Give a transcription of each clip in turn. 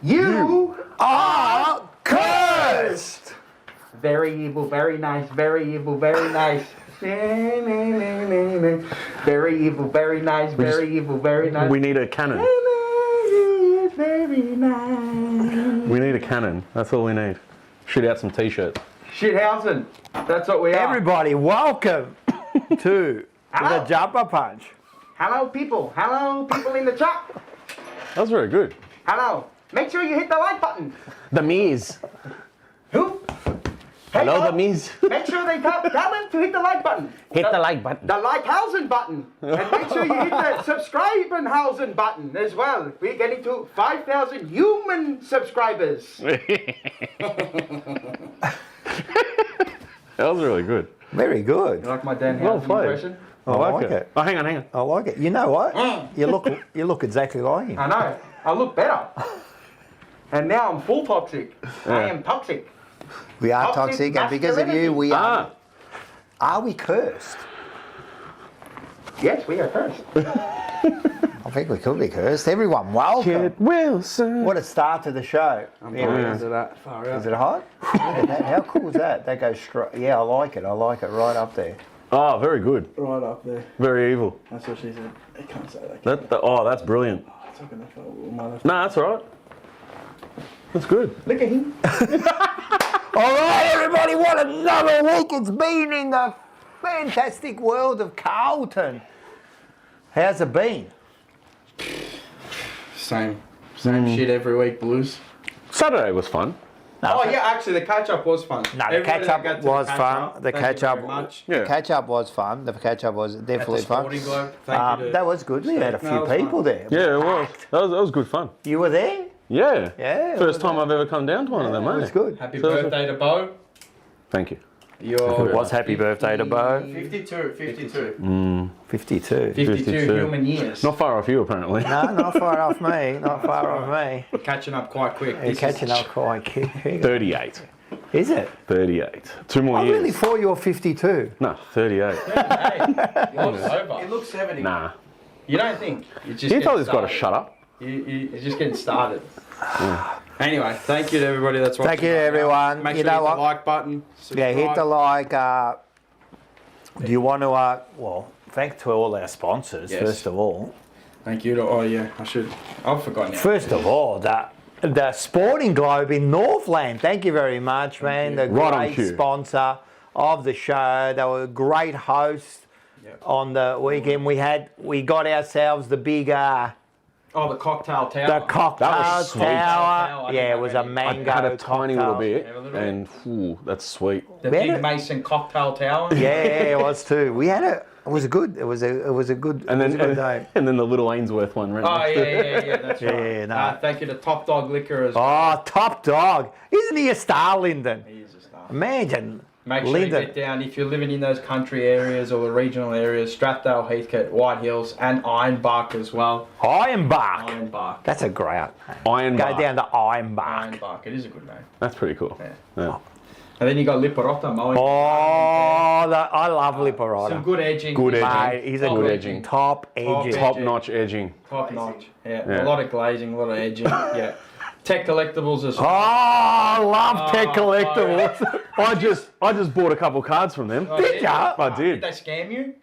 You are cursed! Very evil, very nice, very evil, very nice. Very evil, very nice, very evil, very nice. We need a cannon. Very nice. We need a cannon. That's all we need. Shoot out some t-shirts. Shithausen. That's what we are. Everybody, welcome to the Jumper Punch. Hello, people. Hello, people in the chat. That was very good. Hello. Make sure you hit the like button. The Miz. Who? Hello, Hey, the Miz. Make sure they tell them to hit the like button. Hit the like button. The Likehausen button. And make sure you hit the Subscribenhausen button as well. We're getting to 5,000 human subscribers. That was really good. Very good. You like my Dan Well Housen played. impression? I like it. Oh, hang on. I like it. You know what? You look exactly like him. I know. I look better. And now I'm full toxic. I am toxic. We are Toxic toxic, and because of you, we are. Ah, Are we cursed? Yes, we are cursed. I think we could be cursed. Everyone, welcome. Kid Wilson. What a start to the show. I'm Yeah, dying it into that. Far out. is it hot? How cool is that? That goes straight. Yeah, I like it. I like it right up there. Oh, very good. Right up there. Very evil. That's what she said. I can't say that. That's brilliant. It's not gonna fall with my left. No, that's all right. That's good. Look at him. All right, everybody, what another week it's been in the fantastic world of Carlton. How's it been? Same shit every week, Blues. Saturday was fun. Oh yeah, actually the catch up was fun. No, the Everybody catch up that got to was catch fun. up, The thank catch you up, very much. Yeah. the catch up was fun. The catch up was At definitely the fun. Sporting Globe, thank you to That was good. We had a No, few it was people fun. there. Yeah, it was. That was good fun. You were there? Yeah. Yeah, it First was time I've ever come down to one of them, It mate. was good. Happy So- birthday to Bo. Thank you. Your It was happy birthday to Bo. 52. 52. 52 human years. Not far off you, apparently. No, not far off me. Not far off me. We're catching up quite quick. You're catching up quite quick. 38. Is it? 38. 2 more I years. really thought you were 52. No, 38. You look 70. Nah. You don't think? You just You get told this guy to started. shut up. You're just getting started. Anyway, thank you to everybody that's watching. Thank you to right now. everyone. Make You sure know you hit what? the like button. Yeah, hit the subscribe. like. Do you want to, well, thanks to all our sponsors, Yes. first of all. Thank you to, oh yeah, I should. I've forgotten now. First of all, the Sporting Globe in Northland. Thank you very much, man. The Right on great cue. sponsor of the show. They were a great host Yep. on the weekend. We got ourselves the big, Oh, the cocktail tower. the cocktail That was sweet. tower. Tower, I Yeah, didn't it was a have any. I mango had a tiny little cocktail. bit, Yeah, a little and that's sweet. The We had big it- Mason cocktail tower. Yeah, it was too. We had it. It was good. It was a good. And it was then, a good day. and then the little Ainsworth one right Oh next to it. yeah, that's right. Yeah, no. Thank you to Top Dog Liquor as well. Oh, top dog! Isn't he a star, Lyndon? He is a star. Imagine. Make sure Lyndon. you get down if you're living in those country areas or the regional areas. Strathdale, Heathcote, White Hills, and Ironbark as well. Ironbark. Ironbark. That's a great. Iron Go bar. down to Ironbark. Ironbark. It is a good name. That's pretty cool. Yeah. And then you got Liparota mowing. Oh, I love Liparota. Some good edging. Good edging. Mate, he's a Top good edging. Top edging. Top Top-notch edging. Top notch. Yeah. Yeah. A lot of glazing, a lot of edging. Yeah. Tech collectibles as Oh, well. I love Tech Oh, Collectibles. I just bought a couple cards from them. Did ya? I Did did. they scam you?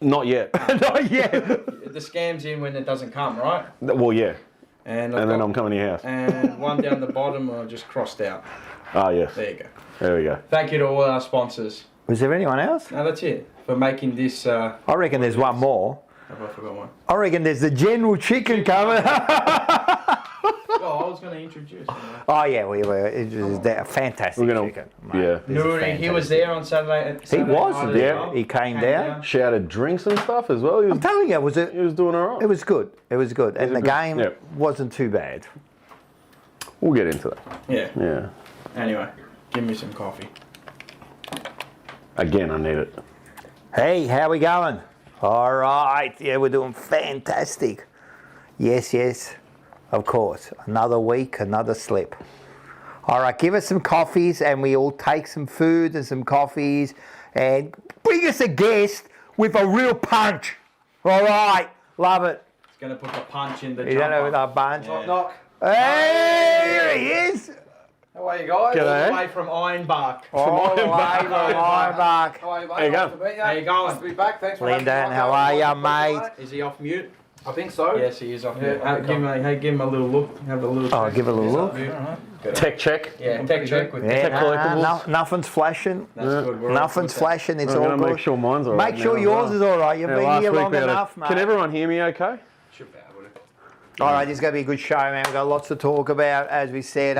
Not yet. Not yet. The scam's in when it doesn't come, right? Well, yeah. And And then I'm coming to your house. And one down the bottom I just crossed out. Ah, yes. There you go. There we go. Thank you to all our sponsors. Was there anyone else? No, that's it. For making this I reckon there's one more. have I forgot one? I reckon there's the General Chicken coming. Oh, I was going to introduce him. Oh yeah, we were. It was a fantastic We're gonna- chicken. yeah. This is Nuri, he was fantastic. there on Saturday. He Saturday was night as there. well. He came down. Shouted drinks and stuff as well. I'm telling you, He was doing all right. it was good. It was good, and the good- game yeah. wasn't too bad. We'll get into that. Yeah. Yeah. Anyway, give me some coffee. Again, I need it. Hey, how we going? All right. Yeah, we're doing fantastic. Yes, yes. Of course. Another week, another slip. All right, give us some coffees and we all take some food and some coffees and bring us a guest with a real punch. All right, love it. It's going to put the punch in the You don't know jumper. with our bunch? Yeah. Knock. Hey, here he is. How are you guys? G'day. All the way from Ironbark. All the way from Ironbark. How are you, mate? There you go. Nice to meet you. How you going? Nice to be back. Thanks for having me. Lyndon, how are you, mate? Is he off mute? I think so. Yes, he is off Yeah, mute. Give him a little look. Have a little. Oh, give it a little look. Tech check. Yeah, tech check with Yeah, Tech collectibles. nothing's flashing. That's good. We're all Nothing's good. flashing. It's I'm all going to good. make sure mine's all right. Make sure now as yours well. is all right. You've Yeah, been last here week long we had enough, mate. Can everyone hear me okay? Should be able to. All right, this is going to be a good show, man. We've got lots to talk about. As we said,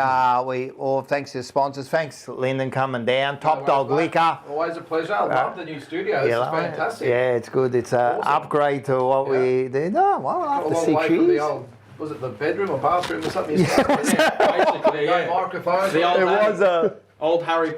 we all thanks to the sponsors. Thanks, Lyndon, coming down. Top Dog Liquor. Always a pleasure. I love the new studio. This is like it? fantastic. Yeah, it's good. It's an Awesome. upgrade to what we did. Oh, well, A after long 6 way from the years. old, was it the bedroom or bathroom or something? Basically, No yeah. microphones. The old It was a old Harry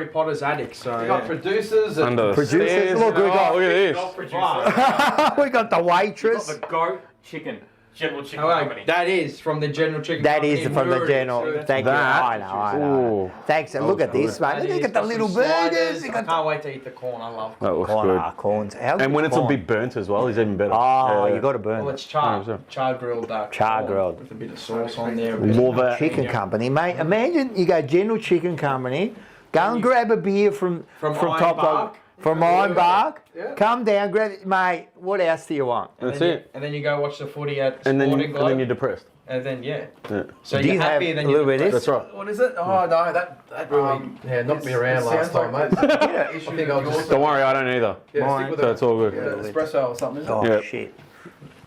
Potter's attic. So You got producers and Under Producers, stairs. look, we got- Oh, look at this. we got the waitress. The goat chicken, general chicken Oh, company. that is from the General Chicken. That Company is in from the Murray. general. So that's- Thank you. That- I know. Ooh. Thanks. Look at this, that mate. Look is. at the Got little some sliders. burgers. You I got can't wait to eat the corn. I love corn. That looks corn, good. corns. How's And when the it's a corn? bit burnt as well, it's even better. Oh, Yeah. you got to burn Well, it. it's char 100%. grilled duck. Char corn grilled. with a bit of sauce on there. a bit of- Love that. Chicken Company, mate. Imagine you go General Chicken Company, go and grab a beer from Top Dog, Ironbark. from Ironbark. Yeah. Come down, grab it, mate. What else do you want? And That's then it. and then you go watch the footy at And then, Sporting and Globe. then you're depressed. And then yeah. Yeah. So Do you're you have happy, then a little bit of you're this? That's right. what is it? Oh no, that really knocked me around last time, mate. I think I'll just Don't worry, I don't either. yeah, stick with So it's all good. espresso or something. Isn't it? Oh, Yeah. shit.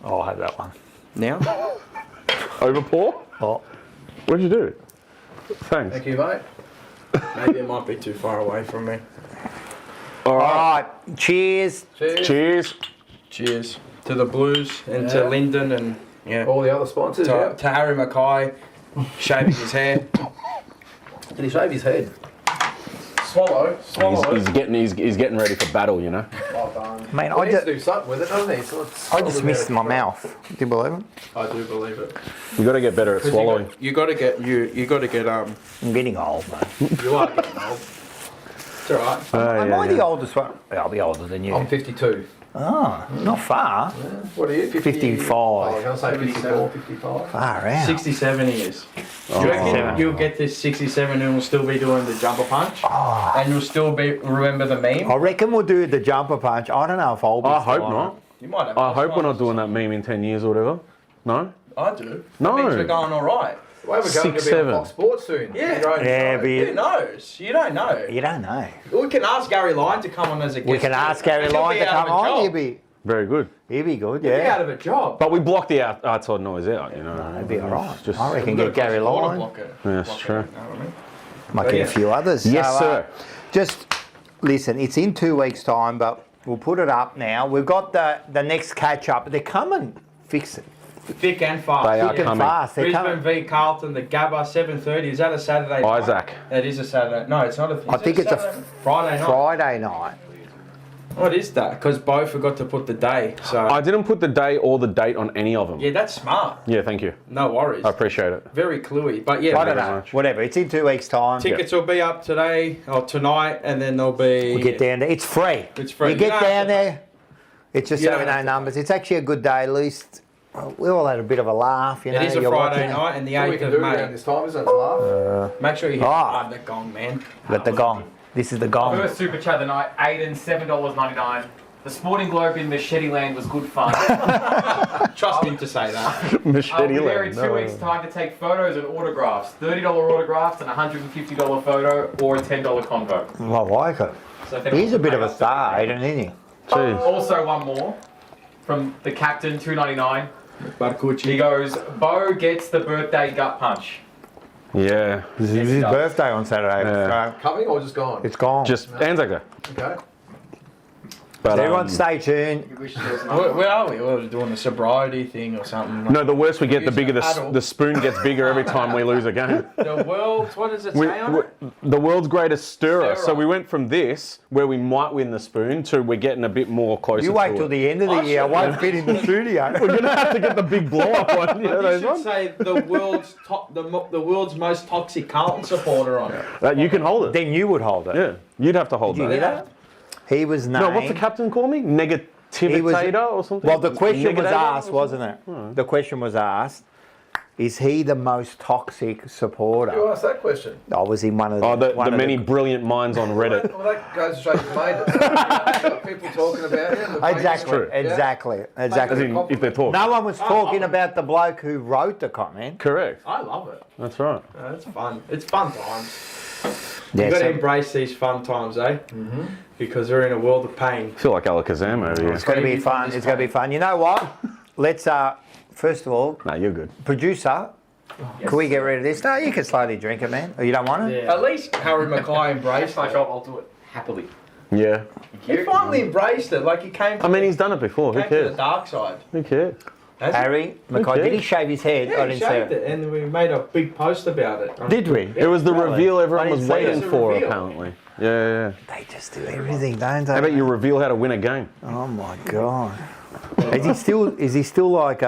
I'll have that one. now. Over pour? Oh. What'd you do? Thanks. Thank you, mate. Maybe it might be too far away from me. All All right. right. Cheers. Cheers. Cheers. Cheers to the Blues and Yeah. to Lyndon and yeah. All the other sponsors. Yeah. To Harry Mackay shaving his hair. Did he shave his head? Swallow. He's getting ready for battle, you know. Well done. Mate, Well, I he needs to just, do something with it, doesn't he? So it's I just missed my mouth. Do you believe it? I do believe it. You got to get better at swallowing. You got to get I'm getting old, mate. You are getting old. It's alright. Am I the oldest one? Yeah, I'll be older than you. I'm 52. Oh, not far. What are you? 55. Oh, I was going to say 54, 55. Far out. 67 he is. Do you reckon you'll get this 67 and we'll still be doing the jumper punch? And you'll still be remember the meme? I reckon we'll do the jumper punch. I don't know if I'll be I still hope on not. You might have. I hope we're not doing that meme in 10 years or whatever. No? I do. No. That means we're going alright. Well, we're going 6, to be on 7. Fox Sports soon. Yeah. Your own Yeah, show. but Who knows? You don't know. you don't know. We can ask Gary Lyon to come on as a guest. We can ask Gary And he'll Lyon be to out of come a on. job. Very good. He'll be good, He'll be out yeah. of a job. But we blocked the outside noise out, you know. That'd be all right. Just, I reckon We've get got to Gary water Lyon. block it. Yeah, that's Block it, true. you know what I mean? Might get yeah. a few others. Yes, So, sir. Just listen, it's in 2 weeks' time, but we'll put it up now. We've got the next catch up. They're coming. Fix it. Thick and fast. They are Thick and coming. fast. They're Brisbane coming. v Carlton, the Gabba, 7:30. Is that a Saturday night? Isaac. That is a Saturday. No, it's not a. I think it's a Friday night. Friday night. What is that? Because Bo forgot to put the day. So I didn't put the day or the date on any of them. yeah, that's smart. Yeah, thank you. No worries. I appreciate it. Very cluey. But yeah, I don't very know. much. Whatever. It's in 2 weeks' time. tickets will be up today or tonight, and then they'll be. We get down there. It's free. It's free. You get You don't down have to- there. It's just You so don't we know have to numbers. It's actually a good day. At least we all had a bit of a laugh. You know, It is a you're Friday watching it. night, and the What we 8th can of do around May. this time, isn't it? To laugh. Make sure you hit Ah. the gong, man. Let the gong. This is the gong. First super chat of the night, Aiden, $7.99. The Sporting Globe in Machete Land was good fun. Trust him to say that. I'll Machete be there in land. 2 weeks' time to take photos and autographs. $30 autographs and $150 photo or a $10 convo. I like it. So if anyone He's a bit of a wants to star, pay us, Aiden, isn't he? Jeez. Also one more from the captain, $2.99. He Barcucci. goes, Bo gets the birthday gut punch. Yeah. It's his he does. birthday on Saturday. Yeah. So Coming or just gone? it's gone. Just Anzac Day. Okay. But, Everyone stay tuned. Where are we? We're doing a sobriety thing or something. No, the worse we get, the bigger Adult. the spoon gets bigger every time we lose a game. The world's, what does it We, say on we, it? the world's greatest stirrer. Stirrer. So we went from this, where we might win the spoon, to we're getting a bit more closer You wait to till it. the end of the I year. I should- won't fit in the studio. We're going to have to get the big blow-up one. You know You those should ones? say the world's most toxic Carlton supporter on it. You can hold it. Then you would hold it. Yeah, you'd have to hold Did you that. hear that? He was named. No, what's the captain call me? Negativitator or something? Well, the question was Negativator asked, or wasn't it? The question was asked. is he the most toxic supporter? You asked that question. Oh, was he one of the... Oh, the one of many brilliant minds on Reddit. Well, that goes to show you've made it. People talking about him. Exactly, Yeah. exactly, As exactly. in, if they're talking. No one was talking about the bloke who wrote the comment. Correct. I love it. That's right. It's fun. It's fun times. Yeah, You've got so- to embrace these fun times, eh? Because we're in a world of pain. I feel like Alakazam over here. It's going to be fun. It's going to be fun. You know what? Let's, first of all, No, you're good. producer, can we get rid of this? No, you can slowly drink it, man. Or you don't want it? At least Harry Mackay embraced My it. job, I'll do it happily. Yeah. He finally embraced it. Like he came. I mean, he's done it before. Who came to the cares? dark side. Who cares? Has he? Harry Mackay, Okay. did he shave his head? I Yeah, he didn't see shaved it, and we made a big post about it. Did we? It was the Really? reveal I everyone didn't was see it. waiting It's a for, reveal. apparently. Yeah. They just do everything, don't they? How about you reveal how to win a game? Oh my god! Is he still like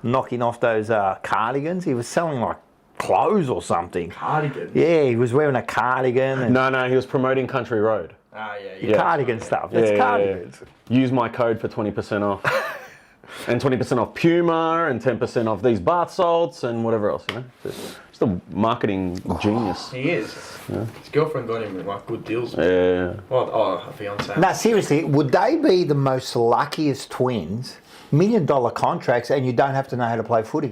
knocking off those cardigans? He was selling like clothes or something. Cardigan. Yeah, he was wearing a cardigan and No, he was promoting Country Road. Ah, yeah. Yeah. cardigan stuff. It's Yeah. cardigans. Use my code for 20% off. And 20% off Puma and 10% off these bath salts and whatever else, you know? Just a marketing genius. He is. His girlfriend got him like good deals. Yeah. Well, a fiance. Now, seriously, would they be the most luckiest twins? $1 million contracts, and you don't have to know how to play footy.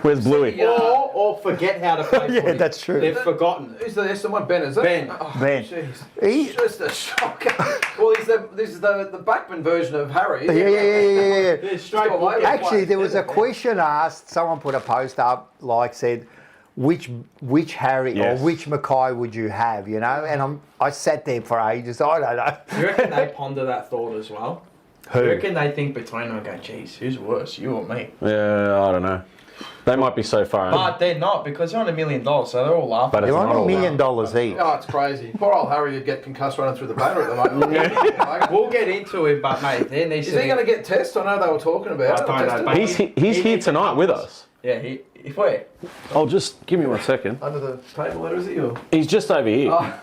Where's Bluey? Or forget how to play Yeah, footy. that's true. They've forgotten. Who's the Essendon one? Ben, is it? Ben. Oh, Ben. Jeez. He- Just a shocker. Well, this is the Backman version of Harry. Yeah. They're straight Got away with it. Actually, there was a question asked. Someone put a post up, like said, which Harry Yes. or which Mackay would you have? You know, and I sat there for ages. I don't know. You reckon they ponder that thought as well? Who? You reckon they think between them and go, geez, who's worse, you or me? Yeah, I don't know. They might be so far in. But they're not, because they're on $1 million, so they're all laughing. But it's They're not on all $1 million each. Oh, it's crazy. Poor old Harry would get concussed running through the banner at the moment. Like, We'll get into it, but mate, there needs is to he be... going to get tested? I know they were talking about it. I don't know, Tested but- He's here tonight with us. Yeah, if where? Oh, just give me 1 second. under the table there, is he? Or? He's just over here. Oh.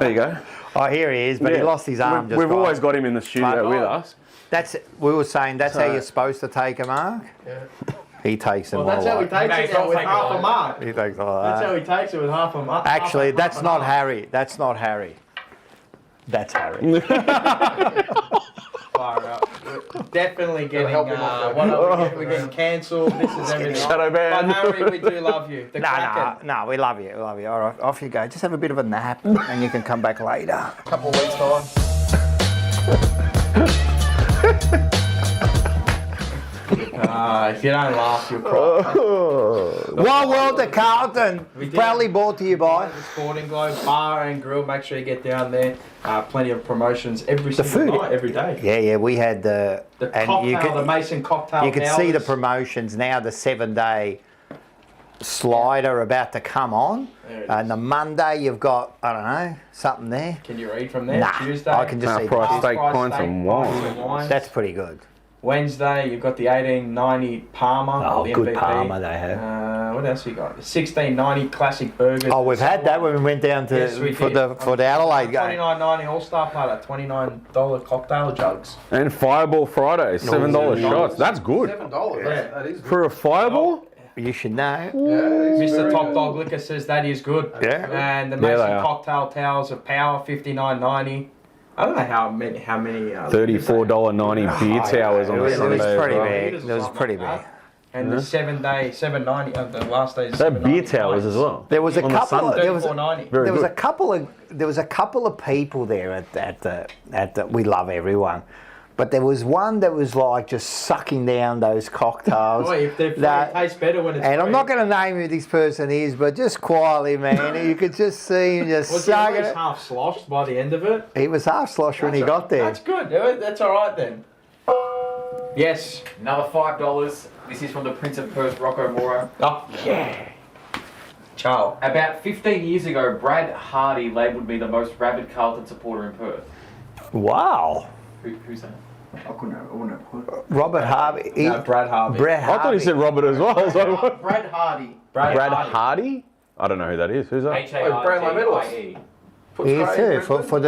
There you go. Oh, here he is, but he Yeah. lost his arm. We've always got him in the studio But- with us. We were saying that's how So- you're supposed to take a mark. Yeah. He takes them Well, that's all how he like- takes it now with half a mark. He takes all That's how that. he takes it with half a mark. Actually, that's not Harry. That's not Harry. That's Harry. Far out. We're definitely getting, help him off there. we're getting cancelled. This is everything. shadow banned. But Harry, we do love you. The Kraken. No, we love you. We love you. All right, off you go. Just have a bit of a nap, and you can come back later. A couple of weeks' time. If you don't laugh, you'll cry. One World to Carlton. We did. Proudly brought to you by. The Sporting Globe Bar and Grill. Make sure you get down there. Plenty of promotions every single food. night, every day. Yeah, we had The cocktail, the Mason cocktail. You can see the hours. promotions now. The 7-day slider about to come on, There it and the Monday you've got something there. Can you read from there? Nah, Tuesday. I can just see Half-price that. steak, pints and wine. That's pretty good. Wednesday, you've got the 1890 Palmer. Oh, the good MVP. Palmer they have. What else you got? The 1690 classic burgers. Oh, we've had that when we went down to Yes, we for did. the Adelaide game. $29.90 All-Star platter, $29 cocktail jugs. And Fireball Fridays, $7 $7. shots. That's good. $7. Yeah. That is good. For a Fireball? You should know. Yeah, it's Mr. very Top good. Dog Liquor says that is good. Yeah. And the Yeah, they Mason are. cocktail towels of power, $59.90. I don't know how many. $34.90 beer towers on It a was Sunday. pretty as well. big. It was pretty big. And the 7-day, $7.90. The last day is They have beer $7.99. towers as well. There was a On the couple. Sunday. There was $34.90. Very there was good. a couple of people there at the. We love everyone, but there was one that was like just sucking down those cocktails. Boy, if they're free, That- it tastes better when it's and I'm free. not going to name who this person is, but just quietly, man, you could just see him just Was he at sucking least it. half sloshed by the end of it? He was half slosh when he got there. That's good. That's all right then. Yes. Another $5. This is from the Prince of Perth, Rocco Moro. Oh, yeah. Ciao. About 15 years ago, Brad Hardy labelled me the most rabid Carlton supporter in Perth. Wow. Who's that? Robert Harvey. No, Brad Harvey. Brett I thought Harvey. he said Robert as well. I was like, Brad Hardy. Brad Hardy? I don't know who that is. Who's that? H-A-R-D-I-E. Brownlow medalist. He is too, for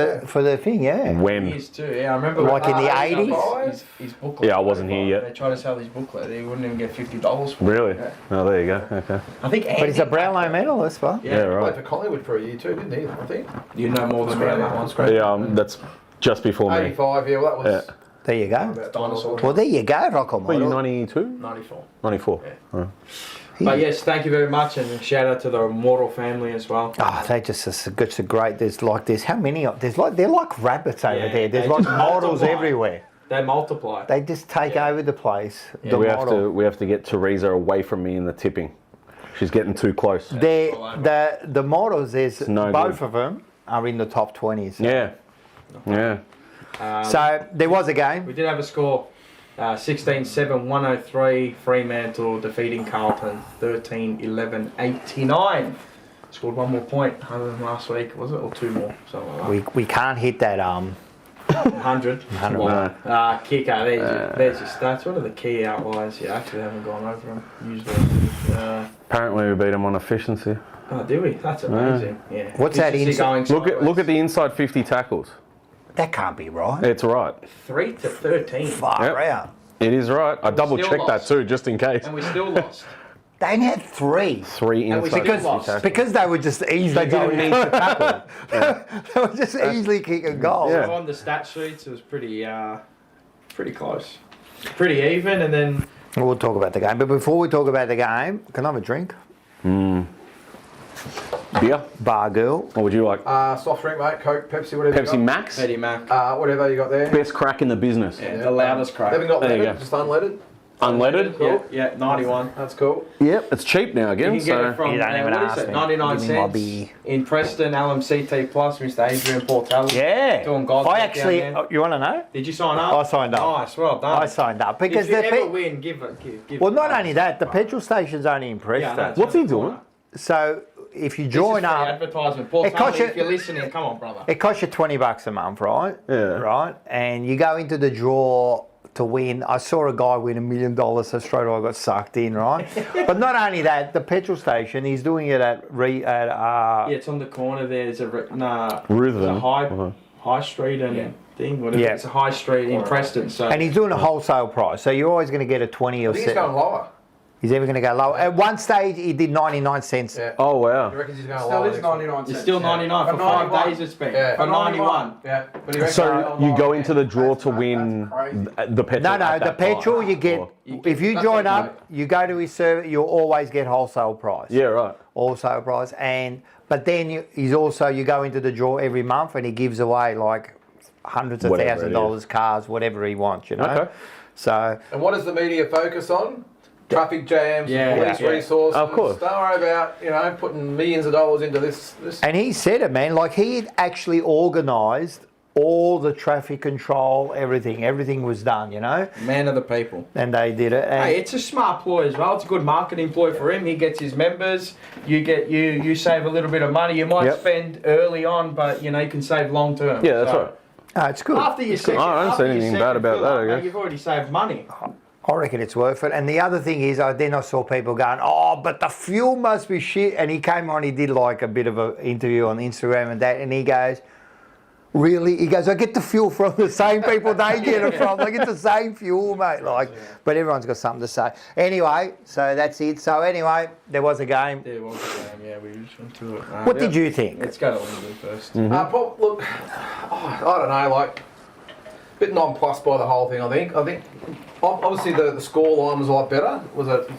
the thing, yeah. When? He is too. Yeah, I remember Like in the 80s? His booklet. Yeah, I wasn't here yet. They tried to sell his booklet. He wouldn't even get $50 for it. Really? Yeah. Oh, there you go. Okay. I think. But he's a Brownlow medalist, well. Yeah, Played right. for Collingwood for a year too, didn't he? I think. You know more than me on that one. Australia. Yeah, that's just before me. 85. Yeah, well, that was. Yeah. There you go. About Dinosaur. Well, there you go, Rocco What are you, model. 92? 94. 94. Yeah. Oh. But yes, thank you very much, and shout out to the Immortal family as well. Oh, they just are great. There's how many? They're like rabbits over Yeah, there. There's they like just models multiply. everywhere. They multiply. They just take over the place. Yeah. The We model. have to get Teresa away from me in the tipping. She's getting too close. The models, there's no both good. of them are in the top 20s. Yeah. Yeah. So there was a game. We did have a score. 16-7, 103. Fremantle defeating Carlton 13-11-89. Scored one more point other than last week, was it? Or two more? Something like that. We can't hit that 100. 100. No. Kicker, there's your stats. What are the key outliers? You actually haven't gone over them. Usually. Apparently we beat them on efficiency. Oh, do we? That's amazing. Yeah. What's that Efficiency inside- going Look at the inside 50 tackles. That can't be right. It's right. 3-13. Far Yep. out. It is right. I double still checked that lost. too, just in case. And we still lost. They only had 3. 3 And we inside still 50 lost. tackles. Because they were just easily They didn't need to tackle. They were just easily kicking goals. Yeah. So on the stat sheets, it was pretty close. Pretty even, and then We'll talk about the game. But before we talk about the game, can I have a drink? Beer? Bar girl. What would you like? Soft drink, mate. Coke, Pepsi, whatever. Pepsi you Max? Eddie Mac. got. Whatever you got there. Best crack in the business. Yeah, the loudest crack. Haven't got There you leaded, go. just unleaded. Unleaded? Yeah, yeah, 91. That's cool. Yep. It's cheap now You again. can get it So from You don't even what ask is it? me. 99 Give me my cents beer. in Preston, LMCT Plus, Mr. Adrian Portelli. Yeah. Doing God's I work actually, down there. you want to know? Did you sign up? I signed up. Nice, well done. I signed up because if you the ever win, give it. well, not only that, the petrol station's only in Preston. Yeah, What's he doing? So if you This join is free up, advertisement. It costs Portelli, you- if you're listening, come on, brother. it costs you $20 a month, right? Yeah. Right, and you go into the draw to win. I saw a guy win $1 million, so straight away I got sucked in, right? But not only that, the petrol station, he's doing it at Yeah, it's on the corner there. There's a Ruthven. high street and thing. Whatever. Yeah. It's a high street in Preston. So and he's doing a wholesale price, so you're always going to get a 20 or I think he's going lower. He's ever going to go lower. At one stage, he did 99 cents. Yeah. Oh, He wow. reckons he's going Still lower. is 99 cents. it's still 99 for For 5 91. days. It's been Yeah. for 91. Yeah. But he reckons So he's going you lower. go into the draw to That's win crazy. the petrol. No, at the that petrol time. you get, Or- if you That's join it, up, you go to his server, you'll always get wholesale price. Yeah, right. Wholesale price. But then he's also, you go into the draw every month and he gives away like hundreds of Whatever it thousands of is. dollars, cars, whatever he wants, you know. Okay. So, And what does the media focus on? Traffic jams, Yeah, police yeah. resources. Of course. Don't worry about, putting millions of dollars into this. and he said it, man, like he had actually organised all the traffic control, everything. Everything was done, you know, Man of the people. and they did it. And Hey, it's a smart ploy as well. It's a good marketing ploy for him. He gets his members. You save a little bit of money. You might Yep. spend early on, but you can save long term. Yeah, that's So, right. no, it's good. After your second, I don't see after your anything second bad about fill that, up, I mate, guess. You've already saved money. I reckon it's worth it. And the other thing is, then I saw people going, oh, but the fuel must be shit. And he came on, he did like a bit of an interview on Instagram and that, and he goes, really? He goes, I get the fuel from the same people they get it from. Like, it's the same fuel, mate. Like, but everyone's got something to say. Anyway, so that's it. So anyway, there was a game. There was a game, yeah, we just went to it. What did you think? Let's go to England first. Mm-hmm. Look, I don't know, like, a bit nonplussed by the whole thing, I think. Obviously the score line was a lot better. Was it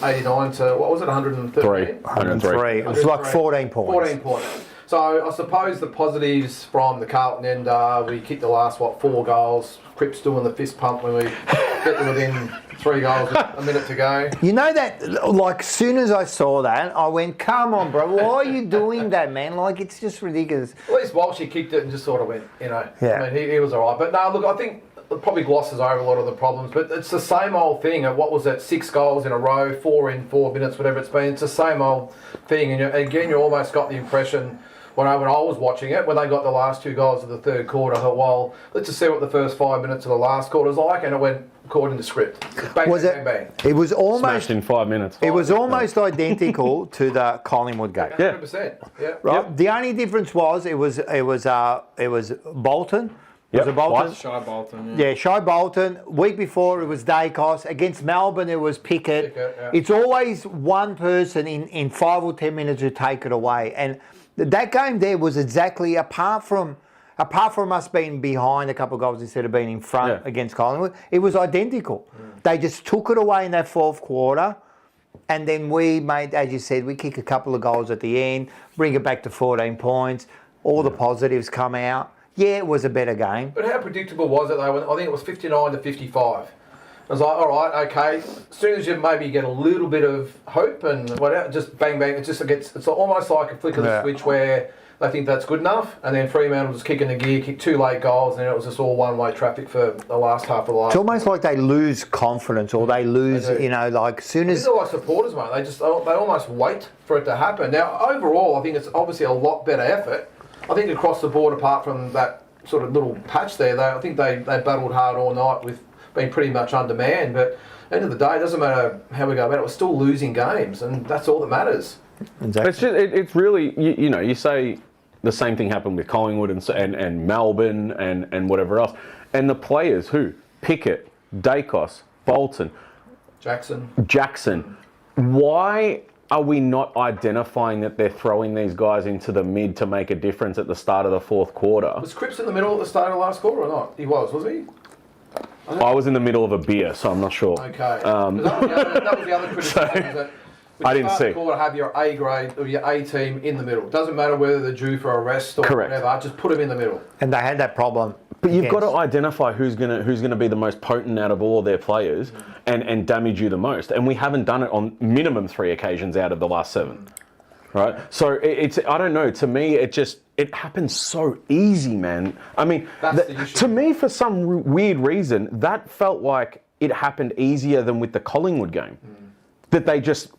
89 to, what was it, 113? 103. It was like 14 points. 14 points. So I suppose the positives from the Carlton end are we kicked the last, 4 goals. Cripps doing the fist pump when we get to within 3 goals with a minute to go. You know that, like, as soon as I saw that, I went, come on, bro, why are you doing that, man? Like, it's just ridiculous. At least Walshy kicked it and just sort of went, Yeah. I mean, he was all right. But no, look, I think it probably glosses over a lot of the problems, but it's the same old thing. What was that, 6 goals in a row, 4 in 4 minutes, whatever it's been. It's the same old thing. And again, you almost got the impression when I was watching it, when they got the last 2 goals of the third quarter, I thought, well, let's just see what the first 5 minutes of the last quarter is like, and it went according to script. Bang, Was bang, it? bang, It was almost. Smashed in 5 minutes. It was almost identical to the Collingwood game. bang. 100%. Yeah. Right. Yep. The only difference was it was Bolton. Yep, Was it Bolton? twice. Shy Bolton. Yeah, Shy Bolton. Week before it was Dacos. Against Melbourne it was Pickett. Yeah. It's always one person in 5 or 10 minutes who take it away. And that game there was exactly apart from us being behind a couple of goals instead of being in front against Collingwood, it was identical. They just took it away in that fourth quarter. And then we made, as you said, we kick a couple of goals at the end, bring it back to 14 points. All the positives come out. Yeah, it was a better game. But how predictable was it though? I think it was 59 to 55. I was like, all right, okay. As soon as you maybe get a little bit of hope and whatever, just bang bang. It's almost like a flick of the switch where they think that's good enough, and then Fremantle just kicking the gear, kick 2 late goals, and then it was just all one-way traffic for the last half of the last. It's almost like they lose confidence, or they lose, They do. like as soon as. These are like supporters, mate. They almost wait for it to happen. Now, overall, I think it's obviously a lot better effort. I think across the board, apart from that sort of little patch there, I think they battled hard all night with being pretty much undermanned. But at the end of the day, it doesn't matter how we go about it. We're still losing games, and that's all that matters. Exactly. It's just, it's really, you say the same thing happened with Collingwood and Melbourne and whatever else. And the players who? Pickett, Dacos, Bolton, Jackson. Why are we not identifying that they're throwing these guys into the mid to make a difference at the start of the fourth quarter? Was Cripps in the middle at the start of the last quarter or not? He was he? I was in the middle of a beer, so I'm not sure. Okay. That was the other criticism. Is that when I you didn't start see. the quarter, have your A grade or your A team in the middle. Doesn't matter whether they're due for a rest or Correct. whatever. Just put them in the middle. And they had that problem. But you've got to against- identify who's gonna be the most potent out of all of their players and damage you the most. And we haven't done it on minimum 3 occasions out of the last 7. Right? So it's I don't know. To me, it happens so easy, man. I mean, That's the issue. to me, for some weird reason, that felt like it happened easier than with the Collingwood game. That they just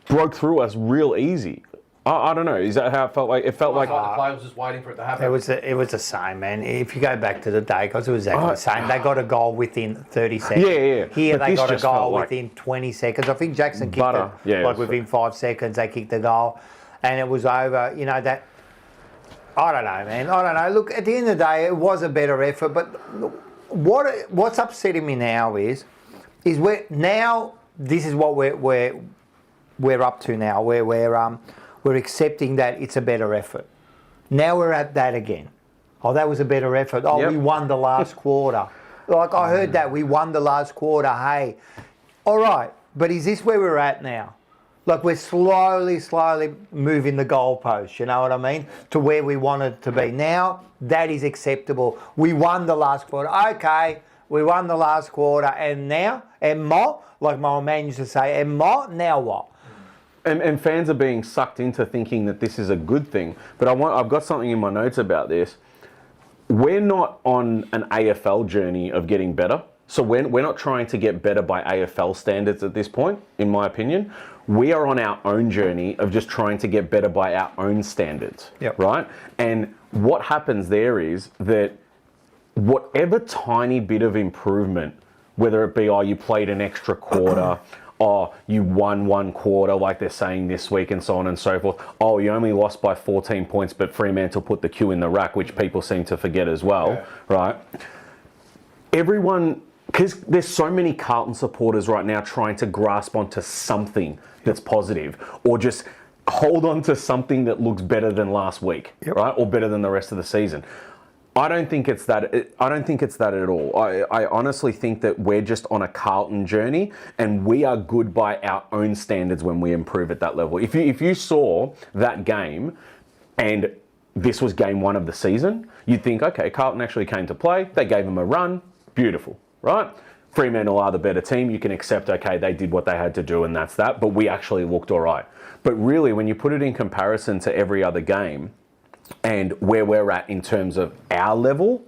broke through us real easy. I don't know. Is that how it felt like? It felt like the player was just waiting for it to happen. It was the same, man. If you go back to the day, because it was exactly the same. They got a goal within 30 seconds. Yeah. Here But they this got a just felt goal like within 20 seconds. I think Jackson kicked butter. it Yeah, it was within 5 seconds. They kicked the goal, and it was over. That. I don't know, man. I don't know. Look, at the end of the day, it was a better effort. But what's upsetting me now is this is what we're up to now. We're accepting that it's a better effort. Now we're at that again. Oh, that was a better effort. Oh, Yep. we won the last quarter. Like I heard that we won the last quarter. Hey, all right, but is this where we're at now? Like we're slowly moving the goalpost, you know what I mean? To where we wanted to be. Now that is acceptable. We won the last quarter. Okay, we won the last quarter, and now, and more, like my old man used to say, and more, now what? And fans are being sucked into thinking that this is a good thing. But I've got something in my notes about this. We're not on an AFL journey of getting better. So we're not trying to get better by AFL standards at this point, in my opinion. We are on our own journey of just trying to get better by our own standards, right? And what happens there is that whatever tiny bit of improvement, whether it be, you played an extra quarter, you won 1 quarter, like they're saying this week, and so on and so forth. You only lost by 14 points, but Fremantle put the Q in the rack, which people seem to forget as well, right? Everyone, because there's so many Carlton supporters right now trying to grasp onto something that's positive, or just hold on to something that looks better than last week, right? Or better than the rest of the season. I don't think it's that. I don't think it's that at all. I honestly think that we're just on a Carlton journey, and we are good by our own standards when we improve at that level. If you saw that game, and this was game 1 of the season, you'd think, okay, Carlton actually came to play. They gave them a run. Beautiful, right? Fremantle are the better team. You can accept, okay, they did what they had to do, and that's that. But we actually looked all right. But really, when you put it in comparison to every other game, and where we're at in terms of our level,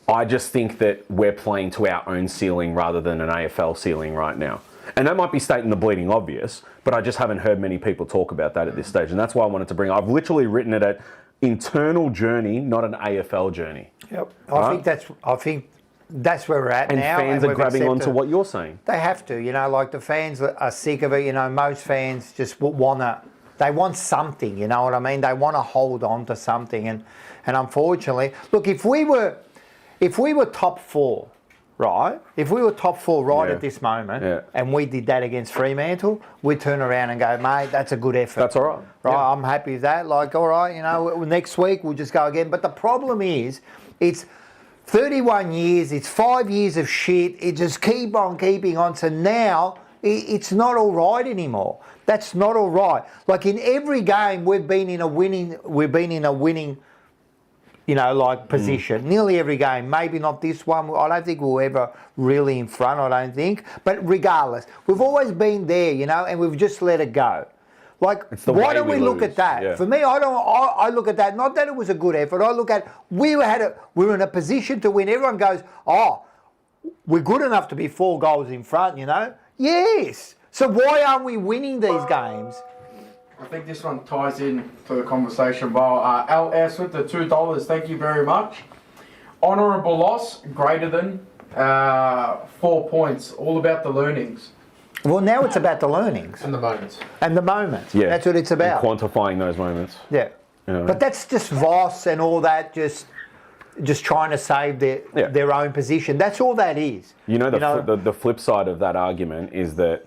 I just think that we're playing to our own ceiling rather than an AFL ceiling right now. And that might be stating the bleeding obvious, but I just haven't heard many people talk about that at this stage. And that's why I wanted to bring it. I've literally written it at internal journey, not an AFL journey. Yep. Right? I think that's where we're at And now. fans are we've grabbing onto accepted- what you're saying. They have to, like the fans are sick of it. Most fans just they want something, you know what I mean? They want to hold on to something. And unfortunately, look, if we were top four, right? If we were top four right at this moment and we did that against Fremantle, we'd turn around and go, mate, that's a good effort. That's all right. Right, Yeah. I'm happy with that. Like, all right, next week we'll just go again. But the problem is, it's 31 years, it's 5 years of shit. It just keep on keeping on. So now it's not all right anymore. That's not all right. Like in every game, we've been in a winning position. Nearly every game. Maybe not this one. I don't think we're ever really in front, I don't think. But regardless, we've always been there, and we've just let it go. Like, why don't we look at that? Yeah. For me, I look at that, not that it was a good effort. I look at, we were in a position to win. Everyone goes, oh, we're good enough to be 4 goals in front, Yes. So why aren't we winning these games? I think this one ties in to the conversation well. LS with the $2, thank you very much. Honourable loss, greater than 4 points, all about the learnings. Well, now it's about the learnings. And the moments. And the moments. Yeah. That's what it's about. And quantifying those moments. Yeah. Yeah. But that's just Voss and all that, just trying to save their own position. That's all that is. The flip side of that argument is that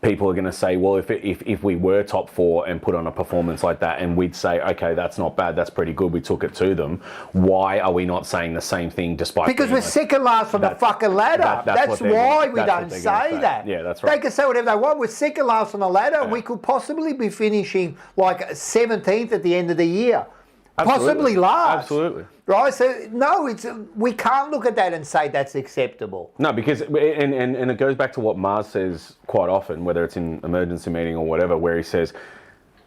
people are going to say, well, if we were top 4 and put on a performance like that, and we'd say, okay, that's not bad, that's pretty good, we took it to them. Why are we not saying the same thing despite? Because we're second last on the fucking ladder. That's why we don't say that. Yeah, that's right. They can say whatever they want. We're second last on the ladder. Yeah. We could possibly be finishing like 17th at the end of the year. Absolutely. Possibly last. Absolutely. Right? So, no, we can't look at that and say that's acceptable. No, because, and it goes back to what Mars says quite often, whether it's in emergency meeting or whatever, where he says,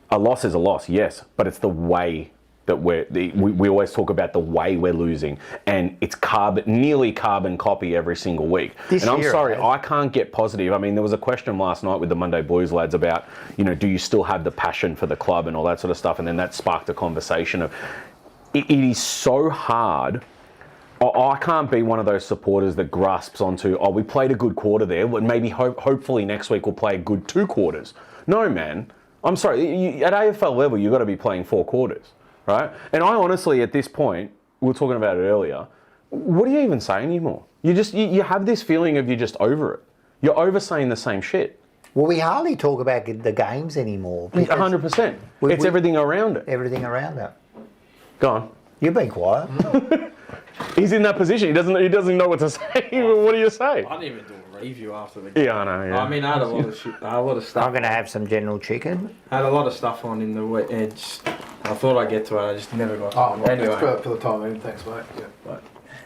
a loss is a loss, yes, but it's the way that we always talk about the way we're losing, and it's nearly carbon copy every single week. And I'm sorry, I can't get positive. I mean, there was a question last night with the Monday Blues lads about, do you still have the passion for the club and all that sort of stuff, and then that sparked a conversation of, it is so hard. I can't be one of those supporters that grasps onto, we played a good quarter there, but maybe hopefully next week we'll play a good 2 quarters. No, man. I'm sorry. At AFL level, you've got to be playing 4 quarters, right? And I honestly, at this point, we were talking about it earlier, what do you even say anymore? You have this feeling of you're just over it. You're over saying the same shit. Well, we hardly talk about the games anymore. 100%. It's everything around it. Everything around it. Go on. You've been quiet. He's in that position. He doesn't know what to say. What do you say? I didn't even do a review after the game. Yeah, I know. Yeah. I mean, I had a lot of shit, a lot of stuff. I'm going to have some general chicken. I had a lot of stuff on in the way. I thought I'd get to it. I just never got to it. Anyway. Anyway. For the time in, thanks, mate. Yeah. But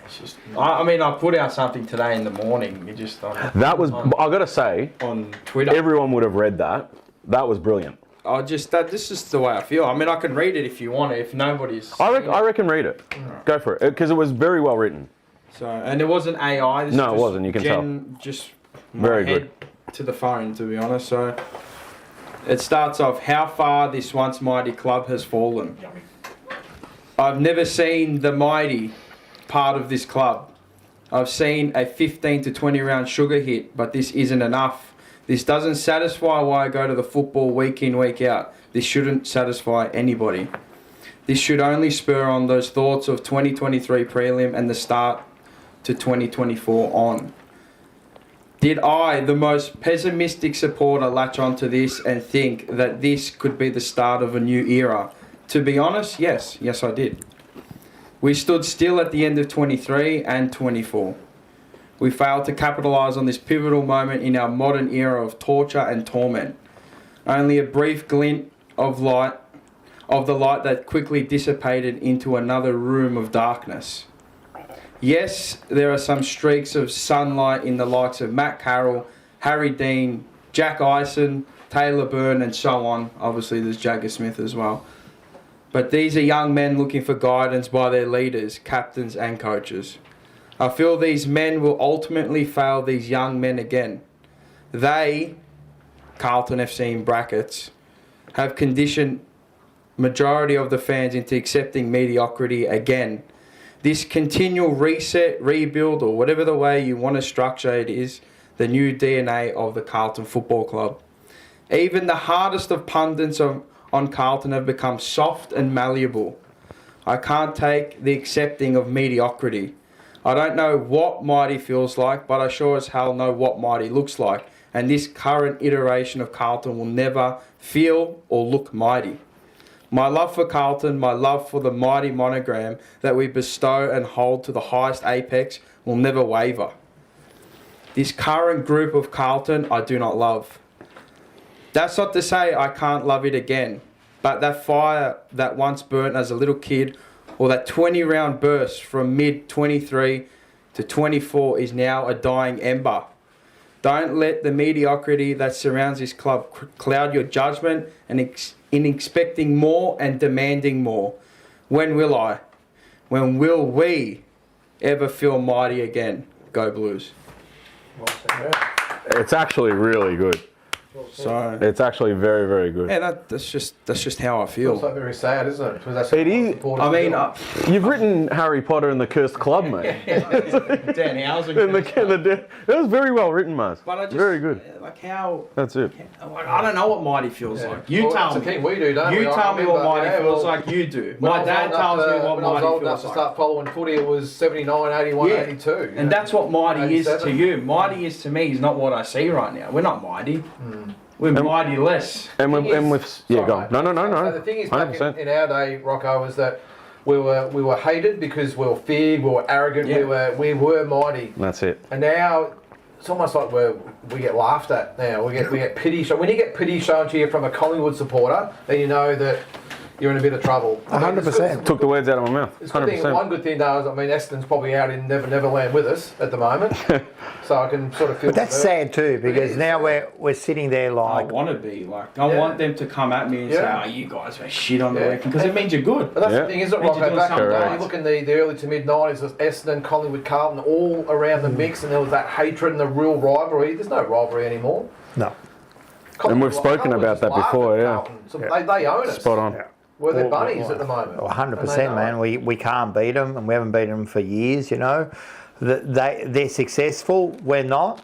it's just, I put out something today in the morning. It just That was. I got to say, on Twitter. everyone would have read that. That was brilliant. This is the way I feel. I mean, I can read it if you want it. If nobody's, I reckon read it. Go for it, because it was very well written. So, and it wasn't AI. This No, is it wasn't. You can tell. Just Very my head to the phone, to be honest. So, it starts off, how far this once mighty club has fallen. I've never seen the mighty part of this club. I've seen a 15 to 20 round sugar hit, but this isn't enough. This doesn't satisfy why I go to the football week in, week out. This shouldn't satisfy anybody. This should only spur on those thoughts of 2023 prelim and the start to 2024 on. Did I, the most pessimistic supporter, latch onto this and think that this could be the start of a new era? To be honest, yes. Yes, I did. We stood still at the end of 23 and 24. We failed to capitalise on this pivotal moment in our modern era of torture and torment. Only a brief glint of the light that quickly dissipated into another room of darkness. Yes, there are some streaks of sunlight in the likes of Matt Carroll, Harry Dean, Jack Eisen, Taylor Byrne and so on. Obviously there's Jagger Smith as well. But these are young men looking for guidance by their leaders, captains and coaches. I feel these men will ultimately fail these young men again. they, Carlton FC in brackets, have conditioned majority of the fans into accepting mediocrity again. This continual reset, rebuild, or whatever the way you want to structure it is the new DNA of the Carlton Football Club. Even the hardest of pundits on Carlton have become soft and malleable. I can't take the accepting of mediocrity. I don't know what mighty feels like, but I sure as hell know what mighty looks like. And this current iteration of Carlton will never feel or look mighty. My love for Carlton, my love for the mighty monogram that we bestow and hold to the highest apex will never waver. This current group of Carlton I do not love. That's not to say I can't love it again, but that fire that once burnt as a little kid, or that 20-round burst from mid-23 to 24 is now a dying ember. Don't let the mediocrity that surrounds this club cloud your judgment and in expecting more and demanding more. When will I? When will we ever feel mighty again? Go Blues. It's actually really good. So It's actually very, very good. yeah, that's just how I feel. It's like very sad, isn't it? Because that's It is. I mean, You've written Harry Potter and the Cursed Club, mate. Dan Housen. That was very well written, Maz. But I just, Very good. Like how? That's it. Like, I don't know what mighty feels like. You Well, tell that's me. the thing, we do, don't we? You I tell me what remember, mighty yeah, feels well, like. You do. When My I was dad old enough tells me to- what when I was mighty old enough feels to like. start following footy, it was 79, 81, 82. And that's what mighty is to 87. you. Mighty is to me is not what I see right now. We're not mighty. We're mighty less. And thing is- with yeah, sorry, go. mate. No. So the thing is, back 100%. in our day, Rocco, was that we were hated because we were feared, we were arrogant, Yeah. we were mighty. That's it. And now it's almost like we get laughed at now. We get pity shown. When you get pity shown to you from a Collingwood supporter, then you know that you're in a bit of trouble. 100%. Took the words out of my mouth. It's good thing, one 100%. good thing though is, I mean, Eston's probably out in Neverland with us at the moment, so I can sort of feel. But that's for her. sad too, because is, now we're sitting there I like, want to be like. I want them to come at me and Yeah. say, "Oh, you guys are shit on the Yeah. weekend," because it means you're good. But that's Yeah. the thing, isn't it, Means you're Rocco? doing Back in the something day, right. you look in the early to mid 90s, there's Essendon, Collingwood, Carlton, all around the mix, and there was that hatred and the real rivalry. There's no rivalry anymore. no. And we've spoken Collingwood about just that laugh before, at yeah. Carlton. So they own us. Spot on. Yeah. We're their Well, bunnies at the moment. 100%, man. We can't beat them, and we haven't beaten them for years. You know, they're successful. We're not,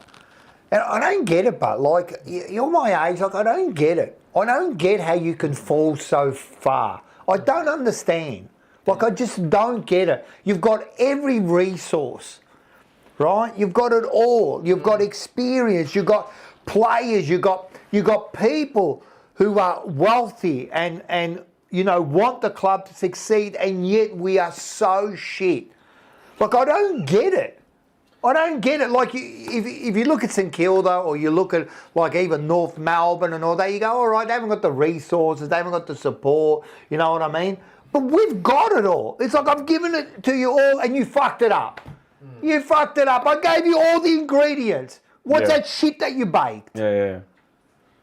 and I don't get it. But like you're my age, like I don't get it. I don't get how you can fall so far. I don't understand. Like I just don't get it. You've got every resource, right? You've got it all. You've got experience. You've got players. You've got people who are wealthy and you know want the club to succeed, and yet we are so shit. Like I don't get it. I don't get it. Like if you look at St Kilda or you look at like even North Melbourne and all that, you go, all right, they haven't got the resources, they haven't got the support. You know what I mean? But we've got it all. It's like I've given it to you all and you fucked it up. You fucked it up. I gave you all the ingredients. What's Yeah. that shit that you baked? Yeah.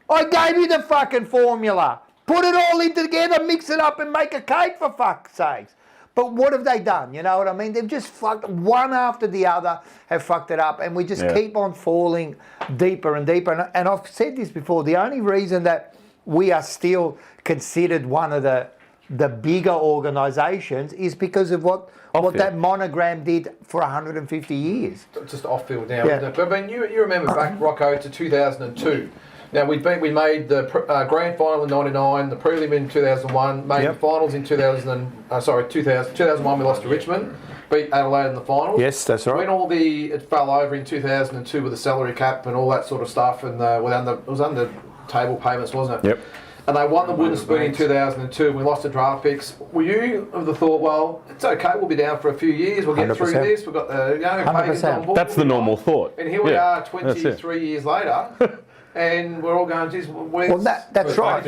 I gave you the fucking formula. Put it all in together, mix it up and make a cake for fuck's sakes. But what have they done? You know what I mean? They've just fucked, one after the other have fucked it up, and we just keep on falling deeper and deeper. And I've said this before, the only reason that we are still considered one of the bigger organisations is because of what that monogram did for 150 years. Just off field now. Yeah. Isn't it? But I mean, you remember back, Rocco, to 2002. Now we made the grand final in '99, the prelim in 2001, made the finals in 2001. We lost to Richmond, beat Adelaide in the finals. Yes, that's right. When it fell over in 2002 with the salary cap and all that sort of stuff, and it was under table payments, wasn't it? Yep. And they won the wooden spoon in 2002, and we lost the draft picks. Were you of the thought, well, it's okay, we'll be down for a few years, we'll get through 100%. this, we've got the pagans on board. That's the normal thought. And here we Yeah, are, that's it. 23 years later, and we're all going, geez, Well, that's right.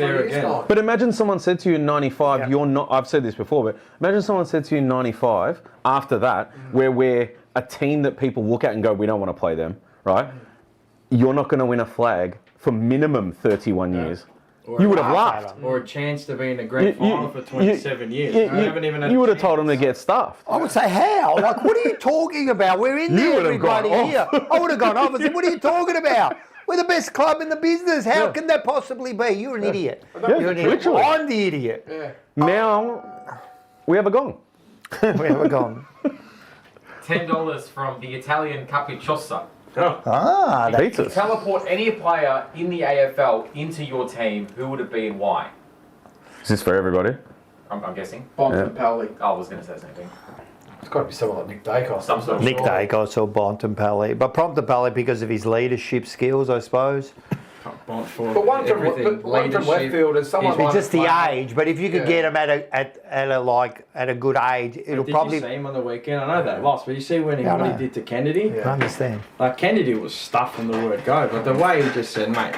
But imagine someone said to you in 95, Yeah. you're not, I've said this before, but imagine someone said to you in 95, after that, where we're a team that people look at and go, we don't want to play them, right? You're not going to win a flag for minimum 31 years. You would have laughed. Or a chance to be in a grand final for 27 years. I haven't even had You a would have told chance. them to get stuffed. I would say, how? Like, what are you talking about? We're in You there, would have gone everybody here. I would have gone off and said, what are you talking about? We're the best club in the business. How can that possibly be? You're an idiot. Yeah, You're an idiot. literally. I'm the idiot. Yeah. Now, we have a gong. Where have we gone? $10 from the Italian Capricciosa. Ah, that, Beats us. Teleport any player in the AFL into your team, who would it be and why? Is this for everybody? I'm guessing. Bontempelli. I was going to say the same thing. It's got to be someone like Nick Dacos. Some sort of Nick Dacos or Bontempelli. But Bontempelli because of his leadership skills, I suppose. Bont for But one from everything. left Leadership. field is someone It's like just the Fremantle. age, but if you could Yeah. get him at a good age, it'll Did probably. you see him on the weekend? I know they lost, but you see when Yeah, I what know. he did to Kennedy? I understand. Like Kennedy was stuffed from the word go, but the way he just said, mate,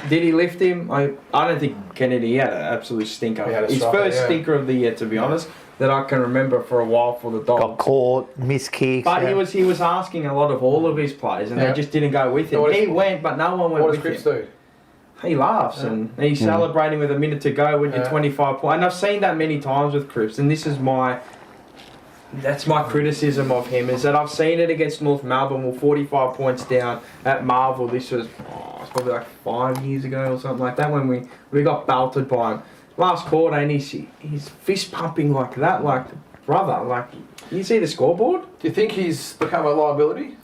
did he lift him? I don't think Kennedy had an absolute stinker. He had a His striker, first yeah. stinker of the year, to be honest, that I can remember for a while for the Got Dogs. caught, missed kicks. But yeah. he was asking a lot of all of his players, and Yeah. they just didn't go with him. What He does- went, but no one went What does with Cripps him. do? He laughs and he's celebrating with a minute to go when you're Yeah. 25 points. And I've seen that many times with Cripps, and that's my criticism of him, is that I've seen it against North Melbourne. We're 45 points down at Marvel. This was it's probably like 5 years ago or something like that when we got belted by him. Last quarter, and he's fist pumping like that, like, brother, like, you see the scoreboard? Do you think he's become a liability?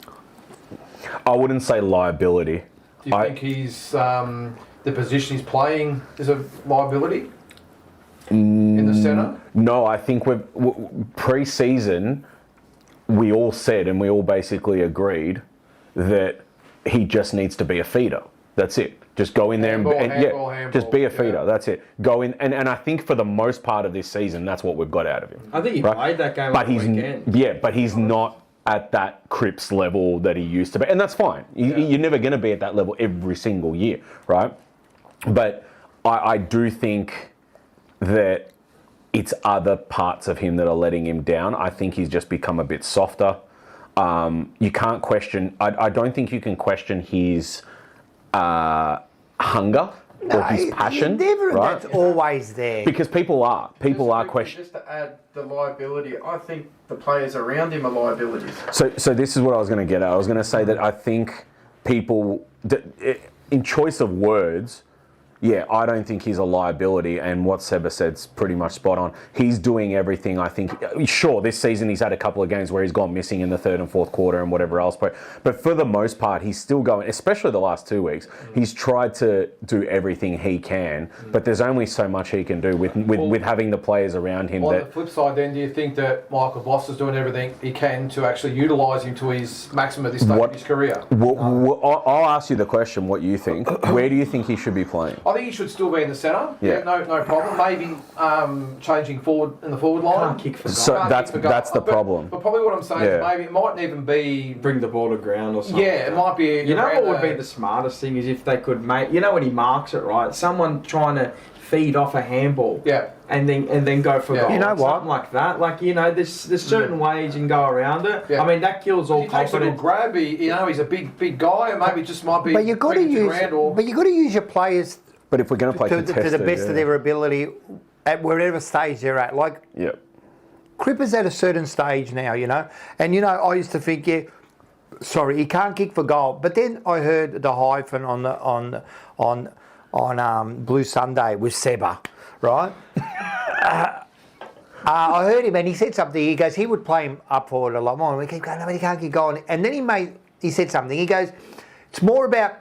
I wouldn't say liability. Do you think he's the position he's playing is a liability in the centre? No, I think pre-season, we all said and we all basically agreed that he just needs to be a feeder. That's it. Just go in there Handball, just be a feeder. yeah. That's it. Go in, and I think for the most part of this season, that's what we've got out of him. I think he Right. played that game But on the he's weekend. but he's not at that Cripps level that he used to be, and that's fine. You're never going to be at that level every single year, right? But I do think that it's other parts of him that are letting him down. I think he's just become a bit softer. You can't question. I don't think you can question his hunger or his passion, right? That's always there. Because people are questioning. Just to add the liability, I think the players around him are liabilities. So this is what I was going to get at. I was going to say that I think people, in choice of words, yeah, I don't think he's a liability, and what Seba said's pretty much spot on. He's doing everything, I think. Sure, this season he's had a couple of games where he's gone missing in the third and fourth quarter and whatever else, but for the most part, he's still going, especially the last 2 weeks, he's tried to do everything he can, but there's only so much he can do with having the players around him. On the flip side then, do you think that Michael Voss is doing everything he can to actually utilise him to his maximum at this stage of his career? I'll ask you the question, what you think. Where do you think he should be playing? I think he should still be in the centre. Yeah. No problem. Maybe changing forward in the forward line. Can't kick for goal. So Can't that's kick for goal. that's the problem. But probably what I'm saying is maybe it mightn't even be. Bring the ball to ground or something. Yeah, it might be. You know around what would be the smartest thing is if they could make, you know when he marks it, right? Someone trying to feed off a handball. Yeah. And then go for Yeah. goal. You know what? Something like that. Like, you know, there's certain ways you can go around it. Yeah. I mean, that kills all He takes a good confidence. grab. He's a big guy, and maybe just might be. But you got to bring it use. ground or- But you got to use your players But if we're going to play to contested, the best of their ability at whatever stage they're at. Like yeah. Cripper's at a certain stage now, you know. And you know, I used to think, he can't kick for goal. But then I heard the hyphen on Blue Sunday with Seba, right? I heard him and he said something. He goes, he would play him up forward a lot more. And we keep going, no, but he can't keep going. And then he said something. He goes, it's more about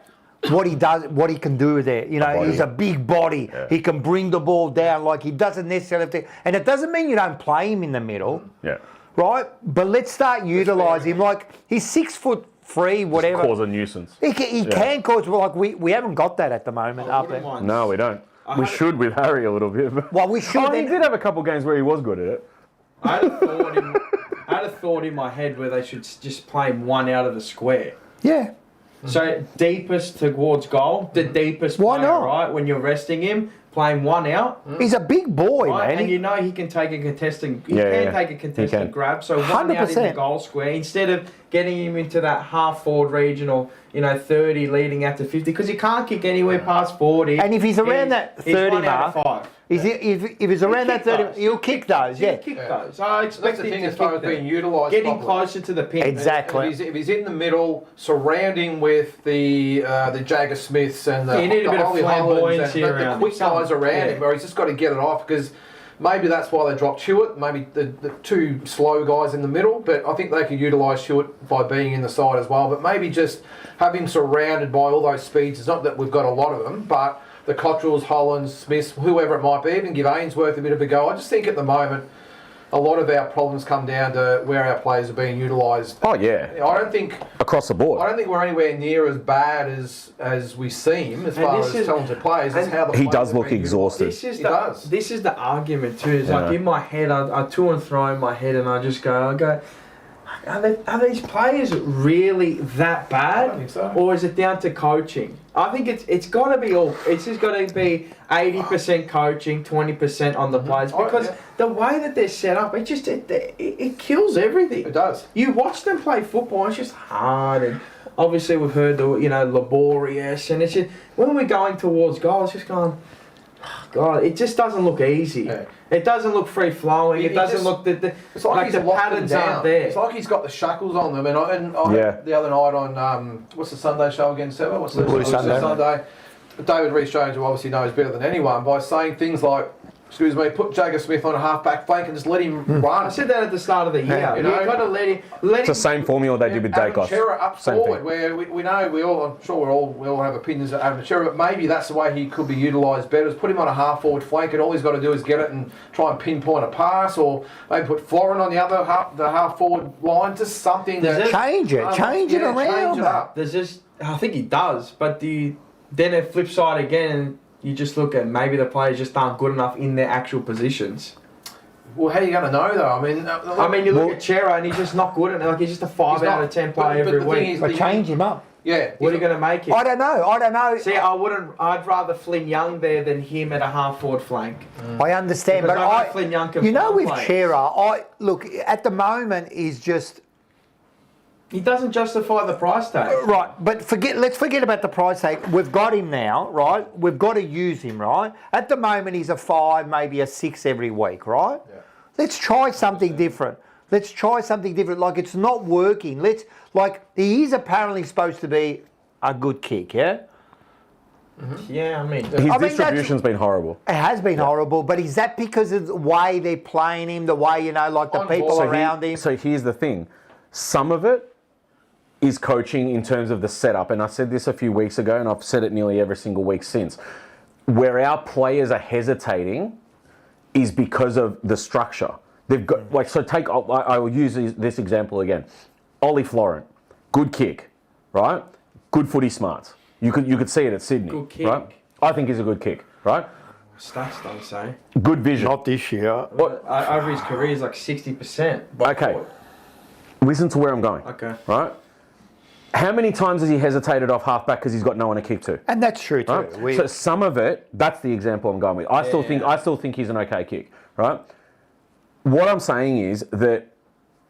what he does, what he can do there. You know, he's a big body. Yeah. He can bring the ball down like he doesn't necessarily have to. And it doesn't mean you don't play him in the middle, Yeah. right? But let's start utilising him. Like, he's 6'3", whatever. Cause a nuisance. He can cause, like, we haven't got that at the moment up there. No, we don't. We should with Harry a little bit. But Well, we should. he did have a couple games where he was good at it. I had a thought in my head where they should just play him one out of the square. Yeah. So deepest towards goal, the deepest Why player, not? right? When you're resting him, playing one out, He's a big boy, right? man. And you know he can take a contested. He Yeah, can yeah. take a He contested can. grab. So one out in the 100%. goal square instead of getting him into that half forward regional, 30 leading out to 50, because he can't kick anywhere past 40. And if he's around that 30 1 out of mark, 5. if he's around that 30, he'll kick those, yeah. He'll kick those. I expect That's the him thing to as far kick as them. being utilised Getting properly. closer to the pin. Exactly. If he's in the middle, surrounding with the Jagger Smiths and the You need a bit of Ollie Hollands flamboyancy and the around quick him. guys around Yeah. him, where he's just got to get it off, because maybe that's why they dropped Hewitt. Maybe the two slow guys in the middle, but I think they could utilise Hewitt by being in the side as well. But maybe just have him surrounded by all those speeds. It's not that we've got a lot of them, but the Cottrells, Hollands, Smiths, whoever it might be, even give Ainsworth a bit of a go. I just think at the moment, a lot of our problems come down to where our players are being utilised. Oh yeah, I don't think across the board. I don't think we're anywhere near as bad as we seem as far as talented players. It's how the He players does are look being exhausted. utilised. This is the argument too. It's Yeah. like in my head, I to and fro in my head, and I go, are these players really that bad, I don't think so. or is it down to coaching? I think it's got to be all. It's just got to be 80% coaching, 20% on the players, because yeah. the way that they're set up, it kills everything. It does. You watch them play football, it's just hard, and obviously we've heard the laborious, and it's just when we're going towards goal, it's just going, oh God, it just doesn't look easy. Yeah. It doesn't look free flowing. He It doesn't just- look It's like, like he's the locked them patterns down. aren't there. It's like he's got the shackles on them. And I Yeah. the other night on what's the Sunday show again, Seba? What's the Blue Sunday. Sunday? David Rees-Jones, who obviously knows better than anyone, by saying things like, excuse me, put Jagger Smith on a half-back flank and just let him run. I said that at the start of the year. Yeah. You've got to let him. It's the same formula they did with Adam Dacos. Chera up Same forward, thing. where we know I'm sure we all have opinions of Adam Chera, but maybe that's the way he could be utilised better. Is put him on a half forward flank, and all he's got to do is get it and try and pinpoint a pass, or maybe put Florin on the other half forward line, just something that Change it. Change it around. change it up. There's just. I think he does, but then a flip side again. You just look at maybe the players just aren't good enough in their actual positions. Well, how are you going to know though? I mean, You look at Chera and he's just not good at it. Like he's just a 5 He's out not. of 10 But- player but every the thing week. is- But change him up. yeah. What are you going to make him? I don't know. See, I'd rather Flynn Young there than him at a half forward flank. I understand, Because but I know Flynn Young can with play. Chera, look at the moment he's just He doesn't justify the price tag. right. But let's forget about the price tag. We've got him now, right? We've got to use him, right? At the moment he's a 5, maybe a 6 every week, right? Yeah. Let's try something different. Like it's not working. He is apparently supposed to be a good kick, yeah. Yeah, I mean, His distribution's been horrible. It has been horrible, but is that because of the way they're playing him, the way, the On people ball. around him? So here's the thing. Some of it is coaching in terms of the setup. And I said this a few weeks ago, and I've said it nearly every single week since. Where our players are hesitating is because of the structure. They've got, I will use this example again. Ollie Florin, good kick, right? Good footy smarts. You could see it at Sydney, Good kick. right? I think he's a good kick, right? stats don't say. Good vision. Not this year. What? Over his career, he's like 60%. Okay. Listen to where I'm going. Okay. Right? How many times has he hesitated off halfback because he's got no one to kick to? And that's true too. Right? So some of it, that's the example I'm going with. I still think he's an okay kick, right? What I'm saying is that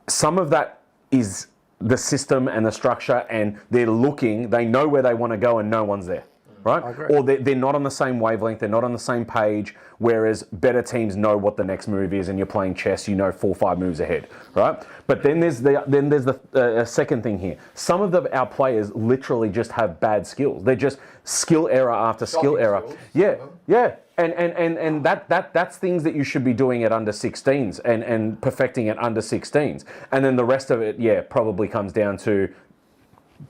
some of that is the system and the structure, and they know where they want to go, and no one's there, right? I agree. Or they're not on the same wavelength, they're not on the same page, whereas better teams know what the next move is, and you're playing chess, 4 or 5 moves ahead, right? But then there's the second thing here. Some of our players literally just have bad skills. They're just skill error after skill Shocking error. skills, Yeah, some of them. yeah. And that's things that you should be doing at under 16s and perfecting at under 16s. And then the rest of it, probably comes down to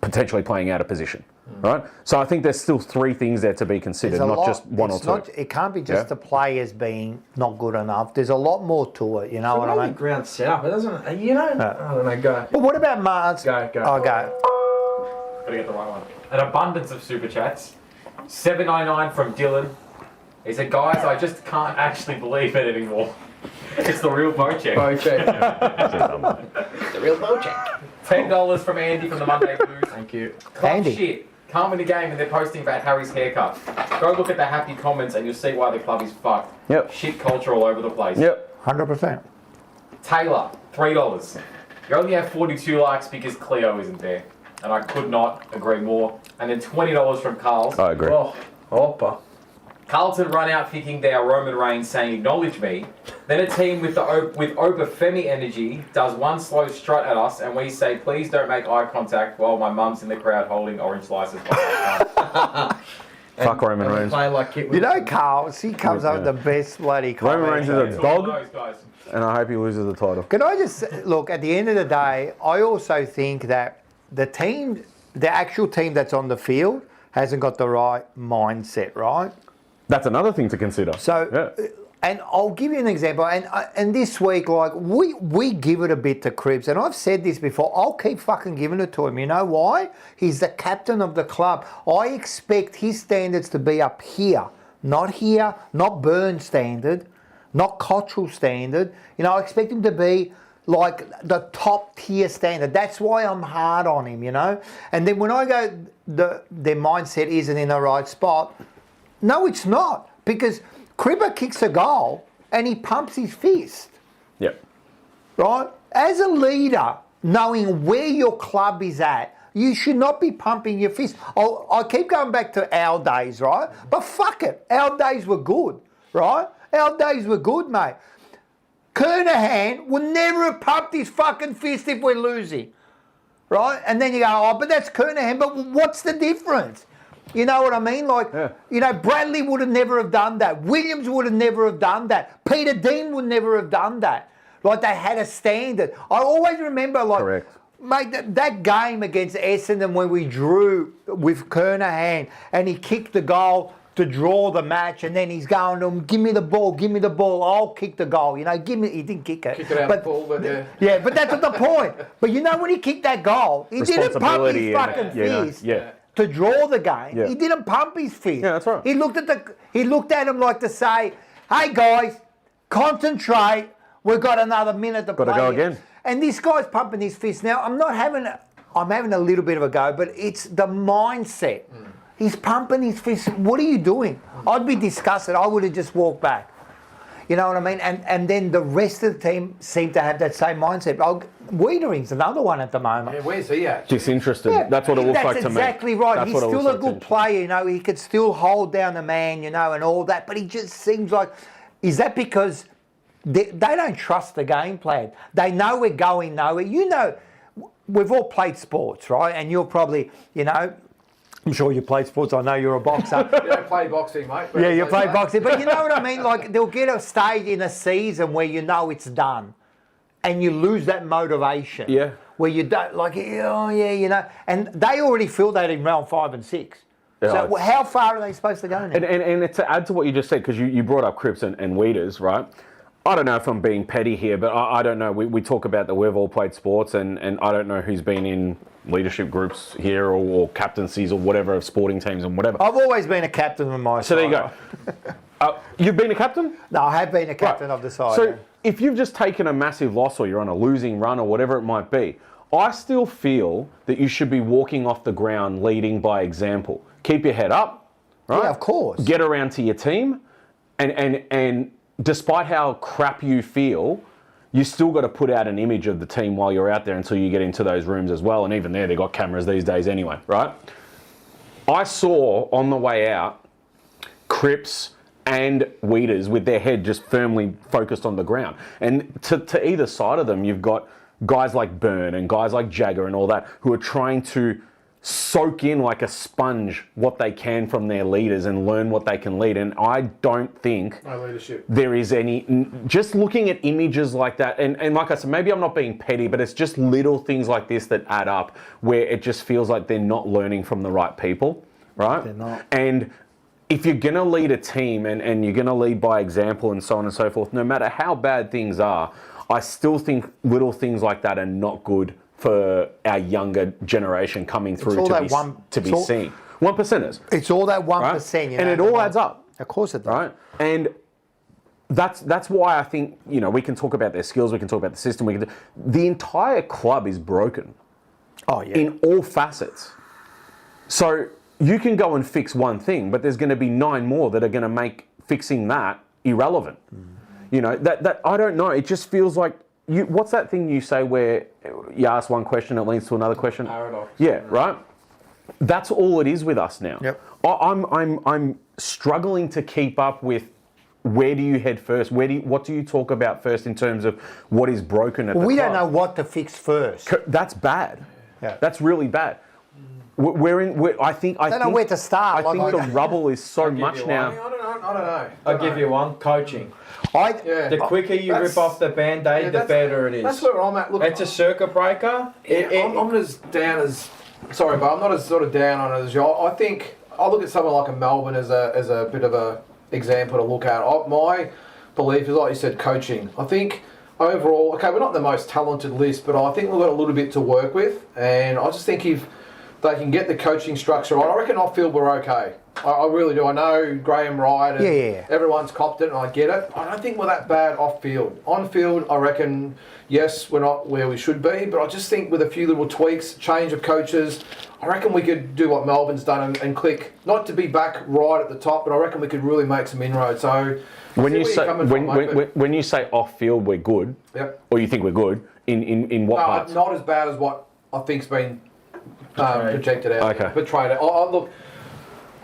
potentially playing out of position, right? So I think there's still 3 things there to be considered, not just one or two. It can't be just the players being not good enough. There's a lot more to it, you know what I mean? Ground set up. It doesn't, I don't know, go. But what about Mars? Go. Oh, go. Gotta get the right one. An abundance of super chats. 799 from Dylan. He said, guys, I just can't actually believe it anymore. It's the real Bocek. The real Bocek. $10 from Andy from the Monday Blues. Thank you. Club Andy. shit. Can't win the game and they're posting about Harry's haircut. Go look at the happy comments and you'll see why the club is fucked. Yep. Shit culture all over the place. Yep. 100%. Taylor, $3. You only have 42 likes because Cleo isn't there. And I could not agree more. And then $20 from Carl. I agree. Oh, hopper. Carlton run out thinking they are Roman Reigns saying acknowledge me. Then a team with Opa Femi energy does one slow strut at us and we say please don't make eye contact while my mum's in the crowd holding orange slices. Fuck Roman And Reigns. play like Kit You know, Carl, he comes up with the best bloody Roman Reigns comments. is a dog, Those guys. and I hope he loses the title. Can I just look, at the end of the day, I also think that the actual team that's on the field hasn't got the right mindset, right? That's another thing to consider. So, yeah. and I'll give you an example. And this week, like, we give it a bit to Cribs. And I've said this before. I'll keep fucking giving it to him. You know why? He's the captain of the club. I expect his standards to be up here. Not Burn standard, not Cottrell standard. You know, I expect him to be like the top tier standard. That's why I'm hard on him, you know? And then when I go, their mindset isn't in the right spot. No, it's not. Because Cribber kicks a goal and he pumps his fist, Yep. right? As a leader, knowing where your club is at, you should not be pumping your fist. I keep going back to our days, right? But fuck it. Our days were good, right? Our days were good, mate. Kernahan would never have pumped his fucking fist if we're losing, right? And then you go, oh, but that's Kernahan. But what's the difference? You know what I mean? Like, you know, Bradley would have never have done that. Williams would have never have done that. Peter Dean would never have done that. Like, they had a standard. I always remember, like, Correct. mate, that game against Essendon when we drew with Kernahan and he kicked the goal to draw the match, and then he's going to him, give me the ball, I'll kick the goal. You know, he didn't kick it. Kick it out the ball, but yeah. Yeah, but that's not the point. But you know, when he kicked that goal, he didn't pump his Responsibility fucking and, you know, fist yeah. to draw the game. Yeah. He didn't pump his fist. Yeah, that's right. He looked at him like to say, hey guys, concentrate, we've got another minute to play. Gotta go here." again. And this guy's pumping his fist. Now, I'm having a little bit of a go, but it's the mindset. He's pumping his fist. What are you doing? I'd be disgusted. I would have just walked back. You know what I mean? And then the rest of the team seem to have that same mindset. Wiedering's another one at the moment. Yeah, where's he at? Disinterested. That's what it looks like to me. That's exactly right. That's He's what it still looks a like good to- player, you know. He could still hold down the man, you know, and all that. But he just seems like, is that because they don't trust the game plan? They know we're going nowhere. You know, we've all played sports, right? And you're probably, you know, I'm sure you played sports. I know you're a boxer. You don't play boxing, mate. Yeah, you play boxing. But you know what I mean? Like, they'll get a stage in a season where you know it's done. And you lose that motivation. Yeah. Where you don't, like, oh, yeah, you know. And they already feel that in round 5 and 6. Yeah, So it's- how far are they supposed to go now? And to add to what you just said, because you brought up Cripps and Weeders, right? I don't know if I'm being petty here, but I don't know. We talk about that we've all played sports, and I don't know who's been in leadership groups here or captaincies or whatever of sporting teams and whatever. I've always been a captain of my side. So there you go. You've been a captain? No, I have been a captain Right. of the side. So yeah. if you've just taken a massive loss or you're on a losing run or whatever it might be, I still feel that you should be walking off the ground leading by example. Keep your head up, right? Yeah, of course. Get around to your team, and despite how crap you feel, you still got to put out an image of the team while you're out there until you get into those rooms as well. And even there, they've got cameras these days anyway, right? I saw on the way out Cripps and Weeders with their head just firmly focused on the ground. And to either side of them, you've got guys like Byrne and guys like Jagger and all that who are trying to soak in like a sponge what they can from their leaders and learn what they can lead. And I don't think No leadership. there is any, just looking at images like that, and like I said, maybe I'm not being petty, but it's just little things like this that add up where it just feels like they're not learning from the right people, right? They're not. And if you're going to lead a team and you're going to lead by example and so on and so forth, no matter how bad things are, I still think little things like that are not good for our younger generation coming through all to that be, one- to be it's all- seen. 1%ers. It's all that 1%, Right? you know. And it all adds up. Of course it does. Right? And that's why I think, you know, we can talk about their skills, we can talk about the system, the entire club is broken Oh, yeah. in all facets. So you can go and fix one thing, but there's going to be 9 more that are going to make fixing that irrelevant. You know, that I don't know. It just feels like what's that thing you say where you ask one question, it leads to another question? Paradox. Yeah, right. That's all it is with us now. Yep. I'm struggling to keep up with where do you head first? What do you talk about first in terms of what is broken at the We don't club? know what to fix first. That's bad. Yeah. That's really bad. I think Don't know where to start. I think the rubble is so give much you now. I don't know. I'll give you one. Coaching. Yeah. The quicker you rip off the Band-Aid, the that's- better it is. That's where I'm at. Look, It's a circuit breaker. I'm not as down as. Sorry, but I'm not as sort of down on it as you. I think I look at someone like a Melbourne as a bit of a example to look at. My belief is, like you said, coaching. I think overall, okay, we're not the most talented list, but I think we've got a little bit to work with, and I just think if they can get the coaching structure right, I reckon off field we're okay. I really do. I know Graham Wright and Yeah. everyone's copped it, and I get it. I don't think we're that bad off field. On field, I reckon, yes, we're not where we should be, but I just think with a few little tweaks, change of coaches, I reckon we could do what Melbourne's done and click. Not to be back right at the top, but I reckon we could really make some inroads. So When see you where say you're coming from, mate, but- when you say off field we're good, Yep. or you think we're good in what No, parts? not as bad as what I think's been projected out. Okay. Portrayed. Look,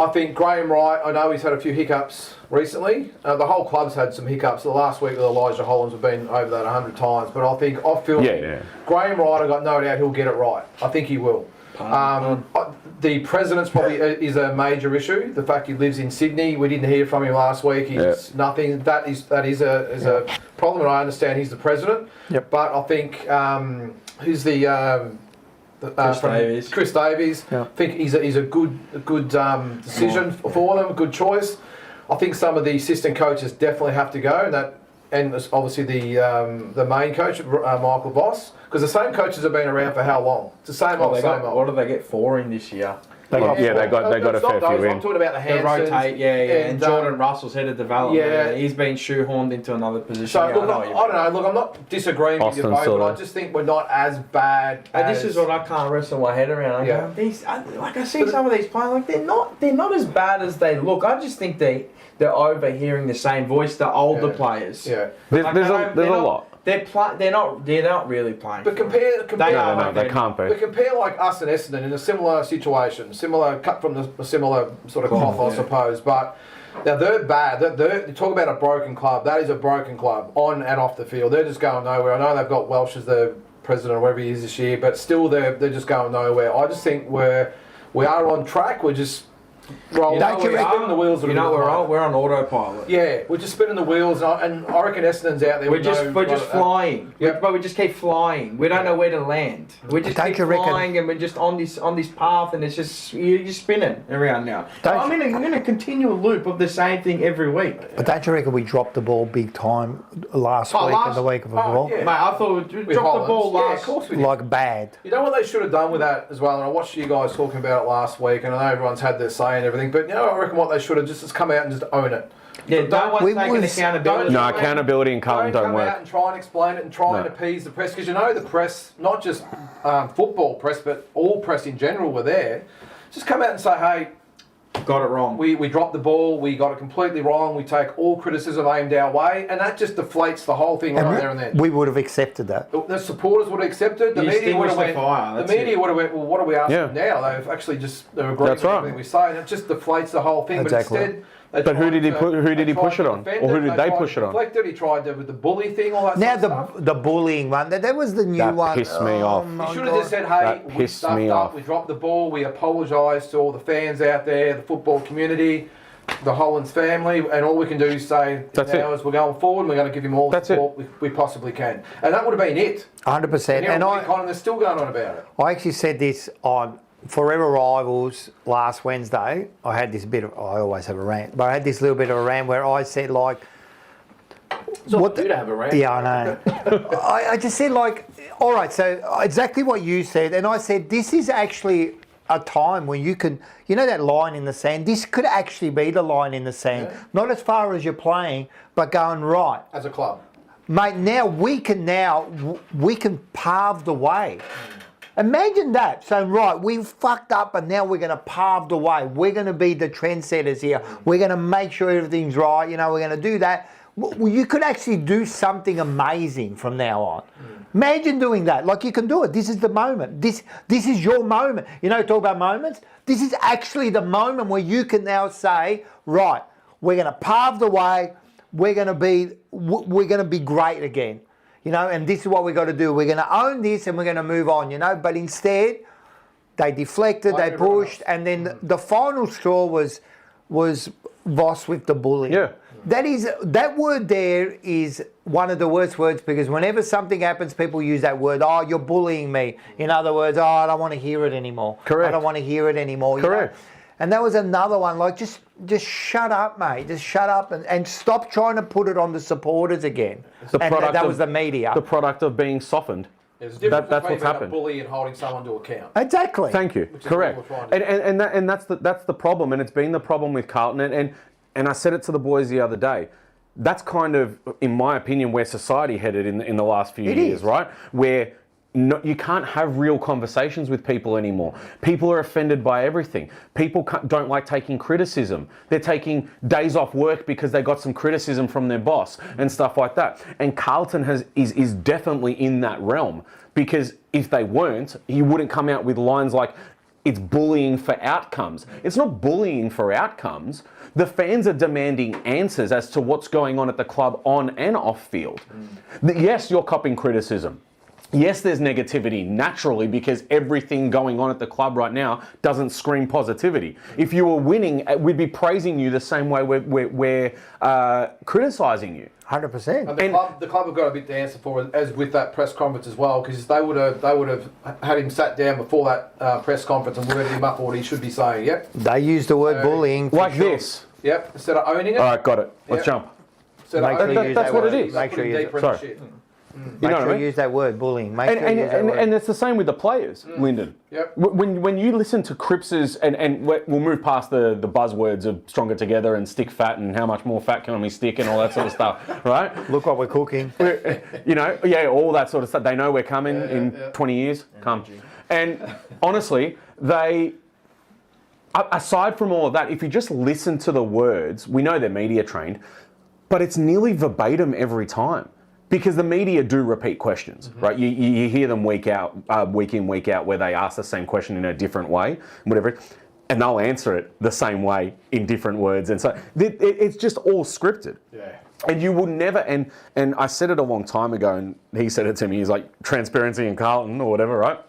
I think Graham Wright, I know he's had a few hiccups recently. The whole club's had some hiccups. The last week with Elijah Hollands have been over that 100 times. But I think off field, Yeah. Graham Wright, I've got no doubt he'll get it right. I think he will. The president's probably is a major issue. The fact he lives in Sydney, we didn't hear from him last week. He's nothing. That is a problem, and I understand he's the president. Yep. But I think who's the Davies. Chris Davies. Yeah. I think he's a good decision for them, a good choice. I think some of the assistant coaches definitely have to go, and obviously the main coach, Michael Voss, because the same coaches have been around for how long? It's the same old, same old. What did they get 4 in this year? They got a It's not fair those, few I'm in. talking about the They Hansons. rotate, yeah. And Jordan Russell's head of development. Yeah. He's been shoehorned into another position. So Yeah, look, I know I what you don't mean. know. Look, I'm not disagreeing with you Austin both, but Solo. I just think we're not as bad. And as, this is what I can't wrestle my head around. Yeah. I see some of these players, like they're not as bad as they look. I just think they're overhearing the same voice, the older players. Yeah. There's Like, a lot. They're not really playing. But for compare No, they can't be. But compare like us and Essendon in a similar situation, similar cut from a similar sort of cloth, I suppose. But now they're bad. You talk about a broken club. That is a broken club on and off the field. They're just going nowhere. I know they've got Welsh as the president or whatever he is this year, but still they're just going nowhere. I just think we are on track. We're just rolling. Don't you We're reckon- spinning the wheels. You know, we're on autopilot. Yeah, we're just spinning the wheels, and I reckon Essendon's out there. We're just flying. Yep. But we just keep flying. We don't know where to land. We just Don't keep you reckon- flying, and we're just on this path, and it's just you're just spinning around now. Don't I'm in a continual loop of the same thing every week. But don't you reckon we dropped the ball big time last week and the week before? yeah. Mate, I thought we dropped the ball Yeah, last. of course we did. Like bad. You know what they should have done with that as well, and I watched you guys talking about it last week, and I know everyone's had their say and everything, but you know, I reckon what they should have just come out and just own it. Yeah, no one's we taking was- accountability. No, accountability and Carlton don't come work. out and try and explain it and try and appease the press, because you know the press, not just football press, but all press in general were there. Just come out and say, hey, Got it wrong. we dropped the ball, we got it completely wrong, we take all criticism aimed our way, and that just deflates the whole thing right there and then. We would have accepted that. The supporters would have accepted. The You media would extinguish have the went. fire, The that's media it. would have went. Well, what are we asking Yeah. now? They've actually they're agreeing That's with right. everything we say, and it just deflates the whole thing. Exactly. But instead, they But who tried did he to- put- who did they he tried push to it on? defend Or who it, did they tried push to it on? deflect it. He tried with the bully thing, all that. Now sort of stuff. the bullying one, that was the new That one. pissed me off. my He should have God. just said, "Hey, That we pissed stuffed me up. off. We dropped the ball. We apologise to all the fans out there, the football community, the Hollands family, and all we can do is say That's now it. is we're going forward. And we're going to give him all the That's it. support we possibly can." And that would have been it. 100%. And And now they're still going on about it. I actually said this on Forever Rivals last Wednesday. I had this bit of, I always have a rant, but I had this little bit of a rant where I said like, What you to have a rant? yeah, I know. I just said like, all right, so exactly what you said. And I said, this is actually a time when you can, you know that line in the sand? This could actually be the line in the sand. Yeah. Not as far as you're playing, but going right. As a club. Mate, now we can pave the way. Imagine that. So, right, we fucked up and now we're going to pave the way. We're going to be the trendsetters here. We're going to make sure everything's right. You know, we're going to do that. Well, you could actually do something amazing from now on. Imagine doing that. Like, you can do it. This is the moment. This is your moment. You know, talk about moments. This is actually the moment where you can now say, right, we're going to pave the way. We're going to be great again. You know, and this is what we've got to do. We're going to own this and we're going to move on, you know. But instead, they deflected, they pushed, and then the final straw was Voss with the bullying. Yeah. That word there is one of the worst words, because whenever something happens, people use that word. Oh, you're bullying me. In other words, oh, I don't want to hear it anymore. Correct. I don't want to hear it anymore. Correct. You know? And that was another one. Like, just shut up, mate. Just shut up and stop trying to put it on the supporters again. That was the media. The product of being softened. There's a difference That's between what's being happened. a bully and holding someone to account. Exactly. Thank you. Which is Correct. what we're trying to do. And that's the problem, and it's been the problem with Carlton. And I said it to the boys the other day. That's kind of, in my opinion, where society headed in the last few years, right? Where you can't have real conversations with people anymore. People are offended by everything. People don't like taking criticism. They're taking days off work because they got some criticism from their boss and stuff like that. And Carlton is definitely in that realm, because if they weren't, he wouldn't come out with lines like, it's bullying for outcomes. It's not bullying for outcomes. The fans are demanding answers as to what's going on at the club on and off field. Yes, you're copping criticism. Yes, there's negativity naturally, because everything going on at the club right now doesn't scream positivity. If you were winning, we'd be praising you the same way we're criticising you. 100%. And the club have got a bit to answer for, as with that press conference as well, because they would have had him sat down before that press conference and worded him up what he should be saying. Yep. They used the word bullying. Like this. Yep. Instead of owning it. All right, got it. Let's jump. Instead of Make sure owning you it, use that's that what word. it is. Make sure you use it. Sorry. shit. You Make know sure what I you mean? use that word, bullying. Make sure you use that word. And it's the same with the players, Lyndon. Yep. When you listen to Cripps's, and we'll move past the buzzwords of stronger together and stick fat and how much more fat can we stick and all that sort of stuff, right? Look what we're cooking. You know, yeah, all that sort of stuff. They know we're coming in 20 years. Come. And honestly, aside from all of that, if you just listen to the words, we know they're media trained, but it's nearly verbatim every time. Because the media do repeat questions, right? You hear them week in, week out, where they ask the same question in a different way, whatever, and they'll answer it the same way in different words. And so it's just all scripted. Yeah. And you will never, and I said it a long time ago, and he said it to me, he's like, transparency in Carlton or whatever, right?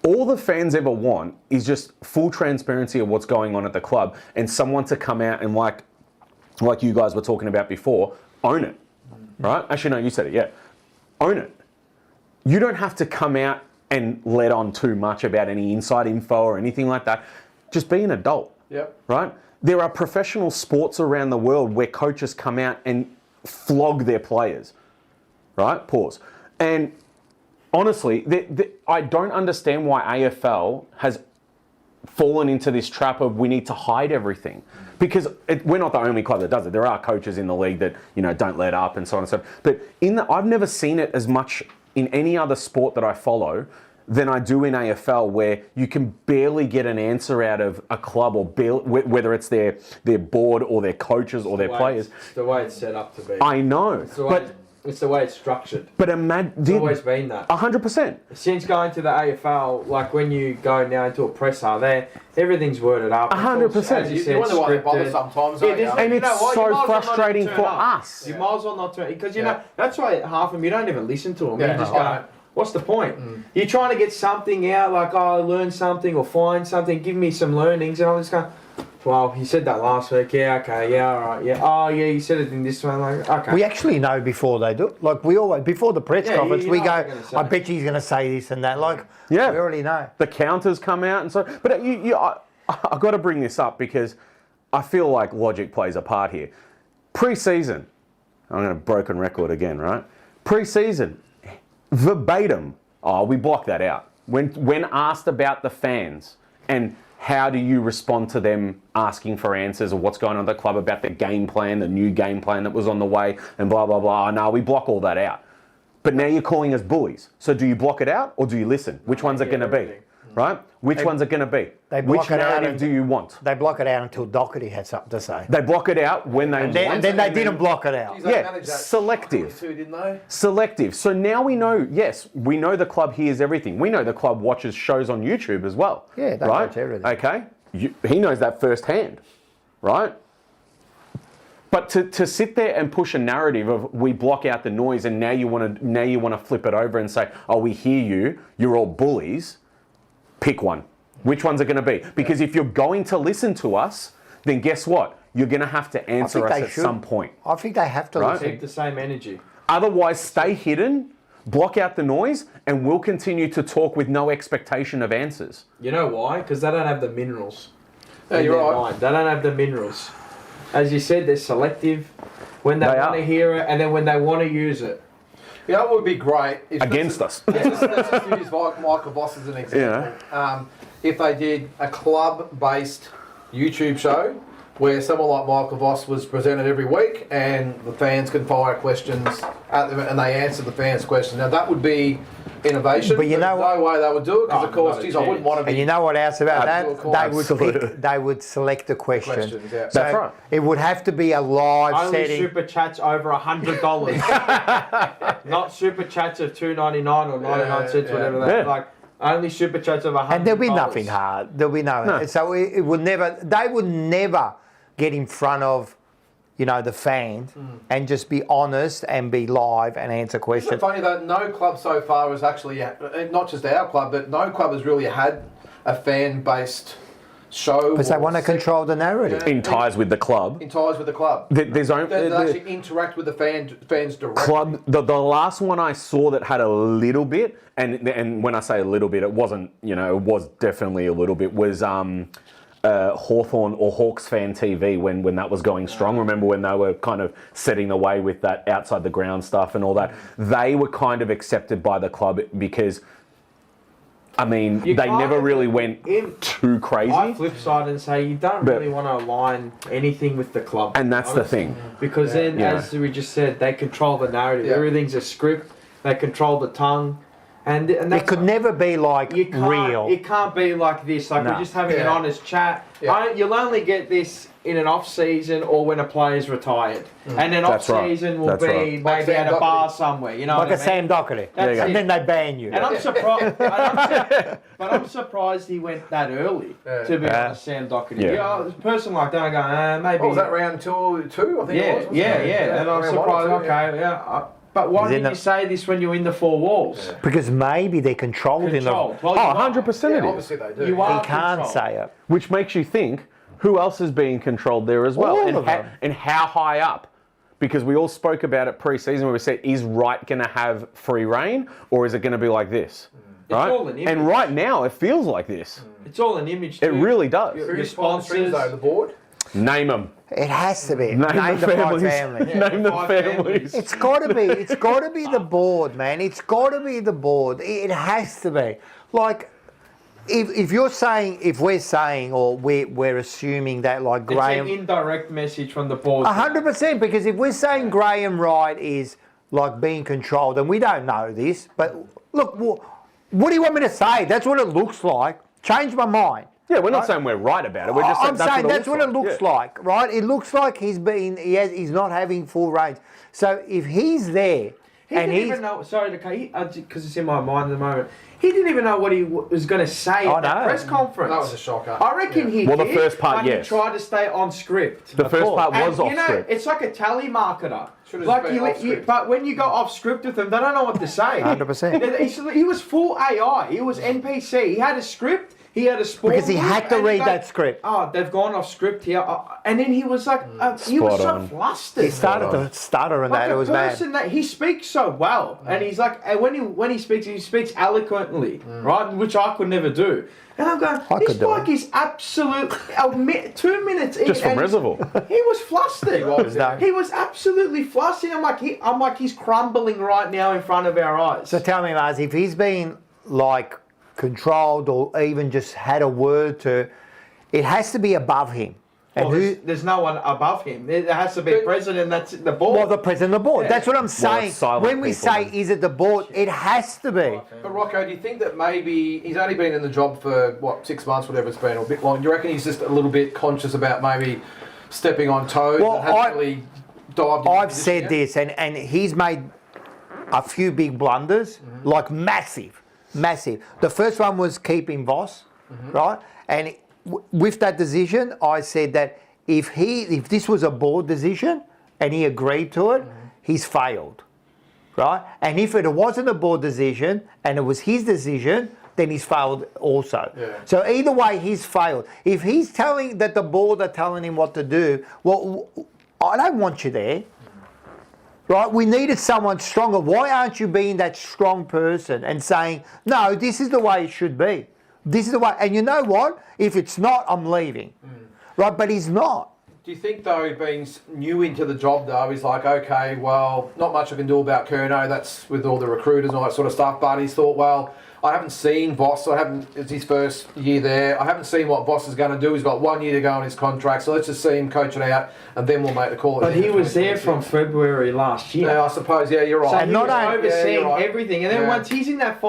All the fans ever want is just full transparency of what's going on at the club, and someone to come out and, like you guys were talking about before, own it. Right? Actually, no, you said it, yeah. Own it. You don't have to come out and let on too much about any inside info or anything like that. Just be an adult. Yep. Right? There are professional sports around the world where coaches come out and flog their players. Right? Pause. And honestly, I don't understand why AFL has fallen into this trap of we need to hide everything. Because we're not the only club that does it. There are coaches in the league that, you know, don't let up and so on and so forth. But I've never seen it as much in any other sport that I follow than I do in AFL, where you can barely get an answer out of a club, or whether it's their board or their coaches or their players. It's the way it's set up to be. I know, It's the way it's structured. but imagine It's always been that. 100%. Since going to the AFL, like when you go now into a presser, everything's worded up. 100%. As you You said, wonder why they bother scripted. sometimes, Yeah, don't you? this- And you it's know what? so You might as well not frustrating even for turn up. us. You might as well not turn, because you Yeah. know that's why half of them you don't even listen to them. Yeah, You just no, I go, don't. what's the point? You're trying to get something out, like I learn something or find something, give me some learnings, and I'm just going, well, he said that last week. Yeah, okay, yeah, all right, yeah. Oh, yeah, you said it in this one. Like, okay. We actually know before they do. Like, we always, before the press Yeah, conference, you we know go, what they're gonna say. I bet you he's going to say this and that. Like, Yeah. we already know. The counters come out and so. But I've got to bring this up because I feel like logic plays a part here. Pre-season, I'm going to broken record again, right? Pre-season, verbatim. Oh, we block that out. When asked about the fans and how do you respond to them asking for answers or what's going on at the club about the game plan, the new game plan that was on the way, and blah, blah, blah. No, we block all that out. But now you're calling us bullies. So do you block it out or do you listen? Which one's it going to be? right? Which one's it going to be? They block Which it out narrative and- do you want? They block it out until Doherty had something to say. They block it out when they And want. then they didn't block it out. Geez, they Yeah, managed that selective. too, didn't they? Selective. So now we know, yes, we know the club hears everything. We know the club watches shows on YouTube as well. Yeah, they right? watch everything. Okay? He knows that firsthand, right? But to sit there and push a narrative of we block out the noise and now you want to flip it over and say, oh, we hear you, you're all bullies, pick one. Which one's it going to be? Because if you're going to listen to us, then guess what? You're going to have to answer us at some point. I think they have to Right? listen. Keep the same energy. Otherwise, stay hidden, block out the noise, and we'll continue to talk with no expectation of answers. You know why? Because they don't have the minerals. Yeah, in you're their right. mind. They don't have the minerals. As you said, they're selective when they They want are. to hear it and then when they want to use it. You know what would be great? If Against us. Let's just use Michael Voss as an example. If they did a club-based YouTube show where someone like Michael Voss was presented every week and the fans can fire questions at them and they answer the fans' questions. Now that would be innovation. But you know there's no way they would do it because Oh, of course, not a geez, I wouldn't chance. want to be. And you know what else about Absolutely. that? They would Absolutely. they would select the question. Questions, yeah. So That's right. It would have to be a live Only setting. super chats over $100. Not super chats of $2.99 or 99 cents, yeah. whatever that. Yeah. Like only super chats of $100. And there'll be nothing hard. There'll be no. So it would never. They would never get in front of, the fans and just be honest and be live and answer Isn't questions. it funny that no club so far has actually, not just our club, but no club has really had a fan-based show. Because they or want to control the narrative. In ties with the club. in ties with the club. There's only They the actually interact with the fans directly. club. The last one I saw that had a little bit, and when I say a little bit, it wasn't. It was definitely a little bit. Was Hawthorn or Hawks Fan TV when that was going strong. Remember when they were kind of setting the way with that outside the ground stuff and all that? They were kind of accepted by the club because, they can't- never really went too crazy. I flip side and say you don't But- really want to align anything with the club. And that's the honestly. thing. Because then, Yeah. as we just said, they control the narrative. Yeah. Everything's a script. They control the tongue. And that's It could never be like You can't, real. It can't be like this. Like No. we're just having an Yeah. honest chat. Yeah. You'll only get this in an off season or when a player's retired. And then off That's right. season will That's be right. Like maybe Sam at a bar Doherty. somewhere. You know Like what a I mean? Sam Doherty. That's And it. then they ban you. And I'm surprised. but I'm surprised he went that early. Yeah. To be Yeah. honest, Sam Doherty. Yeah. Yeah, a person like that, I go, maybe. What was that, round two? I think it was. Yeah, wasn't yeah, it? yeah. And I'm round one or surprised. two, Okay, yeah. But why Is it didn't not- you say this when you're in the four walls? Because maybe they're controlled, Controlled. Well, Oh, you are. 100% Yeah, it is. obviously they do. You are in the. He can't controlled. say it. Which makes you think, who else is being controlled there as well? All and, of them. and how high up? Because we all spoke about it pre-season where we said, is Wright going to have free reign or is it going to be like this? Right? all an image. And right now it feels like this. It's all an image. It too. really does. Who's sponsors though? The board. Name them. It has to be. Name the the five families. families. Name the Five families. It's got to be. It's got to be the board, man. It's got to be the board. It has to be. Like, if you're saying, if we're saying, or we're assuming that like It's an Graham, indirect message from the board. 100%. Because if we're saying Graham Wright is like being controlled, and we don't know this, but look, what do you want me to say? That's what it looks like. Change my mind. Yeah, we're not saying we're right about it. We're just saying I'm saying that's what it looks Yeah. like, right? It looks like he's not having full range. So if he's there He and didn't he's even know. Sorry, because it's in my mind at the moment. He didn't even know what he was going to say I at that know. press conference. That was a shocker. I reckon he Well, the did, first part, but yes. he tried to stay on script. The first part was And, off script. It's like a tally marketer. Should've Like been off script. but when you go off script with them, they don't know what to say. 100%. He was full AI. He was NPC. He had a script. He had a sport. Because he had to and read they- that script. Oh, they've gone off script here. And then he was like, he was Spot so on. flustered. He started to stutter and Like that. It a was bad. person that he speaks so well, and he's like, and when he speaks eloquently, right, which I could never do. And I'm going, I this could do bloke it. is absolute. 2 minutes in, Just from and Reservoir. he was flustered. yeah. He was absolutely flustered. I'm like, he's crumbling right now in front of our eyes. So tell me, Mars, if he's been like controlled or even just had a word to, it has to be above him. And Well, who? there's no one above him. There has to be a president that's the board. Well, the president of the board. Yeah. That's what I'm saying. silent When we people, say, then. is it the board? It has to be. But Rocco, do you think that maybe he's only been in the job for, 6 months, whatever it's been, or a bit long? Do you reckon he's just a little bit conscious about maybe stepping on toes Well, and hasn't really dived into I've the said position yet? this, and he's made a few big blunders, like massive. The first one was keeping Voss, right? And with that decision, I said that if this was a board decision and he agreed to it, he's failed, right? And if it wasn't a board decision and it was his decision, then he's failed also. Yeah. So either way, he's failed. If he's telling that the board are telling him what to do, well, I don't want you there. Right, we needed someone stronger. Why aren't you being that strong person and saying, no, this is the way it should be. This is the way. And you know what? If it's not, I'm leaving. Right, but he's not. Do you think, though, being new into the job, though, he's like, okay, well, not much I can do about Curnow, that's with all the recruiters and all that sort of stuff, but he's thought, well, I haven't seen Voss, it's his first year there, I haven't seen what Voss is going to do, he's got 1 year to go on his contract, so let's just see him coach it out, and then we'll make the call. But he was there from February last year. Yeah, I suppose, yeah, you're right. So And he not was only- overseeing you're right. everything. And then Yeah. once he's in that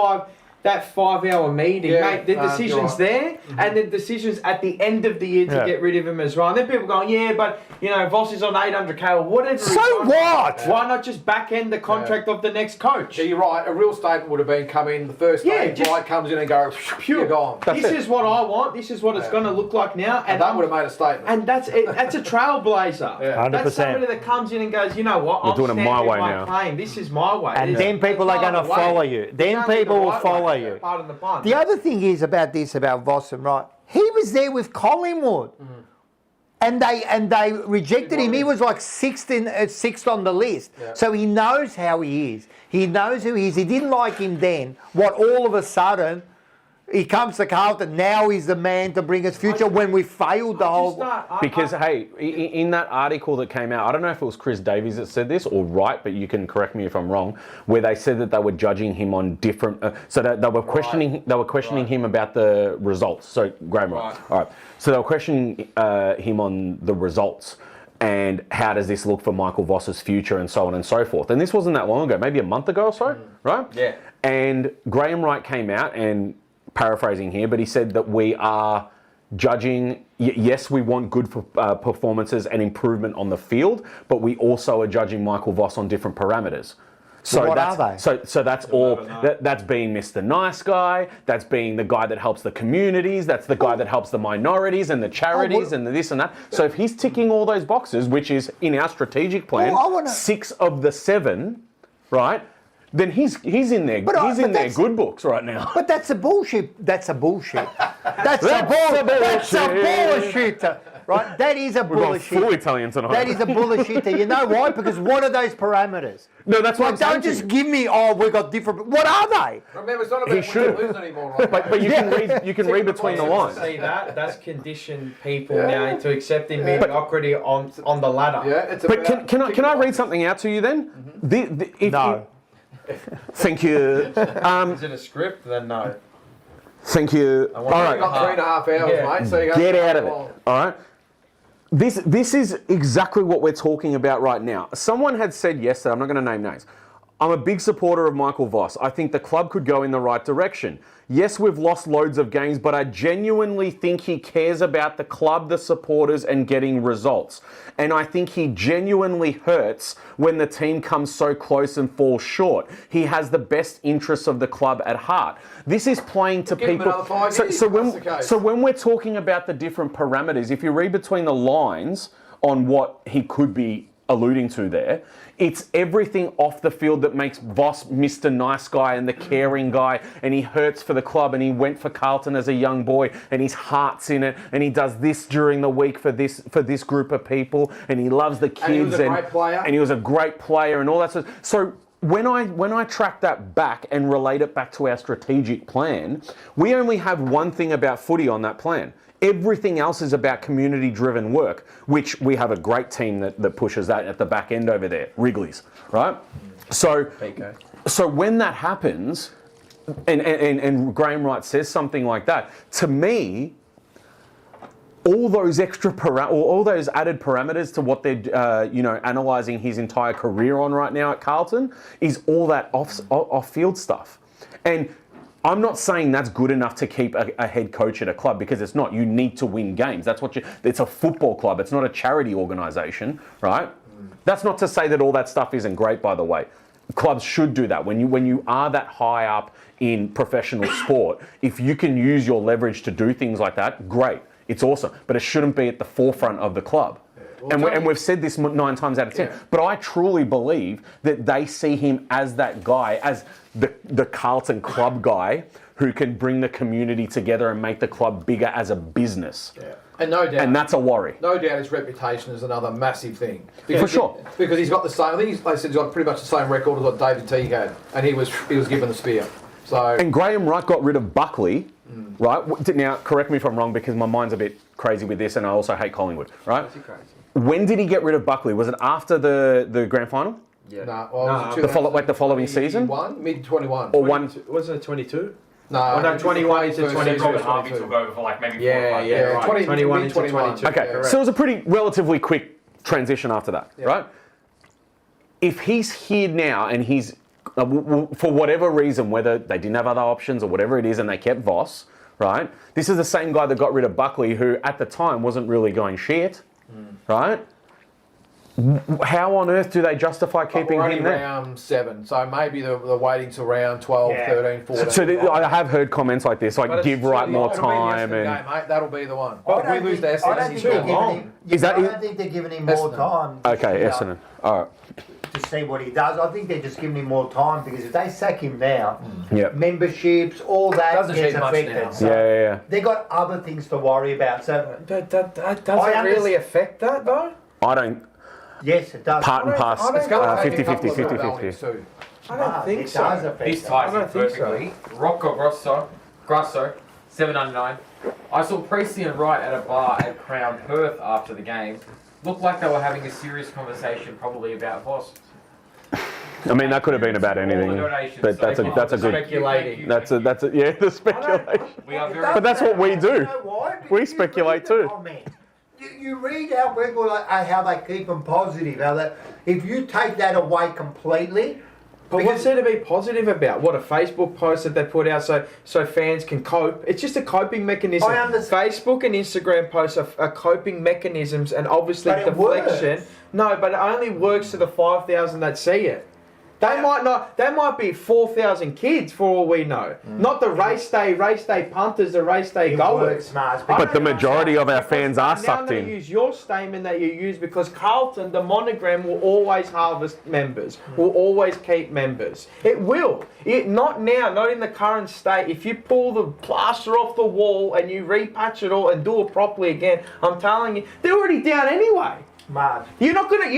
5-hour meeting, Yeah, mate, the you're decision's right. there, and the decision's at the end of the year to Yeah. get rid of him as well. And then people going, yeah, but Voss is on 800k or whatever. So he's on. what? Why not just back end the contract of the next coach? Yeah, you're right, a real statement would have been come in the first Yeah, day, just Wright comes in and go, Pure. you're gone. This is what I want. This is what it's going to look like now. And that would have made a statement. And that's it. That's a trailblazer. Yeah. 100%. That's somebody that comes in and goes, you know what? We're I'm doing it my standing way my now. claim. This is my way. And It's- then people it's are going to not the way. follow you. Then It's only people the will right follow way, you. Pardon the pun. The other thing is about Vossen, right? He was there with Collingwood. And they rejected him. He was like sixth on the list. Yeah. So he knows how he is. He knows who he is. He didn't like him then. What all of a sudden he comes to Carlton. Now he's the man to bring us future when we failed the whole. Because, hey, in that article that came out, I don't know if it was Chris Davies that said this or Wright, but you can correct me if I'm wrong, where they said that they were judging him on different, so that they were questioning him about the results. So Graham Wright. All right. So they were questioning him on the results and how does this look for Michael Voss's future and so on and so forth. And this wasn't that long ago, maybe a month ago or so, right? Yeah. And Graham Wright came out and, paraphrasing here, but he said that we are judging, yes, we want good performances and improvement on the field, but we also are judging Michael Voss on different parameters. So What that's, are they? So that's all. That's being Mr. Nice Guy. That's being the guy that helps the communities. That's the guy that helps the minorities and the charities and the this and that. So if he's ticking all those boxes, which is in our strategic plan, Well, I wanna- 6 of the 7, right? Then he's in there. He's in their good books right now. But that's a bullshit. That's a bullshit. That's a bullshit. Right? That is a We're going bullshit. full Italian tonight. That is a bullshitter. You know why? Because what are those parameters? No, that's what Like, I'm saying. don't to just you. give me, we've got different. What are they? Remember, it's not about should. winning or losing anymore, right? But you can read between the lines. See that? That's conditioned people now into accepting mediocrity on the ladder. Yeah, it's But about can I read something out to you then? No. Thank you. Is it a script? Then no. Thank you. All You've right. got 3.5 hours, Yeah. mate, so you Get out of it. All right. This is exactly what we're talking about right now. Someone had said yesterday, I'm not going to name names, I'm a big supporter of Michael Voss. I think the club could go in the right direction. Yes, we've lost loads of games, but I genuinely think he cares about the club, the supporters, and getting results. And I think he genuinely hurts when the team comes so close and falls short. He has the best interests of the club at heart. This is playing to Give him people. another 5 So, years, so that's the case. when we're talking about the different parameters, if you read between the lines on what he could be alluding to there, it's everything off the field that makes Voss Mr. Nice Guy and the caring guy, and he hurts for the club, and he went for Carlton as a young boy, and his heart's in it, and he does this during the week for this group of people, and he loves the kids, And he was a great player. and he was a great player, and all that sort of. So when I track that back and relate it back to our strategic plan, we only have one thing about footy on that plan. Everything else is about community-driven work, which we have a great team that pushes that at the back end over there, Wrigley's, right? So when that happens, and Graham Wright says something like that, to me, all those extra all those added parameters to what they're analysing his entire career on right now at Carlton is all that off-field stuff. And I'm not saying that's good enough to keep a head coach at a club, because it's not. You need to win games. It's a football club. It's not a charity organisation, right? That's not to say that all that stuff isn't great, by the way. Clubs should do that. When you are that high up in professional sport, if you can use your leverage to do things like that, great. It's awesome. But it shouldn't be at the forefront of the club. And we've said this 9 times out of 10. Yeah. But I truly believe that they see him as that guy, as the Carlton club guy who can bring the community together and make the club bigger as a business. Yeah. And no doubt. And that's a worry. No doubt his reputation is another massive thing. For sure. Because he's got the same, they said he's got pretty much the same record as what David Teague had. And he was given the spear. So. And Graham Wright got rid of Buckley, right? Now, correct me if I'm wrong, because my mind's a bit crazy with this, and I also hate Collingwood, right? When did he get rid of Buckley? Was it after the grand final? Yeah. The following season? Mid-21. Or wasn't it 22? No, 21 into 22. Harvey took over for like maybe 4 or 5 Yeah, years. right. 21 into 22. Okay, Correct. so it was a pretty relatively quick transition after that, right? If he's here now and he's, for whatever reason, whether they didn't have other options or whatever it is, and they kept Voss, right? This is the same guy that got rid of Buckley, who at the time wasn't really going shit, right? How on earth do they justify keeping him there? Round 7, so maybe they're waiting till round 12, 13, 14. So I have heard comments like this, like give Wright more time, and game, mate, that'll be the one. I If we lose to Essendon, don't think they're giving him. I don't think they're giving him more time. Okay, Essendon. All right. To see what he does. I think they're just giving him more time, because if they sack him now, Yep. memberships, all that Doesn't gets achieve much affected. now. So Yeah. they got other things to worry about. So That doesn't really affect that, though? I don't. yes, it does. Part and pass. It's going to take 50-50, a couple of 50-50. developments too. I don't think it so. does affect This them. ties I in don't think so. perfectly. Rocco Grasso, $7.99. I saw Presley and Wright at a bar at Crown Perth after the game. Looked like they were having a serious conversation, probably about Voss. I mean, that could have been about All the anything, donations, but so that's a thank good. Speculating. That's the speculation. We are very. But that's what we do. You know why? We You speculate read the too. comments. You read how people how they keep them positive. How that if you take that away completely. But what's there to be positive about? What, a Facebook post that they put out so fans can cope? It's just a coping mechanism. I understand. Facebook and Instagram posts are coping mechanisms, and obviously But it deflection. works. No, but it only works to the 5,000 that see it. They might not. There might be 4,000 kids for all we know. Not the race day punters, the race day It goers. works, Mars. But the majority of our fans are Now sucked I'm going in. to use your statement that you use, because Carlton, the monogram will always harvest members, will always keep members. It will. Not now, not in the current state. If you pull the plaster off the wall and you repatch it all and do it properly again, I'm telling you, they're already down anyway. Marge, You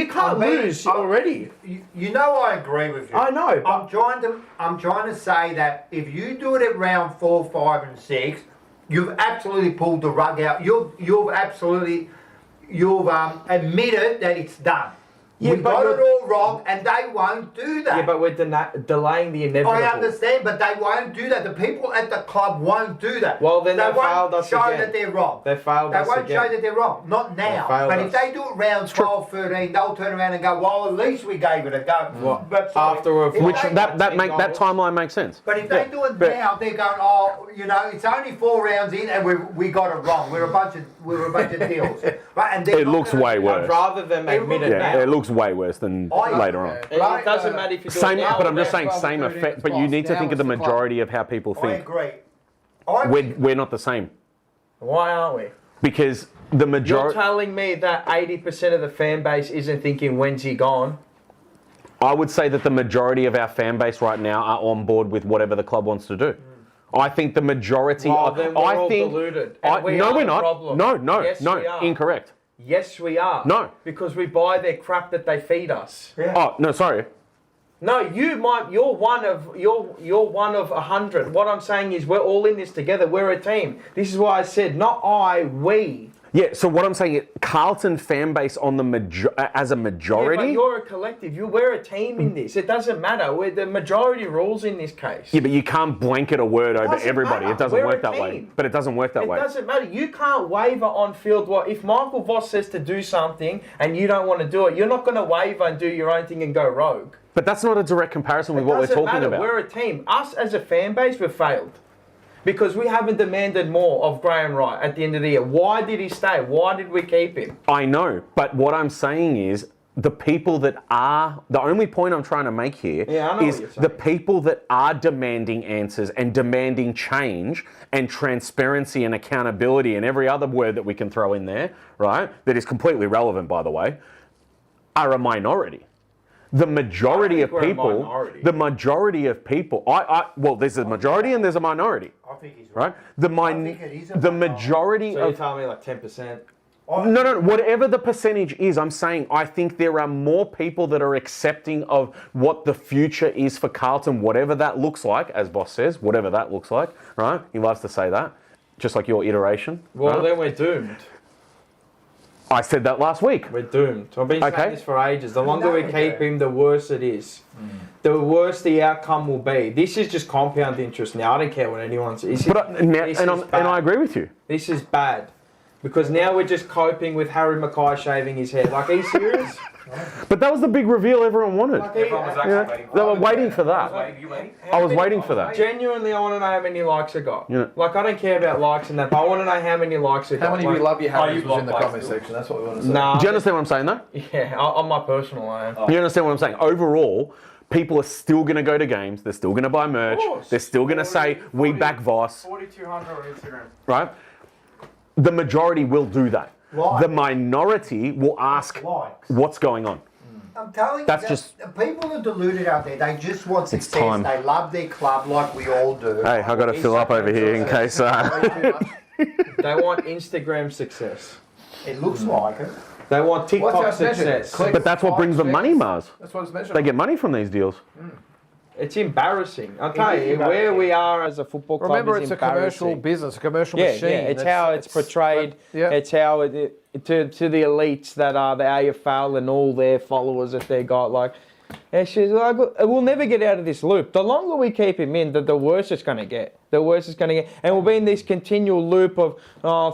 can't lose already. you know I agree with you. I know, but I'm trying to say that if you do it at round 4, 5, and 6, you've absolutely pulled the rug out. You've admitted that it's done. Yeah, we but got it you're- all wrong, and they won't do that. Yeah, but we're delaying the inevitable. I understand, but they won't do that. The people at the club won't do that. Well, then they won't failed us show again. that they're wrong. They failed They us won't again. show that they're wrong. Not now. They failed But us. if they do it round 12, 13, they'll turn around and go, well, at least we gave it a go. What? But sorry, After a- if Which they- that timeline makes sense. But if they do it but- now, they're going, oh, it's only 4 rounds in and we got it wrong. We're a bunch of deals. Right? And they're It not looks gonna way do worse. I'd rather them admit it Yeah, now. it looks way worse than later on. It doesn't matter if you do Same, it now. but I'm just about saying 12 same 13 effect. But you spots. need to Now think of the it's the majority of how people I think. agree. We're not the same, Why aren't we? because the You're majority. telling me that 80% of the fan base isn't thinking, when's he gone? I would say that the majority of our fan base right now are on board with whatever the club wants to do. I think the majority. Well, then we're I all think. deluded. And we no, are we're the not. problem. No, Yes, no, we are. incorrect. Yes, we are. No. Because we buy their crap that they feed us. Yeah. Oh no, sorry. No, you're one of 100. What I'm saying is we're all in this together. We're a team. This is why I said not I, we. Yeah, so what I'm saying is Carlton fan base on the as a majority. Yeah, but you're a collective. We're a team in this. It doesn't matter. We're the majority rules in this case. Yeah, but you can't blanket a word over Doesn't everybody. matter. It doesn't We're work a that way. team. But it doesn't work that way. It doesn't matter. You can't waver on field. What if Michael Voss says to do something and you don't want to do it? You're not going to waver and do your own thing and go rogue. But that's not a direct comparison with what we're Doesn't talking matter. about. We're a team. Us as a fan base, we've failed. Because we haven't demanded more of Graham Wright at the end of the year. Why did he stay? Why did we keep him? I know, but what I'm saying is the people that are, the only point I'm trying to make here Yeah, I know is what you're saying. the people that are demanding answers and demanding change and transparency and accountability and every other word that we can throw in there, right, that is completely relevant, by the way, are a minority. The majority of people, well, there's a majority and there's a minority. I think he's Right? I think it is a The minority. majority So you're of telling me like 10%? no, whatever the percentage is, I'm saying I think there are more people that are accepting of what the future is for Carlton, whatever that looks like, as Boss says, whatever that looks like, right? He loves to say that, just like your iteration. Well, right? then we're doomed. I said that last week. We're doomed. I've been Okay. saying this for ages. The longer we No, keep yeah. him, the worse it is. The worse the outcome will be. This is just compound interest now. I don't care what anyone says. But now, and I agree with you. This is bad. Because now we're just coping with Harry Mackay shaving his head. Like, are you serious? But that was the big reveal everyone wanted. Like, Everyone was actually waiting for They were it. waiting for I was that. waiting. You waiting? I was waiting for that. Genuinely, I want to know how many likes I got. Yeah. Like, I don't care about likes and that, but I want to know how many likes I got. How many of you Like, love your Harrys you was in the block comment likes, section? That's what we want to see. Nah. Do you understand what I'm saying, though? Yeah, on my personal I am. You understand what I'm saying? Overall, people are still going to go to games. They're still going to buy merch. course. They're still going to say, we back Voss. 4,200 on Instagram. Right? The majority will do that. Why? The minority will ask, Likes. what's going on? I'm telling That's you, just- people are deluded out there. They just want It's success. time. They love their club like we all do. Hey, I got to fill up over here in case. They want Instagram success. It looks like it. They want What's TikTok our measure? success. Click. But that's what brings the money, Mars. That's what it's measured. They get money from these deals. It's embarrassing. I'll tell is you, where embarrassing. we are as a football club Remember, is it's a commercial embarrassing. business, a commercial Yeah, machine. yeah. It's how it's portrayed. Yeah. It's how it to the elites that are the AFL and all their followers that they got. Like, and she's like, we'll never get out of this loop. The longer we keep him in, the worse it's going to get. The worse it's going to get. And we'll be in this continual loop of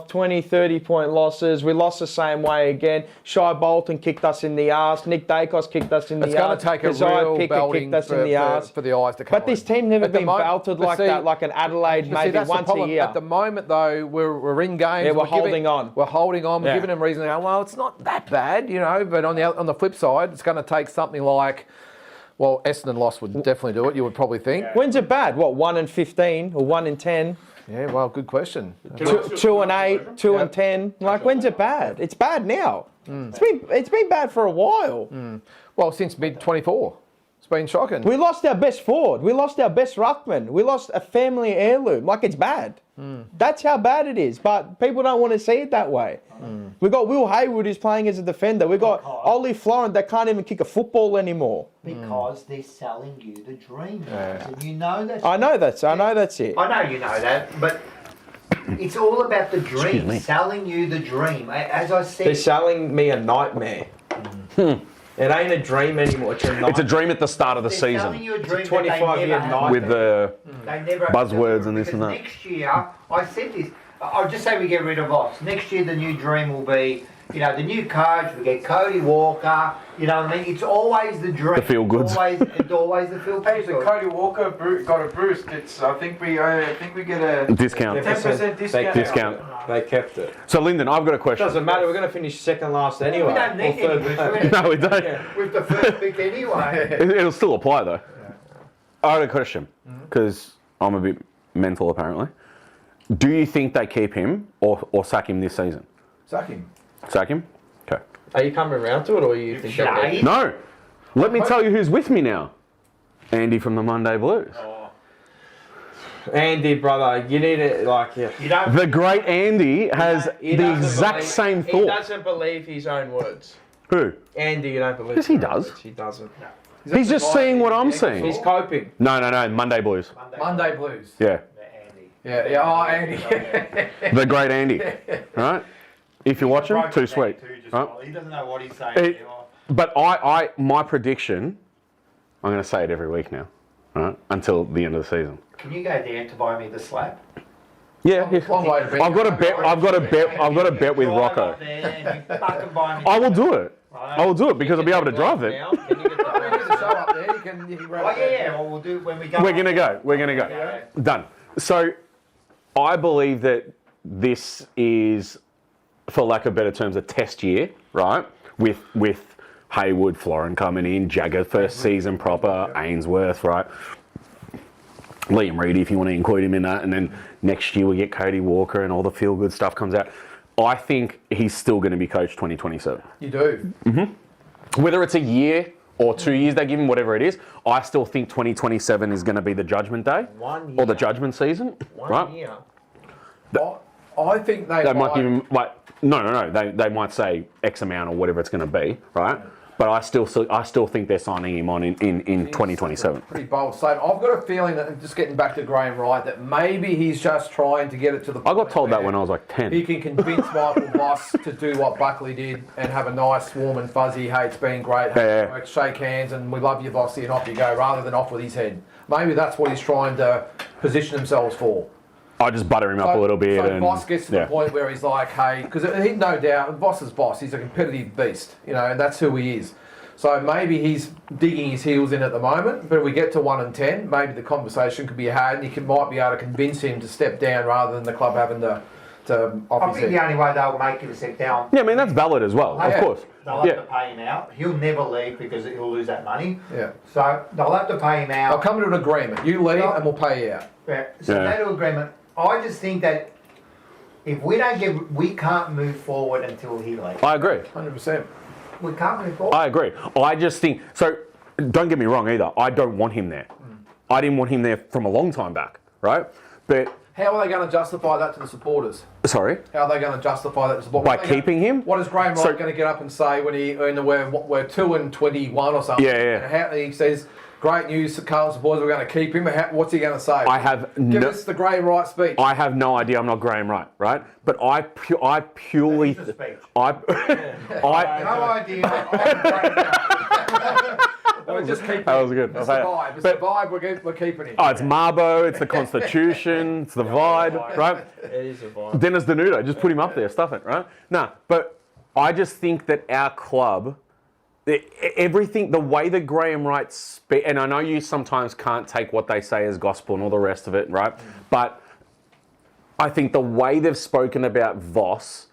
20, 30-point losses. We lost the same way again. Shai Bolton kicked us in the arse. Nick Dacos kicked us in It's the arse. going to take a Keziah real Pickett belting kicked us in the arse. for the eyes to come But this on. team never At the been moment- belted but like see- that, like an Adelaide But see, maybe that's the once a problem. year. At the moment, though, we're in games. Yeah, we're giving- holding on. We're holding on. We're Yeah. giving them reason to go, well, it's not that bad, you know. But on the flip side, it's going to take something like, well, Essendon loss would definitely do it, you would probably think. When's it bad? What, 1 in 15 or 1 in 10? Yeah, well, good question. 2 and 8, 2 and 10. Like, when's it bad? It's bad now. It's been bad for a while. Well, since mid-24. It's been shocking. We lost our best forward. We lost our best ruckman. We lost a family heirloom. Like, it's bad. That's how bad it is. But people don't want to see it that way. We got Will Hayward who's playing as a defender. We got Ollie Florent that can't even kick a football anymore. Because they're selling you the dream. And you know that. I know that's it. I know you know that, but it's all about the Excuse dream. me. Selling you the dream. As I said, They're selling me a nightmare. It ain't a dream anymore. It's a nightmare. It's a dream at the start of the they're selling season you a dream 25-year that they never nightmare. had. with the They never buzzwords and this and because that. Next year, I said this. I'll just say we get rid of Voss. Next year, the new dream will be, you know, the new coach. We get Cody Walker. You know what I mean? It's always the dream. The feel-goods. It's always the feel Hey, good. so Cody Walker got a boost. It's I think we get a Discount. 10% discount. Discount. They kept it. So, Lyndon, I've got a question. Doesn't matter. We're going to finish second last anyway. We don't need Or any. third. No, we don't. With the first pick anyway. It'll still apply, though. I had a question, because I'm a bit mental, apparently. Do you think they keep him or sack him this season? Sack him. Sack him? Okay. Are you coming around to it, or you think? Shade. No. Let me tell you who's with me now. Andy from the Monday Blues. Andy, brother, you need it. Like, yeah. You don't. The great Andy has He the doesn't exact believe- same He thought. doesn't believe his own words. Who? Andy, you don't believe. Yes, he his own does. words. He doesn't. He's just seeing what I'm seeing. He's coping. No, Monday Blues. Monday Blues. Yeah. Yeah, oh, Andy. The great Andy. Right? If you're watching, Broke too it sweet. down too, just Right? well. He doesn't know what he's saying. It- but my prediction, I'm going to say it every week now, right? Until the end of the season. Can you go down to buy me the slab? Yeah, Long way to be. I've got a bet. I've got a bet with Drive Rocco. up there and you fucking buy me I will do it. I will do it because I'll be able to drive it. Now, can you get the There's a show up there. You can grab Oh it. yeah, well, we'll do it when we go. We're gonna go. We're gonna go. Yeah. Done. So, I believe that this is, for lack of better terms, a test year, right? With Haywood, Florin coming in, Jagger first season proper, Ainsworth, right? Liam Reedy, if you want to include him in that, and then next year we get Cody Walker and all the feel good stuff comes out. I think he's still going to be coach 2027. You do. Whether it's a year or 2 years they give him, whatever it is, I still think 2027 is going to be the judgment day 1 year. or the judgment season, right? 1 year. I think They might give him like no. They might say X amount or whatever it's going to be, right? But I still think they're signing him on in 2027. Pretty bold statement. I've got a feeling that, just getting back to Graham Wright, that maybe he's just trying to get it to the I point got told that where when I was like 10. he can convince Michael Voss to do what Buckley did and have a nice, warm and fuzzy, hey, it's been great, Yeah. work, shake hands and we love you, Vossy, and off you go, rather than off with his head. Maybe that's what he's trying to position themselves for. I just butter him up a little bit. So and, Voss gets to the point where he's like, hey, because he, no doubt, Voss is Voss. He's a competitive beast, and that's who he is. So maybe he's digging his heels in at the moment, but if we get to 1 and 10, maybe the conversation could be had, and might be able to convince him to step down rather than the club having to off I his think head. the only way they'll make it is step down. Yeah, I mean that's valid as well, Yeah. of course. They'll have Yeah. to pay him out. He'll never leave because he'll lose that money. Yeah. So they'll have to pay him I'll out. come to an agreement. You leave and we'll pay you out. Yeah. So Yeah. that agreement. I just think that if we can't move forward until he leaves. I agree. 100%. We can't move forward. I agree. I just think so. Don't get me wrong either. I don't want him there. I didn't want him there from a long time back, right? But How are they going to justify that to the supporters? sorry, How are they going to justify that to the supporters? by keeping him. What is Graham Wright So- going to get up and say when we're 2 and 21 or something? Yeah, yeah. And how, he says, great news to Carlton supporters, we're going to keep him. What's he going to say? I have Give no. us the Graham Wright speech. I have no idea. I'm not Graham Wright, right? But I purely. That is a speech. I. No idea. We're just keeping That was good. It's the vibe. It's the vibe. We're keeping him. Oh, it's Marbo, it's the Constitution, it's the vibe, right? It is a vibe. Dennis Denudo, just put him up there, stuff it, right? No, but I just think that our club, everything, the way that Graham Wright speaks, and I know you sometimes can't take what they say as gospel and all the rest of it, right? But I think the way they've spoken about Voss,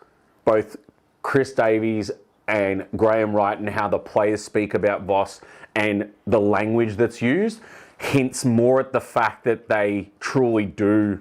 both Chris Davies and Graham Wright, and how the players speak about Voss and the language that's used, hints more at the fact that they truly do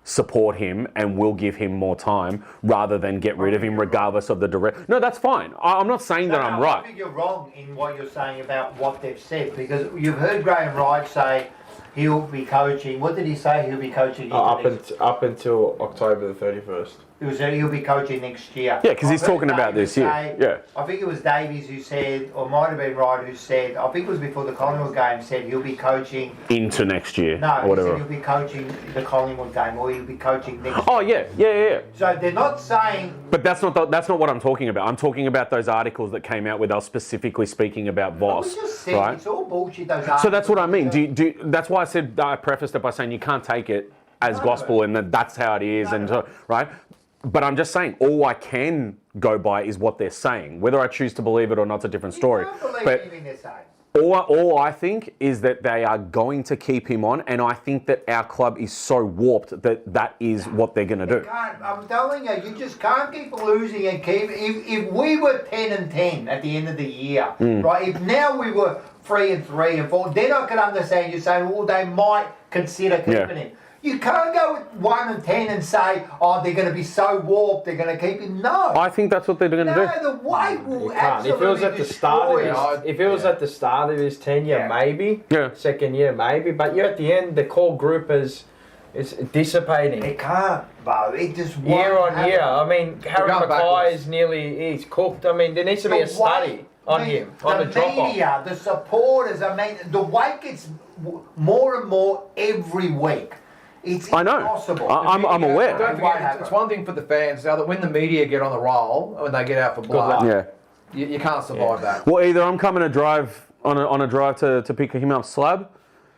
support him and will give him more time rather than get rid of him regardless of the direct. No, that's fine. I'm not saying that I'm I right. think you're wrong in what you're saying about what they've said because you've heard Graham Wright say he'll be coaching. What did he say? He'll be coaching. Up until October the 31st. It was he'll be coaching next year. Yeah, 'cause he's I've heard talking about Davies this year. say- Yeah. I think it was Davies who said, or might have been Wright who said, I think it was before the Collingwood game, said he'll be coaching. Into next year No, or he whatever. said he'll be coaching the Collingwood game, or he'll be coaching next. Oh yeah. So they're not saying. But that's not what I'm talking about. I'm talking about those articles that came out with us specifically speaking about We Voss, just said right? it's all bullshit. Those So that's what I mean. articles. That's why I said I prefaced it by saying you can't take it as gospel and that's how it is, and so, right. But I'm just saying all I can go by is what they're saying. Whether I choose to believe it or not's a different story. You don't believe But anything they're saying. all I think is that they are going to keep him on, and I think that our club is so warped that that is what they're going to do. Can't, I'm telling you, you just can't keep losing and keep. If we were 10 and 10 at the end of the year, right? If now we were 3 and 3 and 4, then I could understand you saying, well, they might consider keeping him. You can't go with 1 and 10 and say, oh, they're going to be so warped, they're going to keep him. No. I think that's what they're going to do. No, the weight will Can't. If absolutely it was at the start destroy of his, if it was at the start of his tenure, Yeah. maybe. Yeah. Second year, maybe. But you're at the end. The core group is dissipating. It can't, Bo. It just won't Year on happen. year. I mean, Harry going Mackay backwards. is he's cooked. I mean, there needs to be a study on him, on the drop off. media, the supporters, I mean, the weight gets more and more every week. It's I know. impossible. I'm aware. Don't forget, it's one thing for the fans. Now that when the media get on the roll, when they get out for blood, Yeah. you can't survive that. Well, either I'm coming to drive on a drive to pick him up slab.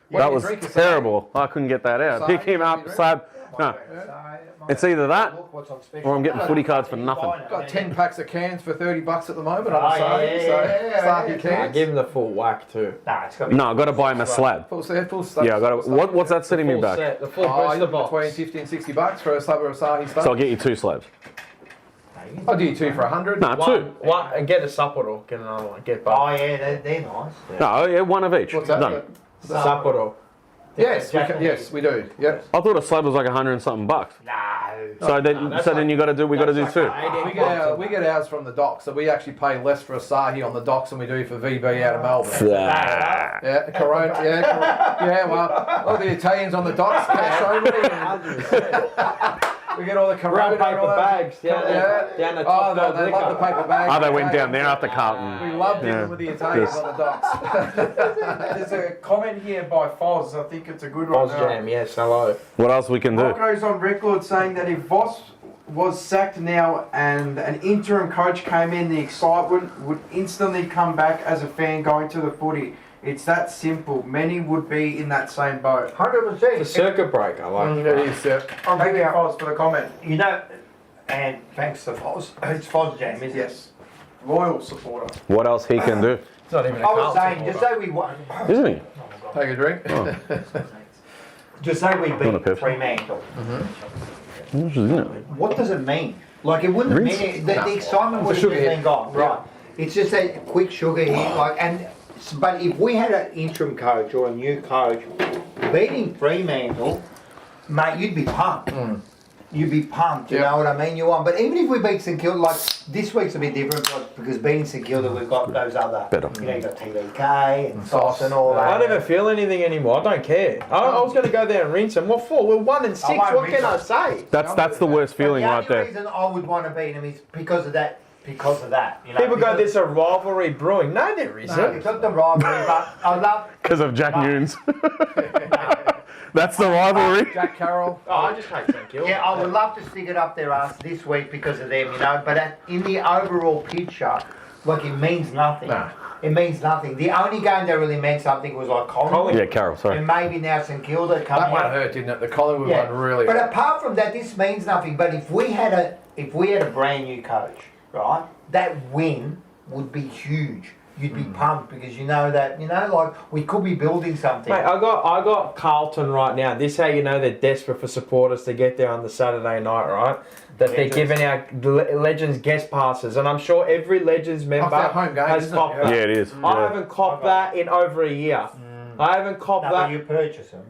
What That do you was drink, a terrible. I couldn't get that out. Asahi? Pick him What do up you drink? slab. No, it's either that or I'm getting footy cards for nothing. Got 10 packs of cans for $30 at the moment. Oh, I'm sorry. yeah. Saki I cans. give him the full whack too. Nah, it's got to be. No, I got to buy him a slab. Full set, full stuff. Yeah, I got to. What's that setting me Full back? set, the full Oh, booster box. between 50 and $60 for a slab of Asahi stuff. So I'll get you 2 slabs. I'll do you 2 for 100. No, 2. One, and get a Sapporo. Get another one. Get both. Oh yeah, they're nice. Yeah. No, yeah, one of each. What's that? Done. Sapporo. Yes, yes, we do. Yep. I thought a slab was like $100 and something bucks. No. So then you got to do. We got to do 2. We get ours from the docks, so we actually pay less for Asahi on the docks than we do for VB out of Melbourne. Yeah, Corona. Yeah, well, all the Italians on the docks get shown me. We get all the Corona Brown and all paper that. bags. Down the Oh, top dog they love the liquor. paper bags. Oh, they went down there after Carlton. We love dealing Yeah. with the Italians on the docks. There's a comment here by Foz. I think it's a good one. Boz Jam, yes, hello. What else we can do? Marco's on record saying that if Voss was sacked now and an interim coach came in, the excitement would instantly come back as a fan going to the footy. It's that simple. Many would be in that same boat. 100%. The circuit breaker, like. It is, yeah. Thank you, Foz, for the comment. You know, and thanks to Foz. It's Foz Jam, isn't it? Yes. Loyal supporter. What else he can do? It's not even a I was Carlton saying, just supporter. say we won. Isn't he? Take a drink. Just say we Want a beat Pepsi? Fremantle. Isn't it? What does it mean? Like it wouldn't Rinse? mean the excitement would have sugar just hit. been gone, right? It's just a quick sugar hit, like but if we had an interim coach or a new coach beating Fremantle, mate, you'd be pumped. You'd be pumped, you Yep. know what I mean? You want, but even if we beat St Kilda, like this week's a bit different, like, because beating St Kilda, we've got those other, Better. you know, you got TDK and Sauce and all that. I don't even feel anything anymore. I don't care. I was going to go there and rinse them. What for? We're 1 and 6. won't What rinse can I them. say? That's the worst But feeling the right only there. reason I would want to beat them is because of that. Because of that, you know. People go, because- there's a rivalry brewing. No, there No, isn't. it's not the rivalry, but I love. Because of Jack Nunes. That's the rivalry. Jack Carroll. Oh, I just hate St Kilda. Yeah, I would love to stick it up their ass this week because of them, you know. But in the overall picture, like it means nothing. Nah. It means nothing. The only game that really meant something was like Collingwood. Yeah, Carol, sorry. And maybe now St Kilda That coming one out. hurt, didn't it? The Collingwood Yeah. one really But hurt. apart from that, this means nothing. But if we had a brand new coach, right, that win would be huge. You'd be pumped because you know that, like we could be building something. Mate, I got Carlton right now. This how you know they're desperate for supporters to get there on the Saturday night, right? That they're giving out Legends guest passes, and I'm sure every Legends member their home game, has isn't it? copped Yeah, that. it is. I Yeah. haven't copped that in over a year. I haven't copped No, that. but you purchase them.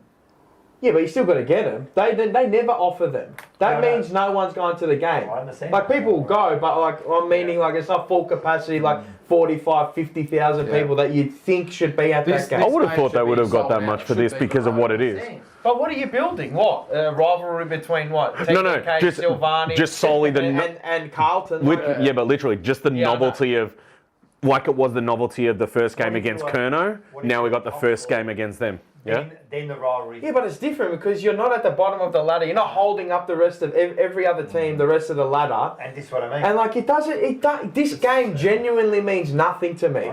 Yeah, but you still got to get them. They never offer them. That No, no. means no one's going to the game. I understand. Like people will go, but like I'm meaning like it's not full capacity. Like 45, 50,000 Yeah. people that you'd think should be at This- that game. I would have game thought they should would be have got that sold much out. for this Should be. because of what it is. But what are you building? What? A rivalry between what? No, TK, just Silvani, solely the and Carlton. yeah, but literally just the Yeah, I know. novelty of, like it was the novelty of the first game What do you against do, Kerno. what do you Now we do got the first game against them. Yeah. Then the rivalry. Yeah, but it's different because you're not at the bottom of the ladder. You're not holding up the rest of every other team, the rest of the ladder. And this is what I mean. And like it doesn't. This game genuinely means nothing to me.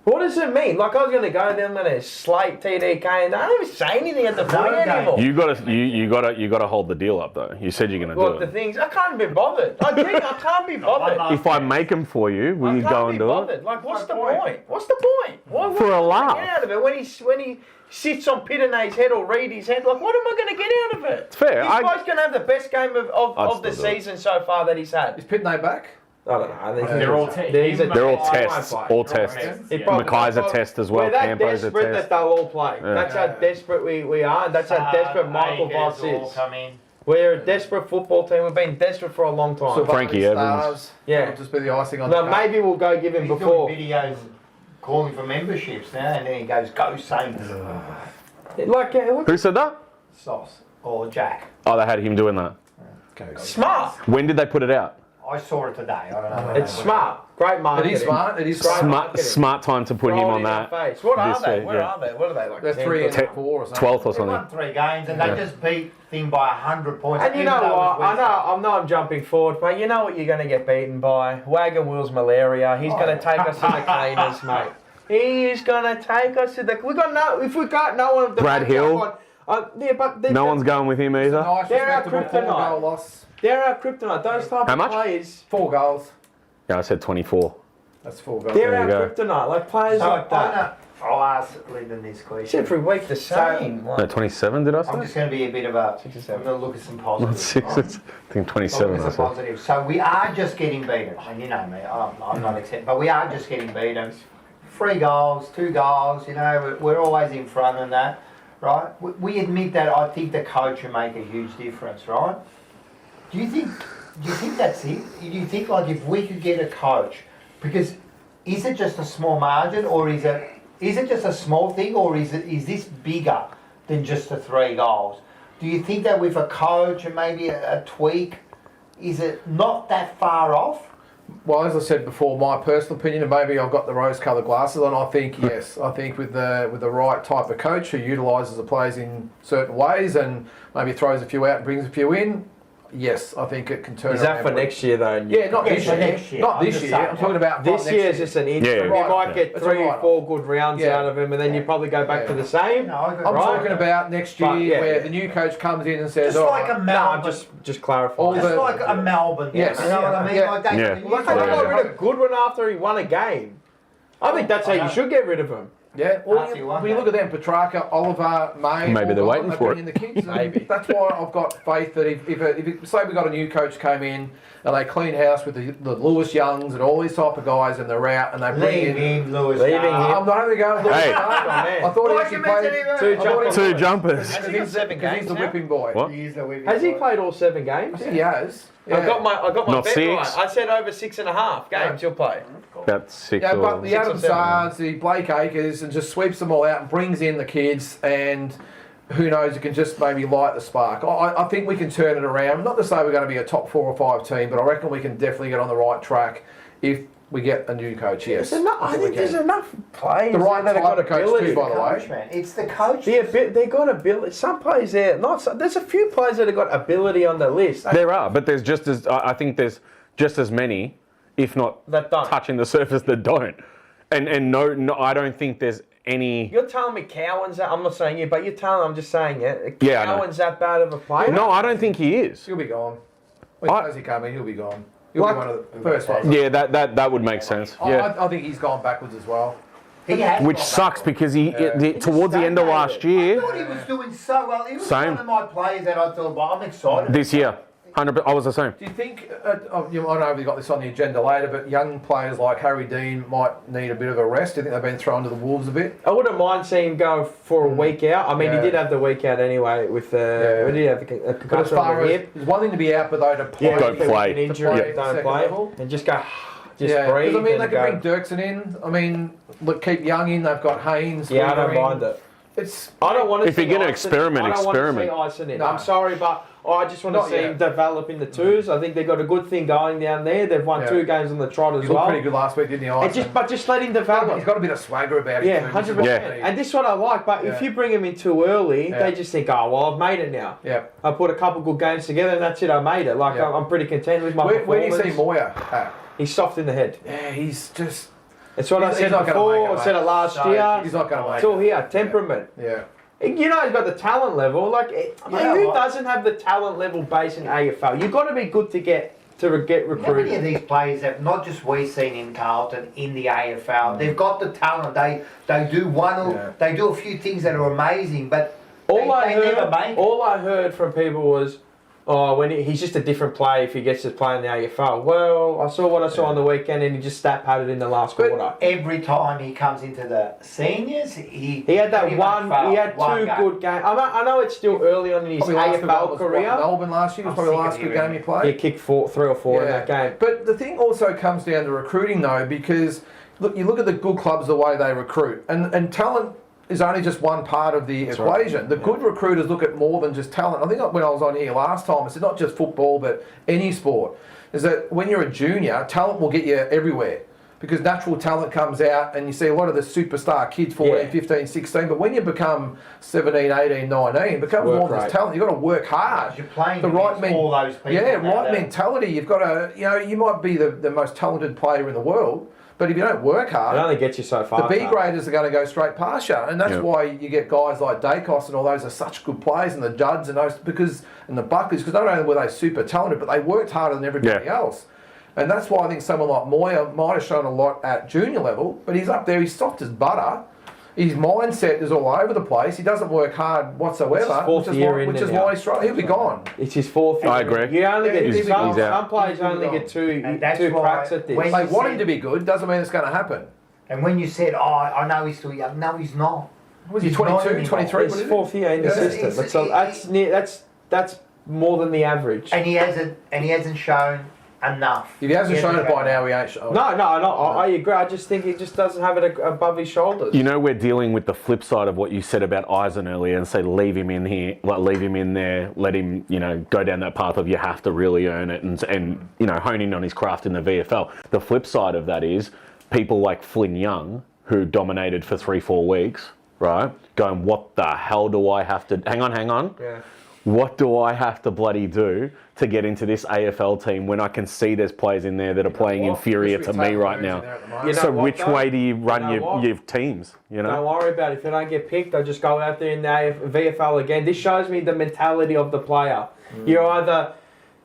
What does it mean? Like I was going to go there, I'm going to slate TDK, and I don't even say anything at the footy game. anymore. You gotta hold the deal up though. You said you're gonna Well, do the it. things I can't be bothered. I can't be bothered. If I make them for you, will you I go can't and be do bothered. it? Like, what's the point? What's the point? What For a am I laugh. gonna get out of it when he sits on Pittenay's head or Reedy's head? Like, what am I going to get out of it? It's fair. This guy's going to have the best game of the still do it. season so far that he's had. Is Pitney back? I don't know. They're all They're all tests. All tests. He probably- Mackay's a test as well. We're that Campo's a desperate that test. they'll all play. Yeah. That's how desperate we are, and that's how desperate Michael Voss is. Come in. We're a desperate football team. We've been desperate for a long time. So Frankie Stars, Evans. Yeah. It'll just be the icing on No, the cake. maybe we'll go give him He's before. doing videos calling for memberships now, and then he goes, "Go Saints." Like, Who said that? Sauce or Jack. Oh, they had him doing that. smart. When did they put it out? I saw it today. I don't know. It's smart. Great It marketing. is smart. It is Great smart. marketing. Smart time to put him Right on in our that. face. What are this they? week, Where yeah. are they? What are they like? They're 10? 3 and 4 or something. 12th or They something. won 3 games and they Yeah. just beat Thing by 100 points. And you even know though it what? was I know I'm jumping forward, but you know what you're going to get beaten by? Wagon Wheel's malaria. He's going to take us to the cleaners, mate. He is going to take us to the. We got no. If we got no one. to Brad back up Hill? on- yeah, but No one's going with him either. Nice, They're our respectable kryptonite. 4-goal loss. They're our kryptonite. Those type How of much? players. 4 goals. Yeah, I said 24. That's 4 goals. They're There our you go. kryptonite. Like players So like that. I'll ask Lyndon this It's question. every week the same. No, 27 did I I'm say? just going to be a bit of a. 6 or I'm 7. going to look at some Not positives. 6. right? It's, I think 27 Look I at some said. positives. So we are just getting beaten. And you know me, I'm not accepting, but we are just getting beaten. 3 goals, 2 goals. You know, we're always in front of that, right? We admit that. I think the coach will make a huge difference, right? Do you think that's it? Do you think like if we could get a coach, because is it just a small margin or is it just a small thing or is this bigger than just the 3 goals? Do you think that with a coach and maybe a tweak, is it not that far off? Well, as I said before, my personal opinion, and maybe I've got the rose-coloured glasses on. I think yes. I think with the right type of coach who utilises the players in certain ways and maybe throws a few out and brings a few in. Yes, I think it can turn. Is that around for quick. next year though? Yeah, not Yeah, this for year. next year. Not I'm this just year. saying, I'm talking about This next year is just an interim. Yeah, You might yeah. get It's 3 a or 4 good rounds Yeah. out of him, and then you probably go back Yeah. to the same. No, I agree. I'm Right. talking about next year But, yeah, where yeah. the new coach comes in and says, Just "All like right, a No, Melbourne. just clarify. All Just the- like a Melbourne. Yes. You know what I mean? Yeah. Like they, Yeah. you Look, can they go got with rid of Goodwin after he won a game. I think that's how you should get rid of him. Yeah, well, After you won when you that. look at them, Petrarca, Oliver, May, Maybe all they're gone, waiting they for bring it. in the kids. and Maybe. That's why I've got faith that if say we got a new coach came in and they clean house with the Lewis Youngs and all these type of guys and they're out and they bring Leave in. him, Lewis. Leaving no. him. I'm not only going. Lewis Hey. Young. man. I thought he Like actually you mentioned played. him Two earlier. jumpers. 2 jumpers. Has he got 7 Because he's games the now? whipping boy. What? He is the whipping Has he boy. played all 7 games? He has. I got my Not bet 6. right. I said over 6.5 games he'll play. About 6 Yeah, or... but the 6 or Adam 7. Sards, the Blake Acres, and just sweeps them all out and brings in the kids, and who knows, it can just maybe light the spark. I think we can turn it around. Not to say we're going to be a top 4 or 5 team, but I reckon we can definitely get on the right track if we get a new coach. Yes, I think there's enough players the right that have type got of coach ability. too, by the Coach, way. man. It's the coach. They got ability. Some players there, there's a few players that have got ability on the list. There are, but there's just as... I think there's just as many, if not That don't. touching the surface, that don't. And no, I don't think there's any... You're telling me Cowan's that? I'm not saying you, but you're telling. I'm just saying it. Yeah, I know. Cowan's that bad of a player? No, I don't think he is. He'll be gone. When I- Cozy come in, he'll be gone. He'll Like- be one of the first ones. Yeah, that would make sense. Yeah. I think he's gone backwards as well. He has Which gone sucks back. because towards the end of last I year, thought he was doing so well. He was Same. one of my players that I thought, well, I'm excited. this year, 100%, I was the same. Do you think, I don't know if we've got this on the agenda later, but young players like Harry Dean might need a bit of a rest? Do you think they've been thrown to the wolves a bit? I wouldn't mind seeing him go for a week out. I mean, Yeah. he did have the week out anyway with Yeah. what did he have? A But as concussion on far the as, hip. there's one thing to be out, but though to play. Don't With play. an injury, To play don't second play, level. and just go, just Yeah, breathe. because I mean, they and could go. bring Dirksen in. I mean, look, keep Young in. They've got Haynes. Yeah, I don't Weaver in. mind it. It's I don't want to. If you're gonna experiment, I don't experiment. want to see Ison in. No. I'm sorry, but I just want to Not see yet. him develop in the twos. I think they've got a good thing going down there. They've won Yeah. 2 games on the trot as he looked well. pretty good last week, didn't he? And just let him develop. He's got a bit of swagger about him. Yeah, too, which is 100%. what Yeah. we need. And this is what I like, but if Yeah. you bring him in too early, Yeah. they just think, oh, well, I've made it now. Yeah. I put a couple good games together and that's it, I made it. Like, Yeah. I'm pretty content with my Where do performance. you see Moya at? He's soft in the head. Yeah, he's just. It's what I He's said not gonna before, make it, I said it mate. last So, year. He's not going to make It's all it. here, temperament. Yeah. You know he's got the talent level. Like, I mean, Yeah, who well- doesn't have the talent level base in AFL? You've got to be good to get How many of recruited. these players have not just we seen in Carlton in the AFL? They've got the talent. They do Yeah. they do a few things that are amazing, but All I never make heard, it. all I heard from people was, oh, when he's just a different player if he gets to play in the AFL. Well, I saw what I saw on the weekend, and he just stat padded in the last But- quarter. Every time he comes into the seniors, he He had pretty much two failed good games. I know it's still early on in his Probably last good one AFL was what, career. Melbourne last year was I'm probably the sick of last good hearing game he it. played. He kicked 3 or 4 in that game. But the thing also comes down to recruiting though, because look, you look at the good clubs the way they recruit, and talent is only just one part of the equation. The good recruiters look at more than just talent. I think when I was on here last time, I said not just football, but any sport, is that when you're a junior, talent will get you everywhere. Because natural talent comes out and you see a lot of the superstar kids, 14, 15, 16, but when you become 17, 18, 19, it becomes more than just talent. You've got to work hard. You're playing the right all those people. Mentality. You've got to, you might be the most talented player in the world, but if you don't work hard, it only gets you so far. The B graders are going to go straight past you, and that's why you get guys like Dacos and all those are such good players, and the Judds and those and the Buckers, because not only were they super talented, but they worked harder than everybody else. And that's why I think someone like Moya might have shown a lot at junior level, but he's up there, he's soft as butter. His mindset is all over the place. He doesn't work hard whatsoever, which is why he's trying. He'll be gone. It's his fourth year. I agree. You only get some players only get two cracks at this. They want him to be good, doesn't mean it's going to happen. And when you said, I know he's still young, no, he's not. Was he 22, 23? It's fourth year in the system. That's more than the average. And he hasn't shown enough. If he hasn't shown it by now, he ain't shown it. No, I agree. I just think he just doesn't have it above his shoulders. You know, we're dealing with the flip side of what you said about Eisen earlier and say leave him in here, leave him in there, let him, go down that path of you have to really earn it and hone in on his craft in the VFL. The flip side of that is people like Flynn Young, who dominated for 3-4 weeks, right? Going, what the hell do I have to... Hang on. Yeah. What do I have to bloody do to get into this AFL team when I can see there's players in there that are playing inferior to me right now? So which way do you run your teams? Don't worry about it. If you don't get picked, they'll just go out there in the VFL again. This shows me the mentality of the player.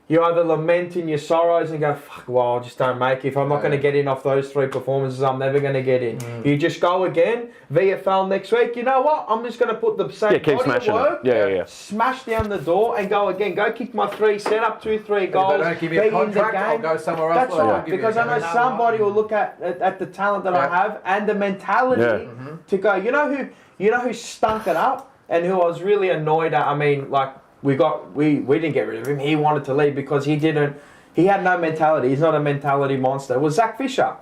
You either lament in your sorrows and go, fuck, well, I just don't make it. If I'm not going to get in off those 3 performances, I'm never going to get in. You just go again, VFL next week, you know what? I'm just going to put the same keep body of work, smash down the door and go again. Go kick my 3, set up 2-3 goals, don't give me a contract, I'll go somewhere else. That's right, because I know somebody will look at the talent that I have and the mentality to go, you know who stunk it up and who I was really annoyed at? I mean, like, we didn't get rid of him. He wanted to leave because he had no mentality. He's not a mentality monster. It was Zach Fisher.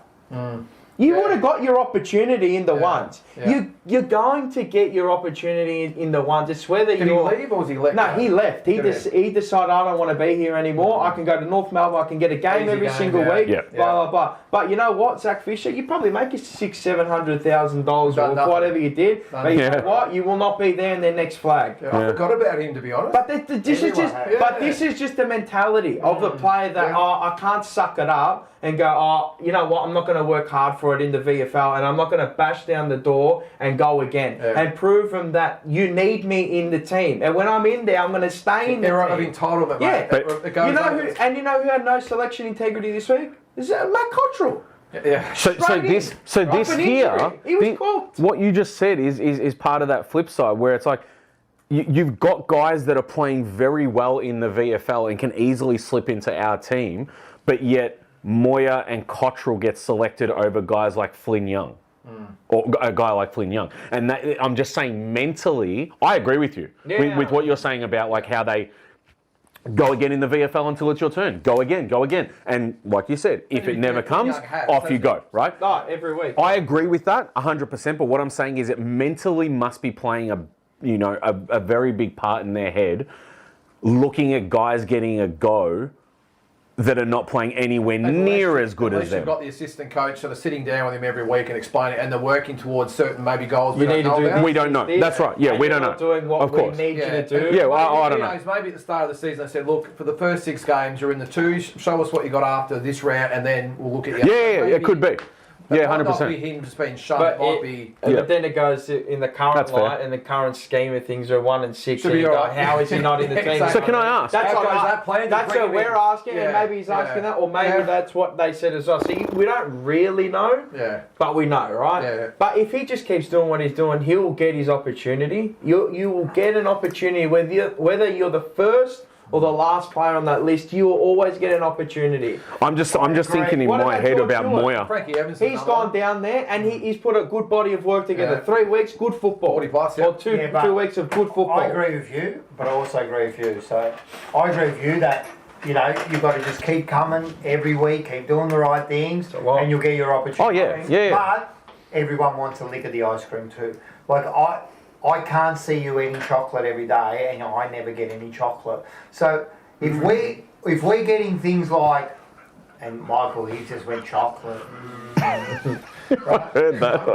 You would have got your opportunity in the ones. Yeah. You're going to get your opportunity in the ones. It's whether Did he leave or was he left? No, he left. He decided, I don't want to be here anymore. I can go to North Melbourne. I can get a game every single week. Blah, blah, blah. But you know what, Zach Fisher? You probably make $600,000-$700,000 or whatever you did. But you know what? You will not be there in their next flag. I forgot about him, to be honest. But this is just the mentality of the player that, I can't suck it up and go, you know what, I'm not going to work hard for it in the VFL and I'm not going to bash down the door and go again and prove them that you need me in the team. And when I'm in there, I'm going to stay in the team. Of entitlement, mate. You know who had no selection integrity this week? Is Matt Cottrell. Yeah. So this here, he was cooked. What you just said is part of that flip side where it's like you've got guys that are playing very well in the VFL and can easily slip into our team, but yet Moya and Cottrell get selected over guys like Flynn Young. Or a guy like Flynn Young. And I'm just saying mentally, I agree with you with what you're saying about like how they go again in the VFL until it's your turn. Go again. And like you said, if it never comes, off you go, right? No, every week. I agree with that 100%, but what I'm saying is it mentally must be playing a very big part in their head, looking at guys getting a go that are not playing anywhere near as good as them. You've got the assistant coach sort of sitting down with him every week and explaining, and they're working towards certain maybe goals we don't know about. We don't know. That's right. Yeah, we don't know. Doing what we need you to do. Yeah, I don't know. Maybe at the start of the season they said, look, for the first 6 games, you're in the 2s, show us what you got after this round, and then we'll look at you. Yeah, it could be. Yeah, 100%. It might not be him just being shown. But then it goes in the current light and the current scheme of things are 1 and 6. Should be all right. How is he not in the team? So can I ask? That's what we're asking, and maybe he's asking that, or maybe that's what they said as well. See, we don't really know, but we know, right? Yeah. But if he just keeps doing what he's doing, he will get his opportunity. You will get an opportunity whether you're the first or the last player on that list, you will always get an opportunity. I'm just thinking in my head about Moya. Frankie Evans. He's gone down there and he's put a good body of work together. 3 weeks, good football. 40 plus, or 2 weeks of good football. I agree with you, but I also agree with you. So I agree with you that you've got to just keep coming every week, keep doing the right things, and you'll get your opportunity. Oh yeah. But everyone wants a lick of the ice cream too. Like I can't see you eating chocolate every day, and I never get any chocolate. So if we're getting things like, and Michael, he just went chocolate. I heard that.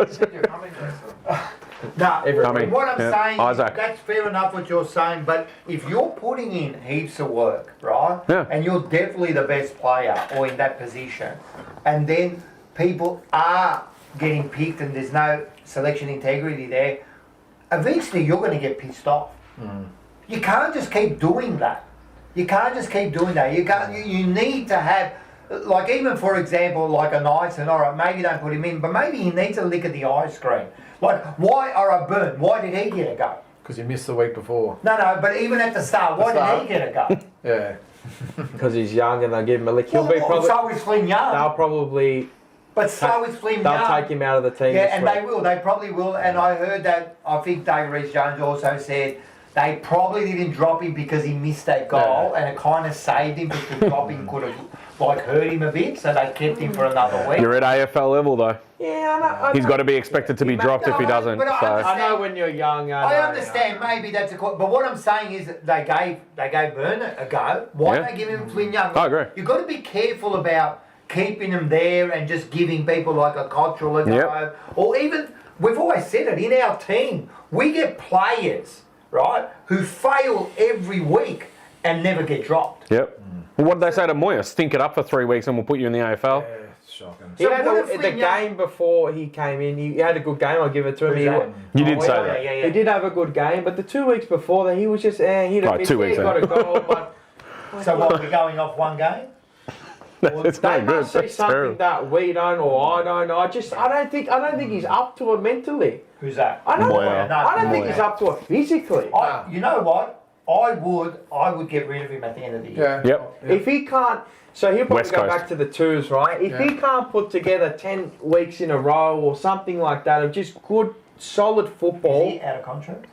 No, what I'm saying Isaac. is that's fair enough what you're saying, but if you're putting in heaps of work, right, and you're definitely the best player or in that position, and then people are getting picked and there's no selection integrity there, eventually you're going to get pissed off. You can't just keep doing that. You need to have, like, even for example, like a Nyson, all right, maybe don't put him in, but maybe he needs a lick of the ice cream. Like, why, Burn, why did he get a go? Because he missed the week before. No, but even at the start, why did he get a go? Yeah. Because he's young and they'll give him a lick. He'll be probably. So is Flynn Young. They'll probably. But so is Flynn They'll Young. take him out of the team. Yeah, and they will. They probably will. And I heard that, I think David Rees-Jones also said they probably didn't drop him because he missed that goal, and it kind of saved him because dropping could have like hurt him a bit, so they kept him for another week. You're at AFL level though. Yeah, I know. He's got to be expected to be dropped if he doesn't. But I know when you're young. I understand. Maybe that's a. But what I'm saying is that they gave Burner a go. Why don't they give him Flynn Young? I agree. You've got to be careful about keeping him there and just giving people like a Cottrell a go, or even we've always said it in our team. We get players, right, who fail every week and never get dropped. Yep. Well, what did they say to Moya? Stink it up for 3 weeks and we'll put you in the AFL. Yeah, it's shocking. He So had what if the Flynn Young- game before he came in. He had a good game. I'll give it to him. You did say that. He did have a good game, but the 2 weeks before that, he was just he'd have missed 2 weeks, he got a goal. But So what? We're going off one game? It's they not good. must see That's something terrible. that we don't, or I don't know. I don't think he's up to it mentally. Who's that? I don't. Moya. I don't think Moya. he's up to it physically. You know what? I would get rid of him at the end of the year. Yeah. Yep. If he can't, so he'll probably West go Coast. back to the twos, right? If he can't put together 10 weeks in a row or something like that of just good, solid Is football, he out of contract?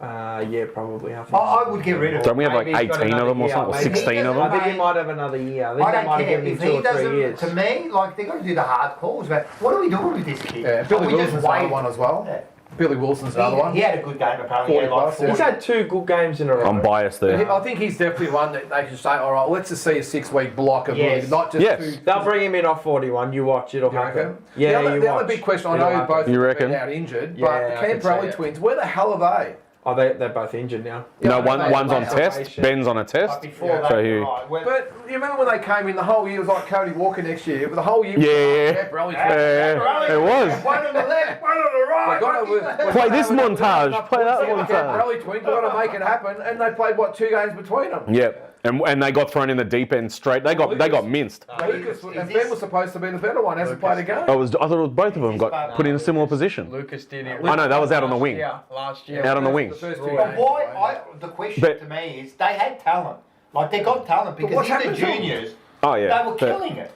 yeah, probably. I think. I would get rid of him. Don't we have like Maybe he's got 18 of them or another something, or year, maybe. 16 of I them? think he might have another year. I think I they don't might care. have given If him 2 he or 3 doesn't, years. to me, like, they've got to do the hard calls. But what are we doing with this kid? Yeah, Billy Are we just Wilson's another waiting? one as well. Yeah. Billy Wilson's another one. He had a good game apparently. 40 He had like plus, yeah. 40. He's had 2 good games in a row. I'm biased there. I think he's definitely one that they can say, all right, let's just see a 6-week block of Yes. not just Yes. 2. They'll bring him in off 41. You watch, it'll You happen. reckon? Yeah, the other big question, I It'll know happen. both You have reckon? been out injured, Yeah, but I the can see Camperelli it. twins, where the hell are they? Oh, they're both injured now. No, Yeah, one's on mate, test. Ben's on a Like test. before Yeah. that, So he- right, when- But you remember when they came in, the whole year was like Cody Walker next year, but the whole year was Yeah. like Camperelli twins. Yeah, it was. One on the left, one on the right. Play this montage. Play that montage. Camperelli twins, we've got to make it happen, and they played, 2 games between them? Yep. And they got thrown in the deep end straight. They got minced. Lucas and Ben was supposed to be the better one, hasn't played a game. I thought it was both of them got put in a similar position. Lucas did it. I know, that was out on the wing. Last year. Out on the wing. The first 2 But games. why? The question But- to me is they had talent. Like they got talent because what's in the happened to them? juniors Oh yeah. they were killing it.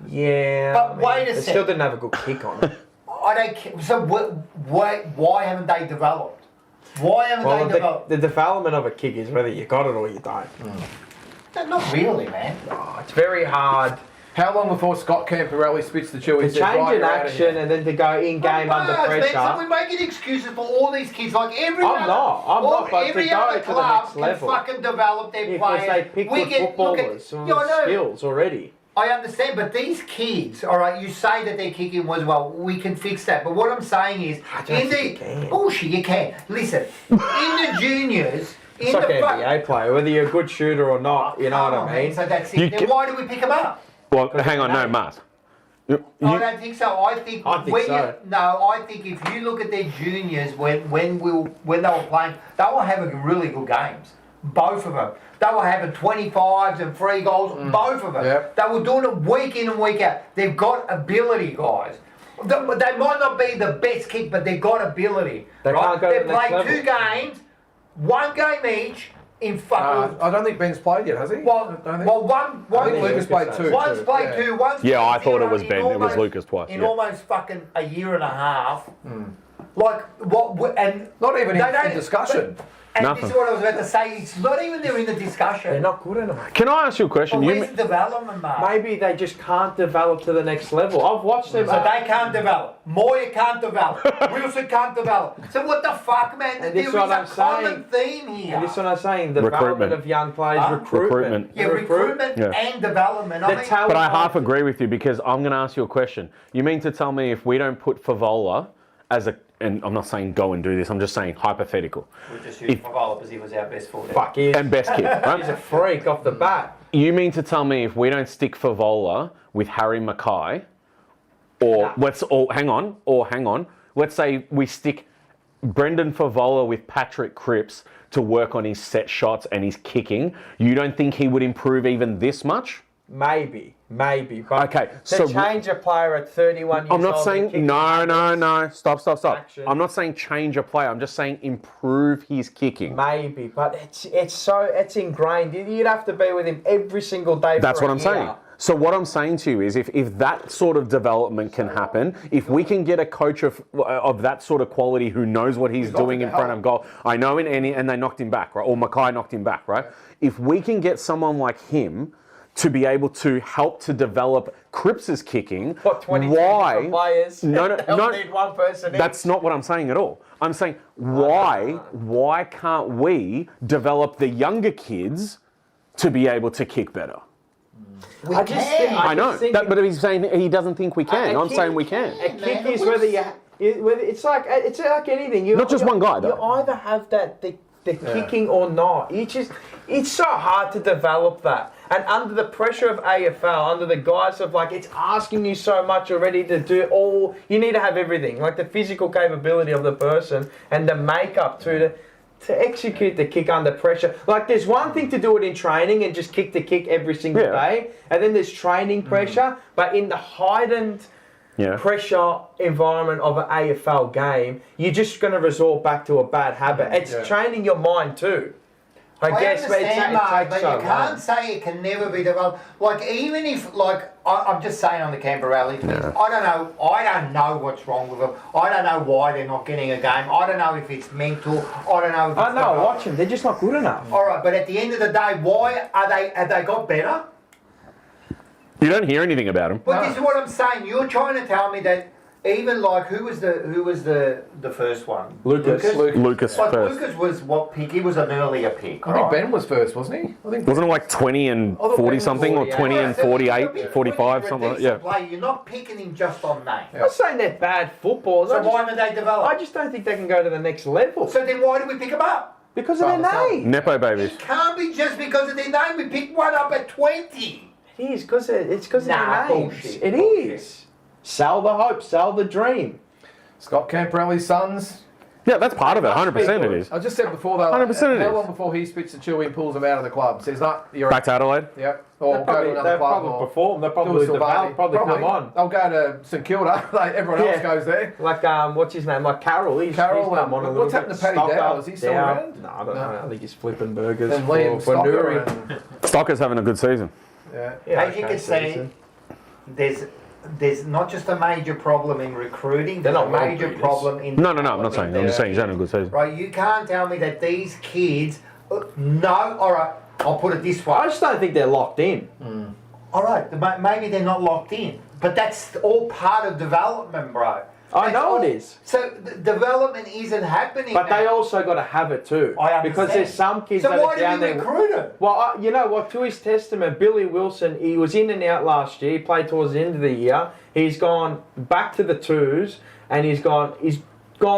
Yeah. But I mean, wait a they sec. still didn't have a good kick on it. I don't care. So why haven't they developed? Why haven't Well, they developed? the development of a kick is whether you got it or you don't. Not really, man. Oh, it's very hard How long before Scott Camperelli switched the Chewy to and said, change right, in you're out of action here? and then to go in game under So pressure. we're making excuses for all these kids. Like every I'm other, not, but to every go other to the club next can level. fucking develop their Because players. they pick good footballers with Yeah, I know. skills already. I understand, but these kids, all right, you say that their kicking was well, we can fix that. But what I'm saying is, I don't in think the you can. bullshit, you can. Listen, in the juniors, It's in like the an NBA player, whether you're a good shooter or not, you know Come what on, I man, mean? So that's You it. Then can- why do we pick them up? Well, hang on, no, Matt. I don't think so. I think think so. I think if you look at their juniors when they were playing, they were having really good games. Both of them. They were having 25s and 3 goals. Both of them. Yep. They were doing it week in and week out. They've got ability, guys. They might not be the best kick, but they've got ability. They right? can't go They to the next played 2 level. games, 1 game each in fucking. I don't think Ben's played yet, has he? Well, I don't think. one I think was- Lucas played 2. One's played Yeah. 2, one's Yeah, I played thought it 0 was in Ben. It was almost- Lucas twice. In Yeah. almost fucking a year and a half. Like, what, and... Not even they in don't- discussion. And Nothing. this is what I was about to say. It's not even there in the discussion. They're not good enough. Can I ask you a question? But You where's the development, Mark? Maybe they just can't develop to the next level. I've watched them. So they can't develop. Moya can't develop. Wilson can't develop. So what the fuck, man? And There this is is what a I'm common theme here. And this is what I'm saying. The development Recruitment. of young players, Huh? recruitment. Yeah, recruitment Yeah. and development. The talent. But I half agree with you because I'm going to ask you a question. You mean to tell me if we don't put Favola as a, and I'm not saying go and do this, I'm just saying hypothetical. We'll just use Favola because he was our best forward. Fuck, he is. And best kid, right? He's a freak off the bat. You mean to tell me if we don't stick Favola with Harry Mackay, or hang on, let's say we stick Brendan Favola with Patrick Cripps to work on his set shots and his kicking, you don't think he would improve even this much? Maybe. But Okay, to so change a player at 31 years I'm not old saying and kick no. Stop. Action. I'm not saying change a player. I'm just saying improve his kicking. Maybe, but it's ingrained. You'd have to be with him every single day. That's for what a I'm year. saying. So what I'm saying to you is if that sort of development can happen, if we can get a coach of that sort of quality who knows what he's doing in front of goal, I know and they knocked him back, right? Or Mackay knocked him back, right? If we can get someone like him to be able to help to develop Cripps's kicking, What, 22 why? different players? No, They'll need one person each. That's not what I'm saying at all. I'm saying why can't we develop the younger kids to be able to kick better? We can. I know, just think but he's saying he doesn't think we can. A I'm kick- saying we can. A kick is whether it's like anything. Not just one guy, though. You either have the kicking or not. It's so hard to develop that. And under the pressure of AFL, under the guise of it's asking you so much already to do all, you need to have everything, like the physical capability of the person and the makeup to execute the kick under pressure. Like there's one thing to do it in training and just kick the kick every single day, and then there's training pressure, but in the heightened pressure environment of an AFL game, you're just going to resort back to a bad habit. It's training your mind too. I guess, understand, Mark, but so you can't say it can never be developed. Even if, I'm just saying on the Canberra Rally, I don't know what's wrong with them. I don't know why they're not getting a game. I don't know if it's mental. I don't know if it's watch them. They're just not good enough. All right, but at the end of the day, why have they got better? You don't hear anything about him. But this is what I'm saying. You're trying to tell me that even who was the first one? Lucas But first. Lucas was what pick? He was an earlier pick. I think Ben was first, wasn't he? I think Wasn't it like 20 and thought Ben 40 was something, or 48. 20 and So when you're 48, picking 45, a something like decent that? player, you're not picking him just on name. I'm not saying they're bad footballers. So why do they develop? I just don't think they can go to the next level. So then why do we pick them up? Because of their name. Nepo babies. It can't be just because of their name. We picked one up at 20. It is because of Nah, their names. bullshit, It is. Sell the hope, sell the dream. Scott Camperelli's sons. Yeah, that's part of it. 100% it is. I just said before, though, 100% it how is. long before he spits the chewy and pulls them out of the club? Says, no, you're Back to Adelaide. Yep. Or go to another club. Or perform. They'll do probably a Sylvani. come on. They'll go to St Kilda. Everyone else goes there. Like what's his name? Like Carroll. He's come on a little what's happened bit. to Paddy Stocker, Dow? Is he still Dow. around? No, I don't know. I think he's flipping burgers And Liam for Stocker. Nuri. And, Stocker's having a good season. yeah. As you can see, there's not just a major problem in recruiting, there's They're a not major well-breeders. problem in... No, I'm not saying. I'm just saying he's having a good season. Right, you can't tell me that these kids... No, all right, I'll put it this way. I just don't think they're locked in. All right, maybe they're not locked in, but that's all part of development, bro. I know all- it is. So development isn't happening. But they now. also got to have it too. I understand. Because there's some kids So that why are did down we there. recruit them? Well, you know what? To his testament, Billy Wilson, he was in and out last year. He played towards the end of the year. He's gone back to the twos, and he's gone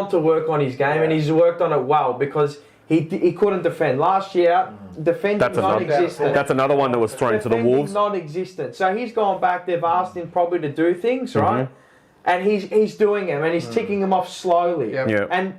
to work on his game, and he's worked on it well because he couldn't defend last year. Defending non-existent. That's another one that was thrown to the Defending Wolves. non-existent. So he's gone back. They've asked him probably to do things, right? And he's doing them, and he's ticking them off slowly. Yep. Yeah. And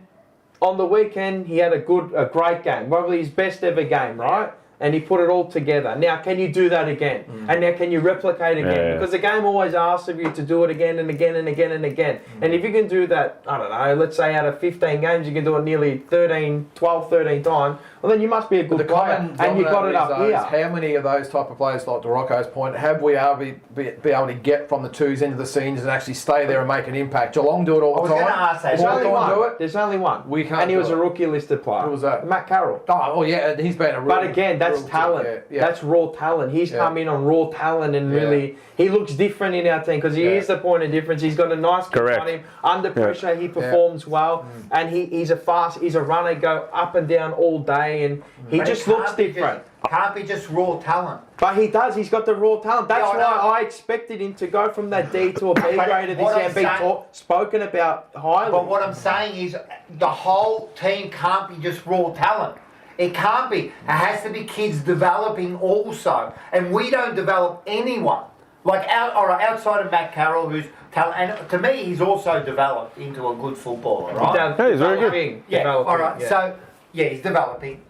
on the weekend, he had a great game, probably his best ever game, right? And he put it all together. Now, can you do that again? And now, can you replicate again? Yeah. Because the game always asks of you to do it again and again and again and again. And if you can do that, I don't know, let's say out of 15 games, you can do it nearly 12, 13 times. well then you must be a But good player, and you got it up here. How many of those type of players, like Rocco's point, have we be able to get from the twos into the seniors and actually stay there and make an impact? Geelong do it all the time. I was going to ask that. There's only Hawthorn do one. it. There's only one. We can't and he do was it. a rookie listed player. Who was that? Matt Carroll. Oh, well, yeah, he's been a real, But again, that's real talent. tip, yeah. That's raw talent. He's come in on raw talent and really, he looks different in our team because he is the point of difference. He's got a nice kick Correct. on him. Under pressure, he performs well, and he's a runner, go up and down all day, and he But just it looks can't be different. Can't be just raw talent. But he does. He's got the raw talent. That's Yeah, I know. why I expected him to go from that D to a B But grader this what year I'm and be saying- spoken about highly. But what I'm saying is the whole team can't be just raw talent. It can't be. It has to be kids developing also. And we don't develop anyone. Like, outside of Matt Carroll, who's talent, and to me, he's also developed into a good footballer, right? Hey, he's very good. Developing, Yeah, developing, all right. yeah. So, yeah, he's developing.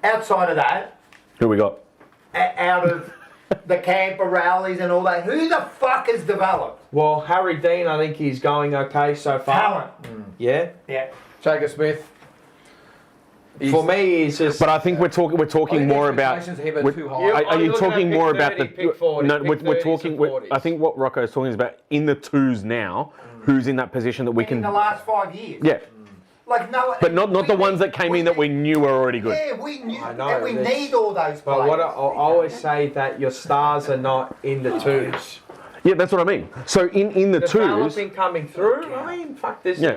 Outside of that, Who we got? out of the camper rallies and all that, who the fuck has developed? Well, Harry Dean, I think he's going okay so far. Talent. Yeah. Yeah. Jacob Smith. For me, he's just. But I think we're talking more about. Expectations of him are too high. Yeah. Are I'm you looking talking at more pick about 30, the? pick 40, no, pick we're 30s talking. and We're, 40s. I think what Rocco's talking is about in the twos now. Who's in that position that we In can? the last 5 years. Yeah, Like, no. but not the ones that came in that we knew were already good. Yeah, we knew. I know, And we that's- need all those players. But what I always say that your stars are not in the twos. Yeah, that's what I mean. So in the twos, Developing coming through. I mean, fuck this. Yeah.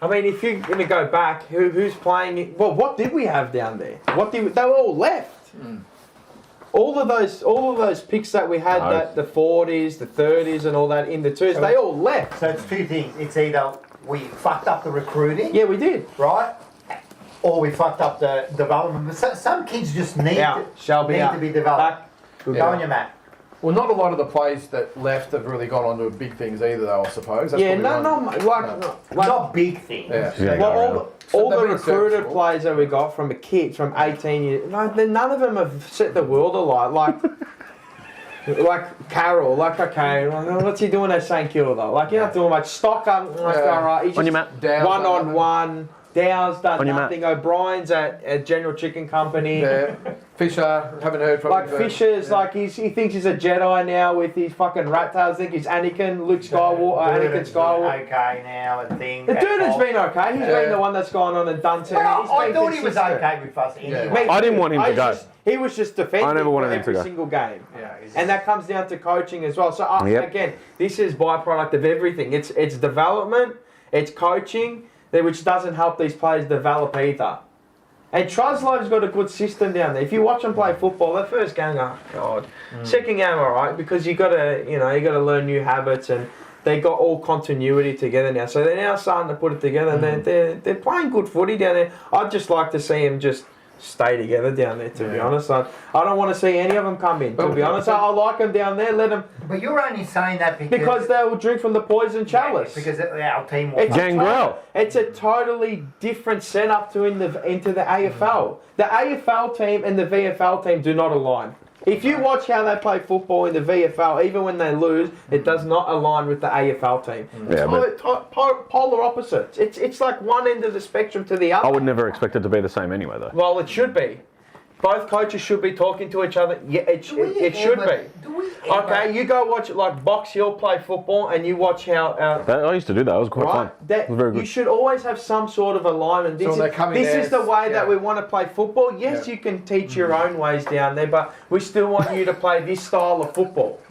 I mean, if you're going to go back, who's playing it? Well, what did we have down there? They were all left. All of those picks that we had, No. that the 40s, the 30s, and all that in the twos, they all left. So it's two things. It's either we fucked up the recruiting, Yeah, we did. right? Or we fucked up the development. But some kids just need, Shelby need out. to be developed. Back. Good Go guy. on your mat. Well, not a lot of the players that left have really gone on to big things either, though, I suppose. That's Yeah, probably one. like Not big things. Yeah. Yeah. well, all They've the been recruited serviceable. players that we got from a kid from 18 years, none of them have set the world alight. Like Carroll, what's he doing at St Kilda? Like, you're not doing much. Stocker, like, Yeah. all right. He's On your just mat. Dow's one done on nothing. one. Dow's done On your mat. nothing. O'Brien's at General Chicken Company. Yeah. Fisher, haven't heard from Like him. but- Fisher's, yeah. like he thinks he's a Jedi now with his fucking rat tails. I think he's Anakin, Luke Skywalker, Anakin Dude's Skywalker. okay now and things. The dude has been okay. He's Yeah. been the one that's gone on and done something. Well, He's I been thought he was consistent. okay with us anyway. Me I didn't too. want him to go. He was just defending I never wanted for him to every go. single game. Yeah, he's- And that comes down to coaching as well. So Yep. again, this is byproduct of everything. It's development, it's coaching, which doesn't help these players develop either. And Truslove's got a good system down there. If you watch them play football, that first game, oh god. Second game, all right, because you got to learn new habits, and they got all continuity together now. So they're now starting to put it together, and they're playing good footy down there. I'd just like to see them just stay together down there. To be honest, I don't want to see any of them come in. To be honest, I like them down there. Let them, But you're only saying that because they will drink from the poison chalice. Because our team was. It's Gangrel. It's a totally different setup to into the AFL. The AFL team and the VFL team do not align. If you watch how they play football in the VFL, even when they lose, it does not align with the AFL team. Yeah, but- Polar opposites. It's like one end of the spectrum to the other. I would never expect it to be the same anyway, though. Well, it should be. Both coaches should be talking to each other. Yeah, it should be. Do we ever, Okay, you go watch like Box Hill play football, and you watch how. I used to do that. It was quite fun. Right? That, It was very you good. should always have some sort of alignment. So This, when they come in this there, is the way that yeah. we want to play football. Yes, Yeah. you can teach your own ways down there, but we still want you to play this style of football.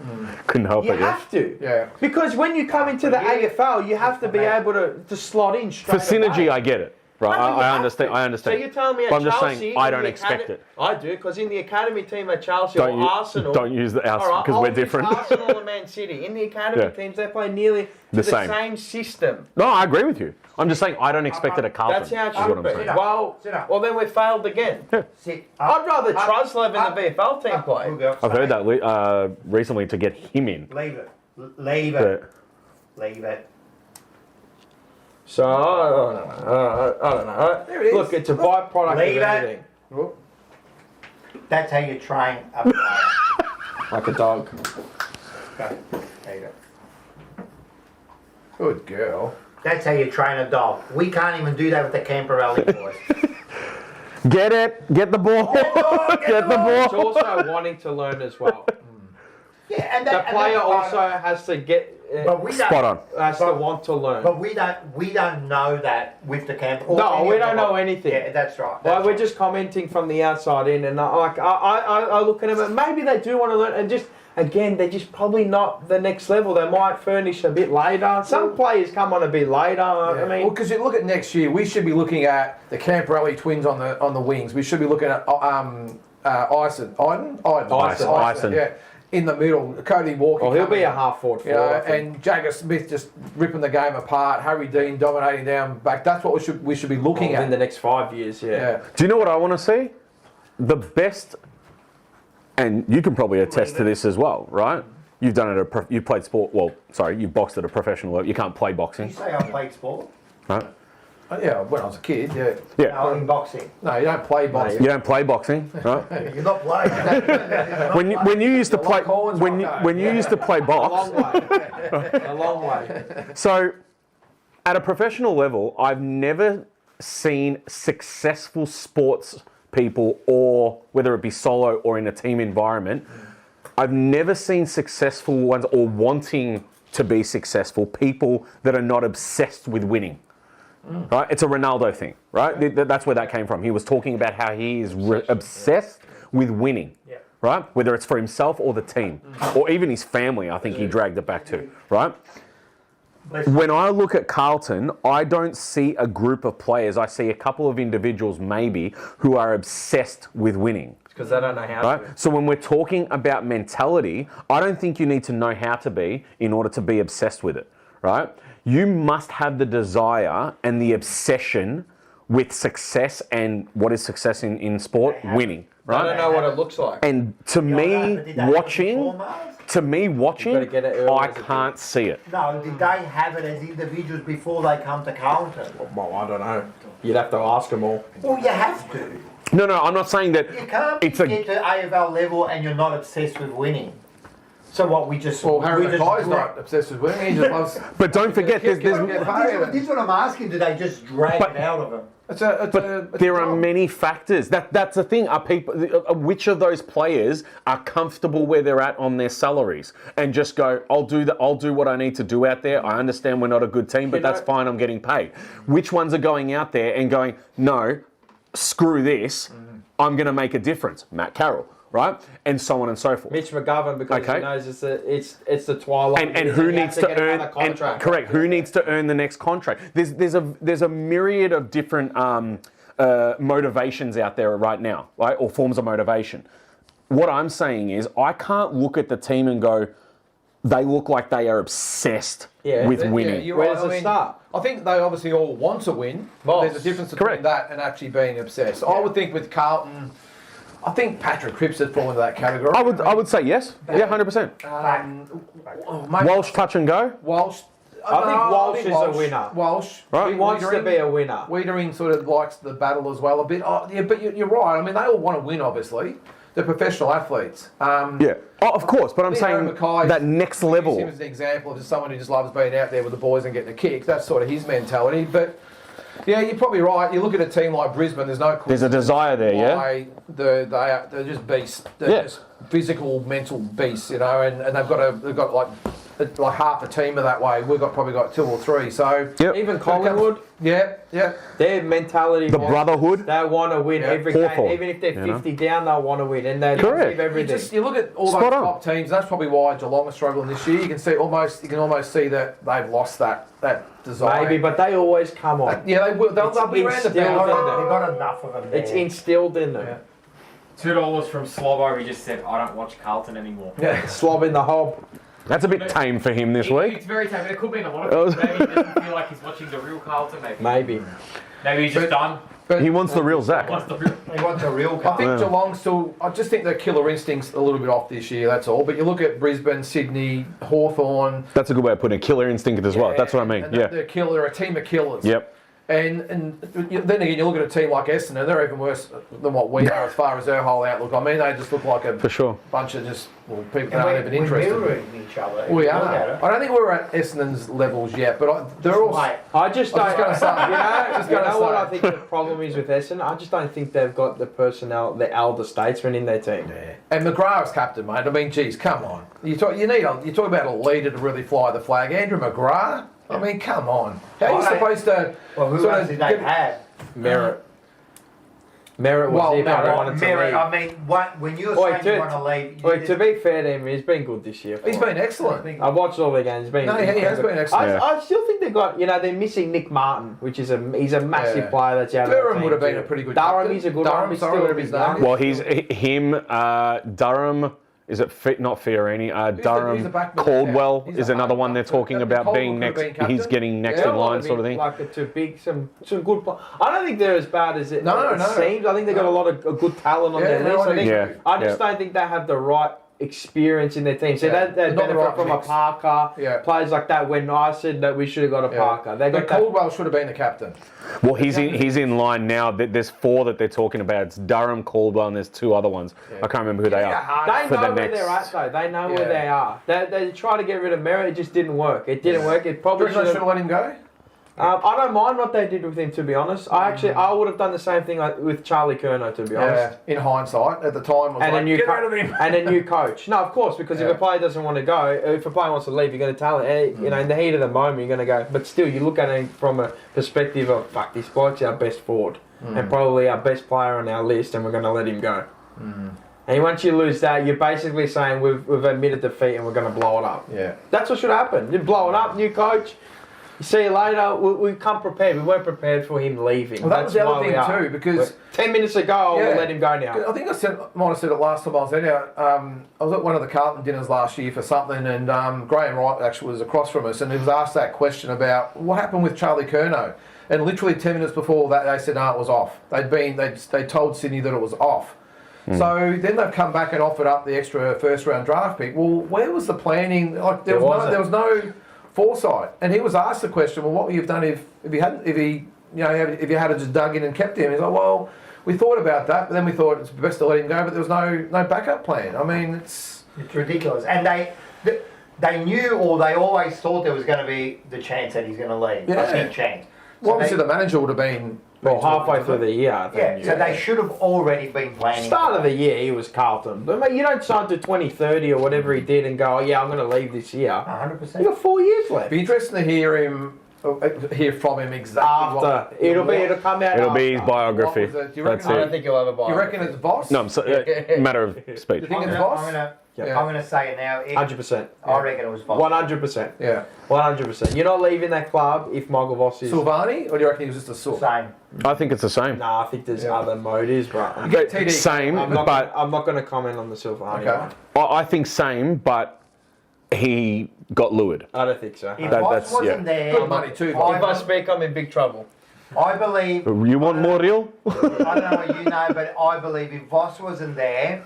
Couldn't help You it. Yeah. have to. Yeah. Because when you come into the AFL, you have to be able to slot in For straight synergy, away. I get it. Right, No, you I have understand. to. I understand. So you're telling me at But I'm just Chelsea, saying, I in don't the expect academy- it. I do, because in the academy team at Chelsea Don't or you- Arsenal... don't use the us, all right, 'cause I'll we're use different. Arsenal and Man City. In the academy Yeah. teams, they play nearly to The the same. same system. No, I agree with you. I'm just saying I don't expect it at Carlton. That's how it is what should I'm be. saying. Well, then we failed again. sit I'd rather Truslove in the VFL team play. I've heard that recently to get him in. Leave it. Leave But it. Leave it. So, I don't know. There it is. Look, it's a byproduct Leave of it. everything. That's how you train a player. Like a dog. Go. Leave it. Good girl. That's how you train a dog. We can't even do that with the camper rally boys. Get it. Get the ball. Get the It's ball. also wanting to learn as well. Yeah, and The that, player and also has to get. But we Spot on. Has to want to learn. But we don't know that with the camp. or No, any we of don't the- know anything. Yeah, that's right. Well, That's we're right. just commenting from the outside in, and I look at them and maybe they do want to learn, and just again they're just probably not the next level. They might furnish a bit later. Some players come on a bit later. I mean, well, because you look at next year, we should be looking at the Camporelli twins on the wings. We should be looking at Ison, yeah, in the middle. Cody Walker. well, he'll be coming, a half forward. you know, and Jagger Smith just ripping the game apart. Harry Dean dominating down back. That's what we should be looking in at. the next 5 years. Yeah. Do you know what I want to see? The best, and you can probably attest to this as well, right? You've done it. You played sport. Well, sorry, you boxed at a professional level. You can't play You boxing, say I played sport? right? Yeah, when I was a kid, yeah. Yeah. No, in boxing. No, you don't play boxing. You don't play boxing, right? You're not playing. When you used to play Collins when you, rock when you used to play A box. long way. A long way. So, at a professional level, I've never seen successful sports people, or whether it be solo or in a team environment, I've never seen successful ones or wanting to be successful people that are not obsessed with winning. Right? It's a Ronaldo thing, right? That's where that came from. He was talking about how he is obsessed with winning, right? Whether it's for himself or the team, or even his family, I think he dragged it back to, right? When I look at Carlton, I don't see a group of players. I see a couple of individuals maybe who are obsessed with winning. Because they don't know how Right? to. So when we're talking about mentality, I don't think you need to know how to be in order to be obsessed with it, right? You must have the desire and the obsession with success, and what is success in sport? Winning, I right? don't know what it looks like. And to me, watching, gotta get it early I as a can't see it. No, did they have it as individuals before they come to Carlton? Well, I don't know. You'd have to ask them all. Well, you have to. No, I'm not saying that You can't it's get to AFL level and you're not obsessed with winning. So what, we just... Well, Harry we just Mackay's dra- not obsessed with winning. He just loves. But don't forget, there's Yeah, This is what I'm asking, do they just drag it out of them? It's there are many factors. That's the thing. Are people? Which of those players are comfortable where they're at on their salaries and just go, I'll do what I need to do out there. I understand we're not a good team, but that's fine. I'm getting paid. Which ones are going out there and going, no, screw this. I'm going to make a difference. Matt Carroll, right? And so on and so forth. Mitch McGovern, because Okay. he knows it's the twilight. And who he needs has to get earn? another contract. Correct. Who needs to earn the next contract? There's a myriad of different motivations out there right now, right? Or forms of motivation. What I'm saying is, I can't look at the team and go, they look like they are obsessed with winning. you're Where right. does it I mean, start? I think they obviously all want to win. Boss. There's a difference between Correct. that and actually being obsessed. I would think with Carlton, I think Patrick Cripps has fallen into that category. I would say yes. Yeah, 100%. Maybe Walsh touch and go. Walsh. I think Walsh is a winner. Walsh. Right. He wants to be a winner. Wiedering sort of likes the battle as well a bit. Oh, yeah, but you're right. I mean, they all want to win, obviously. They're professional athletes. Yeah. Oh, of course. But I'm Theo saying Mackay's- that next Use level. him as an example of just someone who just loves being out there with the boys and getting a kick. That's sort of his mentality. But yeah, you're probably right. You look at a team like Brisbane. There's no There's a desire there, yeah. why they're just beasts. They're Yeah. just physical, mental beasts, you know. And they've got like half a team of that way. We've probably got 2 or 3. So Yep. Even Collingwood, yeah. their mentality. The brotherhood. They want to win Yeah. every Hawthorn, game, even if they're you know? 50 down. They want to win, and they Correct. give everything. You look at all Spot those on. top teams. That's probably why Geelong are struggling this year. You can almost see that they've lost that desire. Maybe, but they always come on. Yeah, they will. They'll be around the instilled in boundary. them. They've got enough of them there. It's instilled in them. Yeah. $2 from Slobbo. He just said, I don't watch Carlton anymore. Yeah. Slob in the hob. That's a bit tame for him this week. It's very tough. It could be in a lot of things. Maybe he doesn't feel like he's watching the real Carlton. Maybe. Maybe he's just done. But He wants the real Zach. What's the real? They want a real I cup. think Geelong still. I just think their killer instinct's a little bit off this year. That's all. But you look at Brisbane, Sydney, Hawthorn. That's a good way of putting it. Killer instinct as well. That's what I mean. And Yeah. they're a team of killers. Yep. And then again, you look at a team like Essendon, they're even worse than what we are as far as their whole outlook. I mean, they just look like a For sure. bunch of people that aren't even interested. We're mirroring each other. We Look are. at it. I don't think we're at Essendon's levels yet, but they're all. Mate, I just I don't. was just gonna say. You know what I think the problem is with Essendon? I just don't think they've got the personnel, the elder statesmen in their team. Yeah. And McGrath's captain, mate. I mean, geez, come on. You talk about a leader to really fly the flag. Andrew McGrath. I mean, come on. How are you supposed to? well, who sort else of did they get- have? Merritt. Merritt was Well, if I Merritt- wanted to Merritt, leave. I mean, when you're Oi, saying you want to leave, Wait, to be fair to him, he's been good this year. He's been excellent. I've watched all the games. He's been. No, he has been excellent. I still think they've got. They're missing Nick Martin, which is he's a massive Yeah. player that's out. of the Durham team would have been too. a pretty good Durham, captain. he's a good Durham, one. He's sorry, still what a big was his name? young. Well, he's him, Durham. Is it not Fiorini? he's Durham the backman Caldwell now. He's is a another one they're backman. talking That- about Caldwell being could have next. been He's captain. getting next They're in a lot line, of sort of big, thing. Like some good. I don't think they're as bad as it, No, it no. seems. I think they've got a lot of good talent on their Yeah, list. no, I think. Yeah, I just yeah. don't think they have the right experience in their team. So Yeah. they They're not the benefit right from mix. a Parker, Yeah. players like that. When I said that we should have got a Parker, they got But that. Caldwell should have been the captain. Well, he's in line now. There's 4 that they're talking about. It's Durham, Caldwell, and there's 2 other ones. I can't remember who they are. They for know the where next- they're at, though. They know Yeah. where they are. They try to get rid of Merritt. It just didn't work. It didn't work. It Do probably you reckon they should should have. have let him go? I don't mind what they did with him, to be honest. I would have done the same thing with Charlie Kerno, to be honest. In hindsight, at the time, I was And like, a new get co- rid of him. and a new coach. No, of course, because Yeah. if a player doesn't want to go, if a player wants to leave, you're going to tell it. In the heat of the moment, you're going to go. But still, you look at it from a perspective of, fuck, this bloke's our best forward and probably our best player on our list, and we're going to let him go. And once you lose that, you're basically saying we've admitted defeat and we're going to blow it up. Yeah. That's what should happen. You blow it up, new coach. See you later. We come prepared. We weren't prepared for him leaving. Well, that was That's the other why we thing are. too, because 10 minutes ago, Yeah. we'll let him go now. I think might have said it last time I was there. I was at one of the Carlton dinners last year for something, and Graham Wright actually was across from us, and he was asked that question about what happened with Charlie Kerno. And literally 10 minutes before that, they said, no, it was off. They told Sydney that it was off. So then they've come back and offered up the extra first round draft pick. Well, where was the planning? Like there was no foresight. And he was asked the question, well, what would you have done if you had just dug in and kept him? He's like, well, we thought about that, but then we thought it's best to let him go, but there was no backup plan. I mean, it's ridiculous. And they knew, or they always thought there was going to be the chance that he's going to leave. Yeah. A big chance. well, obviously the manager would have been Halfway through the year, I think. Yeah, so they should have already been planning. Start of the year, he was Carlton. But mate, you don't sign to 2030 or whatever he did and go, oh, yeah, I'm going to leave this year. 100%. You got 4 years left. Be interesting to hear from him exactly After. It'll come out It'll be his after. biography. What was it? Do you That's reckon- I don't it. think you'll have a buy. You reckon it's Voss? No, I'm matter of speech. You think I'm it's gonna, Voss? I'm gonna say it now. 100%. I reckon it was Voss. 100%. Yeah. 100%. You're not leaving that club if Michael Voss is... Silvani, or do you reckon he was just a sook? Same. I think it's the same. Nah, I think there's other motives, but get TD. Same, I'm not but going to comment on the Silvani Okay. one. I think same, but he got lured. I don't think so. If That- Voss that's- wasn't yeah. there, Good money too. If I Voss. speak, I'm in big trouble. I believe. You want more real? I don't know what you know, but I believe if Voss wasn't there,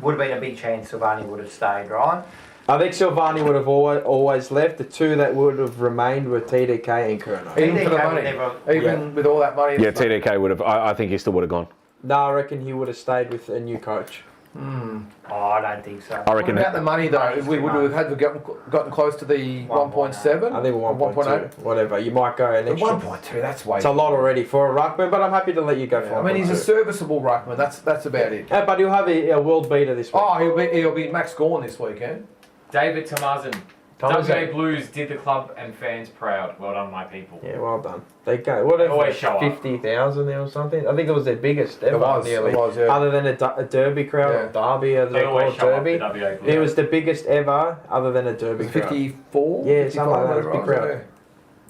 would have been a big chance Silvani would have stayed, right? I think Silvani would have always left. The two that would have remained were TDK and Kerno. Even for the TDK money. would never- Even with all that money. Yeah, TDK would have. I think he still would have gone. No, I reckon he would have stayed with a new coach. Oh, I don't think so. I What reckon. about the money though? If we would have had gotten close to the 1.7? I think we're 1.2. Whatever. You might go an extra. 1.2, that's way. It's a lot already for a ruckman, but I'm happy to let you go for I mean, he's a 1.2. serviceable ruckman. That's about it. Yeah, but he'll have a world beater this week. Oh, he'll be Max Gorn this weekend. David Tamazin. Tamazin. WA Blues did the club and fans proud. Well done, my people. Yeah, well done. They go. What Always if show up. 50,000 there or something? I think it was their biggest ever. Nearly. It was, yeah. Other than a derby crowd, Yeah. or derby, as They they call always it, show up derby. to WA Blues. It was the biggest ever, other than a derby crowd. 54? Yeah, 55, something like that. whatever Big it was, crowd.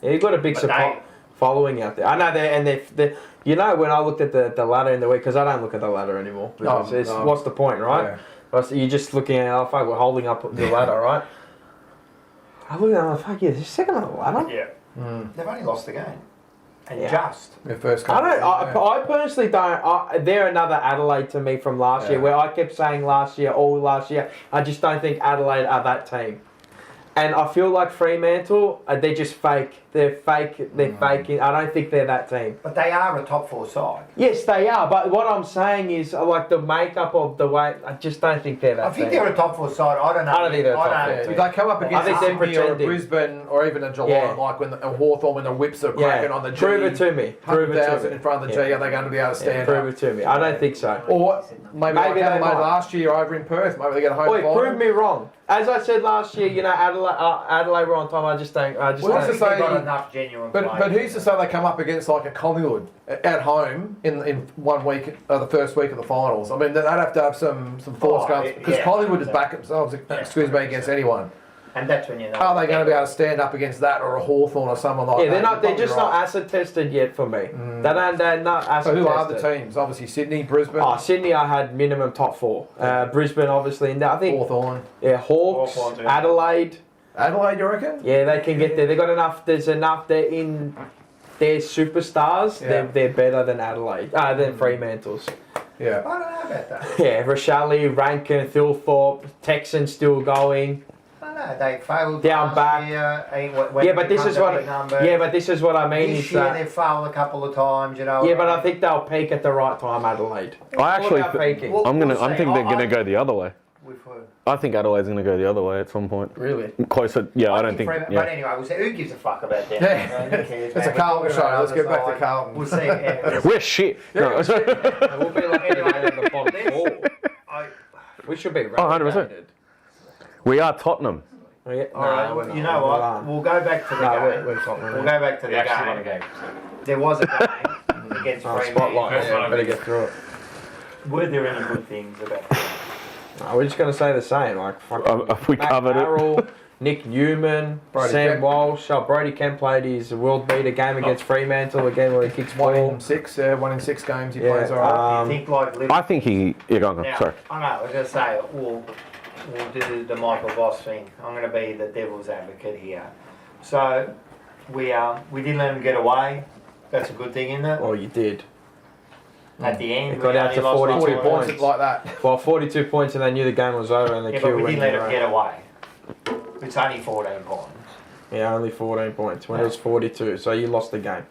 Yeah, you've got a big But support following out there. I know they you know, when I looked at the ladder in the week, because I don't look at the ladder anymore. Because No. what's the point, right? You're just looking at, oh, fuck, we're holding up the ladder, right? I look at it, I'm like, fuck, yeah, they're second on the ladder. Yeah. They've only lost the game. And Yeah. just. Their first I don't. couple, I personally don't. They're another Adelaide to me from last year, Yeah. where I kept saying last year, I just don't think Adelaide are that team. And I feel like Fremantle, they're just fake. They're fake. They're faking. I don't think they're that team. But they are a top 4 side. Yes, they are. But what I'm saying is, like the makeup of the way, I just don't think they're that. I think team. they're a top 4 side. I don't know. I don't think they're a top I don't- four. If they come up I against think a they're Sydney or a pretending. Brisbane or even a Geelong, Yeah. like when a Hawthorn, when the whips are cracking on the G, Prove it to me. Prove it to 100,000 me. in front of the G, are they going to be able to stand Prove up? it to me. I don't think so. Or maybe like Maybe they Adelaide might. last year over in Perth, maybe they get a home Oi, final. prove me wrong. As I said last year, you know, Adelaide were on time. I just don't. I Well, think that's they've to say- got enough genuine But players. who's to say they come up against like a Collingwood at home in 1 week, the first week of the finals? I mean, they'd have to have some force Oh, guns because yeah. Collingwood is back themselves. Excuse me, against anyone. And that's when you know. Are they going to be able to stand up against that or a Hawthorn or someone like Yeah, that? they're not. They're You're just probably not acid tested yet for me. They don't. They're not acid So who tested. are the teams? Obviously Sydney, Brisbane, Oh, Sydney, I had minimum top 4. Brisbane, obviously, and I think Hawthorn, Hawks, Hawthorns, yeah. Adelaide. Adelaide. You reckon? Yeah, they can get there. They got enough. There's enough. They're in. They're superstars. Yeah. They're better than Adelaide. Than Fremantle's. Yeah. I don't know about that. Yeah, Rochelle, Rankin, Thilthorpe, Texans still going. I don't know. They failed Down last back. year. When Yeah, it but this becomes is a what. big number. Yeah, but this is what I mean. This Is year that. they failed a couple of times. You know. Yeah, but I think they'll peak at the right time, Adelaide. I actually, What about peaking? Well, I'm we'll I see. think they're going to I- go the other way. We've heard. I think Adelaide's going to go the other way at some point. Really? Closer, yeah. I don't think. But Yeah. anyway, we'll see. Who gives a fuck about them? Yeah. Who cares, It's man? a Carlton We're show. talking Let's about get back to the Carlton. We'll see. Yeah. We're shit. No. We'll be like anyway at the bottom four. I- We should be Oh, 100%. relegated. We are Tottenham. Oh, yeah. All right. we're not. You know what? We'll go back to the No, game. we're Tottenham. We'll go back to We the actually won a game. game. There was a game against Oh, Fremantle. spotlight. First one Yeah, of better these. get through it. Were there any good things about it? No, we're just going to say the same. Like, fucking If we Matt covered it. Farrell, Nick Newman, Brody Sam Kemp. Walsh. Brody Kemp played his world beater game against Fremantle again where he kicks One ball. in 6. Yeah, 1 in 6 games he Yeah, plays. All right. You think like Liverpool? I think he. Yeah, go on. Now, Sorry. I know. I was going to say we'll do the Michael Voss thing. I'm going to be the devil's advocate here. So we didn't let him get away. That's a good thing, isn't it? Oh, you did. At the end, It got we out only to lost 42 by 40 one. points like that. Well, 42 points and they knew the game was over and they Yeah, but killed we didn't let him Wendy get Rowe. away. It's only 14 points. Yeah, only 14 points when it was 42, so you lost the game.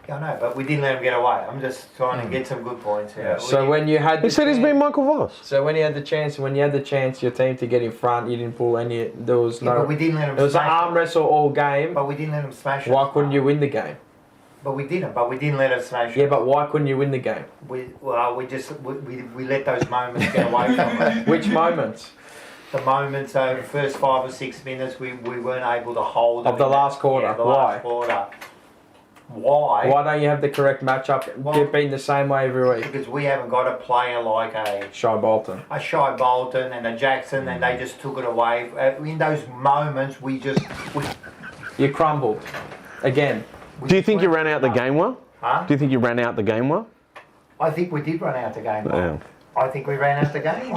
Yeah, I know, but we didn't let him get away. I'm just trying to get some good points here. So when you had He the said he's chance- been Michael Voss. So when you had the chance, your team to get in front, you didn't pull any. There was Yeah, no. but we didn't let him It was an smash arm wrestle all game. But we didn't let him smash Why us. couldn't you win the game? But we didn't. But we didn't let us smash Yeah, us. but why couldn't you win the game? We let those moments get away from us. Which moments The moments over the first 5 or 6 minutes, we weren't able to hold Of them the in that- last quarter. Yeah, the Why? last quarter. Why? Why don't you have the correct matchup? Well- Get beaten the same way every week. Because we haven't got a player like Shy Bolton. a Shy Bolton and a Jackson, and they just took it away. In those moments, we You crumbled again. Do you think you ran out the game well? Huh? Do you think you ran out the game well? I think we did run out the game. Yeah. I think we ran out the game.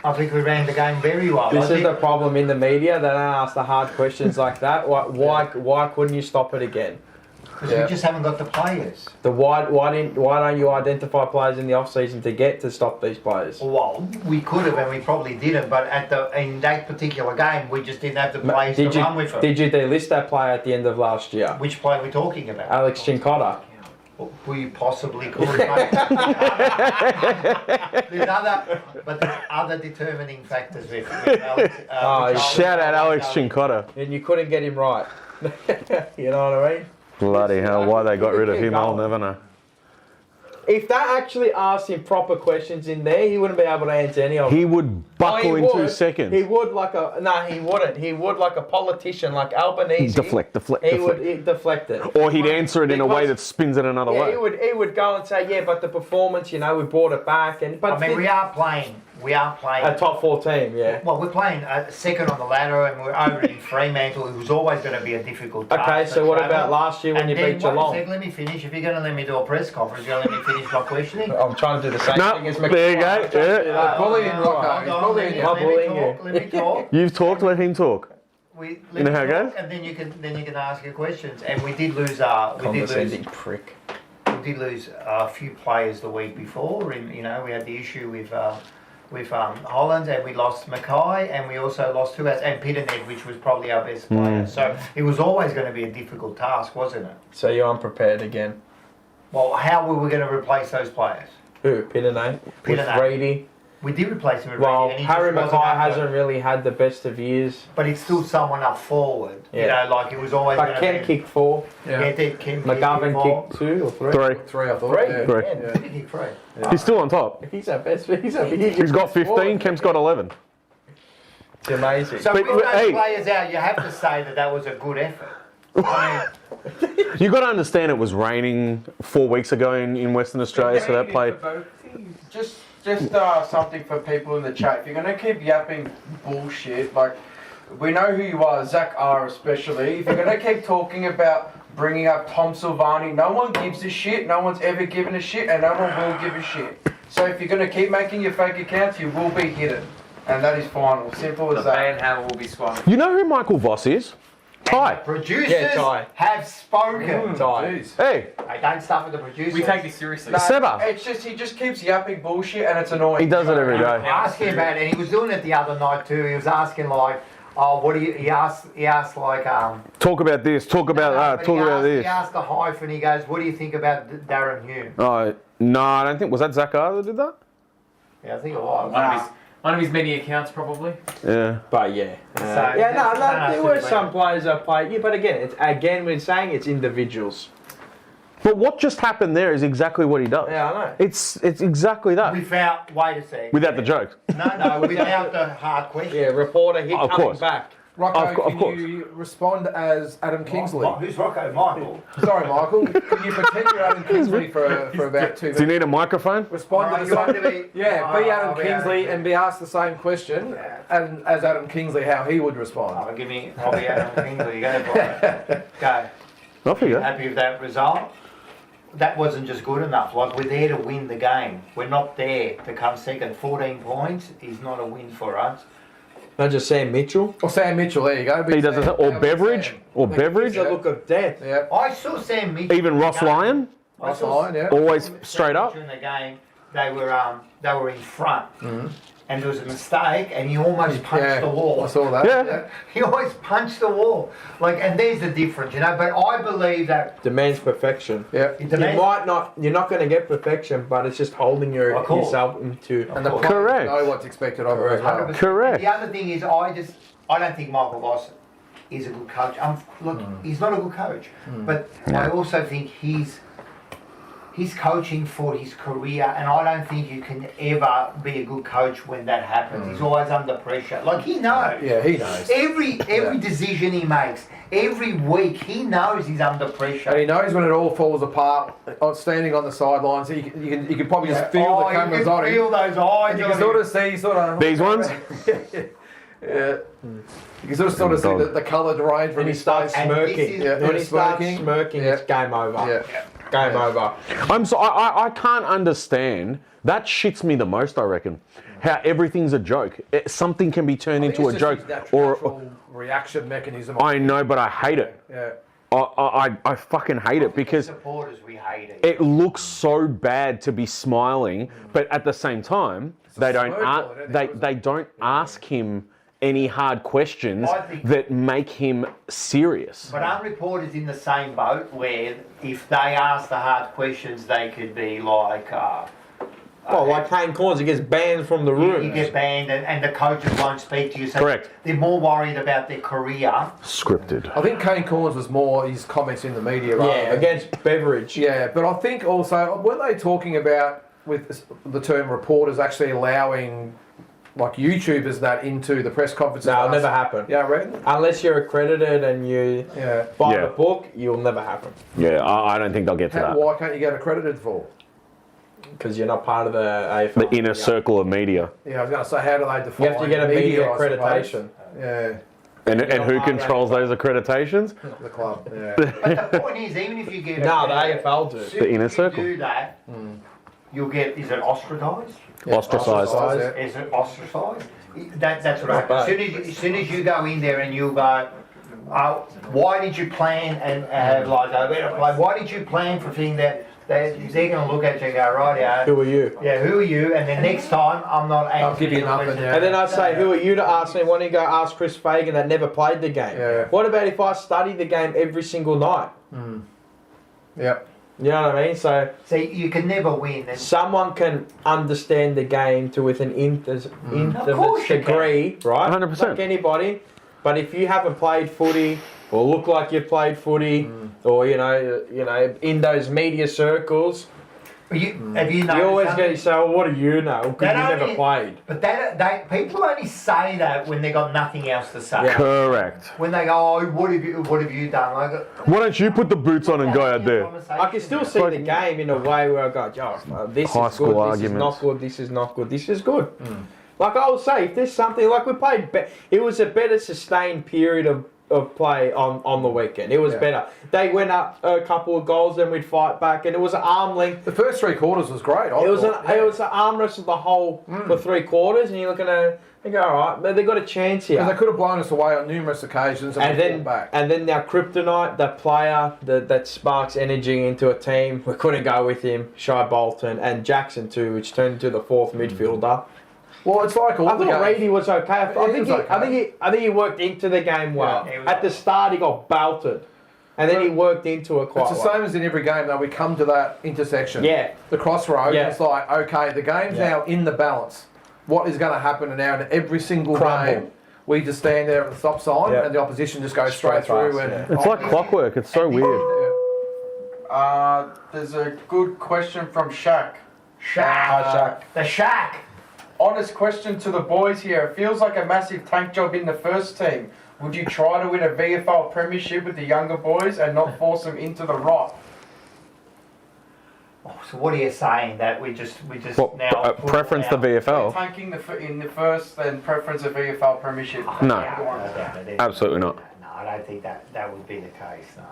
I think we ran the game very well. This I is the think, problem in the media. They don't ask the hard questions like that. Why couldn't you stop it again? because we just haven't got the players. Why don't you identify players in the off season to get to stop these players? Well, we could have, and we probably didn't. But in that particular game, we just didn't have the players to run with them. Did you delist that player at the end of last year? Which player are we talking about? Alex Chincotta. We possibly could. There's other determining factors with Alex. Shout out Alex Chincotta. And you couldn't get him right. You know what I mean? Bloody hell, why they got rid of him, I'll never know. If they actually asked him proper questions in there, he wouldn't be able to answer any of them. He would buckle in 2 seconds. He would like a... No, he wouldn't. He would like a politician, like Albanese. Deflect. He'd deflect it. Or he'd answer it in a way Because- that spins it another Yeah, way. he would go and say, yeah, but the performance, we brought it back. But I mean, we are playing. a top 4 team, yeah. Well, we're playing second on the ladder, and we're over in Fremantle, who's always going to be a difficult task. Okay, so to what travel. about last year when And you then, beat wait a Geelong? sec, let me finish. If you're going to let me do a press conference, you're going to let me finish my questioning. I'm trying to do the same No, thing as there you go. I'm trying to do Yeah. that. Bullying Hold Rocco. on, He's bullying you. I'm bullying Let me talk. You've talked, let him talk. Let You know me how it talk, goes? And then you can ask your questions. And we did lose. Condescending prick. We did lose a few players the week before. And we had the issue with with Hollands, and we lost Mackay, and we also lost and Pitterhead, which was probably our best player. So it was always going to be a difficult task, wasn't it? So you're unprepared again. Well, how were we going to replace those players? Who? Pitterhead? With Pitterhead. Reedy? We did replace him with Well, Reedy, and he Harry just wasn't Mackay up to it. hasn't really had the best of years. But it's still someone up forward. Yeah. You know, like it was always But going to Ken be. kicked 4. Yeah, Ken McGovern kicked 2 or 3. 3. 3, I thought. Three? Yeah. 3. Yeah, he did kick 3. He's still on top. He's our best. He's got 15. Kemp's got 11. It's amazing. So But- with those hey. players out, you have to say that was a good effort. I mean, You got to understand it was raining 4 weeks ago in Western Australia, so that played. Just something for people in the chat. If you're going to keep yapping bullshit, like, we know who you are, Zach R especially. If you're going to keep talking about bringing up Tom Silvani, no one gives a shit, no one's ever given a shit, and no one will give a shit. So if you're going to keep making your fake accounts, you will be hidden. And that is final. Simple The as that. ban hammer will be swung. You know who Michael Voss is? Ty. producers Yeah, Ty. have spoken. Jeez. Hey, Hey, don't stuff with the producers. We take this seriously. No, Seba. it's just, he just keeps yapping bullshit and it's annoying. he does it every day. Ask him about it, and he was doing it the other night too. He was asking like, oh, what do you? He asked like, Talk about this. Talk about that. but Talk he about asked, this. He asked the hyphen. He goes, what do you think about Darren Hume? Oh, no, I don't think. Was that Zach R that did that? Yeah, I think it was. One of his many accounts, probably. Yeah. But yeah. So, Yeah, that's there were absolutely- some players that played. Yeah, but again, we're saying it's individuals. But what just happened there is exactly what he does. Yeah, I know. It's exactly that. Without, wait a second. Without the jokes. No, without the hard question. Yeah, reporter hit Of coming course. back. Rocco, Of course. can you respond as Adam Kingsley? Who's Rocco? Michael. Sorry, Michael. Can you pretend you're Adam Kingsley for about 2 Do you minutes? need a microphone? Respond to Oh, the you want same. to be- Yeah, Oh, be I'll Adam be Adam Kingsley Kingsley. and be asked the same question, and as Adam Kingsley, how he would respond. I'll be Adam Kingsley. Go for it. Go. Off you go. Happy with that result? That wasn't just good enough. Like, we're there to win the game. We're not there to come second. 14 points is not a win for us. Not just Sam Mitchell. Or Sam Mitchell, there you go. He does it. Or How about Beveridge. Sam? Or Beveridge. He's a look of death. Yeah. I saw Sam Mitchell. Even Ross Lyon. Ross Lyon, yeah. Always Sam straight up. Mitchell in the game, they were in front. And there was a mistake, and he almost punched Yeah, the wall. I saw that. Yeah. He always punched the wall. Like, and there's the difference, you know. But I believe that Demands perfection. Yeah. it You demands. might not. You're not going to get perfection, but it's just holding Of course. yourself into. And the Correct. players know what's expected of her as well. 100%. Correct. The other thing is, I don't think Michael Voss is a good coach. Look, he's not a good coach, but I also think he's coaching for his career, and I don't think you can ever be a good coach when that happens. He's always under pressure. Like, he knows. Yeah, he knows. Every decision he makes, every week, he knows he's under pressure. And he knows when it all falls apart, standing on the sidelines, you can probably just feel the cameras on him. Feel those eyes. You on can sort him. of see, These ones. Yeah. You can sort of see the coloured range from And he his starts face. And smirking. this is- Yeah, When he starts smirking. smirking, Yeah. it's game over. Yeah. Game over. I can't understand. That shits me the most, I reckon. How everything's a joke. Something can be turned into a joke. Or reaction mechanism. I know, but I hate it. Yeah. I fucking hate it because supporters, we hate it. it looks so bad to be smiling, but at the same time, they don't smirk on it, isn't it? they don't ask him any hard questions I think- that make him serious. But aren't reporters in the same boat where if they ask the hard questions, they could be like, Well, like Kane Corns, he gets banned from the room. you get banned and the coaches won't speak to you. So Correct. They're more worried about their career. Scripted. I think Kane Corns was more his comments in the media. rather Yeah, than- against Beveridge. Yeah, but I think also, weren't they talking about, with the term reporters, actually allowing like YouTubers that into the press conferences? No, it'll never happen. Yeah, right? Unless you're accredited and you Yeah. buy Yeah. the book, you'll never happen. Yeah, I don't think they'll get to that. Why can't you get accredited for? Because you're not part of the AFL. The inner circle of media. Yeah, I was going to say, how do they define You have to get a media I suppose? accreditation. Yeah, And who controls those accreditations? the club. Yeah. But the point is, even if you get No, the AFL do. as soon The inner as circle. you do that, you'll get, is it ostracised? Ostracised. Ostracised, Is it ostracised? That's what Not happens. bad. As soon as you go in there and you go, why did you plan and have like a better play? Why did you plan for thing that they're going to look at you and go, right, yeah. Who are you? Yeah, who are you? And then next time, I'm not I'll give you the nothing, question. yeah. And then I'd say, who are you to ask me? Why don't you go ask Chris Fagan that never played the game? Yeah. What about if I studied the game every single night? Yep. You know what I mean? So See, you can never win. And someone can understand the game to with an Of course you degree, right? 100%. Like anybody. But if you haven't played footy or look like you've played footy, or you know, in those media circles, have you noticed you always something? get to say, well, what do you know? Because That you never only- played. But people only say that when they got nothing else to say. Yeah. Correct. When they go, oh, what have you done? Like, Why don't you put the boots on and go out there? I can still see the game in a way where I go, this High is school good, this arguments. is not good, this is not good, this is good. Like I would say, if there's something, like we played, it was a better sustained period of play on the weekend. It was better. They went up a couple of goals, then we'd fight back, and it was an arm length. The first 3 quarters was great. It was an arm wrestle the whole for 3 quarters, and you're looking at, you go, all right, but they got a chance here. Because they could have blown us away on numerous occasions and we fought back. And then our kryptonite, that player that sparks energy into a team, we couldn't go with him. Shai Bolton and Jackson too, which turned into the 4th midfielder. Well, it's like all I the thought games. Reedy was okay. I He think was okay. I think he worked into the game well. Yeah, he was At the start, he got belted, and then he worked into it quite It's the well. same as in every game, though. We come to that intersection. Yeah. The crossroads. Yeah. It's like, okay, the game's now in the balance. What is going to happen now in every single Crumble. game? We just stand there at the stop sign Yeah. and the opposition just goes straight Straight through. past, And It's like clockwork. It's so weird. There's a good question from Shaq. Shaq. The Shack. Honest question to the boys here. It feels like a massive tank job in the first team. Would you try to win a VFL premiership with the younger boys and not force them into the rot? Oh, so what are you saying? That we just What, now preference the VFL? Tanking in the first and preference a VFL premiership. No. No, Absolutely not. I don't think that would be the case. No.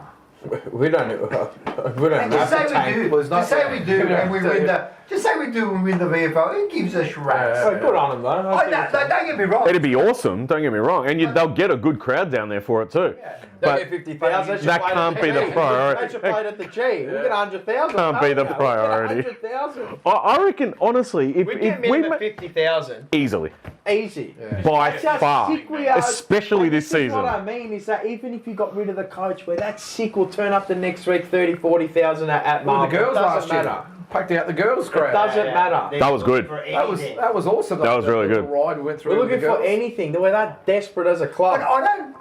We don't And just have to say tank. we do. Well, it's not- Just say we do, and we win the. Just say we do and win the VFL. Who gives us rats? Oh, good on him though. Oh, don't get me wrong. It'd be awesome. Don't get me wrong, and they'll get a good crowd down there for it too. Don't But get 50,000. that can't be the priority. They should play it at the G. We get 100,000. Can't be the don't we? priority. We get 100,000. I reckon, honestly, if We we get minimum 50,000. easily Easy. by That's how far, sick we are. especially And this is season. What I mean is that even if you got rid of the coach, where that sick will turn up the next week 30, 40,000 at Well, Marvel. the girls It last doesn't year matter. packed out the girls crowd. Doesn't matter. That was good. That was awesome. That was really little good. Ride we went through We're with looking the for girls. anything. We're that desperate as a club. But I don't.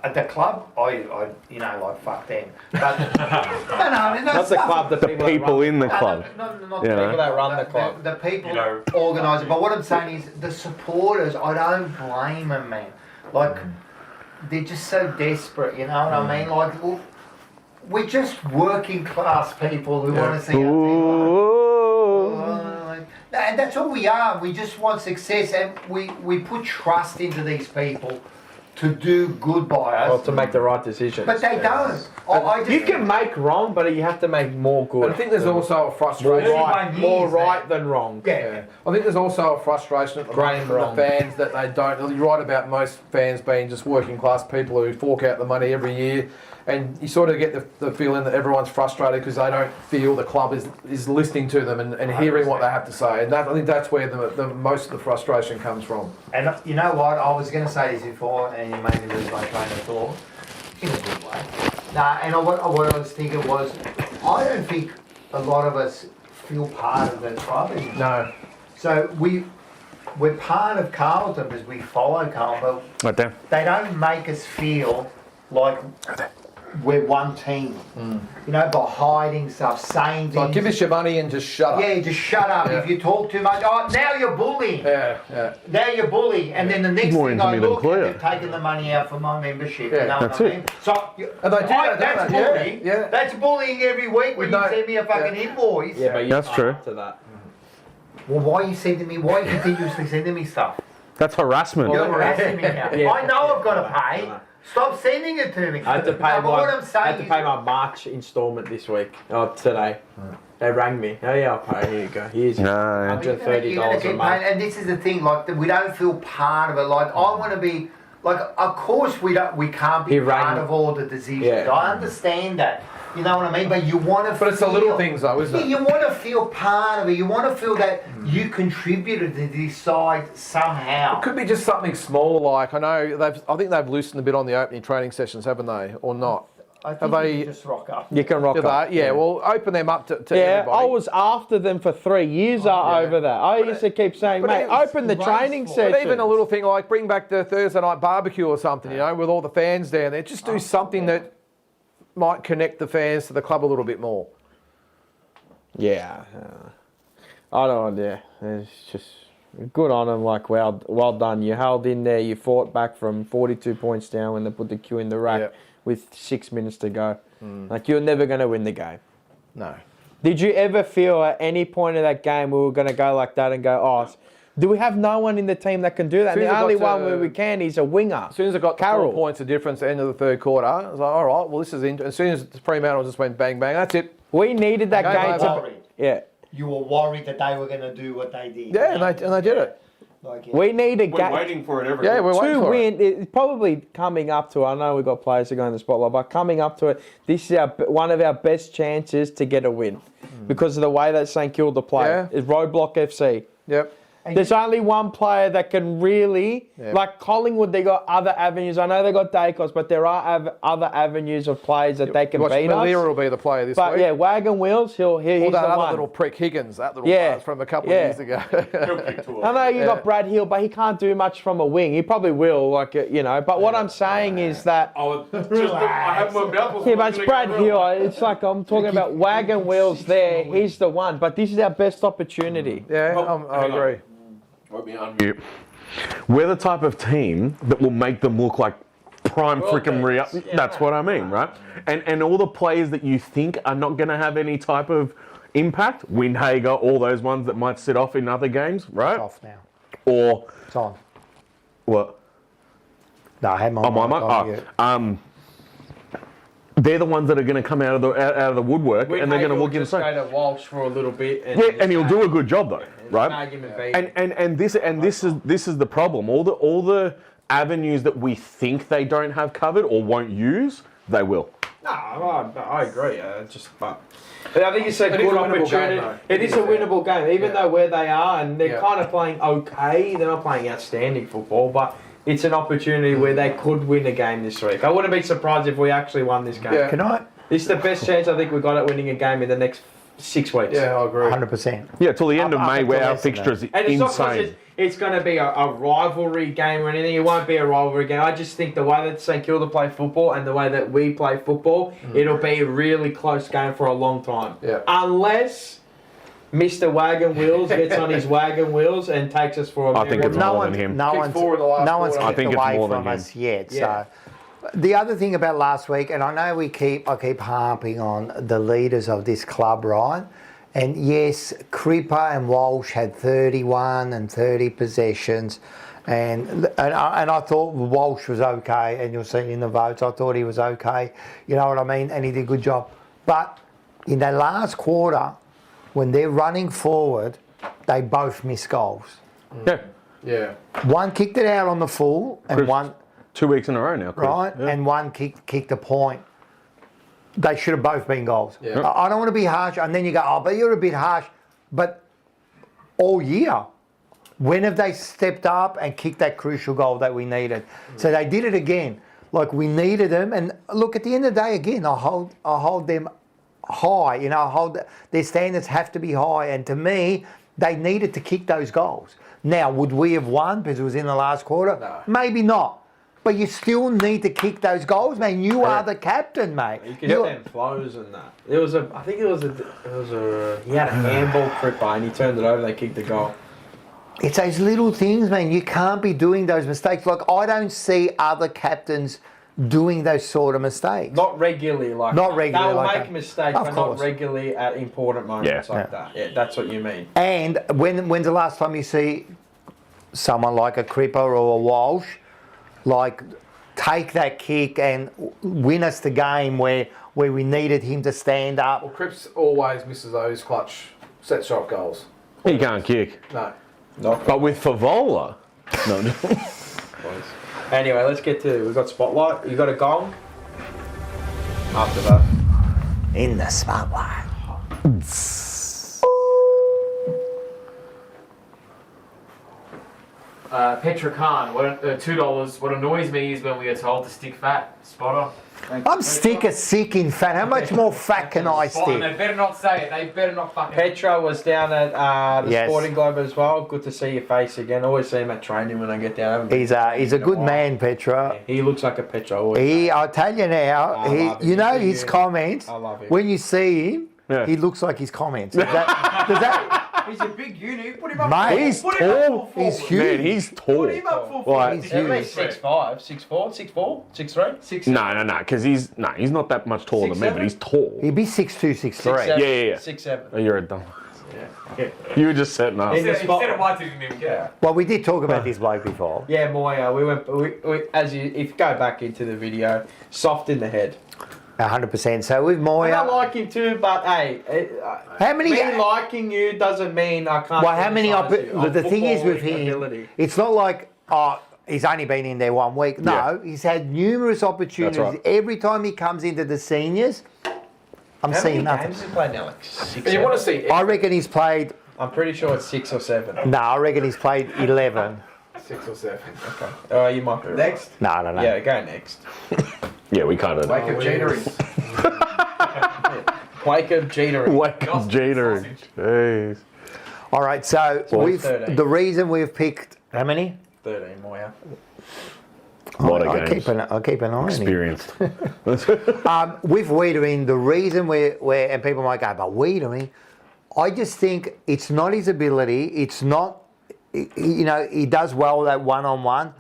At the club, I like fuck them. But no, Not the club, the The people. people in the No, club. not You the know? people that run the club. The people You know. organise it. But what I'm saying is, the supporters, I don't blame them, man. Like, they're just so desperate, you know what I mean? Like, we're just working class people who want to see our team. Ooh. And that's all we are. We just want success, and we put trust into these people to do good by Well, us. to make the right decisions. But they don't. I just You can make wrong, but you have to make more But I good. think there's also a More frustration. right, more years, right than wrong. Yeah. I think there's also a frustration at the Graham moment from wrong. the fans that they don't. You're right about most fans being just working class people who fork out the money every year, and you sort of get the feeling that everyone's frustrated because they don't feel the club is listening to them and hearing what they have to say. And I think that's where the most of the frustration comes from. And you know what? I was going to say this before, and you made me lose my train of thought in a good way. Nah, and what I was thinking was, I don't think a lot of us feel part of the club anymore. No. So we're part of Carlton because we follow Carlton, Right there. but they don't make us feel like we're one team. You know, by hiding stuff, saying things. So give us your money and just shut up. Yeah, just shut up. Yeah. If you talk too much, oh, now you're bullying. Yeah, yeah. Now you're bullying, and then the next More thing into I me than look, Cleo. they've taken the money out for my membership. Yeah, you know that's what I it. mean? So And they do that, that's don't they? Yeah, bullying. yeah. That's bullying every week when We you know- send me a fucking invoice. Yeah, but you That's can't true. up to that. Well, why are you sending me? Why are you continuously sending me stuff? That's harassment. You're harassing me now. Yeah. I know I've got to pay. Stop sending it to me. I had to pay No, but what I'm I saying had to is- pay my March instalment this week. Today. They rang me. Oh yeah, I'll pay. Here you go. Here's No. $130 You're gonna a keep month. paying, and this is the thing. Like we don't feel part of it. Like I want to be. Like of course we can't be He rang- part of all the decisions. Yeah. I understand that. You know what I mean? But you want to. But it's the little things, though, isn't it? You want to feel part of it. You want to feel that you contributed to this side somehow. It could be just something small, like I think they've loosened a bit on the opening training sessions, haven't they, or not? I think Have you they? can just rock up. You can rock up. Well, open them up to Yeah, everybody. I was after them for 3 years over that. I used to keep saying, but mate, it was open the training session. But even a little thing like bring back the Thursday night barbecue or something, you know, with all the fans down there. Just do something that might connect the fans to the club a little bit more. Yeah. I don't know. Yeah. It's just good on them. Like, well done. You held in there. You fought back from 42 points down when they put the queue in the rack with 6 minutes to go. Like, you're never going to win the game. No. Did you ever feel at any point of that game we were going to go like that and go, oh, do we have no one in the team that can do that? And the only one where we can is a winger. As soon as it got Carroll. 4 points of difference at the end of the third quarter, I was like, all right, well, this is interesting. As soon as Fremantle just went bang, bang, that's it. We needed that game to... Worried. Yeah. You were worried that they were going to do what they did. Yeah, and they did it. We need a We're game waiting for it every Yeah, we're waiting to for it. win. It's probably coming up to. I know we've got players that go in the spotlight, but coming up to it, this is one of our best chances to get a win because of the way that St Kilda play. Yeah. It's Roadblock FC. Yep. There's only one player that can really, like Collingwood, they got other avenues. I know they got Dacos, but there are other avenues of players that they can Watch beat Malira us. will be the player this But week. yeah, Wagon Wheels, he's Or the that other one. little prick Higgins, that little buzz from a couple of years ago. I know you got Brad Hill, but he can't do much from a wing. He probably will, But what I'm saying is that... I have my mouth. Yeah, but it's Brad Hill. It's like I'm talking about Wagon Wheels there. He's the one. But this is our best opportunity. Yeah, I agree. Let me unmute. We're the type of team that will make them look like prime freaking real. That's what I mean, right? And all the players that you think are not going to have any type of impact, Windhager, all those ones that might sit off in other games, right? It's off now. Or It's on. what? No, I had my mic on mute. They're the ones that are going to come out of the woodwork, and they're going to look inside. Go to Walsh for a little bit. Yeah, and he'll do a good job though, right? And this is the problem. All the avenues that we think they don't have covered or won't use, they will. No, I agree. But I think it's a It is good a winnable opportunity. game, though. It is a winnable game, even though where they are, and they're Yeah. kind of playing okay. They're not playing outstanding football, but it's an opportunity where they could win a game this week. I wouldn't be surprised if we actually won this game. Yeah. Can I? This is the best chance I think we've got at winning a game in the next 6 weeks. Yeah, I agree. 100%. Yeah, till the end of Up May, until where our less than fixture is And it's not insane. because it's going to be a rivalry game or anything. It won't be a rivalry game. I just think the way that St Kilda play football and the way that we play football, it'll be a really close game for a long time. Yeah. Unless Mr. Wagon Wheels gets on his wagon wheels and takes us for a I think miracle. it's more than him. No Kicked one's, forward the last no one's quarter. kicked I think it's away more than from him. us yet. Yeah. So the other thing about last week, and I know I keep harping on the leaders of this club, right? And yes, Cripper and Walsh had 31 and 30 possessions, and I thought Walsh was okay, and you'll see it in the votes. I thought he was okay, you know what I mean, and he did a good job. But in that last quarter, when they're running forward, they both miss goals. Yeah, Yeah. One kicked it out on the full, and Chris, one 2 weeks in a row now, Chris. right, Yeah. and one kicked a point. They should have both been goals. Yeah. I don't want to be harsh, and then you go, oh, but you're a bit harsh. But all year, when have they stepped up and kicked that crucial goal that we needed? So they did it again. Like we needed them, and look, at the end of the day, again, I hold them high. You know, their standards have to be high, and to me, they needed to kick those goals. Now, would we have won because it was in the last quarter? No. Maybe not. But you still need to kick those goals, man. You are the captain, mate. You can stand flows and that. He had a handball Cripper and he turned it over and they kicked the goal. It's those little things, man. You can't be doing those mistakes. Like, I don't see other captains doing those sort of mistakes. Not regularly like Not that. regularly They'll like make that. mistakes, Of but course. not regularly at important moments like that. Yeah, that's what you mean. And when's the last time you see someone like a Cripper or a Walsh, like, take that kick and win us the game where we needed him to stand up? Well, Cripps always misses those clutch set shot goals. He can't kick. No. But with Favola, no. Anyway, let's get to. We've got Spotlight. You got a gong? After that. in the spotlight. Petra Khan, $2. What annoys me is when we are told to stick fat. Spot on. I'm sick in fat. How much more fat can I Spot on. They stick? better not say it. They better not fucking. Petra was down at the Yes. Sporting Globe as well. Good to see your face again. Always see him at training when I get down. He's a good man, Petra. He looks like a Petra. Always. I'll tell you now. I love him. You know He's his good. comments. I love him. When you see him, Yeah. he looks like his comments. Does that? He's a big unit. Put him up. Mate, He's Put him up tall. full He's forward. huge. Man, he's tall. Put him up full Like, forward. He's At least huge. 6'5", 6'4", 6'4", 6'3". 6'7". No, because he's not that much taller than me, 6'7"? but he's tall. He'd be 6'2", 6'3". Yeah. 6'7". Oh, you're a dumb. You were just setting up. In the He spot. said it once, he didn't even care. Well, we did talk about this bloke before. Yeah, Moya. If you go back into the video, soft in the head. 100%. So with I Moya, like him too, but hey, how many? me liking you doesn't mean I can't. Well, how many? criticise you on The thing is with footballing him, ability. it's not like he's only been in there 1 week. No, he's had numerous opportunities. That's right. Every time he comes into the seniors, I'm How seeing many nothing. games has he played now? Like 6, And you want to 7? see I reckon he's played. I'm pretty sure it's 6 or 7. No, I reckon he's played 11. 6 or 7. Okay. Oh, you might be right. Next. No. Yeah, go next. Yeah, we kind of. Wake up Jetery. Wake up Jetery. Wake up, Jeter. Jeez. All right, so we've 13. the reason we've picked how many? 13 Moya. A lot of I games. keep an eye on him. Experienced. With Wiedering, the reason we're and people might go, but Wiedering, I just think it's not his ability. It's not, he does well that one-on-one.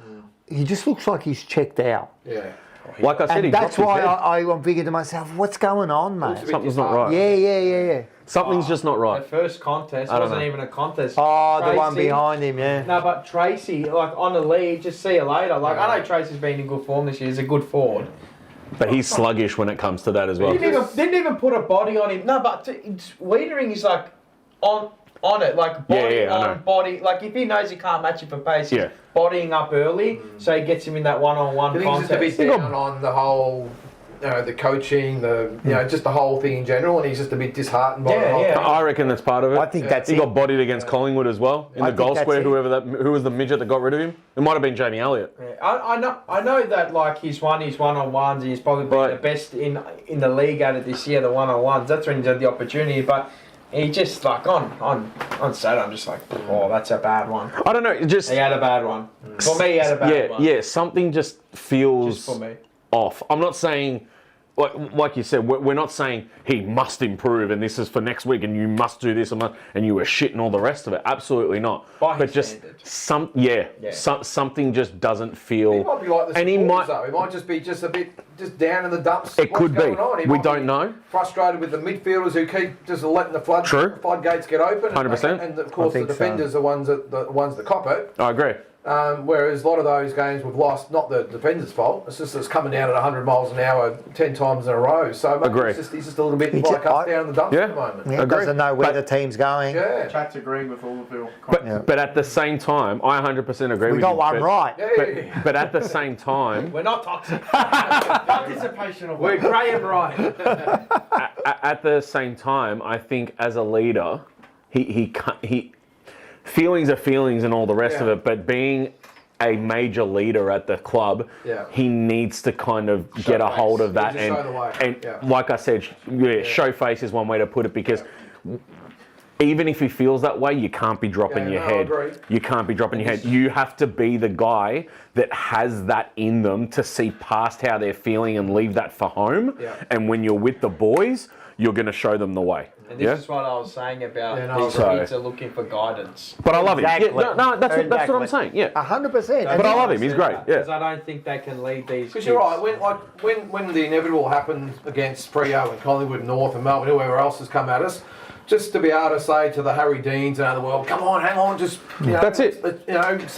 He just looks like he's checked out. Yeah. Like I said, he And that's dropped his why head. I'm thinking to myself, what's going on, mate? Something's not right. Yeah. Something's just not The right. first contest I don't wasn't know. even a contest. Oh, the one Tracy- behind him, yeah. No, but Tracy, like on the lead, just see you later. Like I know Tracy's been in good form this year. He's a good forward. But he's sluggish when it comes to that as well. Didn't even put a body on him. No, but Wiedering is like on it, like body Yeah, I on know. body. Like if he knows he can't match it for pace, Yeah. he's bodying up early, so he gets him in that one-on-one I think he's just a contest. bit down on the whole, the coaching, just the whole thing in general, and he's just a bit disheartened by the whole Yeah. thing. I reckon that's part of it. I think that's he it. got bodied against Collingwood as well in I the think goal that's square. it. Who was the midget that got rid of him? It might have been Jamie Elliott. Yeah, I know that like he's won his one-on-ones. He's probably been Right. the best in the league at it this year. The one-on-ones. That's when he's had the opportunity, but. He just like on Saturday, I'm just like, oh, that's a bad one. I don't know. It just He had a bad one. For me, he had a bad one. yeah. Something just feels Just for me. off. I'm not saying, like you said, we're not saying he must improve and this is for next week and you must do this and you were shit and all the rest of it. Absolutely not. By but his just standard. something just doesn't feel. He might be like the and he supporters, might. though. He might just be just a bit down in the dumps. It could be. Going on? He We might don't be know. Frustrated with the midfielders who keep just letting the True. floodgates get open. 100%. And of course I the think so. defenders are the ones that cop it. I agree. Whereas a lot of those games we've lost, not the defender's fault. It's just it's coming down at 100 miles an hour 10 times in a row. So maybe Agree. he's just a little bit He's like just- us down in the dumps Yeah. at the moment. He Agree. doesn't know where But- the team's going. Yeah. Chat's agreeing with all of you. But at the same time, I 100% agree We with got you. one but, right. But at the same time, We're not toxic. Participation of We're grey and right. at the same time, I think as a leader, he feelings are feelings and all the rest of Yeah. it. But being a major leader at the club, Yeah. he needs to kind of get a face. hold of He that needs to show the way. and Yeah. like I said, show face is one way to put it because. Even if he feels that way, you can't be dropping Yeah, your no, I head. agree. You can't be dropping your head. You have to be the guy that has that in them to see past how they're feeling and leave that for home. Yeah. And when you're with the boys, you're going to show them the way. And this is what I was saying about Yeah, no, these so- kids are looking for guidance. But I love him. Exactly. Yeah, no, that's what I'm Exactly. saying. Yeah. 100%. But I love him. He's great. Because Yeah. I don't think they can lead these Because kids. you're right. When the inevitable happened against Freo and Collingwood North and Melbourne, whoever else has come at us, just to be able to say to the Harry Deans and other world, come on, hang on, just That's it.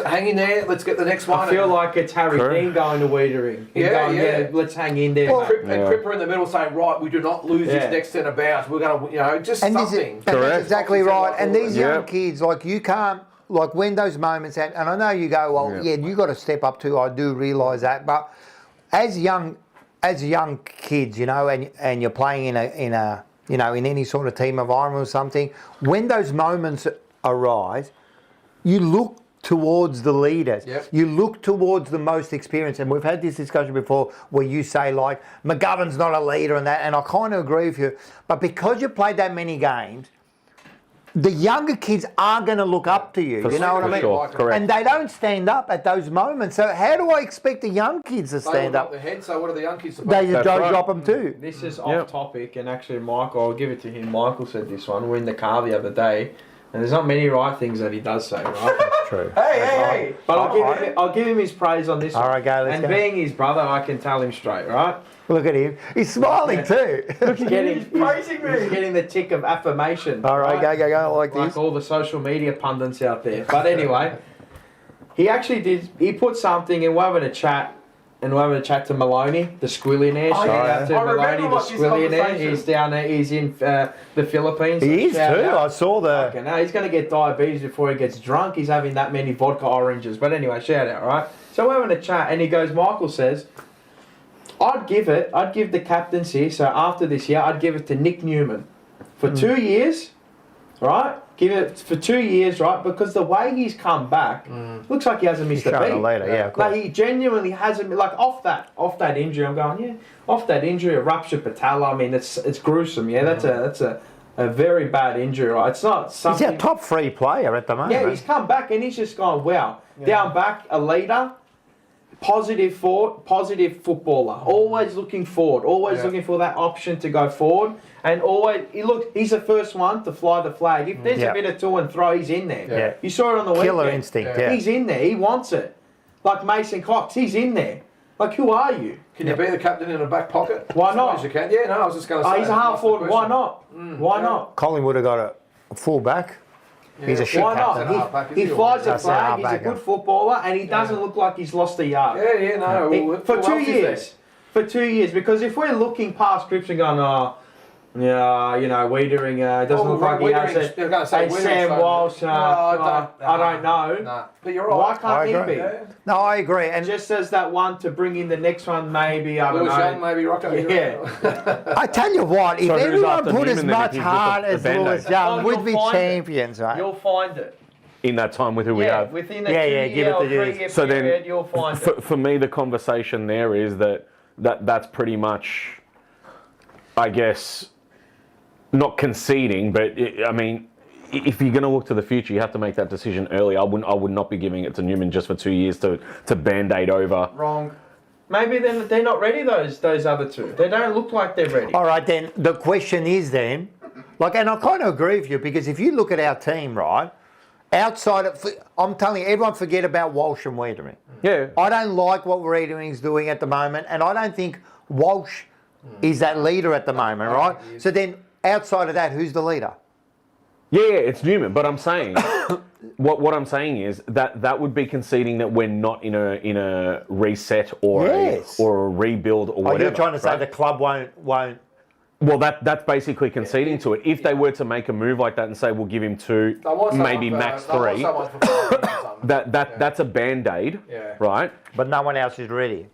hang in there. Let's get the next one. I feel like it's Harry Correct. Dean going to Wiedering. Him Yeah, going, yeah. let's hang in there. And mate. Cripper in the middle saying, right, we do not lose Yeah. this next centre bounce. We're going to, just And this is, something. and that's Correct. exactly right. And these young Yep. kids, like you can't, like when those moments happen, and I know you go, well, yeah, you got to step up too. I do realise that, but as young as young kids, you know, and you're playing in a you know, in any sort of team environment or something, when those moments arise, you look towards the leaders. Yep. You look towards the most experienced. And we've had this discussion before where you say, like, McGovern's not a leader and that, and I kind of agree with you. But because you played that many games, the younger kids are going to look up to you. You know what I mean? Sure, correct. And they don't stand up at those moments. So how do I expect the young kids to They stand look up? up the head, so what are the young kids supposed They to do? just That's right. drop them too. This is Yep. off topic, and actually, Michael, I'll give it to him. Michael said this one. We're in the car the other day, and there's not many right things that he does say, right? True. Hey. But I'll give him his praise on this All one. right, go, let's And go. being his brother, I can tell him straight, right? Look at him. He's smiling too. He's praising me. He's getting the tick of affirmation. All right, go, like Like this. all the social media pundits out there. But anyway, he actually did. He put something, and we're having a chat. And we're having a chat to Maloney, the squillionaire. Oh, Shout yeah. out to I remember Maloney, the what this squillionaire. conversation- He's down there. He's in the Philippines. He is too. Shout out. I saw the. Okay, now he's going to get diabetes before he gets drunk. He's having that many vodka oranges. But anyway, shout out, right? So we're having a chat, and he goes, Michael says, I'd give the captaincy, so after this year, I'd give it to Nick Newman. For 2 years, right? Give it for 2 years, right? Because the way he's come back, looks like he hasn't missed a Showing beat. it later, yeah, of course. Like he genuinely hasn't, like off that injury, I'm going, yeah, off that injury, a ruptured patella, I mean, it's gruesome, yeah? That's a very bad injury, right? It's not He's something... our top 3 player at the moment. Yeah, he's come back and he's just gone, wow. Down back, a leader, positive footballer, always looking forward, always looking for that option to go forward, and always, he's the first one to fly the flag. If there's a bit of to and fro, he's in there. Yeah. You saw it on the weekend. Killer instinct, yeah. He's in there, he wants it. Like Mason Cox, he's in there. Like, who are you? Can you be the captain in a back pocket? Why not? Suppose you can. Yeah, no, I was just going to say. He's a half that's the forward, why question. not? Why not? Collingwood have got a full back. He's a shit Why captain. not? half-back, He isn't he? flies the That's a flag, he's a half-back, good yeah. footballer, and he doesn't look like he's lost a yard. Yeah, no. well, For who 2 else is there? years. For 2 years. Because if we're looking past scripts and going, oh, yeah, you know, Wiedering doesn't look like he has Wiedering's- it. you're gonna say And Wiedering's Sam fine. Walsh, I don't know. Nah, but you're right. Why can't he agree. be? Yeah. No, I agree. And Just as that one to bring in the next one, maybe, I don't Lewis Young, know. maybe Rocco. Yeah. I tell you what, if So who's everyone after put as Newman then if much he's with heart the as Band-Aid? Lewis Young, Oh, we'd you'll be find it. champions, right? You'll find it. In that time with who we have. Within the Yeah, 2 give it year or to you. 3 year So then, period, you'll find it. For me, the conversation there is that's pretty much, I guess, not conceding, but I mean, if you're going to look to the future, you have to make that decision early. I would not be giving it to Newman just for 2 years to band-aid over. Wrong. Maybe they're not ready, those other two. They don't look like they're ready. All right, then the question is then, like, and I kind of agree with you because if you look at our team, right, outside of, I'm telling you, everyone forget about Walsh and Wiedering. Yeah. I don't like what Wiedering's doing at the moment, and I don't think Walsh is that leader at the moment, right? So then, outside of that, who's the leader? Yeah, it's Newman, but I'm saying what I'm saying is that would be conceding that we're not in a reset or Yes. a rebuild or Oh, whatever. you're trying to say right? the club won't. Well, that's basically conceding to it. If they were to make a move like that and say we'll give him two, They want someone maybe for- max they want 3, someone for 5 years or something. that's a band-aid, Yeah. right? But no one else is ready.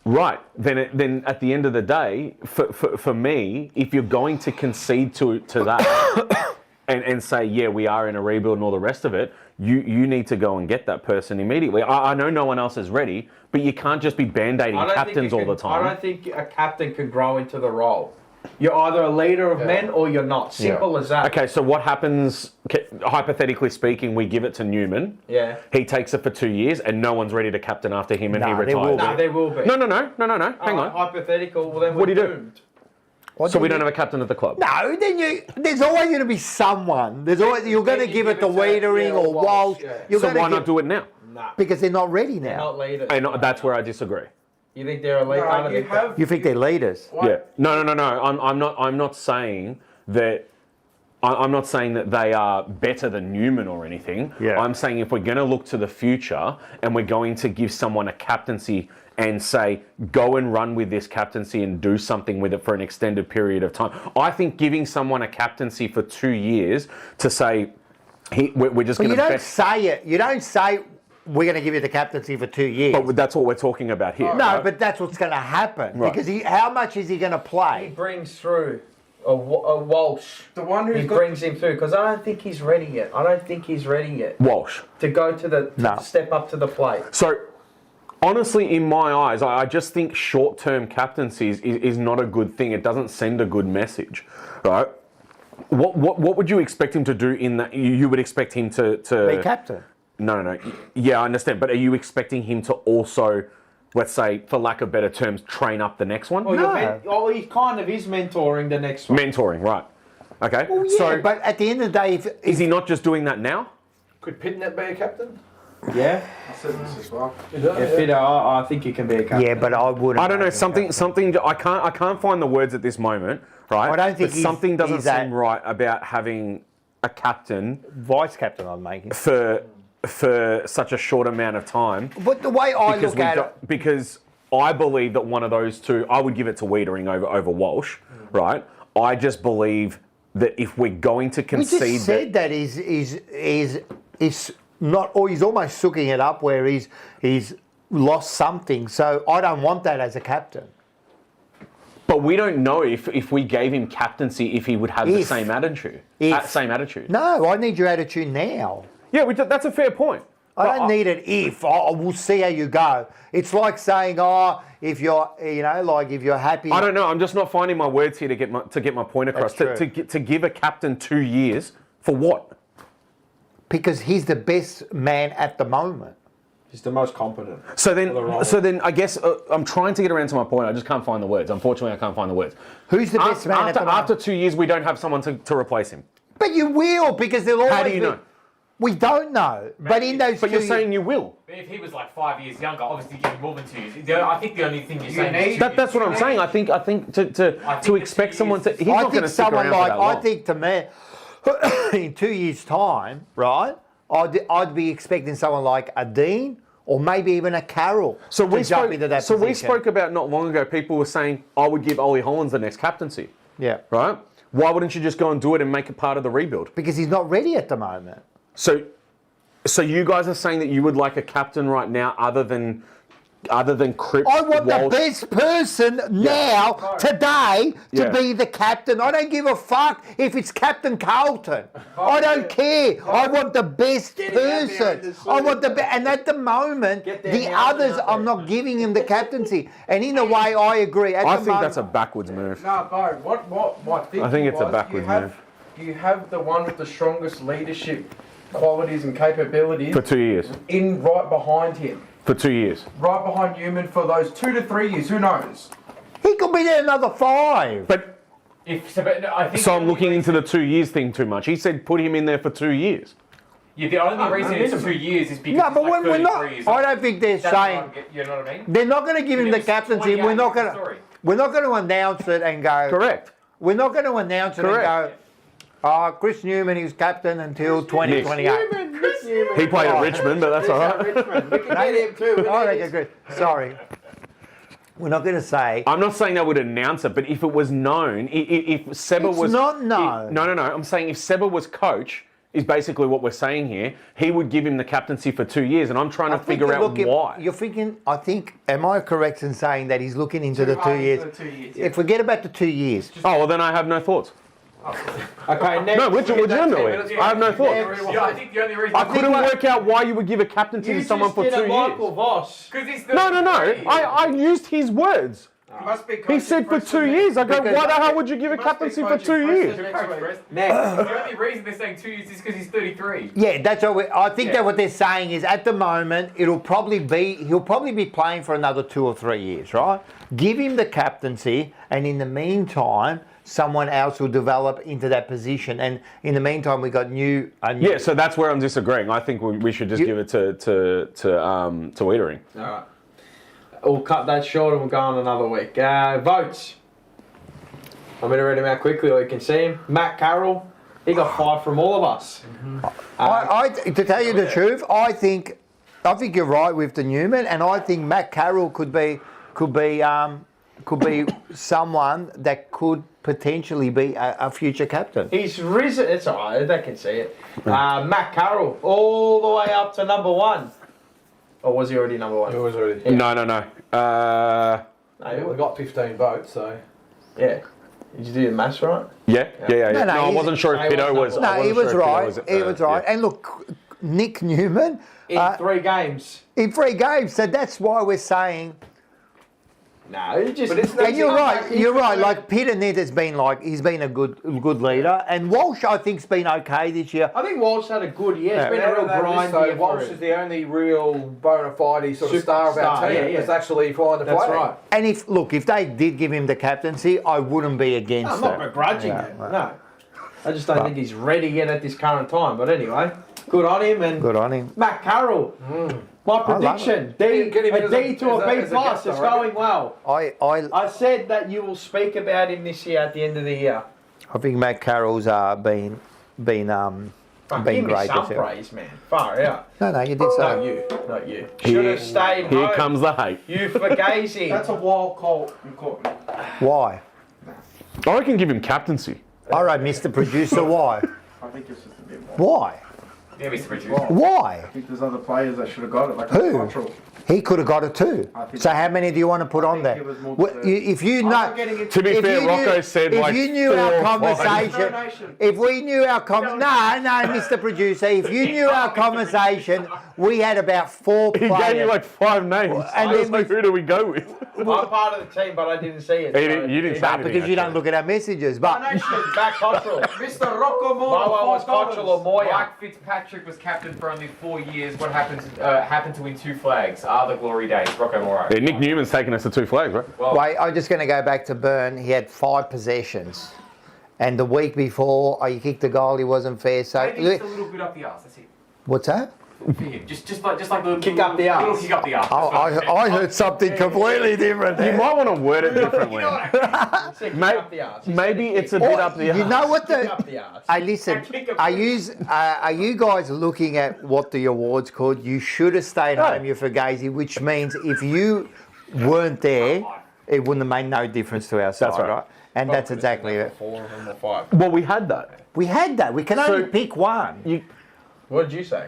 Right. Then at the end of the day, for me, if you're going to concede to that and say, yeah, we are in a rebuild and all the rest of it, you need to go and get that person immediately. I know no one else is ready, but you can't just be band-aiding I don't think captains you all can- the time. I don't think a captain can grow into the role. You're either a leader of men or you're not. Simple as that. Okay, so what happens, hypothetically speaking, we give it to Newman. Yeah. He takes it for 2 years and no one's ready to captain after him and he Nah, there will retires. be. No, there will be. No. Hang on. Hypothetical. Well, then What we're do you do? doomed. So we don't have a captain at the club? No, then there's always going to be someone. There's always you're going to you give it give to it to- Wiedering yeah, or or Walsh, Walsh. yeah. You're So gonna why give- not do it now? No. Because they're not ready They're now. not leaders. And that's where I disagree. You think they're a leader? No, you have. You think they're leaders? Yeah. No. I'm not saying that. I'm not saying that they are better than Newman or anything. Yeah. I'm saying if we're going to look to the future and we're going to give someone a captaincy and say, go and run with this captaincy and do something with it for an extended period of time. I think giving someone a captaincy for 2 years to say, we're just But going you to don't say it. You don't say we're going to give you the captaincy for 2 years. But that's what we're talking about here. No, right? but that's what's going to happen. Right. Because how much is he going to He play? brings through a Walsh. The one who's He got brings him through because I don't think he's ready yet. I don't think he's ready yet Walsh. to go to the No. step up to the plate. So, honestly, in my eyes, I just think short-term captaincies is not a good thing. It doesn't send a good message, right? What would you expect him to do in that? You would expect him to Be captain. No. Yeah, I understand. But are you expecting him to also, let's say, for lack of better terms, train up the next one? No. He kind of is mentoring the next one. Mentoring, right. Okay. Well, yeah, so, but at the end of the day, is he not just doing that now? Could Pitnet be a captain? Yeah. I said this as well. I think he can be a captain. yeah, but I wouldn't. I don't know. make him Something. I can't find the words at this moment. Right. I don't think but he's- something doesn't he's at- seem right about having a captain captain. Vice captain, I'd make him. for such a short amount of time. But the way I Because look at it, because I believe that one of those two, I would give it to Wiedering over Walsh, right? I just believe that if we're going to we concede just said that he's not, or he's almost sucking it up where he's lost something. So I don't want that as a captain. but we don't know if we gave him captaincy if he would have the If. same attitude. If. Same attitude. No, I need your attitude now. Yeah, that's a fair point. I don't need it if. We'll see how you go. It's like saying, if you're, if you're happy. I don't know. I'm just not finding my words here to get my point across. That's true. To give a captain 2 years for what? Because he's the best man at the moment. He's the most competent. So the role. then I guess I'm trying to get around to my point. I just can't find the words. Unfortunately, I can't find the words. Who's the best man at the moment? After 2 years, we don't have someone to replace him. But you will, because there'll always How do you be- know? We don't know. But in those But you're 2 saying you will. If he was like 5 years younger, obviously give him more than 2 years. I think the only thing you're saying need- is That's what I'm saying. I think to the expect 2 someone to years- he's I not going think to stick someone around for like, that long. I think to me, in 2 years' time, right, I'd be expecting someone like a Dean or maybe even a Carroll So to we jump spoke. into that So we position. spoke about not long ago. People were saying I would give Ollie Hollands the next captaincy. Yeah. Right? Why wouldn't you just go and do it and make it part of the rebuild? Because he's not ready at the moment. So you guys are saying that you would like a captain right now, other than Cripps. I want the Walsh? best person now, today, to Yeah. be the captain. I don't give a fuck if it's Captain Carlton. I don't care. I want the best Get him out there in person. the suit. I want and at the moment, Get them the out others, there. I'm not giving him the captaincy. And in a way, I agree. At I the think moment, that's a backwards move. No, Bo, what my thinking I think it's a was, backward move. You have the one with the strongest leadership qualities and capabilities For 2 years. in right behind him. For 2 years. Right behind Newman for those 2 to 3 years, who knows? he could be there another 5. But But I think so I'm looking into the 2 years thing too much. He said put him in there for 2 years. Yeah, the only reason it's 2 years is because No, he's but like when we're 33 not, years I old. don't think they're That's saying what I'm you know what I mean? they're not going to give him It the was captaincy. 28 We're not years going of to. story. We're not going to announce it and go. Correct. We're not going to announce it Correct. and go. Chris Newman is captain until 2028. He played at Richmond, but that's all right. Richmond. We can get him too. I reckon good. Sorry. We're not going to say. I'm not saying they would announce it, but if it was known, if Seba It's was not known. No. I'm saying if Seba was coach, is basically what we're saying here. He would give him the captaincy for 2 years, and I'm trying to figure out why. You're thinking. I think. Am I correct in saying that he's looking into the 2 years? The 2 years. If forget about the 2 years. Oh well, then I have no thoughts. Okay, next. No, legitimately, I have no thoughts. Yeah, I think the only reason I couldn't work out why you would give a captaincy to someone for 2 years. Michael Voss. because he's No. I used his words. He must be He coaching said for Preston 2 next- years. I go, Because- why the hell would you give a He must be captaincy for coaching 2 years? Preston next week. Next. The only reason they're saying 2 years is because he's 33. Yeah, that's what I think. That what they're saying is at the moment he'll probably be playing for another 2 or 3 years, right? Give him the captaincy, and in the meantime, someone else will develop into that position. And in the meantime, we got new. Yeah, so that's where I'm disagreeing. I think we should just give it to Wiedering. All right. We'll cut that short and we'll go on another week. Votes. I'm going to read them out quickly or you can see him. Matt Carroll, he got 5 from all of us. To tell you the truth, I think you're right with the Newman, and I think Matt Carroll could be someone that could potentially be a future captain. He's risen. It's all right. They can see it. Matt Carroll, all the way up to number 1. Or was he already number one? It was already. No. No, Yeah, we got 15 votes, so. yeah. Did you do the maths right? Yeah. No, No, I he's- wasn't sure if Pito was. I No, wasn't he was sure if Pito right. He was right. yeah. And look, Nick Newman In 3 games. in 3 games. So that's why we're saying. No, he just. But it's And you're right. He's You're right. been- Like Peter Ned has been he's been a good leader, and Walsh I think's been okay this year. I think Walsh had a good year. It's been a real grind So year for Walsh him. is the only real bona fide sort of star of our Superstar, team yeah, yeah. that's actually flying the That's flag. right. And if they did give him the captaincy, I wouldn't be against I'm not it. begrudging Yeah, it. right. No. I just don't think he's ready yet at this current time. But anyway, good on him. And Good on him. Matt Carroll, my love prediction, D, Get him a as D a- to a as B a plus. guest, It's I reckon. going well. I I said that you will speak about him this year at the end of the year. think Matt Carroll's been Fuck, been give me great some this year. praise, man. Far out. No, you did Not say. you, not you. Should have stayed Here home. comes the hate. You fugazi. That's a wild call you caught me. Why? I reckon give him captaincy. All right, Mr. Producer, why? I think it's just a bit wild. Why? Yeah, Mr. Producer. Why? I think there's other players that should have got it, like Who? Cottrell. He could have got it too. I think- So how many do you want to put on think there? he was more Well, deserved. if you I'm know, not getting into To be if fair, you Rocco knew- said if like you knew 4 our or 5. conversation, Donation. if we knew our Mr. Producer, if you knew our conversation, we had about 4 He players. gave you like 5 names. And I was then like, who do we go with? I'm part of the team, but I didn't see it. He didn't- you didn't say Nah, anything, because you don't actually. look at our messages. But Donation, back Cottrell. Mr. Rocco Moore. My one was Cottrell or Moya. Mike Fitzpatrick was captain for only 4 years. What happened to win 2 flags? Are the glory days? Rocco Morrow. Yeah, Nick Newman's taken us to 2 flags, right? Well, wait, I'm just going to go back to Byrne. He had 5 possessions. And the week before, he kicked a goal. He wasn't fair. So maybe just a little bit up the arse. That's it. what's that? For him. Just like the Kick up the arse. Little kick up the arse. I heard something completely different. You there. might want to word it differently. Kick Mate, up the arse. He Maybe said it's a bit up the You arse. know what kick the? up the arse. Hey, listen. Are you guys looking at what the award's called? You should have stayed home, you Fugazi, which means if you weren't there, it wouldn't have made no difference to our side, right. right? And that's exactly it. 4 of them or 5. Well, we had that. We had that. We can only pick one. What did you say?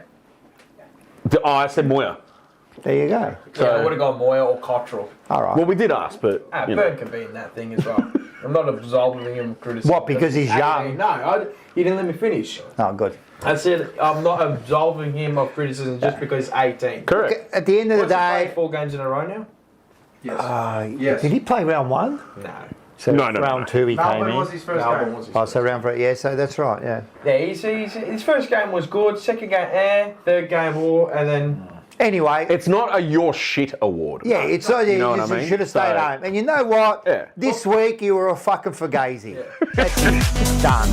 I said Moya. There you go. So I would have gone Moya or Cottrell. All right. Well, we did ask, but you know. Burn can be in that thing as well. I'm not absolving him of criticism. What, because he's young? No, you didn't let me finish. Oh, good. I said I'm not absolving him of criticism just because he's 18. Correct. At the end of the What's he played day, 4 games in a row now? Yes. Yes. did he play round 1? No. So No, no, round no. 2 he came Melbourne was in. his first Melbourne game. was his Oh, so round 3. Yeah, so that's right. Yeah. Yeah, his first game was good. Second game, third game, and then Anyway, It's not a your shit award. yeah, it's so you, know what I mean? should have stayed So- home. And you know what? Yeah. This week you were a fucking fugazi. That's it. It's done.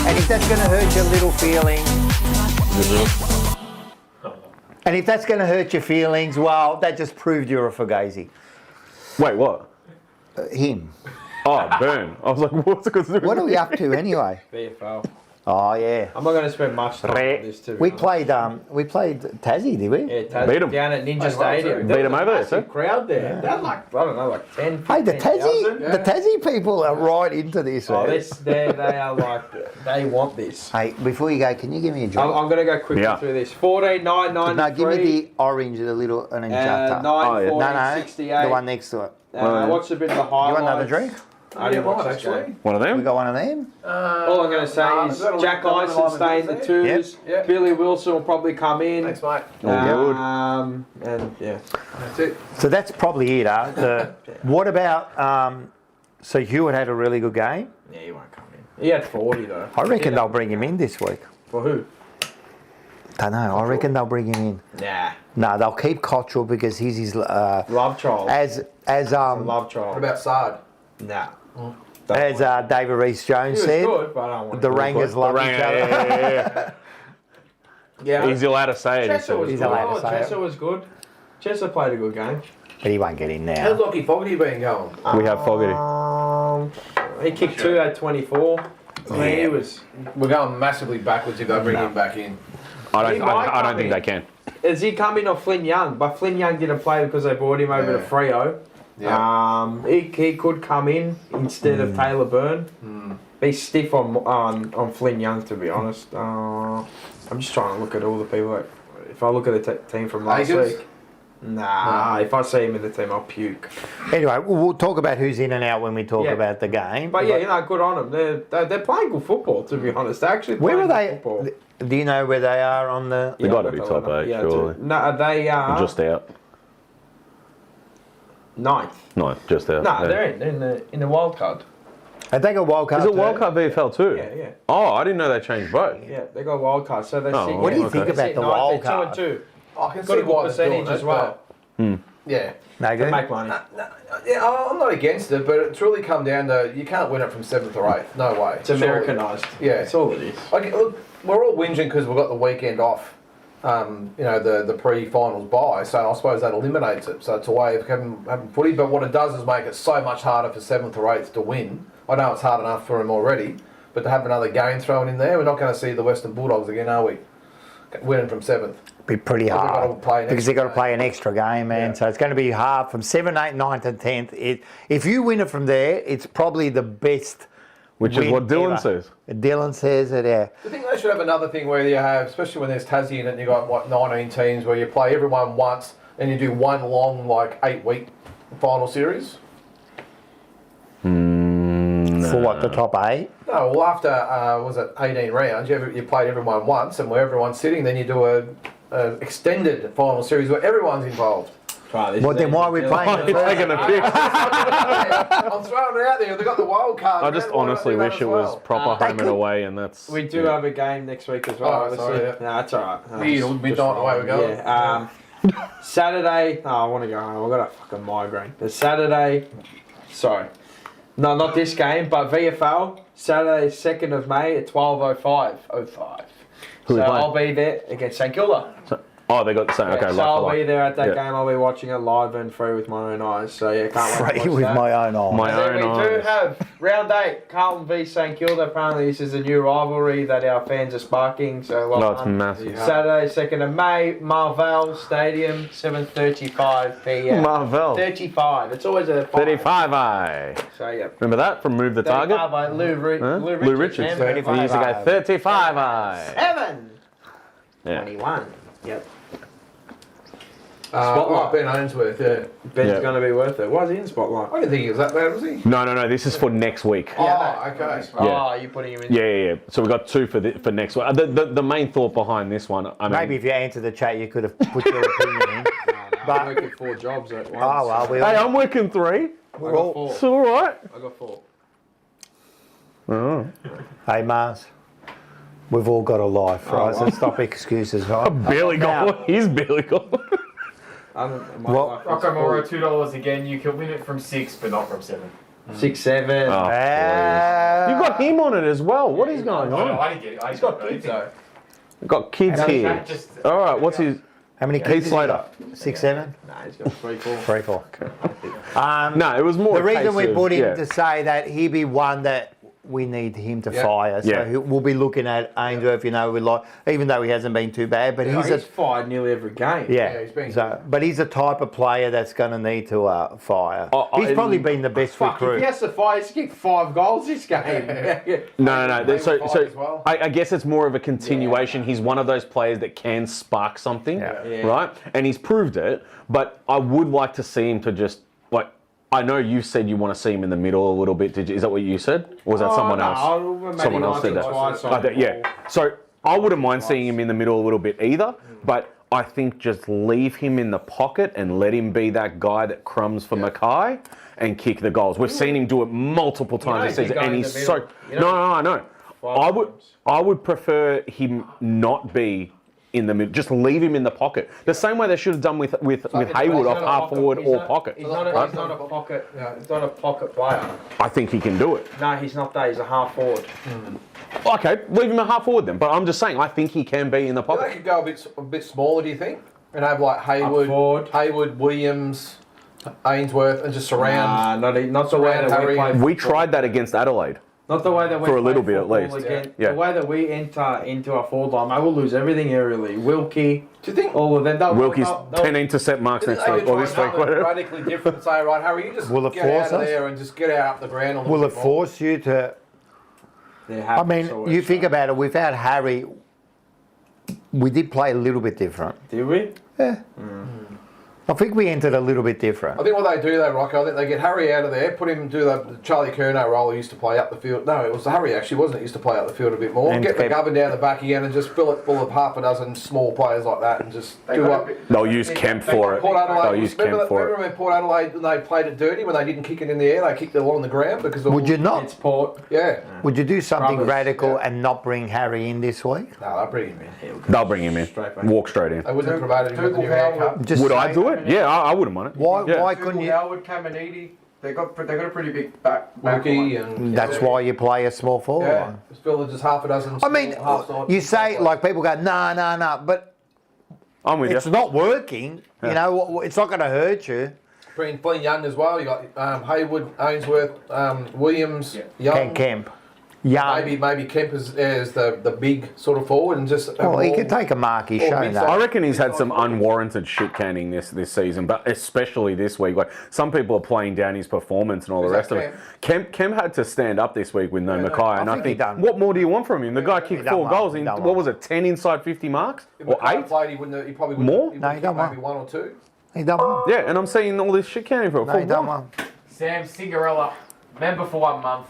And if that's going to hurt your little feelings, and if that's going to hurt your feelings, well, that just proved you're a fugazi. Wait, what? Him. Oh, Burn. I was like, what's it got to do with What are we up to anyway? VFL. Oh yeah. I'm not going to spend much time on this too. We played Tassie, did we? Yeah, Beat 'em. down at Ninja well, Stadium. too. There Beat 'em was a over there, massive sir. crowd there. They had like, I don't know, like 10, Hey, the 15,000. Tassie people are right into this. Oh, man. they are like, they want this. Hey, before you go, can you give me a I'm drink? going to go quickly Yeah. through this. 14, 9, No, 93. give me the orange, the little, and then Jata. 9, Oh, yeah. 40, No, 68. the one next to it. What's a bit of the You highlights? want another drink? I didn't watch this actually. game. One of We them? got one of them. All I'm going to say is Jack Ison staying the twos. Yep. Billy Wilson will probably come in. Thanks, mate. And yeah. That's it. So that's probably it. What about? So Hewitt had a really good game. Yeah, he won't come in. He had 40 though. I reckon they'll bring him in this week. For who? Don't know. I reckon they'll bring him in. Nah. No, they'll keep Cottrell because he's his Love child. as Love What child. about Sard? Nah. as David Rees-Jones He was said. good, but I don't want The to. Rangers love each other. Yeah. Yeah. He's allowed to say it. Chester was He's good. allowed to say it. Chester was good. Chester played a good game. But he won't get in How's now. Lockie Fogarty been going? We have Fogarty. He kicked 2 at 24. I mean, he was. We're going massively backwards if they bring him back in. I He might don't come think in. they can. Is he coming off Flynn Young? But Flynn Young didn't play because they brought him over to Freo. Yeah. He could come in instead of Taylor Byrne. Be stiff on Flynn Young, to be honest. I'm just trying to look at all the people. if I look at the team from last Agents? week, if I see him in the team, I'll puke. Anyway, we'll talk about who's in and out when we talk Yeah. about the game. But yeah, good on them. They're playing good football, to be honest. They're actually Where playing are good they? football. Do you know where they are on the? They got to I've be got top the lineup. 8, Yeah, surely. No, they are Just out. ninth. No, just out. No, yeah. they're in the wild card. Have they got wild card? Is it too? Wildcard VFL too? Yeah. Oh, I didn't know they changed both. Yeah, they got wild card. So they're Oh, sitting. what do you they're think about sitting the ninth, wild they're card? 2-2. I can Got see a good why they're percentage doing as it, well. but- Yeah. No To good. make money. Yeah, I'm not against it, but it's really come down to you can't win it from 7th or 8th. No way. It's Americanized. Yeah. That's all it is. Okay, look, we're all whinging because we've got the weekend off. The pre-finals bye, so I suppose that eliminates it. So it's a way of having footy. But what it does is make it so much harder for 7th or 8th to win. I know it's hard enough for them already, but to have another game thrown in there, we're not going to see the Western Bulldogs again, are we? Winning from 7th. Be pretty Because they've hard gotta play an because they've got to extra play an extra game, man. Yeah. So it's going to be hard from 7, 8, 9th, and 10th. If you win it from there, it's probably the best. Which is win what Dylan ever. says. Dylan says it. Yeah. I think they should have another thing where you have, especially when there's Tassie in it, and you've got 19 teams where you play everyone once and you do one long 8-week final series. For what, the top 8? No, well after was it 18 rounds, you played everyone once, and where everyone's sitting, then you do a extended final series where everyone's involved. Well, then why are we playing? Oh, you're taking a pic. I'm throwing it out there. They've got the wild card. I just man. Why not honestly do that wish as it was well? proper home and away, and that's. We do have a game next week as well. Oh, obviously. sorry, yeah. No, that's alright. Midnight away we go. Yeah. Saturday. Oh, I want to go home. I've got a fucking migraine. The Saturday. Sorry. No, not this game, but VFL. Saturday, 2nd of May at 12:05. Who So we playing? I'll be there against St Kilda. Oh, they got the same. Okay, so like for I'll be like. there at that Yeah. game. I'll be watching it live and free with my own eyes. So yeah, can't wait to Free watch with that. my own eyes. My And then own we do eyes. have round 8, Carlton v St Kilda. Apparently this is a new rivalry that our fans are sparking. So well No, it's done. massive. Saturday, 2nd of May, Marvell Stadium, 7:35 p.m. Marvel. 35. It's always a 35 I. So yeah. Remember that from Move the Target? 35 by Lou Richards. man. He used to go 35 I. 7. Yeah. 21. Yep. Spotlight. Ben Ainsworth, yeah. Ben's Yeah. going to be worth it. Why is he in Spotlight? I didn't think he was that bad, was he? No. This is for next week. Oh, okay. Oh, you're putting him in. Yeah. So we got 2 for next week. The main thought behind this one, I mean, Maybe if you answered the chat, you could have put your opinion in. I'm working 4 jobs at once. Oh, well, we hey, all, I'm working 3. I got 4. It's all right. I got 4. Oh. hey, Mars, we've all got a life, right? So stop excuses, right? Barely got Now- one. He's barely got one. Well, Rocco Mora, $2 again. You can win it from 6, but not from 7. 6, 7. Oh, Ah. you got him on it as well. What is going No, on? I didn't get it. He's got kids though. We've got kids And here. Just, All right, what's his? How many Heath kids? has he Slater. got? 6, 7? Nah, he's got 3, 4. 3, 4. No, it was more. The a reason case we of- put him yeah. to say that he be one that we need him to Yeah. fire. So Yeah. we'll be looking at Ainsworth, we like, even though he hasn't been too bad, but He's he's fired nearly every game. Yeah, he's been so, but he's a type of player that's going to need to fire. Oh, He's probably been the best Fuck, if recruit. he has to fire, he's kicked 5 goals this game. No. Maybe So, 5 so as well. I guess it's more of a continuation. He's one of those players that can spark something, Yeah. right? And he's proved it. But I would like to see him to just like. I know you said you want to see him in the middle a little bit. Is that what you said, or was that someone else? Someone else said that. Yeah. So I wouldn't mind seeing him in the middle a little bit either. But I think just leave him in the pocket and let him be that guy that crumbs for Mackay and kick the goals. We've seen him do it multiple times this he season, go and in he's the so. middle. You know- No, I know. I would prefer him not be in the middle. Just leave him in the pocket. The same way they should have done with Haywood off half forward or pocket. He's not a pocket. He's not a pocket player. I think he can do it. No, he's not that. He's a half forward. Okay, leave him a half forward then. But I'm just saying, I think he can be in the They pocket. could go a bit smaller, do you think? And have like forward. Haywood, Williams, Ainsworth, and just surround. Not the way that Harry. we play. We tried that against Adelaide. Not the way that we For a little play bit, at football least. again. Yeah. The way that we enter into our forward line, I will lose everything aerially. Wilkie, Do you think? all of them. Wilkie's 10 intercept marks Do you next think week they or could this try week, something whatever. radically different and say, right, Harry, you just Will it get force out of us? there and just get out up the ground a little Will it bit more. force you to? I mean, you think about it. Without Harry, we did play a little bit different. Did we? Yeah. I think we entered a little bit different. I think what they do though, Rocco, I think they get Harry out of there, put him do the Charlie Curnow role. He used to play up the field. No, it was Harry actually, wasn't it? He used to play up the field a bit more. And Get Pep. McGovern down the back again and just fill it full of half a dozen small players like that and just do what. They'll use Kemp for it. Port Adelaide, They'll use Kemp for remember it. when Port Adelaide they played it dirty when they didn't kick it in the air, they kicked it all on the ground because of Would you not? It's Port. Yeah. Would you do something Rubbish, radical yeah. and not bring Harry in this week? No, they'll bring him in. They'll bring him in. Straight back. Walk straight in. They wouldn't have promoted him with the new Dougal haircut. Just Would I say- do it? Yeah, I wouldn't mind it. Why? Yeah. Why couldn't you? Howard, Caminiti, they got a pretty big back Wilkie line. and That's why you play a small forward. Yeah, just fill just half a dozen. I mean, half-side- you say like people go, nah, but I'm with it's you. not working. You know, it's not going to hurt you. Playing young as well. You got Haywood, Ainsworth, Williams, Young. Kemp, Young. Maybe Kemp is the big sort of forward and just. Well, he could take a mark. He's Or shown mid-side. I that. reckon he's had some unwarranted shit canning this season, but especially this week. Like some people are playing down his performance and all the Is rest that of it. Kemp had to stand up this week with no Mackay, and I think he think done. what more do you want from him? The guy kicked done 4 well. goals He in done what well. was it, 10 inside 50 marks If or McCarthy 8? played, he probably wouldn't. More? He No, he would done maybe well. 1 or 2. He done well. Yeah, and I'm seeing all this shit canning for a No, full he done block. well. Sam Cinderella, member for 1 month.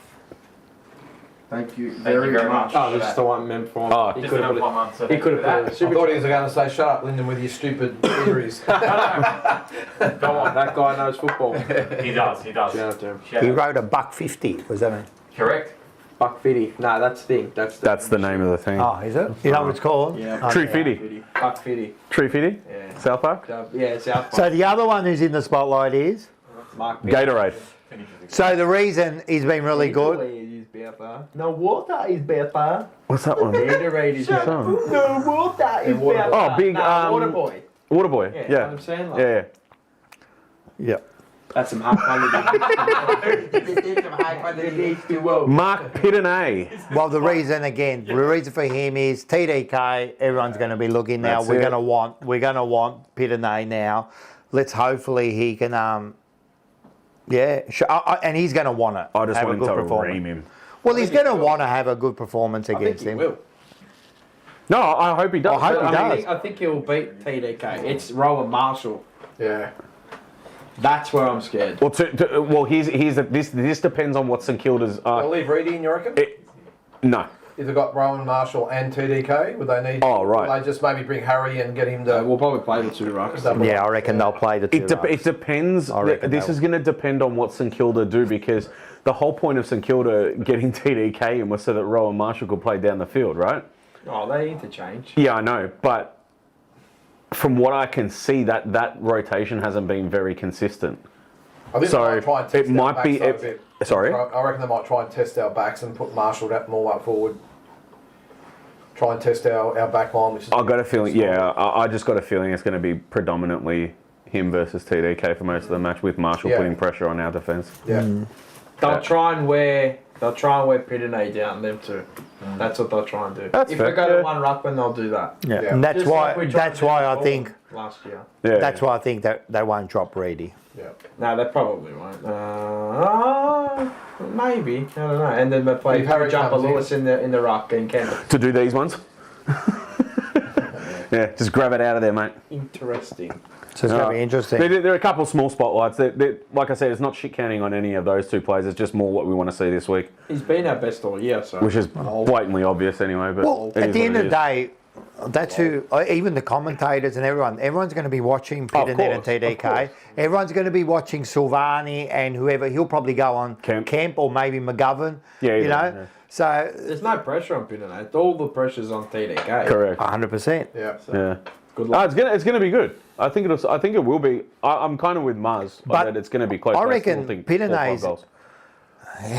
Thank you Thank very you very much. much. Oh, this is the one meant for him. Oh. He Just could a have member put for 1 month. So it. He could have put I it. thought he was going to say, "Shut up, Lyndon, with your stupid theories." Go on. That guy knows football. He does. Shout out to him. Shout He out. wrote a $1.50. Was that it? Correct. Buck Fitty. No, that's thing. That's That's the name of the thing. Oh, is it? You know what it's called? Yeah. Oh, Tree yeah. Fitty. Buck Fitty. Tree Fitty? Yeah. South Park? Yeah, it's South So the other one who's in the spotlight is. Mark Fitty. Gatorade. So the reason he's been really good. Gatorade is better. No water is better. What's that one? Gatorade is better. Song. No water is Water better. Oh, big, Nah, um, water boy. Waterboy. Yeah, Yeah. Adam Sandler. Yeah. Yeah. That's some high quality. Mark Pittenay. Well, the reason for him is TDK. Everyone's going to be looking now. That's We're it. going to want Pittenay now. Let's hopefully he can. And he's going to want it. I just have want a him good to performance. ream him. Well, he's going to want to have a good performance I think against he him. will. No, I hope he does. I hope he I mean, does. I think he'll beat TDK. It's Rowan Marshall. Yeah. That's where I'm scared. Well, this depends on what St Kilda's. They'll leave Reedy in, you reckon? No. If they've got Rowan Marshall and TDK, would they need? Oh, right. Would they just maybe bring Harry and get him to? We'll probably play the 2 rucks. Yeah, I reckon they'll play the two. It depends. I reckon This they is going to depend on what St Kilda do because the whole point of St Kilda getting TDK in was so that Rowan Marshall could play down the field, right? Oh, they interchange. Yeah, I know, but from what I can see, that rotation hasn't been very consistent. I think So, they might try and test it our might backs be- though a it- bit. sorry? I reckon they might try and test our backs and put Marshall more up forward. Try and test our back line, which is. I got a feeling. Yeah, I just got a feeling it's going to be predominantly him versus TDK for most of the match, with Marshall Yeah. putting pressure on our defence. Yeah. They'll try and wear Pittenay down them too. That's what they'll try and do. That's if fair, they go yeah. to one ruckman, they'll do that. Yeah, Yeah. and that's Just like why. we tried That's to do why I before think. last year. Yeah, That's why I think that they won't drop Reedy. Yeah. No, they probably won't. Maybe I don't know. And then they play If Harry Jumper comes in. Lewis in the ruck and Kent. to do these ones. Yeah, just grab it out of there, mate. Interesting. So it's going to be interesting. There are a couple of small spotlights. Like I said, it's not shit counting on any of those 2 players. It's just more what we want to see this week, He's been our best all year, so. which is blatantly obvious anyway. But Well, it at is the what end it of the is. day, that's who, even the commentators and everyone's going to be watching Pittenay and course, of TDK. course. Everyone's going to be watching Silvani and whoever. He'll probably go on Kemp. or maybe McGovern. Yeah, you either, know. yeah. So There's no pressure on Pittenay. All the pressure's on TDK. Correct. 100%. Yeah. Yeah. Good luck. It's gonna be good. I think it will be. I'm kind of with Mars, But that it's going to be close. I but reckon still think 4 or 5 Pittenay's- goals.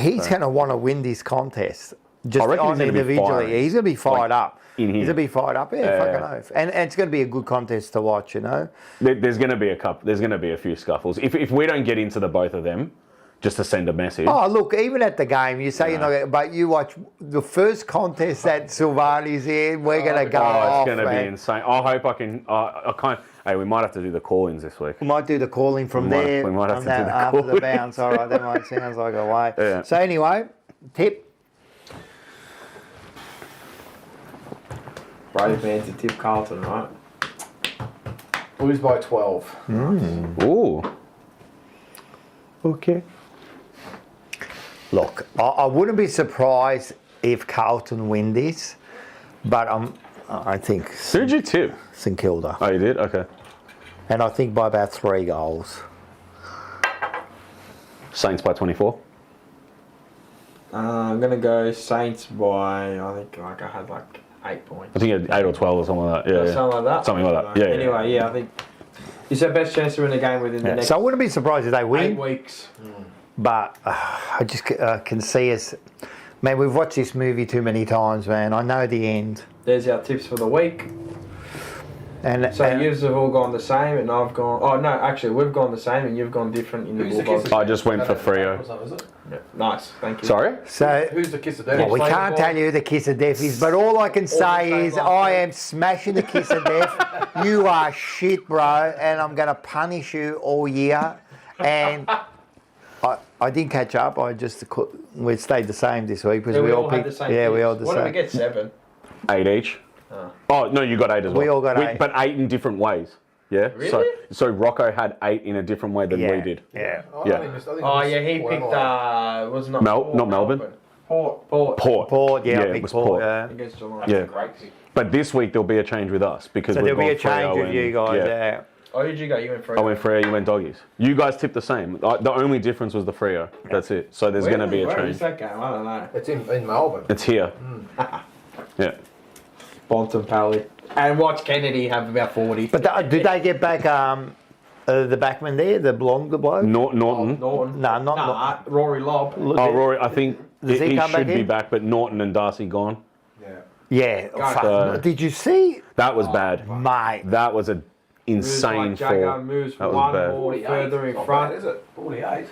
He's going to want to win this contest. Just I reckon he's on gonna be individually, firing. he's going to be fired up. in here. He's going to be fired up. Yeah, Yeah. fucking oath. And it's going to be a good contest to watch. You know. There's going to be a couple. There's going to be a few scuffles if we don't get into the both of them, just to send a message. Oh, look, even at the game, you say you're not, but you watch the first contest that Silvani's in, we're going to go off, it's going to be man. insane. I hope I can. I can't. Hey, we might have to do the call-ins this week. We might do the calling from We might- there. we might have from to do that the after the call-ins. bounce. All right, that might sounds like a way. Yeah. So anyway, tip. brave man to tip Carlton, right? Blues by 12. Ooh. Okay. Look, I wouldn't be surprised if Carlton win this, but I think Who did you tip? St Kilda, Oh, you did? Okay. and I think by about 3 goals. Saints by 24. I'm gonna go Saints by, I think like I had like 8 points. I think you had 8 or 12 or something like that. Yeah, yeah. Something like that. Something like that. Yeah, yeah. Anyway, yeah, I think it's our best chance to win the game within the Yeah. next So I wouldn't be surprised if they 8 win, weeks. but I just can see us. Man, we've watched this movie too many times, man. I know the end. There's our tips for the week. And So you've all gone the same, and I've gone. Oh no, actually, we've gone the same, and you've gone different in the Who's the Bulldogs. kiss of I just went for death? Freo. Is it? Nice, thank you. Sorry? so Who's the kiss of death? well, we can't tell you who the kiss of death is, but all I can say is I am smashing the kiss of death. You are shit, bro, and I'm going to punish you all year. And I didn't catch up. We stayed the same this week because Yeah, we all had picked. the same. Yeah, we tips. all the What same. did we get? 7. 8 each. Oh, no, you got 8 as well. We all got 8. But 8 in different ways. Yeah? Really? So Rocco had 8 in a different way than yeah, we did. Yeah. Yeah. Oh yeah, he picked. Was not Not Melbourne. Port. Port, yeah, I it picked was Port. Against Geelong. Yeah. Great pick. But this week there'll be a change with us because So we've there'll be a gone change Freo with you guys. and- Yeah. Oh, who'd you go? You went for. I went Freo, you went Doggies. You guys tipped the same. The only difference was the Freo. That's it. So there's going to be a Where change. is that game? I don't know. It's in Melbourne. It's here. Yeah. Bonton Pally. And watch Kennedy have about 40. But did they get back the backman there, the blonde bloke? Norton. Norton. No, not Rory Lobb. Oh, Rory, I think Does he he come back should be in? back, but Norton and Darcy gone. Yeah. Fuck. Did you see, That was bad. mate? That was an insane Jagger fall. moves That was one bad. more further in Not front. bad, is it? 48.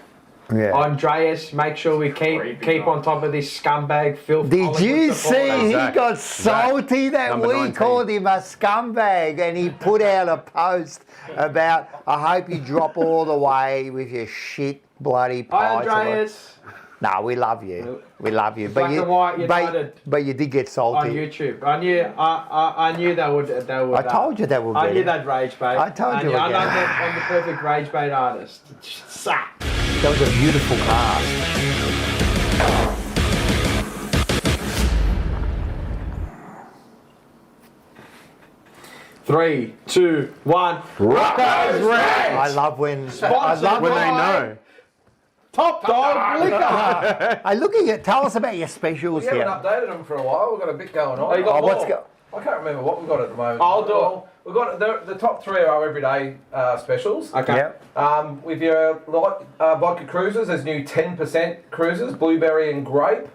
Yeah. Andreas, make sure we keep on top of this scumbag filth. Did Collingwood you supporter. see he Zach. got salty that Number we 19. called him a scumbag and he put out a post about, I hope you drop all the way with your shit bloody Hi, pies. Andreas. No, we love you. We love you. Black and white United. but you did get On salty. YouTube, I knew they would. I told you that would be. I knew they'd rage bait. I told you I again. know that I'm the perfect rage bait artist. Sack. That was a beautiful cast. Three, two, one. Rocco's Reds! I love when Sponsored When they by know. Top Dog Liquor. I look at you. Tell us about your specials We haven't here. updated them for a while. We've got a bit going on. Oh, you got what's more? go- I can't remember what we've got at the moment. I'll do it. We've got the top 3 are our everyday specials. Okay. Yeah. With your vodka cruisers, there's new 10% cruisers, blueberry and grape.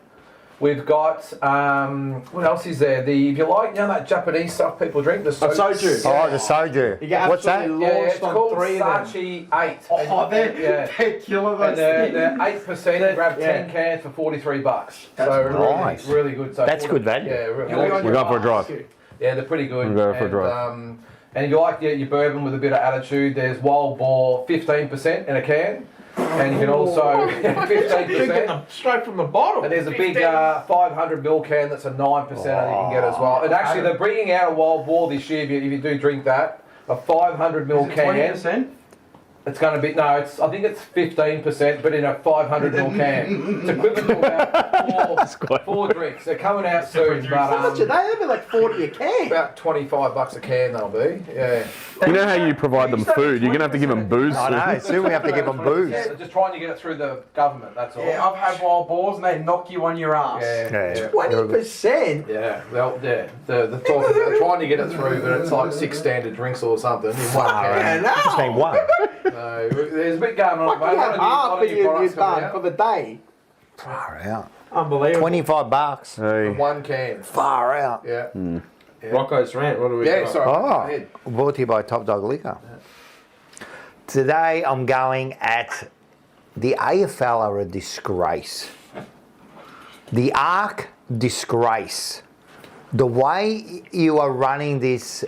We've got, what else is there? If you like, that Japanese stuff people drink, the soju. Oh, the soju. You get What's that? absolutely Yeah, launched it's on called 3 of them. Sachi 8. Oh, they're killer And those they're things. 8%, you grab 10 Yeah. cans for $43. That's so nice. really good. So That's good value. Yeah, We're going for a drive. yeah, they're pretty good. We'll go for a drive. And if you like your bourbon with a bit of attitude, there's Wild Boar 15% in a can. And you can also Drinking 15%. them straight from the bottle. And there's a big 500ml can that's a 9% that you can get as well. And actually, they're bringing out a Wild Boar this year if you do drink that. A 500ml can. 20%. It's going to be, I think it's 15%, but in a 500ml can. It's equivalent to about 4 drinks. They're coming out soon, How much are but they? They'll be like 40 a can. about $25 a can they'll be. Yeah. You know how you provide them food? You're going to have to give them booze. I know. Soon we have to give them booze. Yeah, they're just trying to get it through the government, that's all. Yeah, I've had wild boars and they knock you on your ass. Yeah. 20%. Yeah, they're trying to get it through, but it's like 6 standard drinks or something. In one can. Just need one. So there's a bit going on. Fuck, you have half of of you've done for the day. Far out. Unbelievable. $25. Hey. One can. Far out. Yeah. Rocco's rant. What do we Yeah, got? sorry. Go Oh, ahead. brought to you by Top Dog Liquor. Today I'm going at the AFL are a disgrace. The ARC disgrace. The way you are running this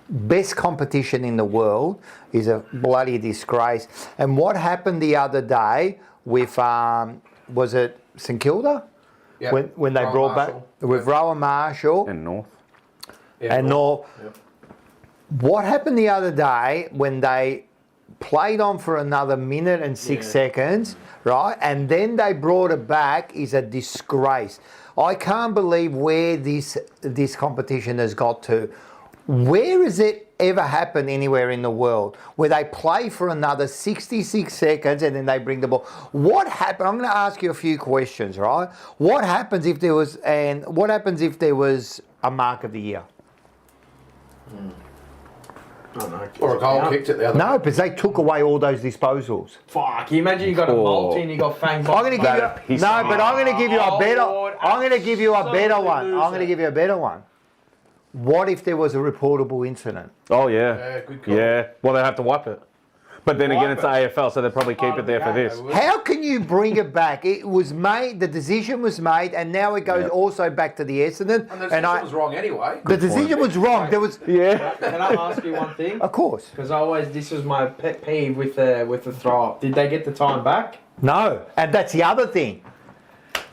best competition in the world is a bloody disgrace. And what happened the other day with, was it St Kilda? Yeah. When they Rowan brought Marshall. back, with Rowan Marshall. And North. Yeah, and right. all. Yep. What happened the other day when they played on for another minute and 6 seconds, right? And then they brought it back is a disgrace. I can't believe where this competition has got to. Where has it ever happened anywhere in the world where they play for another 66 seconds and then they bring the ball? What happened? I'm going to ask you a few questions, right? What happens if there was a mark of the year? Or a goal kicked it the other. No, because they took away all those disposals. Fuck, you imagine you got a multi and you got fang. I'm going to give you but I'm going to give you a better. Lord, I'm going to give you a better absolutely one. I'm loser. going to give you a better one. What if there was a reportable incident? Oh yeah. Yeah, good call. Yeah. Well, they have to wipe it. But then again, Wipe it's AFL, so they'll probably keep it there for this. How can you bring it back? It was made. The decision was made, and now it goes also back to the Essendon. And the decision was wrong anyway. The decision was wrong. There was, Yeah. Can I ask you one thing? of course, Because this is my pet peeve with the throw up. Did they get the time back? no, and that's the other thing.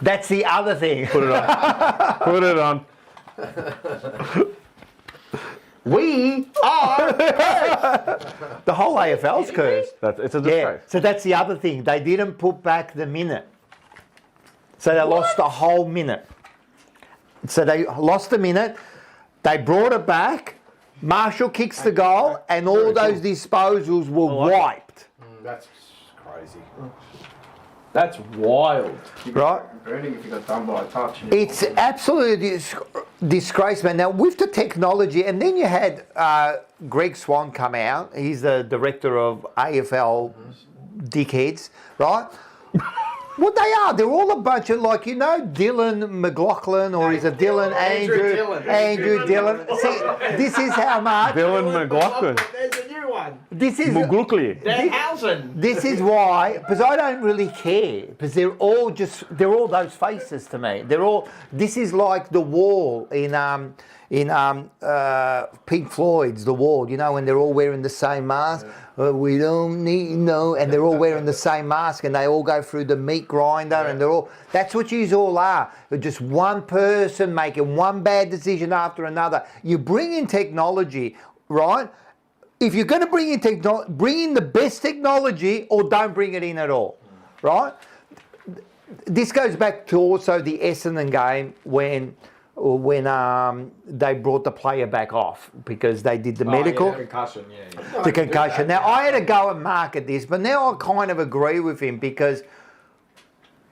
That's the other thing. Put it on. Put it on. We are cursed. The whole AFL's cursed. It's a Yeah. disgrace. So that's the other thing. They didn't put back the minute. So they lost the whole minute. So they lost the minute. They brought it back. Marshall kicks the goal, and all those disposals were wiped. That's crazy. That's wild. Right? Burning if you got done by a touch. It's absolutely disgrace, man. Now, with the technology, and then you had Greg Swan come out. He's the director of AFL dickheads, right? What they are, they're all a bunch of, like, you know, Dylan McLaughlin, or is it Dylan Andrew Dillon. See, this is how much. Dylan McLaughlin. There's a new one. This is. Muglukli. Danhausen. This is why, because I don't really care, because they're all those faces to me. This is like The Wall in Pink Floyd's The Wall, you know, when they're all wearing the same mask. We don't need no, and they're all wearing the same mask, and they all go through the meat grinder, and that's what you all are. You're just one person making one bad decision after another. You bring in technology, right? If you're going to bring in technology, bring in the best technology, or don't bring it in at all, right? This goes back to also the Essendon game when they brought the player back off because they did the medical. Yeah, concussion, yeah. The concussion. Now, I had to go and market this, but now I kind of agree with him because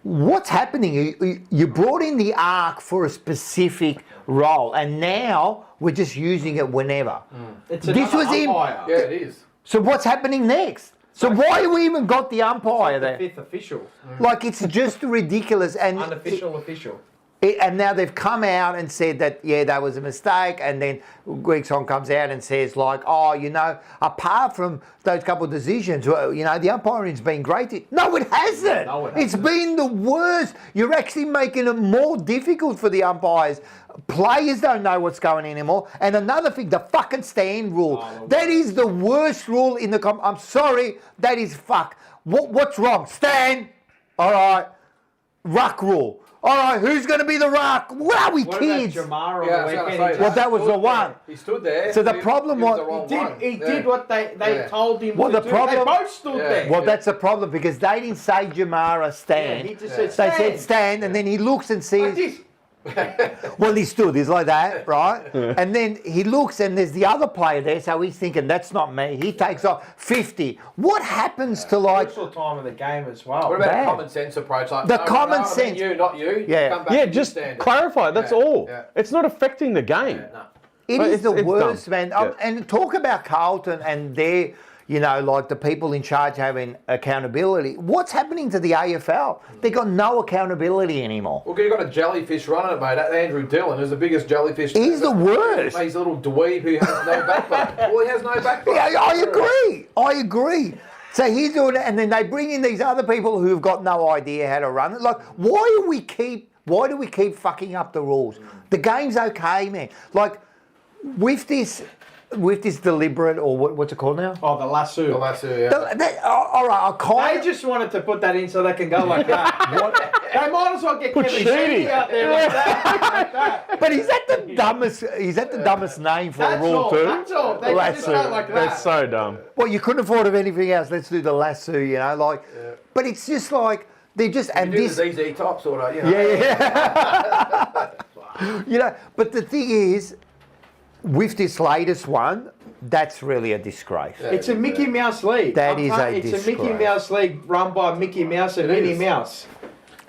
what's happening? You brought in the arc for a specific role, and now we're just using it whenever. It's This was him. umpire. Yeah, it is. So what's happening next? So why have we even got the umpire The there? fifth official. Like, it's just ridiculous. And Unofficial official. and now they've come out and said that, yeah, that was a mistake. And then Greg Song comes out and says, like, oh, you know, apart from those couple of decisions, well, you know, the umpiring's been great. No, it hasn't. No, it It's been the worst. You're actually making it more difficult for the umpires. Players don't know what's going on anymore. And another thing, the fucking stand rule. That is the worst rule in the I'm sorry, that is fuck. What's wrong? Stand. All right. Ruck rule. All right, who's going to be the ruck? What are we, What kids? about Jamar on Yeah, I the was gonna weekend? say Well, that was the one. He stood there. So the He- problem he was was- the wrong He one. did, he Yeah. did what they Yeah. told him Well, to the do. problem- They both stood Yeah. there. Well, that's the problem because they didn't say Jamara stand. Yeah, he just They said said stand, and then he looks and Like sees. this. Well, he stood. He's like that, right? And then he looks, and there's the other player there. So he's thinking, "That's not me." He takes off 50. What happens to like? Crucial time of the game as well. What about Bad. a common sense approach? Like, The no, common no, I mean sense. you, not you. Yeah. Come back Yeah, and just stand. clarify. That's Yeah, all. yeah. It's not affecting the game. No. It Well, is the it's worst, dumb. man. Yeah. And talk about Carlton and their, you know, like the people in charge having accountability. What's happening to the AFL? They got no accountability anymore. Well, you've got a jellyfish running it, mate. That Andrew Dillon is the biggest jellyfish. He's the worst. He's a little dweeb who has no backbone. Well, he has no backbone. Yeah, I agree. So he's doing it, and then they bring in these other people who've got no idea how to run it. Like, why do we keep fucking up the rules? The game's okay, man. Like, with this with this deliberate or what's it called now? Oh, the lasso. The lasso, yeah. All right, I They kind just wanted to put that in so they can go like that. They might as well get Kevin Sheedy. Sheedy out there like that. But is that the dumbest? Is that the dumbest name for a That's rule all. too? That's all. They can just go like that. That's so dumb. Well, you couldn't afford of anything else. Let's do the lasso, like. But it's just like they're just and You do this. the ZZ top sort of, you know. Yeah. But the thing is, with this latest one, that's really a disgrace. It's a Mickey Mouse league. That is a It's a Mickey disgrace. Mouse league run by Mickey Mouse and It Minnie is. Mouse.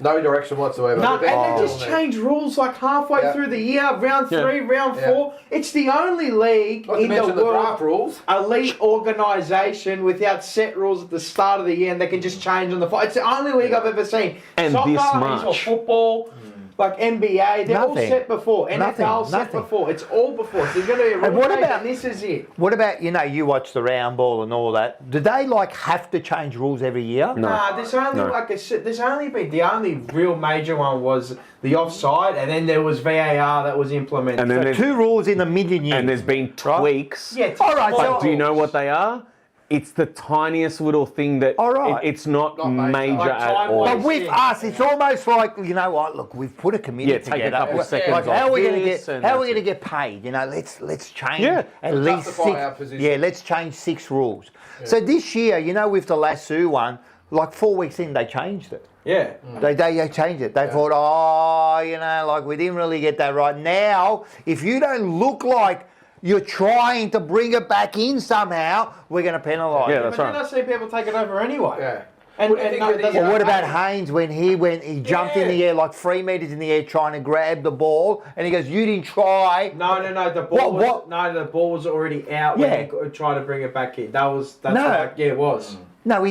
No direction whatsoever. No, and They're they just change rules like halfway Yeah. through the year, round 3, round Yeah. 4. It's the only league Not to in the mention the draft world, rules. elite organisation without set rules at the start of the year, and they can just change on the fly. It's the only league I've ever seen. And Soccer, this or much. football, like NBA, they're all Nothing. set before. NFL set Nothing. before. It's all before. So there's going to be a rule And what change, about- and this is it. What about you watch the round ball and all that? Do they have to change rules every year? No. Nah, there's only No. there's only been the only real major one was the offside, and then there was VAR that was implemented. And then So there's, 2 rules in a million years. and there's been tweaks. yeah, All right, But so- do you know what they are? It's the tiniest little thing that All right. it's not Not major. major Like at time all. But wasting. with us, it's almost like what? Look, we've put a committee Yeah, take a together. couple seconds Like, off how are we going to this get? and How are we that's going to get paid? Let's change Yeah. at To least justify our 6. position. Yeah, let's change 6 rules. So this year, with the lasso one, like 4 weeks in, they changed it. yeah. They changed it. They thought, we didn't really get that right. Now, if you don't look like you're trying to bring it back in somehow, we're going to penalise. Yeah, you. that's But right. then I see people take it over anyway. Yeah. And, What do you and think no, of it the- doesn't Well, what about matter. Haynes when he jumped in the air like 3 metres in the air trying to grab the ball, and he goes, "You didn't try." No, the ball What- the ball was already out Yeah. when he tried to bring it back in. That's No. right. Yeah, it was. No,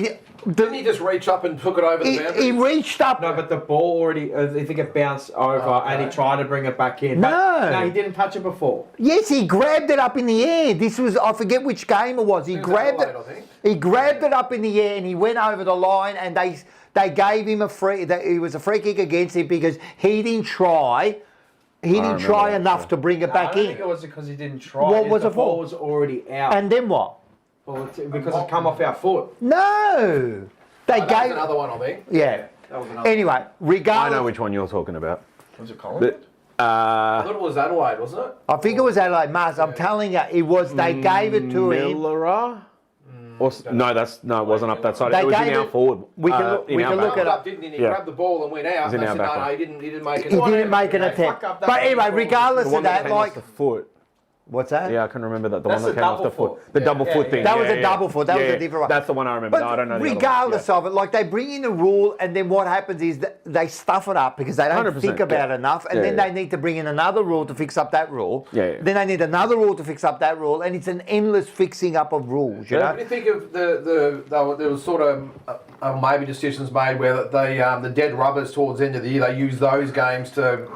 Didn't he just reach up and took it over the boundary? he reached up. No, but the ball already. I think it bounced over, and he tried to bring it back in. But No. he didn't touch it before. Yes, he grabbed it up in the air. This was, I forget which game it was. He It was grabbed it. Adelaide, I think. He grabbed it up in the air and he went over the line, and they gave him a free. It was a free kick against him because he didn't try. He didn't remember try that, enough yeah. to bring it I back don't in. think it was because he didn't try. What was the it for? ball was already out. And then what? Well, because it come off our foot. No, they That was gave. another one, I think. Yeah. That was another. Anyway, I regardless, know which one you're talking about. Was it Collingwood? But, I thought it was Adelaide, wasn't it? I think it was Adelaide Mars. I'm telling you, it was. They gave it to him. Millera? Or, no, it wasn't up that side. They It was in gave our it- forward. we can look- in we our can back look line. it up. Didn't he? He Yeah. grabbed the ball and went out. was in They our said, back no, line. he didn't make it. He didn't make an They attempt. fuck up that But anyway, one. regardless The of one that that, came off like, the foot. what's that? Yeah, I can remember that. The That's one that a came off the double foot. foot. The Yeah, double yeah, foot yeah. thing. That was yeah, a double foot. That was yeah, a different one. That's the one I remember. But No, I don't know the other one. regardless Yeah. of it, like they bring in a rule, and then what happens is that they stuff it up because they don't 100%, think about yeah. it enough, and Yeah, then yeah. they need to bring in another rule to fix up that rule. Yeah, yeah. Then they need another rule to fix up that rule, and it's an endless fixing up of rules. You Yeah. know. What do you think of there was sort of maybe decisions made where the dead rubbers towards the end of the year, they use those games to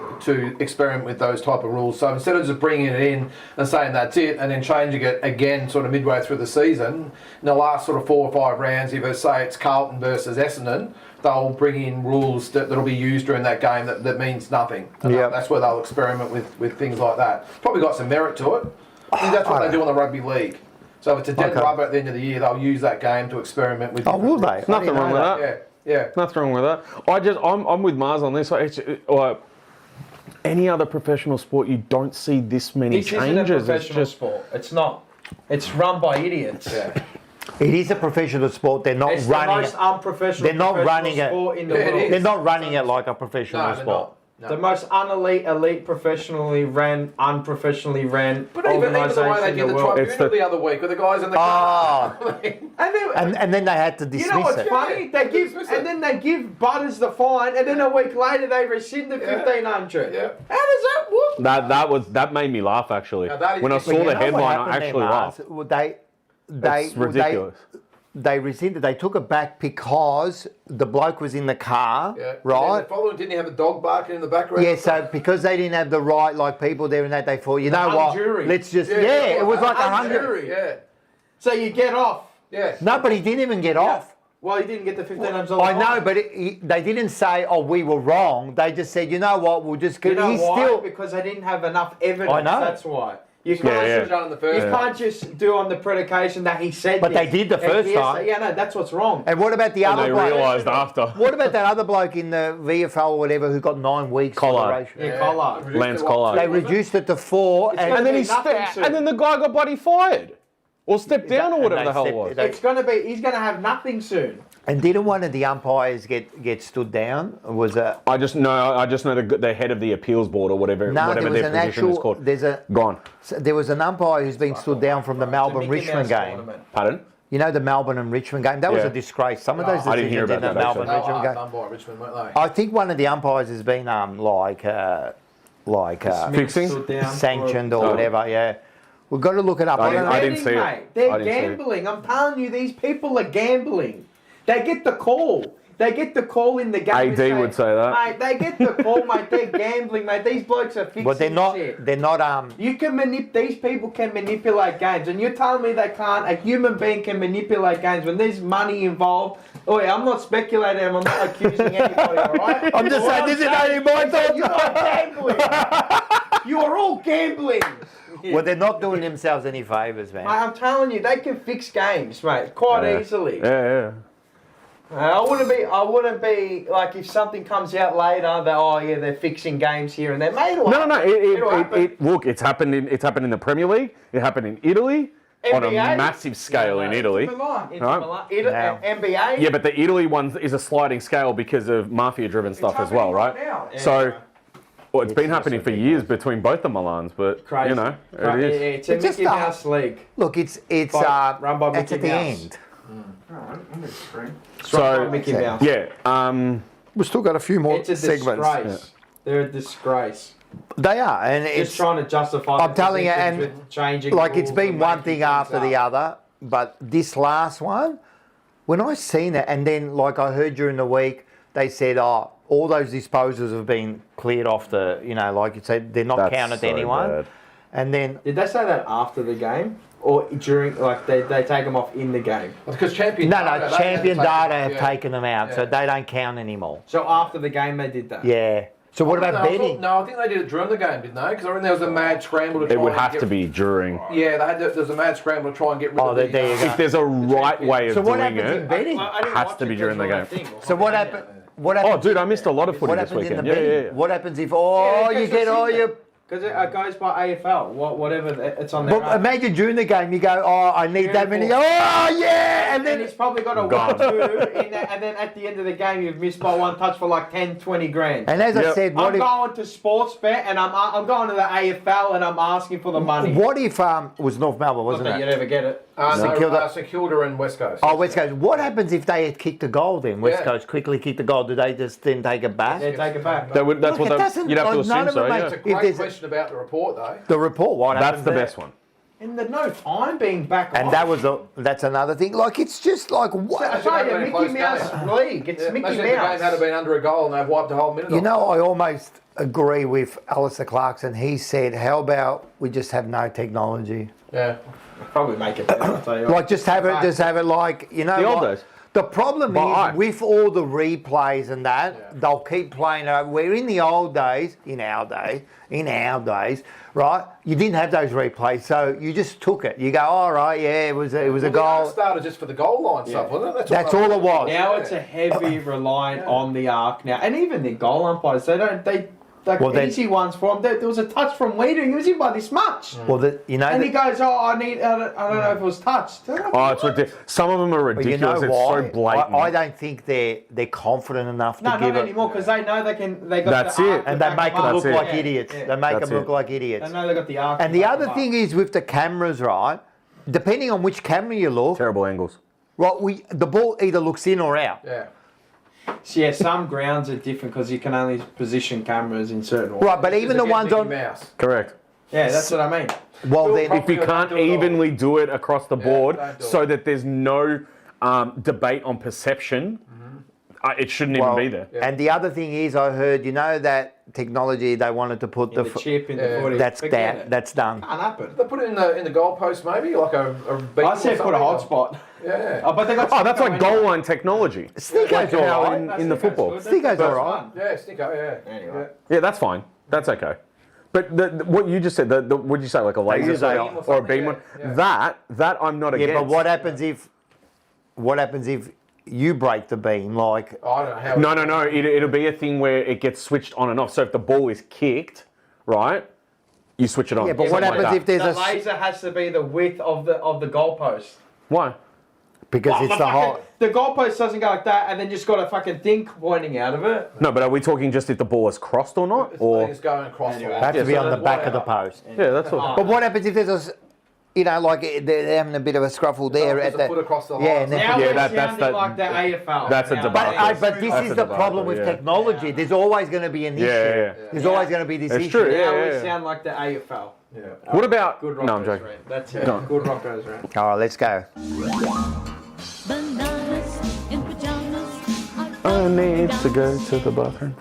experiment with those type of rules. So instead of just bringing it in and saying that's it and then changing it again sort of midway through the season, in the last sort of 4 or 5 rounds, if say it's Carlton versus Essendon, they'll bring in rules that'll be used during that game that means nothing. And Yep. that's where they'll experiment with things like that. Probably got some merit to it. I think that's what they do in the rugby league. So if it's a dead Okay. rubber at the end of the year, they'll use that game to experiment with. Oh, will they? different I Nothing didn't wrong know with that. that. Yeah, yeah. Nothing wrong with that. I'm with Mars on this. Any other professional sport, you don't see this many This isn't a changes. It's professional just sport. It's not. It's run by idiots. Yeah. It is a professional sport. They're not It's the running most it. unprofessional They're not professional running it. sport in the Yeah, it world. is. They're not running it like a professional No, they're sport. not. No. The most elite, professionally ran, unprofessionally ran But even the organisation way they in did the the world. It's tribunal the- the other week with the guys in the car. Oh, And then, and then they had to you dismiss know what's it. funny? They give, Dismiss it. and then they give Butters the fine, and then a week later they rescind the Yeah. 1,500. Yeah. How does that work? that made me laugh actually. Now that is When I just- saw But you the know what headline, happened I there, actually Mars? laughed. Well, It's ridiculous. They rescinded. They took it back because the bloke was in the car, Yeah. And right? the following didn't he have a dog barking in the background? Yeah, so because they didn't have the right, like people there and that, they thought, you know hung what? jury. Let's just, Yeah, yeah, yeah, it was like hung 100. jury. Yeah. So you get off. Yeah. No, but he didn't even get off. Well, he didn't get the $1,500. I know, but they didn't say, oh, we were wrong. They just said, you know what? We'll just. You know he's why? still. Because they didn't have enough evidence. I know. That's why. You can't, Yeah, yeah. just, Done in the first you can't just do on the predication that he said. But they this. did the And first yes, time. Yeah, no, that's what's wrong. And what about the And other they bloke? realised after. What about that other bloke in the VFL or whatever who got 9 weeks? Collard. for the ratio? Yeah, Collard. Lance Collard. They reduced it to 4, It's and, gonna And then be he nothing soon. and then the guy got bloody fired. Or stepped down or And whatever they the hell it stepped- was. they- It's gonna be. He's gonna have nothing soon. and didn't one of the umpires get stood down? Was a I just know the head of the appeals board or whatever no? whatever There was their an position is actual. called. There's a Gone. there was an umpire who's been stood down from the Melbourne Richmond game. Pardon? You know the Melbourne and Richmond game. That was Yeah. a disgrace. Some of those I didn't decisions hear about in the that, Melbourne actually. Richmond game. done by Richmond, weren't they? I think one of the umpires has been Fixing? Stood down sanctioned Oh. or whatever. Yeah, we've got to look it up. I I don't didn't- know. I didn't see it. Mate. They're I didn't see it. gambling. I'm telling you, these people are gambling. They get the call. They get the call in the game. AD would say that. Mate, they get the call, mate. They're gambling, mate. These blokes are fixing But they're not. shit. They're not. You can these people can manipulate games, and you're telling me they can't. A human being can manipulate games when there's money involved. Oh yeah, I'm not speculating. I'm not accusing anybody. All right. I'm just saying this is only my thoughts. You are gambling. You are all gambling. Well, they're not doing themselves any favours, man. Mate, I'm telling you, they can fix games, mate, quite easily. Yeah. I wouldn't be like if something comes out later that they're fixing games here and there. Mate, it'll No. happen. It'll happen. Look, it's happened in the Premier League. It happened in Italy on a NBA? massive scale in Italy. Milan. Inter Right. Milan. Now. NBA. Yeah, but the Italy one is a sliding scale because of mafia-driven stuff as well, right? Yeah. So, well, it's been happening for years between both the Milans, but Crazy. you know, it Right, is. It's a It's just Mickey a- Mouse league. Look, it's Run by it's Mickey at the Mouse. end. It's run by So, Mickey Mouse. yeah, We've still got a few more It's a disgrace. They're a disgrace. They are, and Just it's trying to justify. I'm their telling you, positions and with changing like it's rules been and one making thing things after the up. other, but this last one, when I seen it, and then like I heard during the week, they said, oh, all those disposals have been cleared off the, like you said, they're not That's counted so to anyone. bad. And then Did they say that after the game or during? Like they take them off in the game. Because champion champion data have yeah. taken them out, so Yeah. they don't count anymore. So after the game they did that. Yeah. So what about betting? No, I think they did it during the game, didn't they? Because I reckon there was a mad scramble to try It would and have get- to be during. Yeah, there was a mad scramble to try and get rid Oh, of there you go. If there's a right way of So what doing happens in it, betting? I didn't Has watch to it be during the because game. of that thing. So what happened? What Oh, happens? dude, I missed a lot of footy What this happens in the weekend. Yeah, betting? yeah. What happens if Yeah, you it get goes all in your? Because it goes by AFL, whatever it's on there. But imagine during the game you go, oh, I need that many. Beautiful. Oh yeah, and And then then he's probably got a Gone. 1-2 in there, and then at the end of the game you've missed by one touch for like 10, 20 grand. and as I Yep. said, what I'm if? going to sports bet and I'm going to the AFL and I'm asking for the money. What if it was North Melbourne, Not wasn't that you it? never get it. St Kilda. St Kilda and West Coast. Oh, West Coast. What happens if they had kicked a goal then? West Yeah. Coast quickly kicked a goal. Do they just then take it back? They take it back. That's Look, what it doesn't- you'd have to like, none assume of so. it Yeah. It's a If great there's a- question about the report, though. The report. What That's happens the there? best one. And there's no time being back And off. that's another thing. Like it's just like I what? tell you, Imagine Mickey close Mouse game. league. It's Mickey Imagine if the game had Mouse. been under a goal and they've wiped a whole minute You off. know, I almost agree with Alistair Clarkson. He said, "How about we just have no technology? Yeah. Probably make it better, I'll tell you what. Like just have it like The old days. The problem But is I- with all the replays and that, they'll keep playing it. Where in the old days, in our days, right? You didn't have those replays, so you just took it. You go, all right, yeah, it was a Well, the goal. arc started just for the goal line stuff, wasn't it? That's all it was. Now it's a heavy reliant on the arc now, and even the goal umpires. Well, then- easy ones for him. There was a touch from Weeder. He was in by this much, Well, and he goes, "Oh, I don't know if it was touched." Oh, it's ridiculous. Some of them are But you know ridiculous. It's why? so blatant. I don't think they're confident enough to No, give not it. anymore because they know they can. They got That's the it. arc to And they back make them up. look That's it. like idiots. Yeah. They make That's them look it. like They idiots. know they got the arc. And to the back other them thing up. is with the cameras, right? Depending on which camera you look, Terrible angles. right, the ball either looks in or out. Yeah. Yeah, some grounds are different because you can only position cameras in certain. Right, but even the It's ones Mickey on. Mouse. Correct. Yeah, that's what I mean. Well, then. If you can't Don't do it all. evenly do it across the board don't do so it. that there's no debate on perception, it shouldn't Well, even be there. And the other thing is, I heard, that technology they wanted to put The chip in the Yeah. footy. that's Forget that. it. That's done. Can't happen. They put it in the goalpost, maybe like a beacon I said or put a something. hotspot. Yeah. Oh, but they got. Oh, that's like Sticko goal anyway. line technology. Sticko's Like all how right. in the Sticko's football. good. Sticko's That's all right. fun. Yeah, Sticko. Yeah. Anyway. Yeah, that's fine. That's okay. But what you just said, what did you say, like a laser use a sight beam or a beam one? Yeah. That I'm not Yeah, against. but what happens if you break the beam? Like, I don't know how. No. It'll be a thing where it gets switched on and off. So if the ball is kicked, right, you switch it on. yeah, but what Something happens like if there's The laser has to be the width of the goalpost. Why? because Well, it's the whole. The goalpost doesn't go like that, and then just got a fucking thing pointing out of it. No, but are we talking just if the ball is crossed or not? Or It's going across the They line. have to be so on the that- back of the post. yeah, that's what. But what happens if there's like they're having a bit of a scruffle there There's at a the foot across the yeah, line. and then Now Yeah, we're that's sounding that- like the AFL. that's a Now. debacle. But this That's is a the debacle, problem with yeah. technology. There's always going to be an issue. Yeah. There's always going to be this It's issue. true, yeah. Now we sound like the AFL. Yeah. What about? Good No, I'm Rockers joking. rant. That's it. Go on. Good Rockers rant. All right, let's go. Bananas in pajamas. I need to go to the bathroom.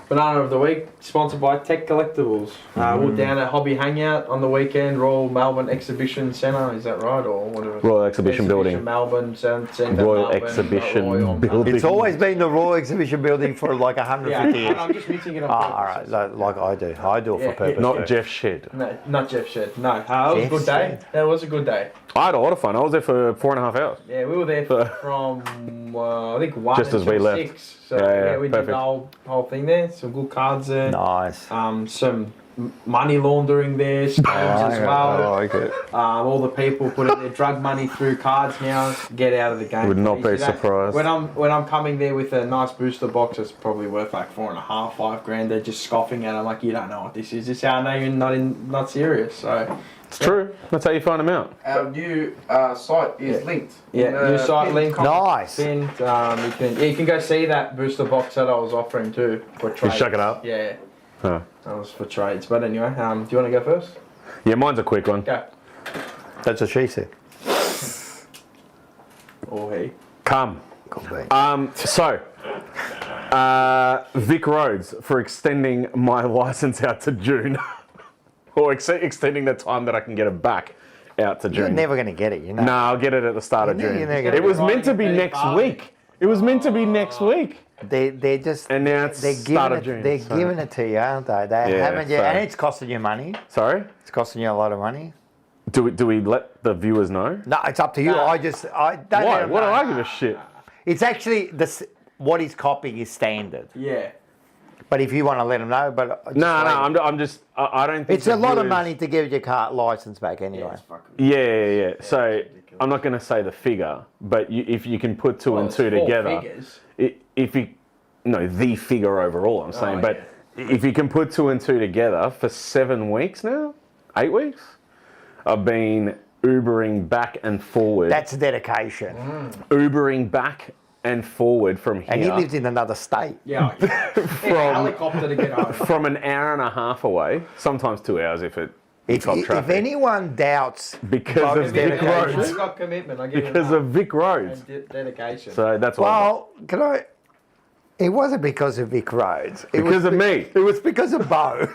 Banana of the Week, sponsored by Tech Collectibles. We're down at Hobby Hangout on the weekend, Royal Melbourne Exhibition Centre, is that right? Or whatever. Royal Exhibition Building. Melbourne, Centre. Royal Melbourne, Exhibition Royal. Building. It's always been the Royal Exhibition Building for like Yeah, 150 years. I'm just mixing it up. All right, like I do. I do it Yeah, for purpose. Not too. Jeff Shed. No, not Jeff Shed. No, it was a Jeff good day. Shed. That was a good day. I had a lot of fun. I was there for 4.5 hours. Yeah, we were there from I think 1 Just as we until left. 6. So Yeah, we did perfect. the whole thing there. Some good cards there. Nice. Some money laundering there, scams as well. like it. All the people putting their drug money through cards now get out of the game. Would not You be see that? surprised. When I'm coming there with a nice booster box, it's probably worth like 4.5, 5 grand. They're just scoffing at it like, you don't know what this is. This is how I know you're not serious. So It's true. That's how you find them out. Our new site is linked. yeah, new site pinned link. Nice. Pinned, you can go see that booster box that I was offering too for trades. chuck it up? Yeah, Huh. that was for trades. But anyway, do you want to go first? Yeah, mine's a quick one. Go. That's what she said. Or he. Come. Could be. Vic Roads for extending my license out to June. Or extending the time that I can get it back out to You're June. never going to get it, you know. No, I'll get it at the start of You're June. never gonna It was get meant to be Friday, next Friday. week. It was meant to be next week. They're just And now it's they're start giving of it. June. They're so- giving it to you, aren't they? They Yeah, haven't yet, so- and it's costing you money. Sorry? It's costing you a lot of money. Do we let the viewers know? No, it's up to you. Nah. I don't Why? let them What do know. I give a shit? It's actually what he's copying is standard. Yeah. But if you want to let them know, but just No, wait. I'm just. I don't think It's a lot of viewers- money to give your car license back anyway. It's fucking Yeah. So I'm not going to say the figure, but if you can put two and it's two 4 together, figures. if you, no, the figure overall, I'm saying, but if you can put 2 and 2 together for 7 weeks now, 8 weeks, I've been Ubering back and forward. That's dedication. Ubering back and forward from here. And he lives in another state. Yeah. Helicopter to get over. from an hour and a half away, sometimes 2 hours if If, up if traffic. anyone doubts Because of Vic dedication. Roads. You've got commitment. I give you Because that. of Vic Roads. And dedication. So that's all. Well, can I? It wasn't because of Vic Roads. It Because was of me It was because of Bo.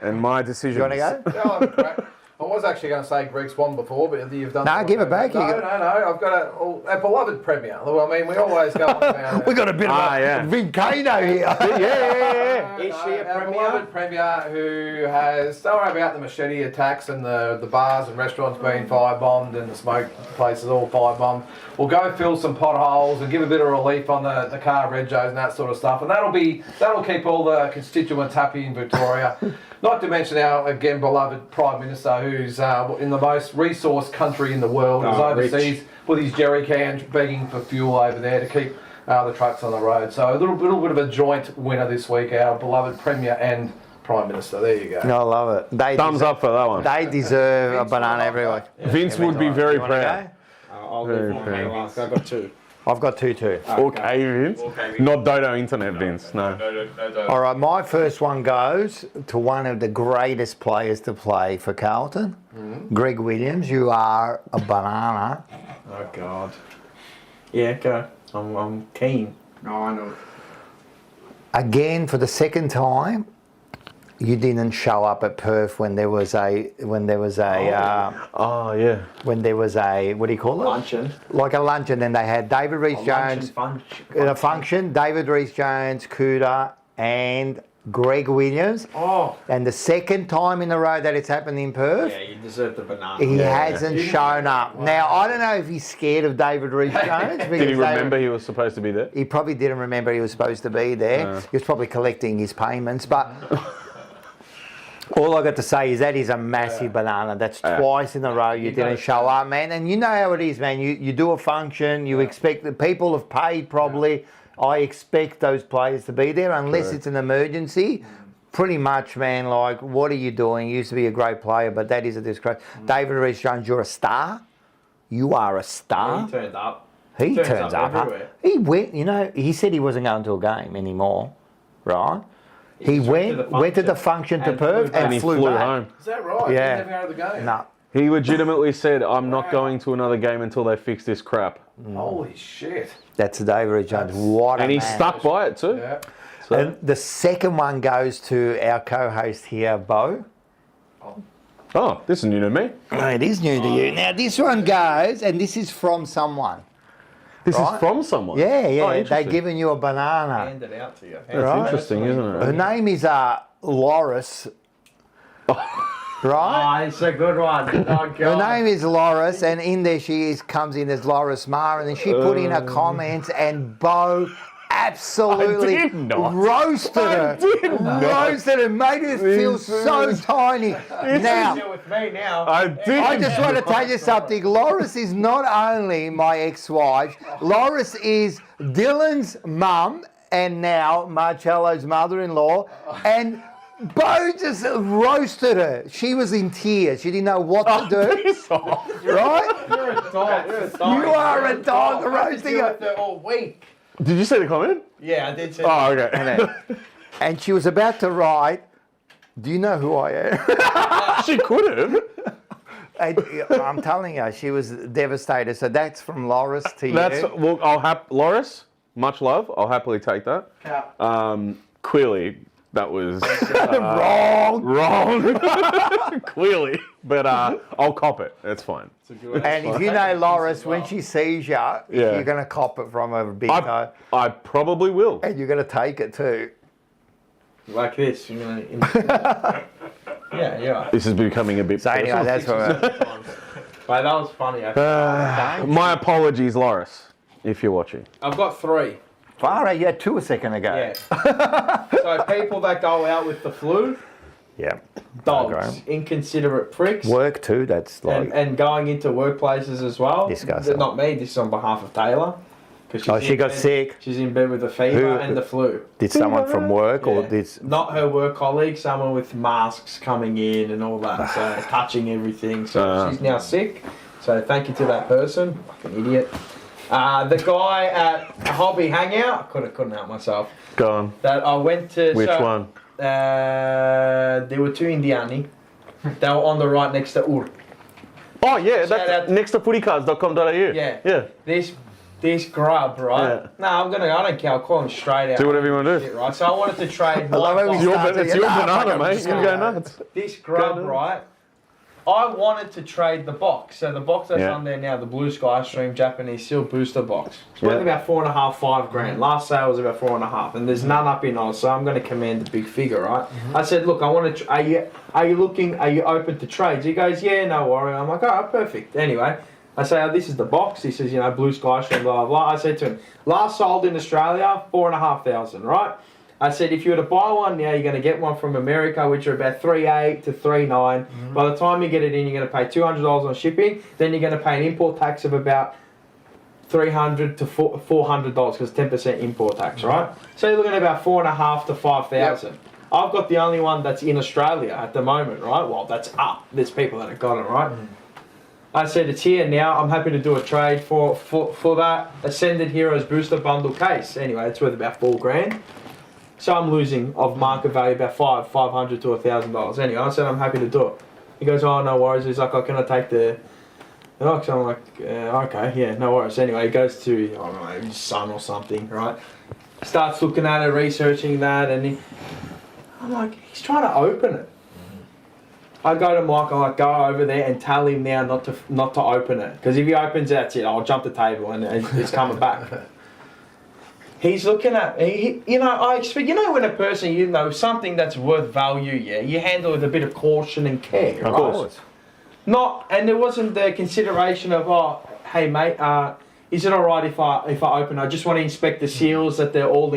and my decisions. You want to go? Yeah, I'll have a crack. I was actually going to say Greg Swan before, but you've done. No, give it back. No, I've got a beloved premier. Well, I mean, we always go on about. We got a bit of a yeah. volcano here. Yeah. Is she a Our premier? beloved premier who has, don't worry about the machete attacks and the bars and restaurants being firebombed and the smoke places all firebombed. We'll go fill some potholes and give a bit of relief on the car regos and that sort of stuff, and that'll keep all the constituents happy in Victoria. Not to mention our again beloved Prime Minister, who's in the most resource country in the world, is overseas with his jerry can begging for fuel over there to keep the trucks on the road. So a little bit of a joint winner this week, our beloved Premier and Prime Minister. There you go. No, I love it. They Thumbs up for that one. They deserve a banana every week. Vince would be very You wanna proud. I'll Very leave fair. one last. I've got 2. I've got 2 too. Okay, Vince. Not Dodo Internet, Vince. No. All right, my first one goes to one of the greatest players to play for Carlton, Greg Williams. You are a banana. Oh God. Yeah, go. I'm keen. No, I know. Again, for the second time, you didn't show up at Perth when there was a Oh, yeah. what do you call it? Luncheon. Like a luncheon. Then they had David Rees-Jones, Luncheon a function. David Rees-Jones, Cooter, and Greg Williams. Oh. And the second time in a row that it's happened in Perth, Yeah, you deserve the banana. he hasn't shown up. Now, I don't know if he's scared of David Rees-Jones. Did he remember he was supposed to be there? He probably didn't remember he was supposed to be there. He was probably collecting his payments. But all I got to say is that is a massive banana. That's twice in a row you didn't show up, man. And you know how it is, man. You do a function, you expect the people have paid probably. I expect those players to be there unless it's an emergency. Pretty much, man, like, what are you doing? You used to be a great player, but that is a disgrace. David Rees-Jones, you're a star. You are a star. He turned up. He Turns turns up up. everywhere. He went, he said he wasn't going to a game anymore, right? He just went to the function to and Perth flew and he flew flew back. home. Is that right? Yeah. He didn't even go to the game. No. He legitimately said, I'm not going to another game until they fix this crap. Holy shit. That's David Rees-Jones. What a And he man. stuck by it too. Yeah. So, And the second one goes to our co-host here, Bo. oh, this is new to me. Oh, it is new to you. Now, this one goes, and this is from someone. This Right. is from someone. Yeah, Oh, they've interesting. given you a banana. Hand it out to you. That's Right. interesting, isn't Her it? name is Loris. Right? Oh, it's a good one. Oh, God. Her name is Loris, and in there comes in as Loris Marr, and then she put in her comments, and Bo absolutely I did not. roasted her. Roasted her, made her feel so tiny. Now, Deal with me now. I did. I just want to tell you something. Loris is not only my ex-wife, Loris is Dylan's mum and now Marcello's mother-in-law, and Bo just roasted her. She was in tears. She didn't know what to do. Right? You're a dog. You're a dog. You are a dog roasting Deal her. with it all week. Did you see the comment? Yeah, I did say Oh, okay. And she was about to write, do you know who I am? She could have. And I'm telling you, she was devastated. So that's from Loris to That's you. well. Loris, much love. I'll happily take that. Yeah. Clearly, that was Wrong. wrong. Clearly, but I'll cop it. It's fine. And if you know Loris, when she sees you, you're going to cop it from her big toe. I probably will. And you're going to take it too. like this. You know, yeah, yeah. This is becoming a bit So anyway, personal. that's for her. But that was funny. My apologies, Loris, if you're watching. I've got 3. Far out, you had 2 a second ago. Yeah. So people that go out with the flu, Yeah. dogs, inconsiderate pricks, Work too, that's like... and going into workplaces as well. Disgusting. Not me. This is on behalf of Taylor. 'Cause she's Oh, she in got bed- sick. She's in bed with a fever Who- and the flu. Did someone from work or Yeah. did... Not her work colleague, someone with masks coming in and all that, so touching everything. So she's now sick. So thank you to that person. Fucking idiot. The guy at a hobby hangout, couldn't help myself. Go on. That I went to. Which so, one? There were 2 Indiani. They were on the right next to Ur. Oh, yeah, Shout out- that's next to footycards.com.au. Yeah. Yeah. This grub, right? Yeah. No, I don't care. I'll call him straight out. Do whatever you want to do. Shit, right? So I wanted to trade I love one how we box. start It's to- your Nah, fuck banana, it, mate. just You go. go nuts. This grub, right? I wanted to trade the box. So the box that's Yeah. on there now, the Blue Sky Stream Japanese Seal Booster box. It's worth Yeah. about 4.5, 5 grand. Last sale was about 4.5, and there's none up in Oz, so I'm going to command a big figure, right? I said, look, I want to. Are you open to trades? He goes, yeah, no worry. I'm like, all right, perfect. Anyway, I say, oh, this is the box. He says, Blue Sky Stream, blah blah blah. I said to him, last sold in Australia, 4,500, right? I said, if you were to buy one now, you're going to get one from America, which are about 3.8 to 3.9. By the time you get it in, you're going to pay $200 on shipping. Then you're going to pay an import tax of about $300 to $400 because 10% import tax, right? So you're looking at about 4.5 to 5,000. I've got the only one that's in Australia at the moment, right? Well, that's up. There's people that have got it, right? I said, it's here now. I'm happy to do a trade for that Ascended Heroes booster bundle case. Anyway, it's worth about 4 grand. So I'm losing of market value about $500 to $1,000. Anyway, I said I'm happy to do it. He goes, oh, no worries. He's like, oh, can I take the box? I'm like, okay, yeah, no worries. Anyway, he goes to, I don't know, his son or something, right? Starts looking at it, researching that, and I'm like, he's trying to open it. I go to Mike, I'm like, go over there and tell him now not to open it. Because if he opens it, that's it. I'll jump the table and it's coming back. He's looking at, I expect, when a person, something that's worth value, you handle it with a bit of caution and care, Of right? course. And there wasn't the consideration of, hey mate, is it all right if I open? I just want to inspect the seals that they're all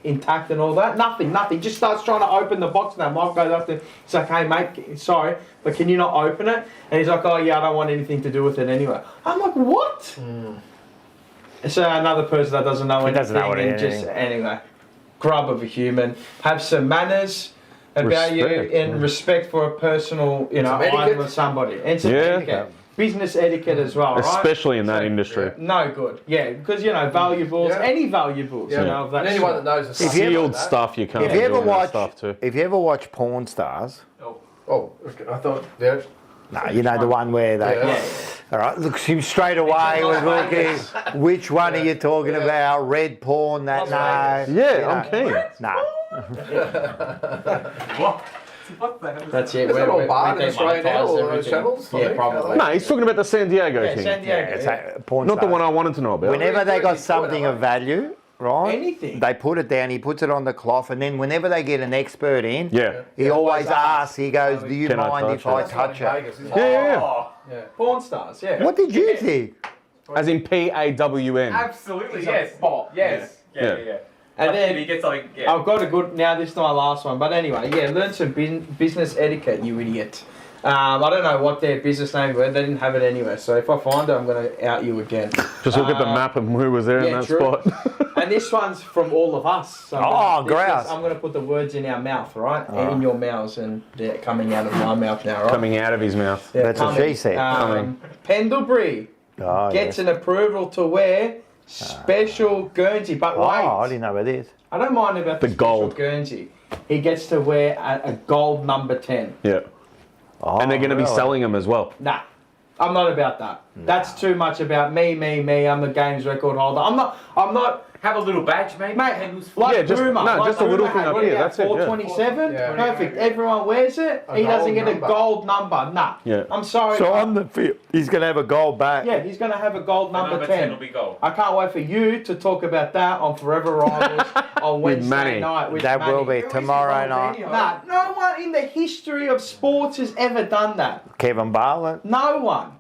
intact and all that. Nothing. Just starts trying to open the box. Now Mike goes up to, he's like, hey mate, sorry, but can you not open it? And he's like, oh yeah, I don't want anything to do with it anyway. I'm like, what? So another person that doesn't know anything, anyway, grub of a human. Have some manners about you and respect for a personal, item of somebody. And some etiquette. Business etiquette as well, right? Especially in that industry. No good. Yeah, because, valuables, any valuables, of that And anyone sort. that knows the Sealed stuff you can't If you ever do watch, stuff too. if you ever watch Porn Stars, Oh, I thought, yeah. no, the one where they. Yeah. All right, look, him straight away was looking. Which one are you talking about? Red porn? That no. Yeah, I'm keen. No. That's it. Is that all barred in Australia now, all those channels? Yeah, probably. No, he's talking about the San Diego Yeah, thing. San Diego. Yeah, it's porn Not the stars. one I wanted to know about. Whenever they got Really something good, of value, right? Anything. They put it down. He puts it on the cloth, and then whenever they get an expert in, Yeah. he always asks. He goes, "Do you Can I mind touch if I it?" touch it?" Vegas, isn't it? Yeah. Porn stars, yeah. What did you think? As in PAWN. Absolutely, It's a yes. bot. Yes. Yeah. Yeah. And Like, then he gets something. Yeah. I've got a good. Now this is my last one, but anyway, learn some business etiquette, you idiot. I don't know what their business name were. They didn't have it anywhere. So if I find it, I'm going to out you again. Just look at the map and who was there in that true. spot. And this one's from all of us. So grouse. I'm going to put the words in our mouth, right? In your mouths, and they're coming out of my mouth now, right? Coming out of his mouth. They're That's what coming. she said. Coming. Pendlebury Oh, gets yes. an approval to wear special Guernsey, but wait. Oh, I didn't know what it is. I don't mind about the The special gold. Guernsey. He gets to wear a gold number 10. Yeah. Oh, And they're going to be really? selling them as well. Nah, I'm not about that. That's too much about me. I'm the games record holder. I'm not. Have a little badge, maybe. Mate, Pendle's like Yeah, just- Boomer. no, just a little thing up here, that's it, yeah. 427, Yeah. perfect. Everyone wears it. A He doesn't gold get a number. gold number. Nah. Yeah. I'm sorry. So on the field, he's going to have a gold back. Yeah, he's going to have a gold number 10. will be gold. I can't wait for you to talk about that on Forever Rivals on Wednesday Manny. night. With That will Manny. be tomorrow night. Nah, no one in the history of sports has ever done that. Kevin Barlett. No one.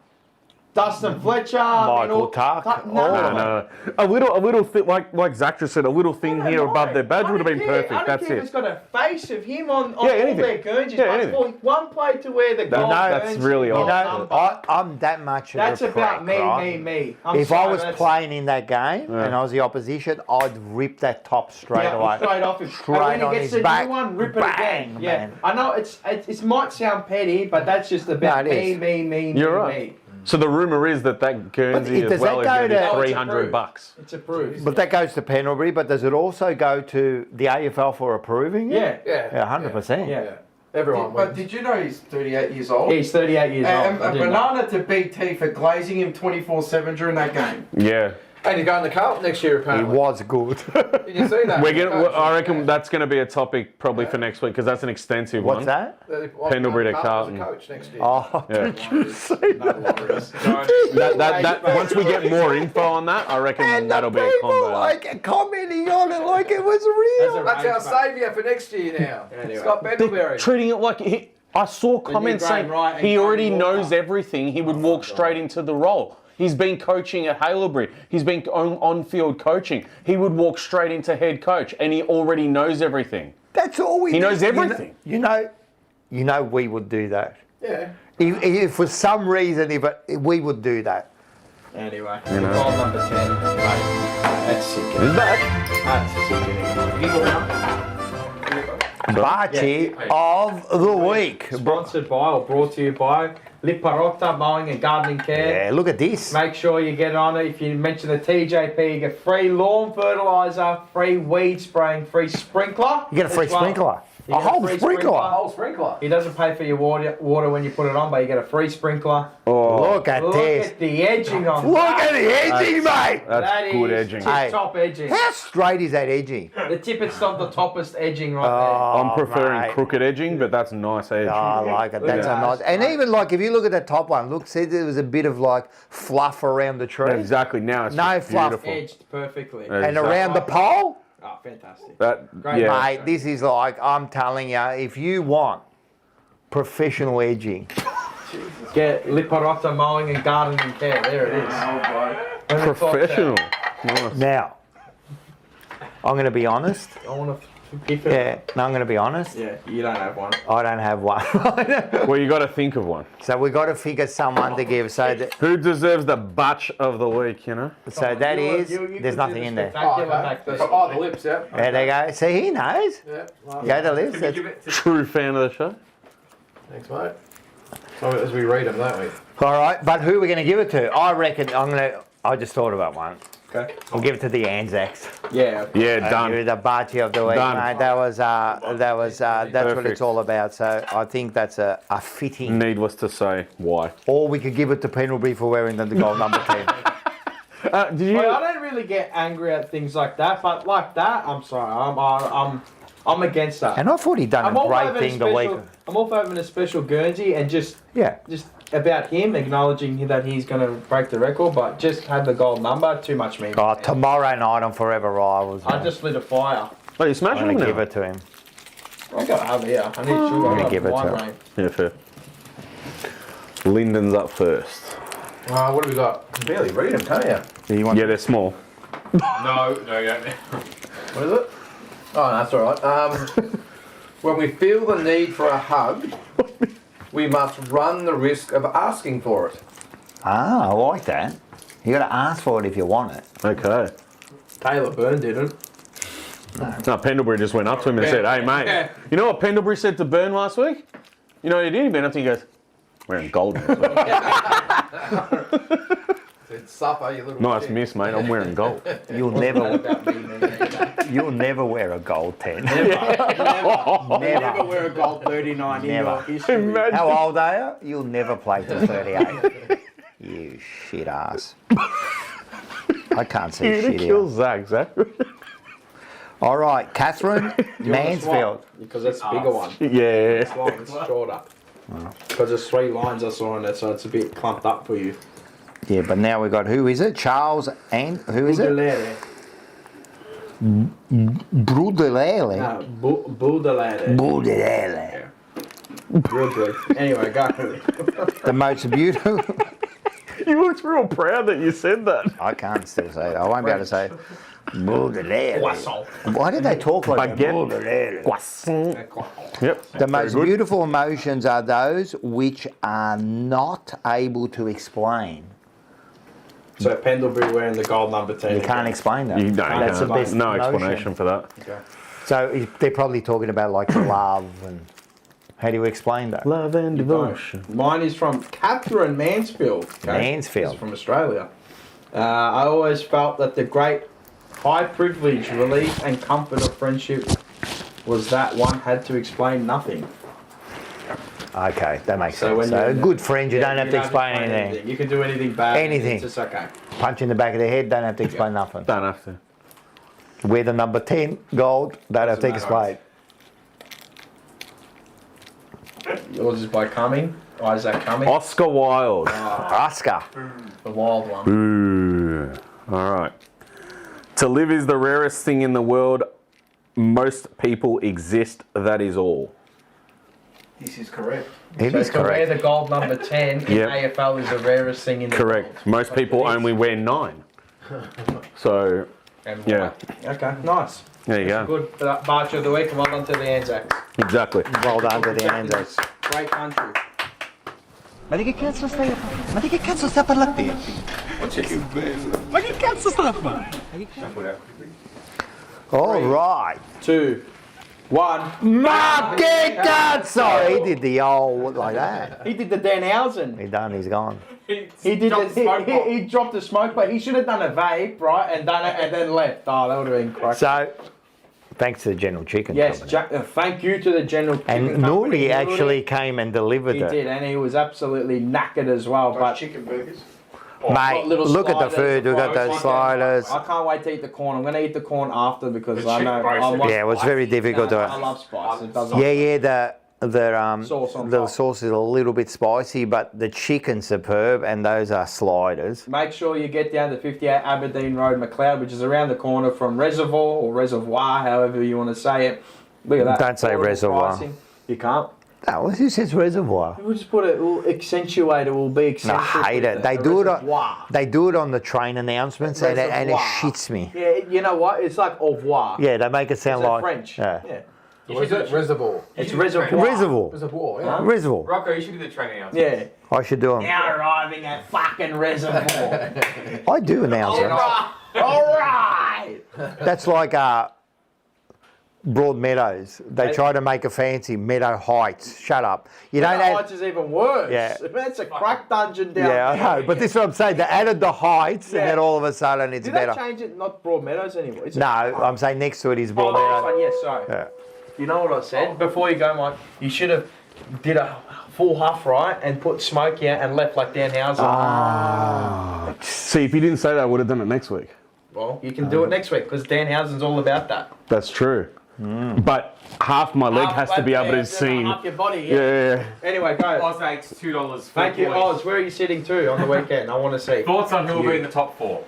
Dustin Fletcher, Michael Tuck, no all one. of them. No. A little thing, like Zach just said, a little thing here above their badge would have been perfect. I don't That's care if it's it. got a face of him on Yeah, all anything. their Guernseys. Yeah, but anything. for one player to wear the gold that's Guernsey really gold odd. You number, know, I'm that much of that's a about prick, me, right? me. I'm If sorry, I was that's- playing in that game and I was the opposition, I'd rip that top straight away. Straight off him. Straight and when on he gets his a back, new one, rip it bang, again. Yeah, man. I know it might sound petty, but that's just about No, it me, is. You're me, right. me. So the rumor is that Guernsey does as well that is go going to to- be No, it's $300 approved. bucks. It's approved. But that goes to Pendlebury, but does it also go to the AFL for approving it? Yeah. Yeah, 100%. Yeah. Everyone But wins. did you know he's 38 years old? He's 38 years And old. I a didn't know. banana to BT for glazing him 24/7 during that game. Yeah. And you're going to Carlton next year, He apparently. was good. Did you see that? I reckon that's going to be a topic probably for next week because that's an extensive What's one. that? Pendlebury to Carlton. Carlton. Coach next year. Oh, Yeah. did you see that? That once we get more info on that, I reckon And that'll the be a people combo. like commenting on it like it was real. That's our saviour for next year now. Anyway. Scott Pendlebury. Treating it like I saw comments Graham saying Wright and he already Graham Walker. knows everything. He would walk straight into the role. He's been coaching at Haileybury. He's been on-field coaching. He would walk straight into head coach, and he already knows everything. That's all we He do. knows everything. You know, we would do that. Yeah. If for some reason, we would do that. Anyway, You know. goal number 10. Right. That's sick. Is that? That's sick. Party of the week. Sponsored by or brought to you by Liparotta Mowing and Gardening Care. Yeah, look at this. Make sure you get on it. If you mention the TJP, you get free lawn fertiliser, free weed spraying, free sprinkler. You get a free as well. sprinkler. You A get whole free sprinkler. Whole sprinkler. He doesn't pay for your water when you put it on, but you get a free sprinkler. Oh, Look at Look this. at the edging on Look that. at the edging, mate. that's That good is edging. Hey. Top edging. How straight is that edging? The tippet's of the toppest edging right I'm preferring mate. crooked edging, but that's nice edge. Oh, I like it. That's Yeah. a nice. And even like if you look at the top one, look, see there was a bit of like fluff around the tree. Exactly. Now it's No just fluff. beautiful. there. Edged perfectly. Yeah. And around the pole, Oh, fantastic. That, Great, yeah. mate, this is like I'm telling you, if you want professional edging, Get Liparota mowing and gardening care. There it is. When we talk Professional. about- Nice. now I'm going to be honest. I want to pick it. Yeah, no, I'm going to be honest. Yeah, you don't have one. I don't have one. Well, you got to think of one. So we got to figure someone to give. Who deserves the batch of the week, you know? So that You- is. you there's could nothing do in the there. spectacular Oh, back okay. there. Oh, the lips, yeah. There they go. See, he knows. Yeah. Go to lips. That's- Give it to True fan of the show. Thanks, mate. So as we read them, don't we? All right, but who are we going to give it to? I reckon I'm going to. I just thought about one. Okay. We'll give it to the Anzacs. Yeah. Yeah, Give done. it the Bachi of the week, Done. mate. That's what Perfect. it's all about. So I think that's a fitting. Needless to say, why? Or we could give it to Pendlebury for wearing the gold number 10. Did you? Well, I don't really get angry at things like that, but like that, I'm sorry. I'm against that. And I thought he'd done I'm a all for great having thing the week. I'm all for having a special Guernsey and just Yeah. about him acknowledging that he's going to break the record, but just have the gold number. Too much me. Oh, tomorrow night on Forever Rivals. I mate. just lit a fire. Oh, you I'm smashing going them to now? give it to him. I got over here. I need sugar. gonna I got give it to wine him. rain. Yeah, fair. Lyndon's up first. What have we got? You can barely read them, can't you? Do you want Yeah, they're small. No, yeah. What is it? Oh, no, that's all right. When we feel the need for a hug, we must run the risk of asking for it. Ah, I like that. You got to ask for it if you want it. Okay. Taylor Byrne didn't. No, Pendlebury just went up to him and said, "Hey, mate, you know what Pendlebury said to Burn last week? You know what he did? He went up to him and he goes, wearing gold." Said, suffer, you little Nice shit." miss, mate. I'm wearing gold. You'll never wear a gold 10. Never wear a gold 39 in Never. your history. Imagine. How old are you? You'll never play to 38. You shit ass. I can't see You're shit gonna kill here. Zach, Zach. All right, Catherine You wanna Mansfield. swap? Because that's a bigger one. Yeah. It's long, it's shorter. Because there's 3 lines I saw in it, so it's a bit clumped up for you. Yeah, but now we got who is it? Charles and who is it? Budelere. Brudelele. No, Budelere. Brudelele. Real good. Anyway, go. The most beautiful. You looked real proud that you said that. I can't still say it. I won't be able to say it. Brudelele. Poisson. Why did they talk like that? Baguette. Brudelele. Croissant. Yep. The most Very good. beautiful emotions are those which are not able to explain. So Pendlebury wearing the gold number 10. You can't explain that. You don't. That's the best no emotion. explanation for that. Okay. So they're probably talking about like love and how do you explain that? Love and devotion. Mine is from Catherine Mansfield. Okay? Mansfield. This is from Australia. I always felt that the great high privilege, relief and comfort of friendship was that one had to explain nothing. Okay, that makes So sense. when So a you- good friend, you Yeah, don't have to explain anything. You can do anything bad. Anything. It's just okay. Punch in the back of the head, don't have to explain nothing. Don't have to. Wear the number 10, gold, don't have to Doesn't matter. explain. Yours is by Cumming. Isaac Cumming. Oscar Wilde. Oscar. The wild one. Ooh. All right. To live is the rarest thing in the world. Most people exist. That is all. This is correct. It So is to wear correct. the gold number 10 in Yep. AFL is the rarest thing in the Correct. world. Most people only wear 9. So And yeah, Okay, nice. there you go. Good for that Barch of the week. Well done to the Anzacs. Exactly. Well done to the Anzacs. Great country. Ma di che cazzo stai a fare? Ma di che cazzo stai a parlare a te? Ma che cazzo stai a fare? All right. 2, 1. Mark it God! Sorry, he did the old like that. He did the Danhausen. He done, he's gone. He did. He dropped the smoke, but he should have done a vape, right, and done it, and then left. Oh, that would have been correct. So, Thanks to the General Chicken Yes, Company. thank you to the General And Chicken Company. Nouri actually came and delivered He it. did, and he was absolutely knackered as well. Those But chicken burgers. Mate, little look at the sliders, food. We've got fried those chicken. sliders. I can't wait to eat the corn. I'm going to eat the corn after because The I chicken know roast. I love Yeah, it was spice. very difficult to. I love spice. It doesn't. Yeah. The Sauce on the top. sauce is a little bit spicy, but the chicken's superb, and those are sliders. Make sure you get down to 58 Aberdeen Road, McLeod, which is around the corner from Reservoir or Reservoir, however you want to say it. Look at that. Don't say Affordable Reservoir. pricing. You can't. No, who says reservoir? We'll just put it. We'll accentuate it. We'll be No, eccentric. I hate with it. They The do it. reservoir. They do it on the train announcements, and it Reservoir. shits me. Yeah, you know what? It's like au revoir. Yeah, they make it sound It's like French. Yeah. What is it? Reservoir. It's You should do the reservoir. Reservoir. Reservoir, yeah. Huh? Reservoir. Rocco, you should do the training announcement. Yeah. I should do them. Now arriving at fucking reservoir. I do announce them. All right. That's like Broad Meadows. They try to make a fancy Meadow Heights. Shut up. You don't That add. Heights is even worse. Yeah. That's a crack dungeon down Yeah, I there. know. But this is what I'm saying. They added the Heights, Yeah. and then all of a sudden it's Did better. they change it? Not Broad Meadows anymore. Is it? No, I'm saying next to it is Oh, Broad this Meadows. one, yes, sorry. Yeah. You know what I said? Before you go, Mike, you should have did a full half right and put smoke out and left like Danhausen. See, if you didn't say that, I would have done it next week. Well, you can do it next week because Danhausen's all about that. That's true. But half my leg has to be able to see. Half your body, Yeah, yeah, yeah. Anyway, go. Oz makes $2. Thank you, Oz. Where are you sitting to on the weekend? I want to see. Thoughts on who will be in the top 4?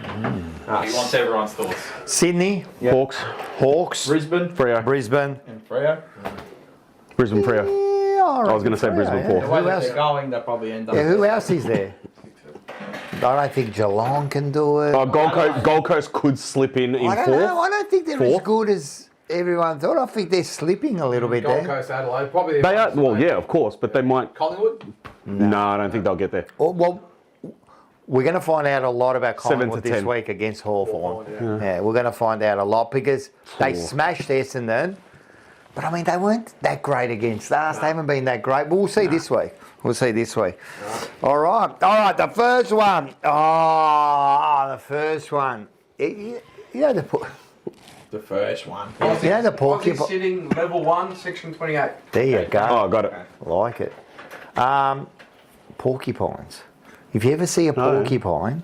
He wants everyone's thoughts. Sydney, Hawks, Hawks, Brisbane Freo. Brisbane. and Freo. Brisbane, Freo. Yeah, I was gonna say Brisbane yeah. Port. The way Who that else? they're going, they'll probably end up. Yeah, who else is there? I don't think Geelong can do it. Gold Coast could slip in I don't fourth. know. I don't think they're as Fourth? good as everyone thought. I think they're slipping a little bit Gold there. Coast, Adelaide, probably. They are, well, yeah, of course, but they might. Collingwood. No, I don't think they'll get there. Well, we're going to find out a lot about 7 to Collingwood this 10. week against Hawthorn. Hawthorn, Yeah, we're going to find out a lot because they Cool. smashed Essendon. But I mean, they weren't that great against us. They haven't been that great. But we'll see this week. We'll see this week. All right. The first one. Oh, the first one. You know the The first one. you know the porcupine. Aussie sitting level 1, section 28. There you go. Oh, I got it. Like it. Porcupines. If you ever see a porcupine,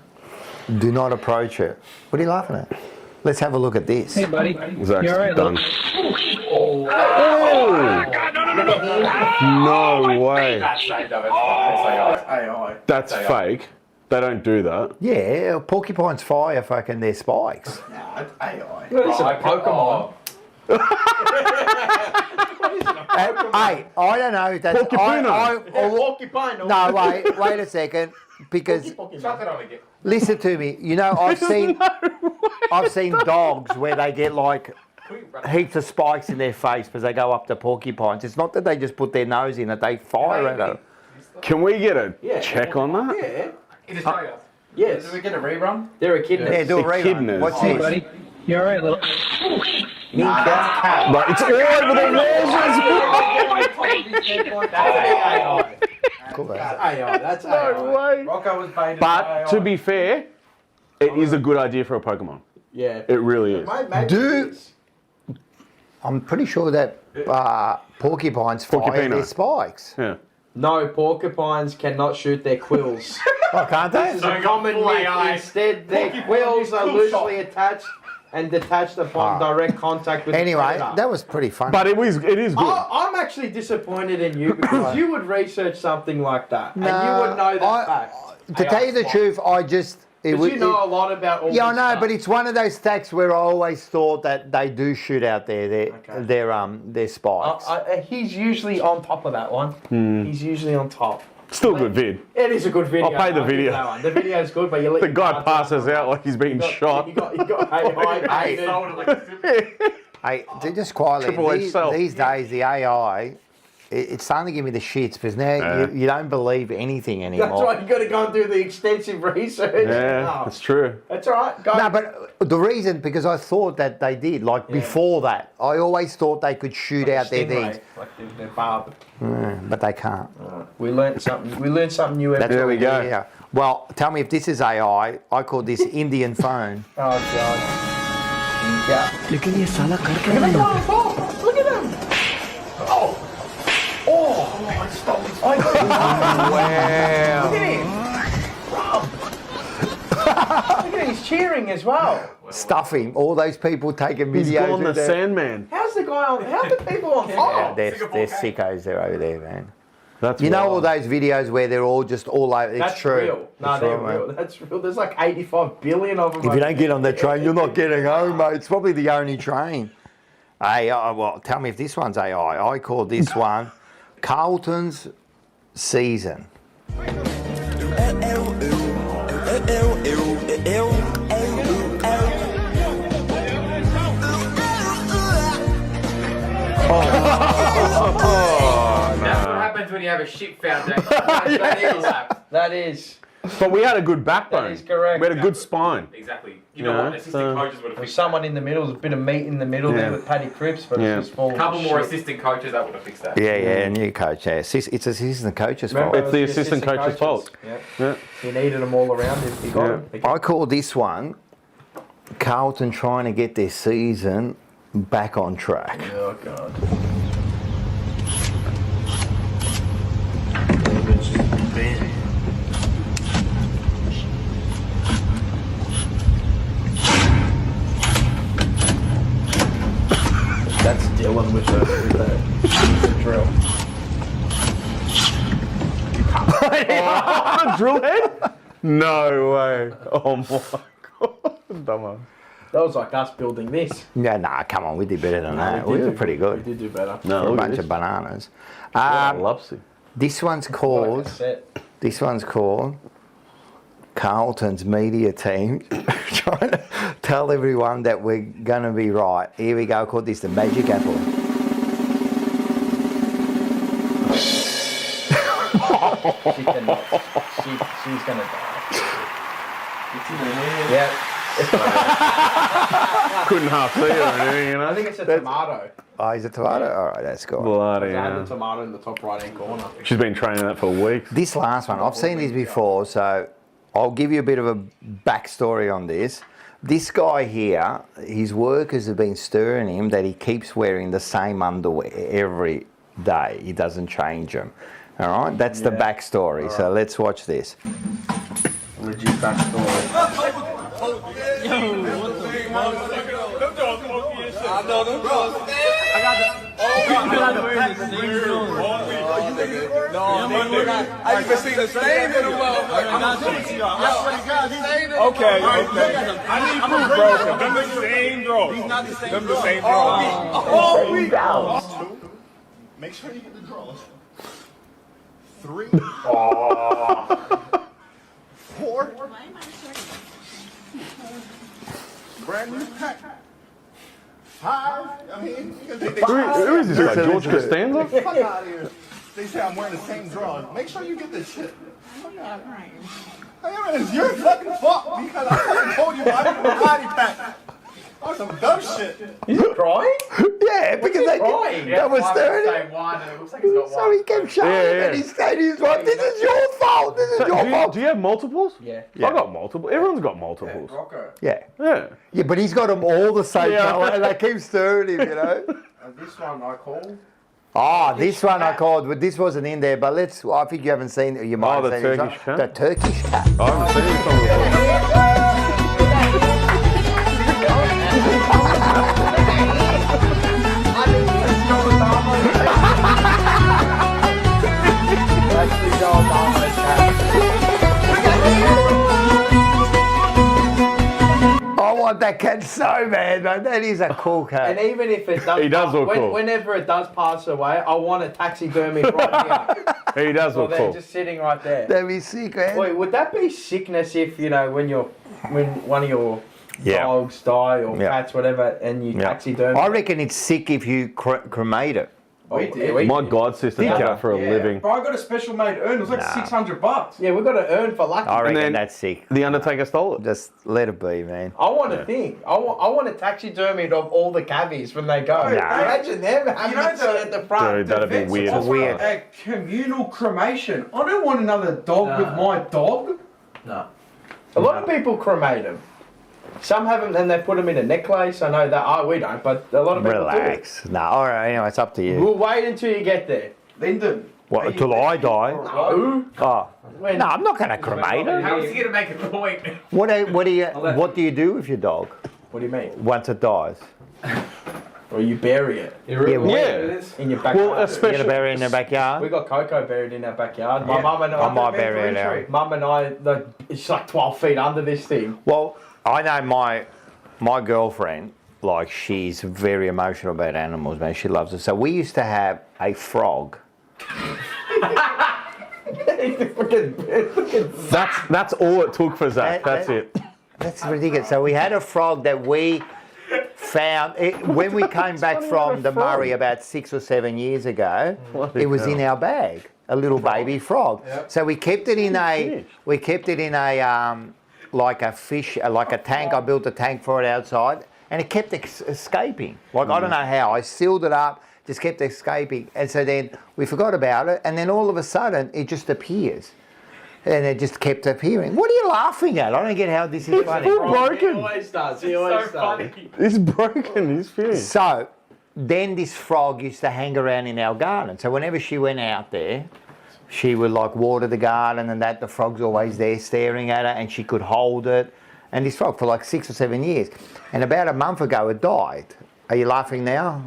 do not approach it. What are you laughing at? Let's have a look at this. Zach's done. No way. That's saved up. It's AI. That's fake. They don't do that. Yeah, porcupines fire fucking their spikes. No, it's AI. This is a Pokemon. Hey, I don't know if that's... Porcupino. Porcupine. No, wait a second. Because Chuck it on again. listen to me. You know, I've seen dogs where they get like heaps of spikes in their face because they go up to porcupines. It's not that they just put their nose in it; they fire at them. Can we get a check on that? Yeah. In Australia. Yes. Do we get a rerun? They're echidnas. Yeah, do a Echidnas. rerun. What's this? Hey, You alright, little? That's cat. Right, it's all over the walls. That's AI. Cool, That's AI. That's AI. No way. Rocco was baited. But to be fair, it is a good idea for a Pokemon. Yeah. It really is. Maybe Do- it is. I'm pretty sure that porcupines fire Porcupino. their spikes. Yeah. No, porcupines cannot shoot their quills. Oh, can't they? It's a common full myth. AI. Instead, their Porcupine quills is are cool loosely attached and detached upon direct contact with the Anyway, predator. that was pretty fun. But it is good. I'm actually disappointed in you because you would research something like that and you would know that fact. To tell you the truth, I just... Because you know a lot about all Yeah, I this know, stuff. but it's one of those stacks where I always thought that they do shoot out their spikes. He's usually on top of that one. He's usually on top. Still good vid. It is a good video. I'll play the I'll give video. that one. The video's good, but you let The your guy cards passes out. out like he's being shot. You got AI. Hey. Sold it like a super- Hey, just quietly, Triple H self. these days the AI, it's starting to give me the shits because now you don't believe anything anymore. That's why you got to go and do the extensive research. Yeah, No. that's true. That's all right. Go. No, but the reason, because I thought that they did, like before that, I always thought they could shoot out their things, Like they're barbed. but they can't. We learned something. We learned something new every There we go. Yeah. Well, tell me if this is AI. I call this Indian phone. Oh god. लेकिन ये साला कर क्या रहा है यहाँ पे? Look at him. Wow. Look at him. Look at him. He's cheering as well. Stuffing. All those people taking He's videos. gone the with their- Sandman. How's the guy on? How's the people on Yeah, fire? they're sickos. They're over there, man. That's You know all wild. those videos where they're all just all over. It's That's true. real. No, It's they're right, real. mate. That's real. There's like 85 billion of them. If you don't get on the train, you're not getting home, mate. It's probably the only train. AI. Well, tell me if this one's AI. I call this one Carlton's season. That's what happens when you have a shit foundation. That is. But we had a good backbone. That is correct. We had a good spine. Exactly. You Yeah, know what? Assistant so- coaches would have There's fixed someone in the middle. There's a bit of meat in the middle Yeah. there with Paddy Cripps, but Yeah. it's just full that. of Couple more shit. assistant coaches that would have fixed that. Yeah, new coach. Yeah, it's assistant coach's fault. Remember, It's the it was assistant coach's fault. Yep. Yeah. He needed them all around him. He got Yeah. them. I call this one Carlton trying to get their season back on track. Oh God. That's Dylan with the drill. Drill head? No way. Oh my god. Dumbass. That was like us building this. Yeah, nah, come on, we did better than that. We did were do- pretty We good. did do better. No, For a look at bunch this. of bananas. I love it. This one's Like called. a set. This one's called Carlton's media team trying to tell everyone that we're going to be right. Here we go. I call this the magic apple. She's gonna die. Yeah. Couldn't half see it or anything, you I know? think it's a tomato. Oh, is it tomato? All right, that's cool. Bloody They had hell. the tomato in the top right hand corner. She's been training that for weeks. This last one, I've seen this before, so I'll give you a bit of a backstory on this. This guy here, his workers have been stirring him that he keeps wearing the same underwear every day. He doesn't change them. All right, that's the backstory. So let's watch this. Legit backstory. I even seen the stain in the Okay. I need proof, bro. Them the same draw. He's not the same draw. Them the same draw. Oh, we down. Make sure you get the draws. 3. 4. Brand new pack. 5. I mean, because they Who is this guy? George Costanza? fuck out of here. They say I'm wearing the same draws. Make sure you get this shit. Fuck out of here. Hey, man, it's your fucking fault because I fucking told you about the body pack. Or some dumb shit. He's crying? Yeah, because they crying? that was stirring him. Say one, and it looks like he's got So one. he kept showing him and he's saying, he's like, this is your fault. This is your fault. Do you have multiples? Yeah. I got multiple. Everyone's got multiples. Rocco. Yeah. Yeah. Yeah, but he's got them all the same Yeah. colour and they keep stirring him, you know. And this one I call. Oh, this one I called, but this wasn't in there. But let's. I think you haven't seen. You might Oh, have the seen it. Turkish cat? The Turkish cat. I haven't seen this one before. I want that cat so bad, man. That is a cool And cat. even if it does, He does look cool. Whenever it does pass away, I want a taxidermy right here. He does Well, look they're cool. just sitting right there. That'd be sick, man. Wait, would that be sickness if when one of your Yeah. dogs die or Yeah. cats, whatever, and you Yeah. taxidermy? I reckon it's sick if you cremate it. We did. My god sister does ya? that for a living. Bro, I got a special made urn. It was like Nah. $600. Yeah, we got to earn for lucky. I reckon then- that's sick. The Undertaker stole it. Just let it be, man. I want a thing. I want a taxidermy of all the cabbies when they go. Nah. Imagine them having know it sit at the front. Dude, that'd be Vets weird. offer Weird. A communal cremation. I don't want another dog with my dog. No. A lot of people cremate them. Some have them and they put them in a necklace. I know that. Oh, we don't, but a lot of people Relax. No, all right. Anyway, it's up to do. you. We'll wait until you get there. Lyndon. What, until I die? No. Oh. When- No, I'm not going to cremate her. How is he going to make a point? What do you do with your dog What do you mean? once it dies? Or you bury it You really Yeah, want yeah. to do this? in your backyard. Well, You especially going to bury it in the We backyard? got Coco buried in our backyard. My Yeah. mum and I might I. bury it out. Mum and I. It's like 12 feet under this thing. Well, I know my girlfriend, like, she's very emotional about animals, man. She loves it. So we used to have a frog. That's all it took for Zach. That's it. That's ridiculous. So we had a frog that we found when we came back from the Murray about 6 or 7 years ago. It was in our bag, a little baby frog. Yep. So we kept it in a like a fish, like a tank. I built a tank for it outside, and it kept escaping. Like I don't know how. I sealed it up, just kept escaping, and so then we forgot about it, and then all of a sudden it just appears. And it just kept appearing. What are you laughing at? I don't get how this is funny. It's broken. He always does. He always So does. funny. It's broken. He's finished. So then this frog used to hang around in our garden. So whenever she went out there, she would like water the garden and that. The frog's always there staring at her, and she could hold it. And this frog for like 6 or 7 years. And about a month ago it died. Are you laughing now?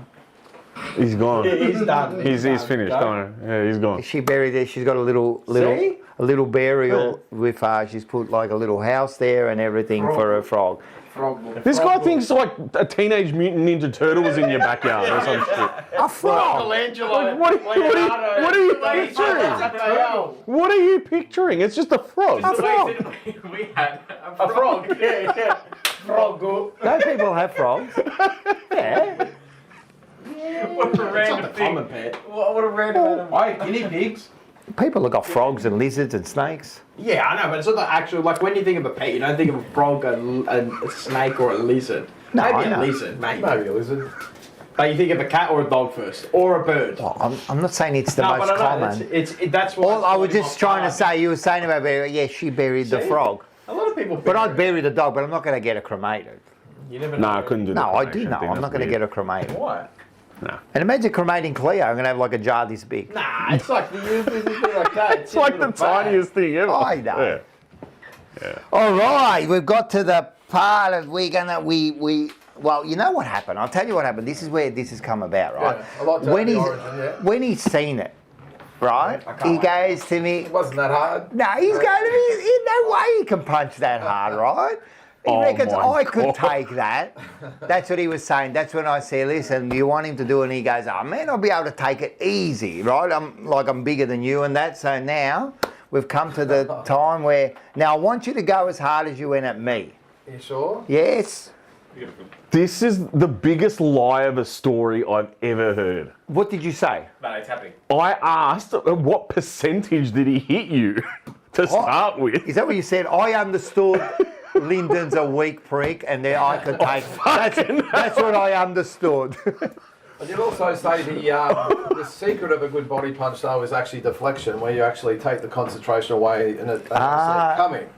He's gone. He's done. He's finished. Don't worry. Yeah, he's gone. She buried it. She's got a little burial with she's put like a little house there and everything for her frog. Frog. This guy thinks like a Teenage Mutant Ninja Turtle was in your backyard or some shit. A frog. Michelangelo. What are you picturing? What are you picturing? It's just a frog. A frog. We had A frog. Yeah. Frog. Don't people have frogs? Yeah. What a random Common thing. pet. What a random animal. I had guinea pigs. People have got frogs and lizards and snakes. Yeah, I know, but it's not the actual. Like when you think of a pet, you don't think of a frog, a snake, or a lizard. No, maybe I know. a lizard, maybe. Maybe a lizard. But you think of a cat or a dog first, or a bird. Oh, I'm not saying it's the No, most but I know, common. that's what. All I was just trying to say, you were saying about yeah, she buried the See? frog. A lot of people. But I'd bury the dog, but I'm not going to get her cremated. You never know. No, I couldn't do that. No, I do know. I'm not going to get her cremated. Why? No. And imagine cremating Cleo. I'm going to have like a jar this big. Nah, it's like the thing like that. It's like the tiniest thing ever. I know. Yeah. All right, we've got to the part of well, you know what happened. I'll tell you what happened. This is where this has come about, right? Yeah, I like to when have the he's origin, yeah. when he's seen it, right? He goes to me. It wasn't that hard. No, he's going to me. No way he can punch that hard, right? He Oh reckons my I could God. take that. That's what he was saying. That's when I said, listen, do you want him to do it? And he goes, oh man, I'll be able to take it easy, right? I'm bigger than you and that. So now we've come to the time where, now I want you to go as hard as you went at me. You sure? Yes? This is the biggest lie of a story I've ever heard. What did you say? No, it's happening. I asked what percentage did he hit you to start with. Is that what you said? I understood Lyndon's a weak prick and then I could take that's what I understood. I did also say the secret of a good body punch though is actually deflection, where you actually take the concentration away and it see it coming.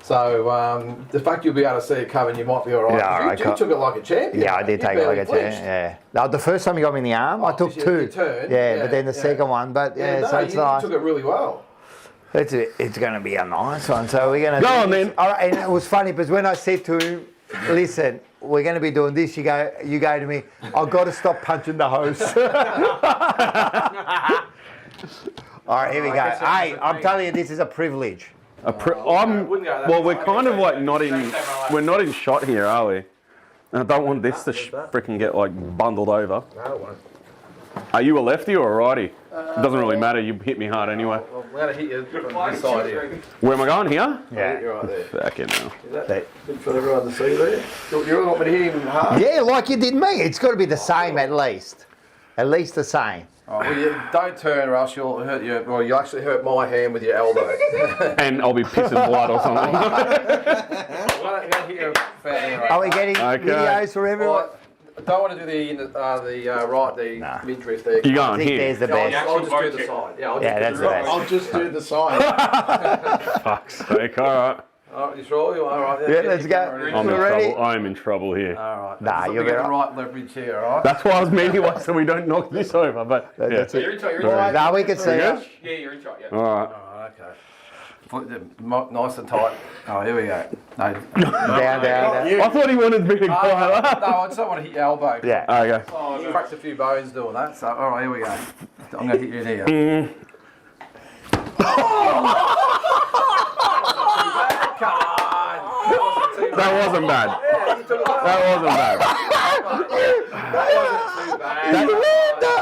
So the fact you'll be able to see it coming, you might be all right. Yeah, you took it like a champion. Yeah, I did You take it like barely a 10. flinched. Yeah. No, the first time you got me in the arm, I took you 2. turned, yeah, but then the second one, but yeah, no, so it's you nice. took it really well. It's going to be a nice one. So we're going to Go on then. All right, and it was funny because when I said to him, listen, we're going to be doing this, you go to me, I've got to stop punching the host. All right, here we go. Hey, I'm telling you, this is a privilege. Well, we're kind of like we're not in shot here, are we? And I don't want this to freaking get like bundled over. No, it won't. Are you a lefty or a righty? It doesn't really matter. You hit me hard anyway. Well, I'm going to hit you from this side here. Where am I going here? Yeah. You're right there. Fucking hell. Is that good for everyone to see there? You really want me to hit him hard? Yeah, like you did me. It's got to be the same at least. At least the same. Oh, well, you don't turn or else you'll hurt your, well, you'll actually hurt my hand with your elbow. And I'll be pissing blood or something. I'm gonna hit your fat hand right. Are we getting Okay. videos for everyone? Well, I don't want to do the midriff there. You I going think here? there's the Yeah, best. I'll just do the side. Yeah, Yeah, that's the best. I'll just do the side. Fuck's sake, alright. All right, you sure? All right. Yeah, let's go. I'm in Ready? trouble. I'm in trouble here. All right. Nah, Just you're get the better. right leverage here, all right? That's why I was meaning it so we don't knock this over. But yeah. That's it. You're in shot, you're in shot. Now we can see You it. good? Yeah, you're in shot, yeah. All right. All right, okay. Put them nice and tight. Oh, here we go. No, Down. I thought he wanted me to go. no, I just don't want to hit your elbow. Yeah. Okay. Oh, you cracked a few bones doing that. So, all right, here we go. I'm going to hit you in here. That wasn't bad. That wasn't bad.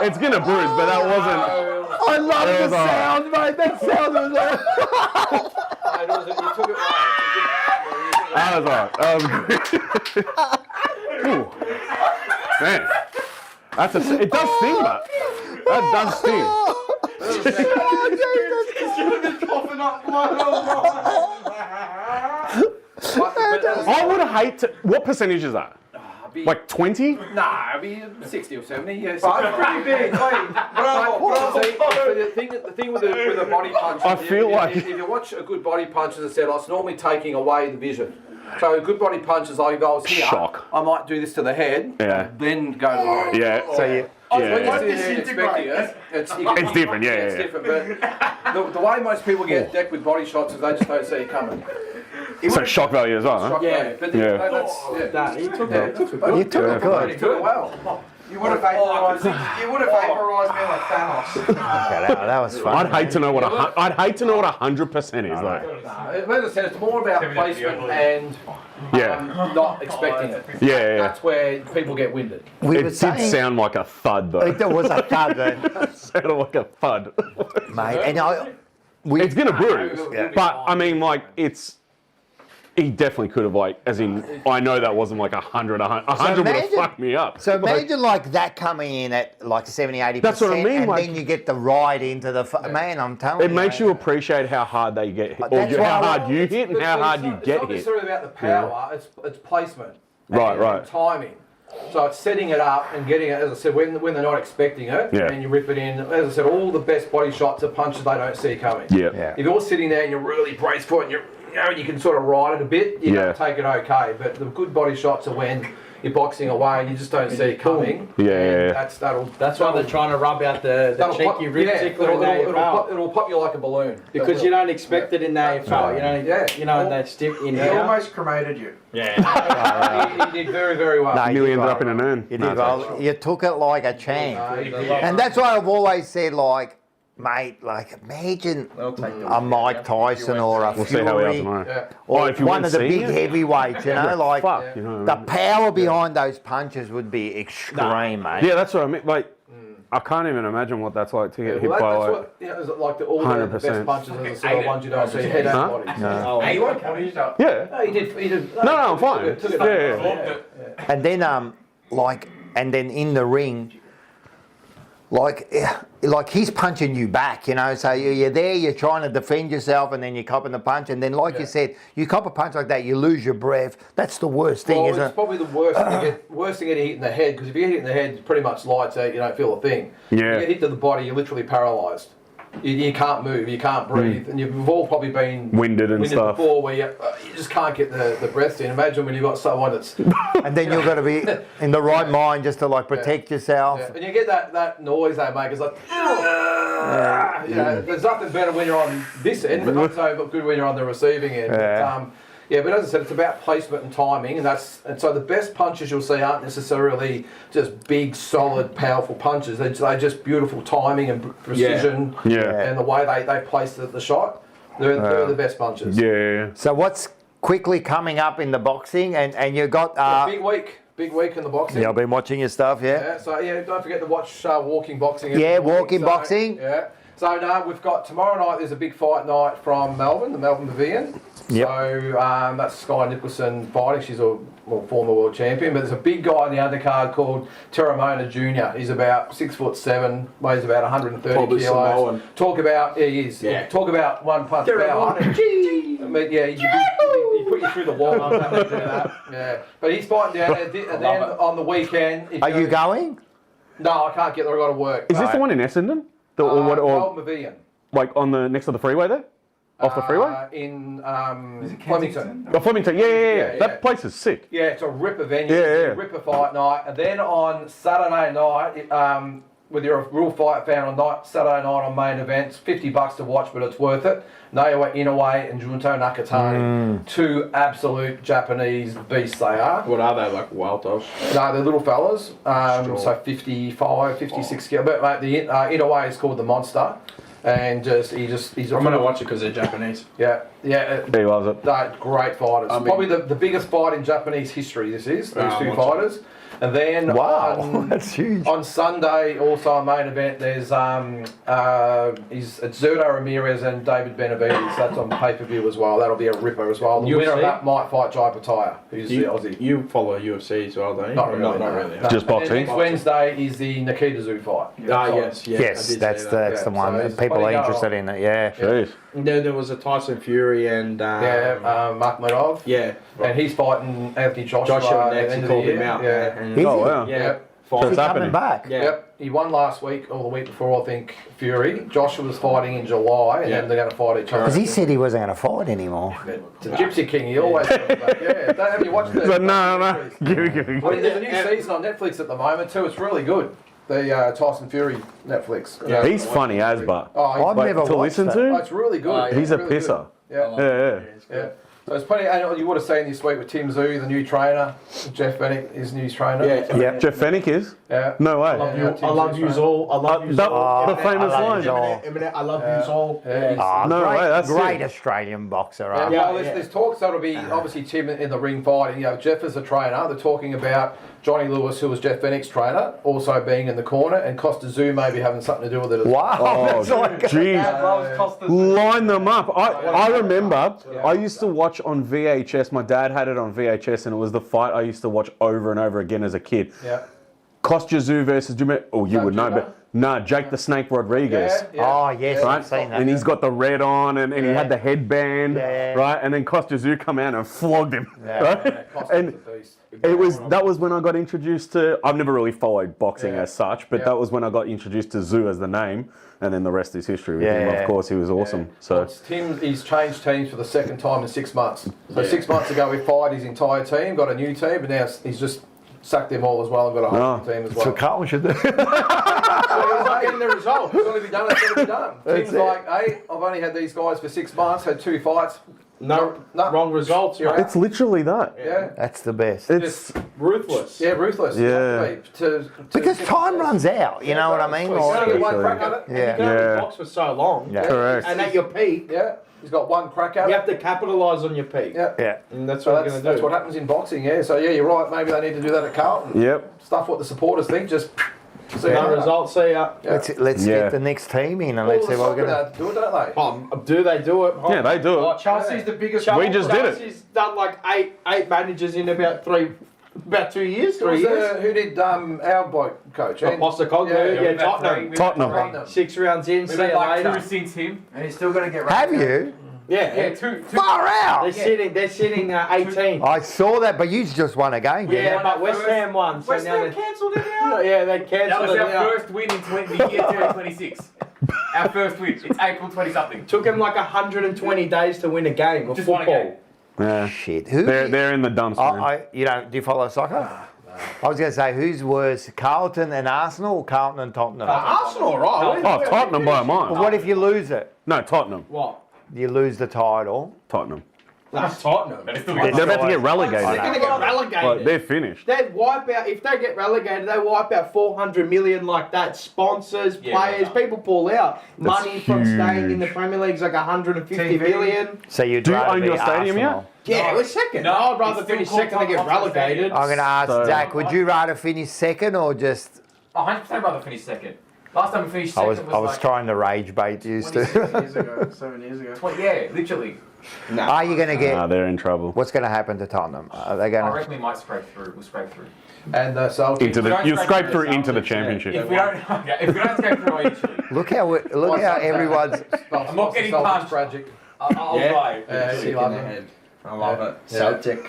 It's gonna bruise, but that wasn't. I love That the was all right. sound, mate. That sound was like... You took it right. That was alright. That was good. Ooh. Man, that's it does sting, but that does sting. I would hate to. What percentage is that? Like 20? Nah, it'd be 60 or 70. Yeah, 60. Pretty big. The thing with a body punch, I feel like- if you watch a good body punch, as I said, it's normally taking away the vision. So a good body punch is like, if I was here, Shock. I might do this to the head, Yeah. then go to the body. Yeah. So you... When Yeah. you sit there and expecting it, It's different, yeah, it's yeah. different. But the way most people get decked with body shots is they just don't see it coming. So shock value as well, huh? Shock value. But Yeah. that's He took it. You took it He good. took it well. You would have vaporised me like Thanos. Okay, that was fun. I'd hate to know what I'd hate to know what 100% is like. As I said, it's more about placement and Yeah. not expecting it. Yeah. That's where people get winded. We It were did saying... sound like a thud though. It was a thud, It sounded like a thud. mate. And It's gonna bruise, Yeah. but I mean, like it's. He definitely could have, like, as in, I know that wasn't like 100. 100 would have imagine- fucked me up. So imagine like that coming in at like 70, 80%. That's what I mean, And like- then you get the ride into the... Man, I'm telling you. It makes mate. you appreciate how hard they get hit, or That's why how I- hard you hit and how hard you It's get not hit. necessarily about the power, it's placement. Right, and right. timing. So it's setting it up and getting it, as I said, when they're not expecting it, Yeah. and you rip it in. As I said, all the best body shots are punches they don't see coming. Yeah. Yeah. If you're sitting there and you're really braced for it, and you can sort of ride it a bit, you Yeah. can take it okay. But the good body shots are when you're boxing away and you just don't see it coming. Yeah, and yeah. That's why they're trying to rub out the cheeky rib tickler in the AFL. it'll pop you like a balloon. Because you don't expect it in the AFL. You don't, you know, they stick in He here. almost cremated you. Yeah. He did very, very well. No, Nearly you ended did up in an urn. You No, did it's well. You took it like a champ. And that's why I've always said, like, mate, like, imagine a Mike Tyson or a We'll see how we are Fury tomorrow. Yeah. or if you one weren't of the seeing big it? heavyweights, you know, like, Fuck, you know. the power behind those punches would be extreme, mate. Yeah, that's what I mean. Like, I can't even imagine what that's like to get hit Well, by that's like. what, is it like all the best 100%. punches are the sort of ones you don't see head and Huh? body. No. Hey, you want to come up? Yeah. No, he did. No, I'm fine. Took it Yeah. And then, and then in the ring, like he's punching you back, you know. So you're there, you're trying to defend yourself, and then you're copping the punch, and then, like you said, you cop a punch like that, you lose your breath. That's the worst thing, Well, isn't it's it? probably the worst thing getting hit in the head, because if you get hit in the head, it's pretty much lights out, you don't feel a thing. Yeah. You get hit to the body, you're literally paralysed. You can't move, you can't breathe, and you've all probably been Winded and stuff. before, where you just can't get the breath in. Imagine when you've got someone that's And then you've got to be in the right mind just to like protect yourself. and you get that noise they make. It's like, you know, there's nothing better when you're on this end, but not so good when you're on the receiving end. Yeah. But as I said, it's about placement and timing, and so the best punches you'll see aren't necessarily just big, solid, powerful punches. They're just beautiful timing and precision, Yeah. and the way they place the shot. They're the best punches. Yeah. So what's quickly coming up in the boxing, and you got Big week in the boxing. yeah, I've been watching your stuff, yeah. Yeah, so don't forget to watch walking boxing. Yeah, every morning. walking boxing. Yeah. So no, we've got tomorrow night. There's a big fight night from Melbourne, the Melbourne Pavilion. Yep. So that's Sky Nicholson fighting. She's a former world champion. But there's a big guy in the undercard called Terramona Jr. He's about 6'7", weighs about 130 Probably kilos. Samoan. Talk about he is. Yeah. Talk about one punch power. I mean, yeah, he put you through the wall. I'm happy to do that. Yeah, but he's fighting down there. And then on the weekend, if Are you going? No, I can't get there. I've got to work. Is this the one in Essendon? Or Melbourne Pavilion. like on the next to the freeway there? Off the freeway? In Flemington. Oh, Flemington. Yeah. Yeah. That place is sick. Yeah, it's a ripper venue. Yeah. It's a ripper fight night. And then on Saturday night, whether you're a real fight fan or not, Saturday night on main events, $50 to watch, but it's worth it. Naoya Inoue and Junto Nakatani, two absolute Japanese beasts they are. What are they, like welters? No, they're little fellas, so 55, 56 kilo. But mate, the Inoue is called the Monster, and he's. I'm gonna watch it because they're Japanese. Yeah. He loves it. They're great fighters. I mean- Probably the biggest fight in Japanese history. These two fighters. And then That's huge. on Sunday, also on main event, there's it's Zurdo Ramirez and David Benavides. That's on pay-per-view as well. That'll be a ripper as well. The UFC? winner of that might fight Jai Pataya, who's the You, Aussie. you follow UFC as well, don't you? Not really. Not no. really. No. Just And then boxing? next Wednesday is the Nikita Zoo fight. Ah, yes. Yeah, I Yes, did that's see the, that. that's the Yeah, one. so it's People are funny interested how- in it, yeah. Jeez. And then there was a Tyson Fury and Makhmedov. yeah, And he's fighting Anthony Joshua. Joshua at the next. end He of called the him year. out. Yeah. And, Is Oh, he? wow. yeah. Yep. So He's it's coming happening. back. Yeah. Yep, he won last week or the week before, I think, Fury. Joshua was fighting in July, and then they're going to fight each other. Because he said he wasn't going to fight anymore. It's a Gypsy King, he always comes back. Yeah, have you watched it? So, no. Give me. Well, there's a new season on Netflix at the moment too. It's really good. The Tyson Fury Netflix. Yeah. He's funny as but. Oh, I've Like, never to watched listen that. oh, to, it's really good. he's a It's really pisser. good. Yeah. Yeah. So it's plenty. And you would have seen this week with Tim Zoo, the new trainer, Jeff Bennett, his new trainer. Yeah. Yep. Jeff Fennick is? Yeah. No way. I love you all. I love you all. The famous I love line. yous all. I love you all. Yeah. Oh, No great, way, that's great it. Australian boxer, Yeah, right? well, there's talks that'll be obviously Tim in the ring fighting. You know, Jeff as a trainer. They're talking about Johnny Lewis, who was Jeff Fennick's trainer, also being in the corner, and Costa Zoo maybe having something to do with it as well. Wow, Oh, that's like jeez. Line them up. I remember I used to watch on VHS. My dad had it on VHS, and it was the fight I used to watch over and over again as a kid. Yeah. Costa Zoo versus Jimmy. Oh, you would know, but no, Jake the Snake Rodriguez. Oh, yes, Right? I've seen that. And he's got the red on, and he had the headband, Yeah. right? And then Costa Zoo come out and flogged him, right? Costa's And a beast. that was when I got introduced to. I've never really followed boxing Yeah. as such, but Yeah. that was when I got introduced to Zoo as the name, and then the rest is history. With him. Yeah. Of course, he was awesome. So He's changed teams for the second time in 6 months. So 6 months ago he fired his entire team, got a new team, but now he's just sacked them all as well and got a whole No. new team as That's what well. Carlton should do. He's not getting the result. It's got to be done. It's got to be done. That's Team's it. like, hey, I've only had these guys for 6 months, had 2 fights. No, No. wrong results, You're mate. it's literally that. Yeah. That's the best. It's Ruthless. Yeah, ruthless. Yeah. Because time runs out, you know what I mean? He's only Or, got one crack at it. You yeah. can only Yeah. box for so long. Yeah. Correct. And at your peak, Yeah, he's got one crack at you it. have to capitalise on your peak. Yeah. Yeah. And that's So what that's you're going to do. what happens in boxing, yeah. So yeah, you're right. Maybe they need to do that at Carlton. Yep. Stuff what the supporters think. Just see No how results, see ya. Yeah. Let's Yeah. get the next team in and All let's the see what we're soccer going to... dads do it, don't they? Do they do it? Yeah, they do it. Chelsea's the biggest. We just did it. Chelsea's done like eight managers in about 2 years, Who was 3 years. who did our bloke coach? Apostle Collingwood, yeah, Tottenham. Tottenham. 6 rounds in, see We've you had like later. two since him. And he's still going to get. Have you? Yeah, Yeah, two. Far out! they're sitting 18. I saw that, but you just won a game, didn't Yeah, you? but West Ham won. So West now Ham cancelled it now. yeah, they That cancelled was it our now. first win in the year 2026. Our first win. It's April 20 something. Took him like 120 days to win a game of Just won a football. game. Yeah. Shit. Who? They're in the dumps, man. Do you follow soccer? I was going to say, who's worse, Carlton and Arsenal or Carlton and Tottenham? Arsenal, right? Oh, Tottenham by a But mile. what if you lose it? No, Tottenham. What? You lose the title. Tottenham. That's Tottenham. But it's still They're about to get relegated. They're going to get relegated. Like, they're finished. They'd wipe out, if they get relegated, they wipe out 400 million like that. Sponsors, Yeah, players, right. people pull out. Money from staying in the huge. Premier League's like 150 TV. million. So you'd Do you rather own be your stadium yet? Arsenal. Yeah, we're second. No, I'd rather it's still finish called second than get Tottenham Hotspur relegated. Stadium. I'm going to ask So- Zach, would you rather finish second or just... 100% rather finish second. Last time we finished I second was like trying to rage bait you to. years ago, 7 years ago. Yeah, literally. Are you going to get... Nah, they're in trouble. What's going to happen to Tottenham? Are they I going to... reckon we might scrape through. We'll scrape through. And Celtics. Into we the, don't you scrape scrape through through the into the Celtics, championship. If we don't scrape through, I actually. Look how everyone's... I'm not getting punched. Tragic. I'll Yeah. lie. He loved it. I love it. Yeah. Celtic.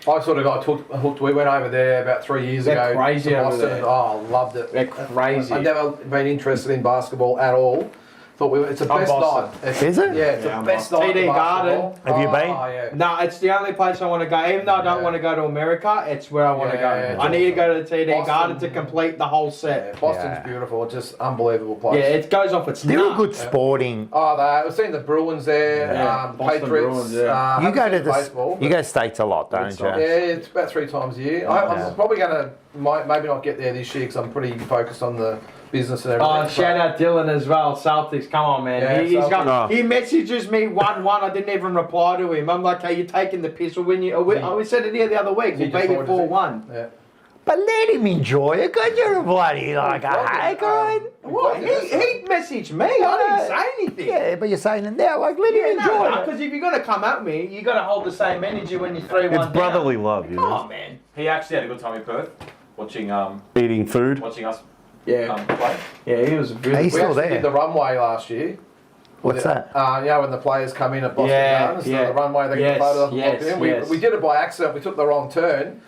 I sort of got hooked. We went over there about 3 years They're ago. crazy to over Boston. there. Oh, loved it. They're crazy. I've never been interested in basketball at all. Thought it's the best Boston. night. Is it? Yeah, it's Yeah, the I'm best Boston. night. TD of Garden. basketball. Have you been? Oh, yeah. No, it's the only place I want to go. Even though I don't want to go to America, it's where I want to Yeah, go. I need to go to the TD Boston. Garden to complete the whole Yeah, set. Boston's Yeah. beautiful. Just unbelievable place. Yeah, it goes off its They're nut. a good sporting. Oh, I've seen the Bruins there, Yeah, Boston Patriots. Bruins, yeah. You haven't go seen to the baseball. you go states a lot, don't you? Yeah, it's about 3 times a year. Yeah. I'm probably going to maybe not get there this year because I'm pretty focused on the business and everything. Oh, shout out Dylan as well. Celtics, come on, man. Yeah, He's got. Celtics. He messages me 1-1. I didn't even reply to him. I'm like, hey, you're taking the piss. Or when you, we said it here the other week. He We'll just beat it ordered it. 4-1. Yeah. But let him enjoy it, because you're a bloody like a hacker. What? He messaged me. I didn't say anything. Yeah, but you're saying it now, like let him enjoy it. Because if you're gonna come at me, you gotta hold the same energy when you're 3-1 It's brotherly love, you Come know. on, man. He actually had a good time in Perth, watching Eating food. us Yeah, play. yeah, he was really. He's We still actually there. did the runway last year. What's that? When the players come in at Boston Yeah, Gardens, yeah. the runway, they Yes, get the photo of them yes, walking in. yes. We did it by accident. We took the wrong turn.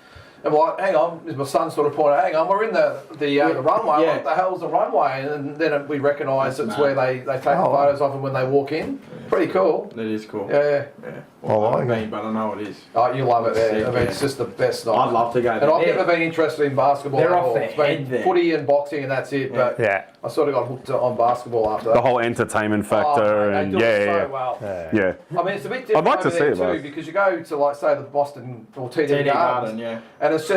And we're like, hang on, my son sort of pointed, hang on, we're in the runway. Yeah. What the hell's the runway? And then we recognise it's mad. where they take the Oh. photos of them when they walk in. Pretty cool. That is cool. Yeah. Well, I like it. but I know it is. Oh, you love it there. Sick, I mean, yeah. it's just the best night. I'd love to go And there. I've never been interested in basketball They're at off all. their It's been head there. footy and boxing and that's it. But Yeah. I sort of got hooked on basketball after that. The whole entertainment factor they and do it yeah. so well. Yeah. I mean, it's a bit different I'd like to over see there it, too, but- because you go to, like, say, the Boston or TD, TD Gardens, Garden, yeah. and it's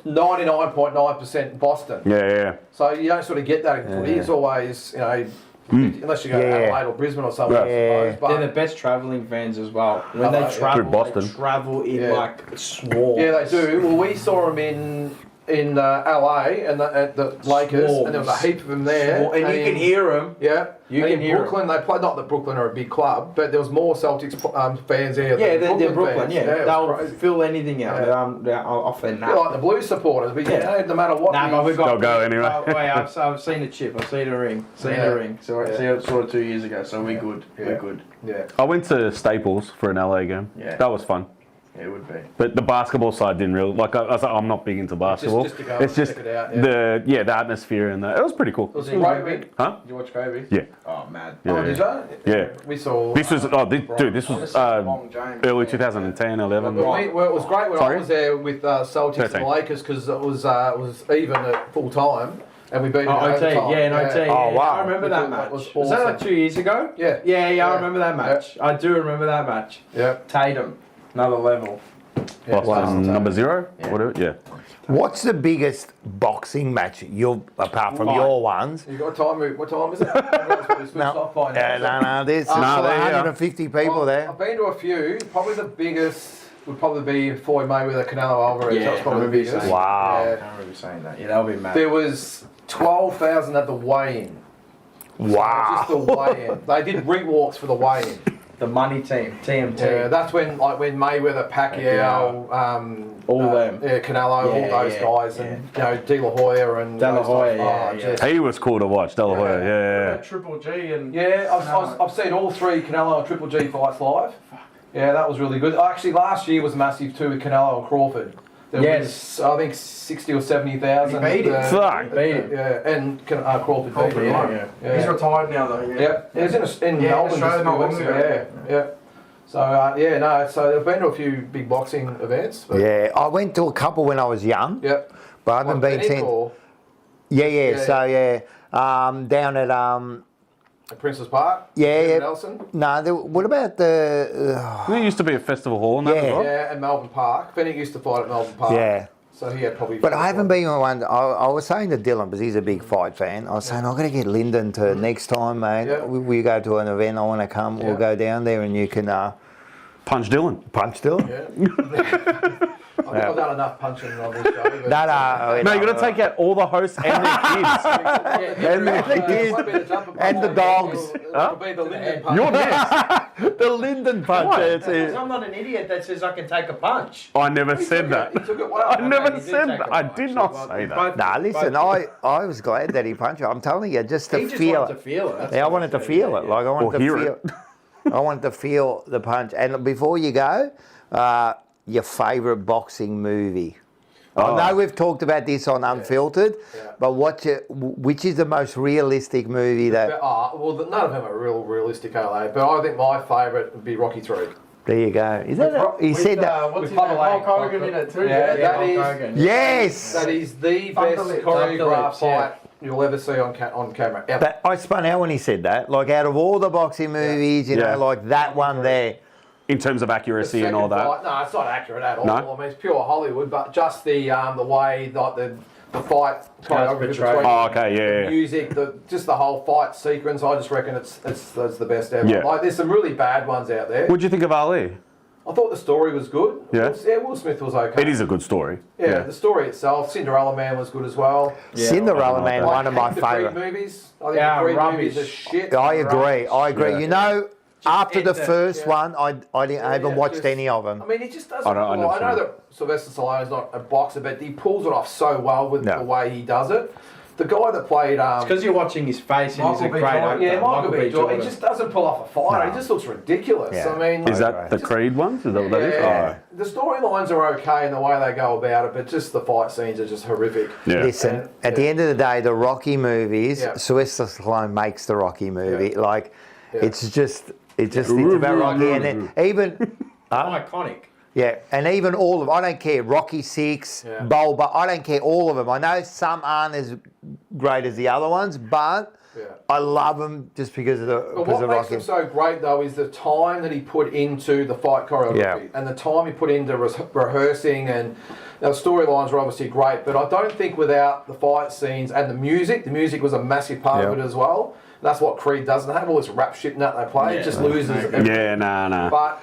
99.9% Boston. Yeah. So you don't sort of get that in footy. It's always, unless you go to Yeah. Adelaide or Brisbane or somewhere, Yeah. I suppose. They're the But best travelling fans as well. When Oh, they yeah. travel, Through Boston. they travel in Yeah. like swarms. yeah, they do. Well, we saw them in LA and at the Lakers, and there was a heap of them there. And you can hear them. Yeah, You and can in hear Brooklyn, they played. Not that Brooklyn are a big club, but there was more Celtics fans there. Yeah, than they're Brooklyn. fans. Yeah, it was they'll crazy. fill anything out. Yeah. They're off their Yeah, nut. like the Blues supporters, but Yeah. no matter what. Nah, but we've got. They'll go anyway. Wait, I've seen a chip. I've seen a ring. Yeah. So I saw it 2 years ago. So we're good. Yeah. We're good. Yeah. I went to Staples for an LA game. Yeah. That was fun. Yeah, it would be. But the basketball side didn't really like. I was like, I'm not big into basketball. just to go it's and just check it out, yeah. the atmosphere and that. It was pretty cool. It was a great win. Huh? Did you watch Kobe? Yeah. Oh, mad. Yeah. Oh, did you? Yeah. We saw. This was dude. This was Long James. early 2010, 11. Well, it was great when Sorry? I was there with Celtics 13. and Lakers because it was even at full time and we beat them Oh, in OT, overtime. yeah, in OT. Oh, yeah, wow. I remember We that thought match. that was Was that awesome. like 2 years ago? Yeah. Yeah, I Yeah. remember that match. I do remember that match. Yeah. Tatum, another level. Yeah, Boston so- number 0, Yeah. whatever. Yeah. What's the biggest boxing match you've, apart from Mine. your ones? You got time? What time is it? Everyone's probably switched off by now. No, there's No, still there you are. 150 people there. I've been to a few. Probably the biggest would probably be Floyd Mayweather, Canelo Alvarez. Yeah, That's probably the I remember you biggest. saying Wow. Yeah. I remember you saying that. Yeah, that'll be mad. There was 12,000 at the weigh-in. Wow. Just the weigh-in. They did ring walks for the weigh-in. The money team, TMT. Yeah, that's when Mayweather, Pacquiao, All them. yeah, Canelo, Yeah, all those yeah, guys, and De La Hoya and De La those Hoya, guys. yeah, just- He was cool to watch. De La Hoya. Yeah. Triple G and Yeah, I've seen all 3 Canelo and Triple G fights live. Yeah, that was really good. Actually, last year was massive too with Canelo and Crawford. There Yes. was, I think 60 or 70,000. He beat him. Fuck. Beat him. Yeah, and Crawford beat him. yeah. He's retired now though. Yeah, he was in Melbourne just a few Australia, weeks not ago. long ago. Yeah. So so I've been to a few big boxing events. But Yeah, I went to a couple when I was young, yeah. but I haven't been Clinic since. or Yeah, Yeah, so down at at Princess Park. Yeah. Nelson. no, what about the There used to be a festival hall and that Yeah. as well. Yeah, and Melbourne Park. Fennick used to fight at Melbourne Park. yeah. So he had probably. But I haven't been on one. I was saying to Dylan, because he's a big fight fan, I was saying, I've got to get Lyndon to next time, mate. Yeah. We go to an event, I want to come. We'll Yeah. go down there and you can Punch Dylan. punch Dylan. Yeah. I think I've done enough punching on this show. But No, you got to take out all the hosts and their kids. And the kids and the dogs. It'll be the Linden punch. You're next. The Lyndon punch. That's Because it. I'm not an idiot that says I can take a punch. I never said that. He took it well. I never he did said take that. a I punch, did he not was. say that. Both- Nah, listen, I was glad that he punched. I'm telling you, just to He just feel wanted it. to feel it. That's Yeah, I what wanted to said, feel yeah, it. yeah. Like I wanted Or to hear feel. I wanted to feel the punch. And before you go, your favourite boxing movie? I know we've talked about this on Unfiltered, but which is the most realistic movie that... Well, none of them are realistic, are they? But I think my favourite would be Rocky 3. There you go. Is that he said that? What's his name? Hulk Hogan in it too. That is. Hogan. Yes! That is the best choreographed fight you'll ever see on camera. Ever. But I spun out when he said that. Like, out of all the boxing movies, you know, like that one there. In terms of accuracy and all that. Fight, no, it's not accurate at all. No? I mean, it's pure Hollywood, but just the way like the fight choreography between the music, just the whole fight sequence. I just reckon it's the best ever. Yeah. Like, there's some really bad ones out there. What'd you think of Ali? I thought the story was good. Yeah. Will Smith was okay. It is a good story. Yeah, the story itself. Cinderella Man was good as well. Yeah, Cinderella Man, one of my favourite. Movies. I think the Creed movies are shit. I agree. Yeah. You know, after the first one, I haven't watched any of them. I mean, he just doesn't. I know that Sylvester Stallone is not a boxer, but he pulls it off so well with the way he does it. The guy that played... it's because you're watching his face and he's a great actor. Yeah, Michael B. Jordan. He just doesn't pull off a fight. No. He just looks ridiculous. Yeah. I mean... Is that the Creed ones? Is that what that is? Yeah. The storylines are okay in the way they go about it, but just the fight scenes are just horrific. Yeah. Listen, at the end of the day, the Rocky movies, Sylvester Stallone makes the Rocky movie. Like, it's just about Rocky. And then even... Iconic. Yeah, and even all of them, I don't care, Rocky 6, Bulba, I don't care, all of them. I know some aren't as great as the other ones, but I love them just because of the But what makes them so great, though, is the time that he put into the fight choreography and the time he put into rehearsing. And the storylines were obviously great, but I don't think without the fight scenes and the music was a massive part of it as well. That's what Creed doesn't have, all this rap shit and that they play. It just loses everything. Yeah, nah. But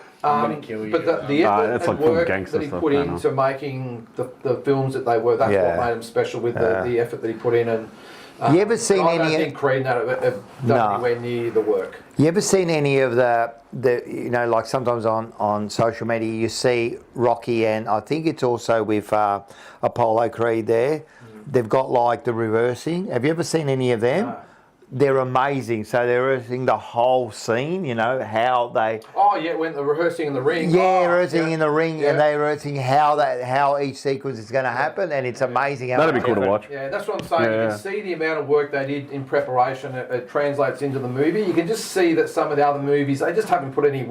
the effort and work that he put into making the films that they were, that's what made them special with the effort that he put in. And you ever seen I don't any? think Creed have done anywhere near the work. You ever seen any of the you know, like sometimes on social media you see Rocky, and I think it's also with Apollo Creed there. They've got like the reversing. Have you ever seen any of them? No. They're amazing. So they're rehearsing the whole scene, you know, how they... Oh, yeah, when they're rehearsing in the ring. Yeah, rehearsing in the ring, and they're rehearsing how each sequence is going to happen, and it's amazing. How that'd be cool to watch. Yeah, that's what I'm saying. You can see the amount of work they did in preparation. It translates into the movie. You can just see that some of the other movies, they just haven't put any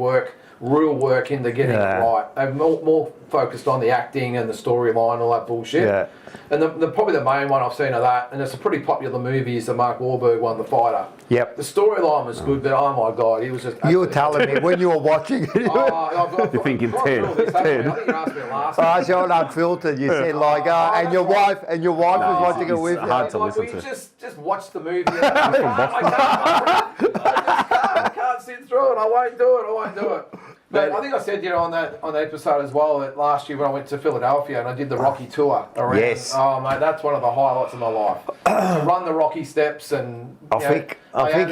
real work into getting it right. They're more focused on the acting and the storyline and all that bullshit. Yeah. And probably the main one I've seen of that, and it's a pretty popular movie, is the Mark Wahlberg one, The Fighter. Yep. The storyline was good, but oh my God, he was just... You were telling me when you were watching it. You're thinking 10. I think you asked me last I saw it Unfiltered. You said like, and your wife was watching it with you. Hard to listen to. to. Just watch the movie. I can't sit through it. I won't do it. But I think I said, on that episode as well, that last year when I went to Philadelphia and I did the Rocky tour around. Yes. Oh mate, that's one of the highlights of my life. To run the Rocky steps and. I think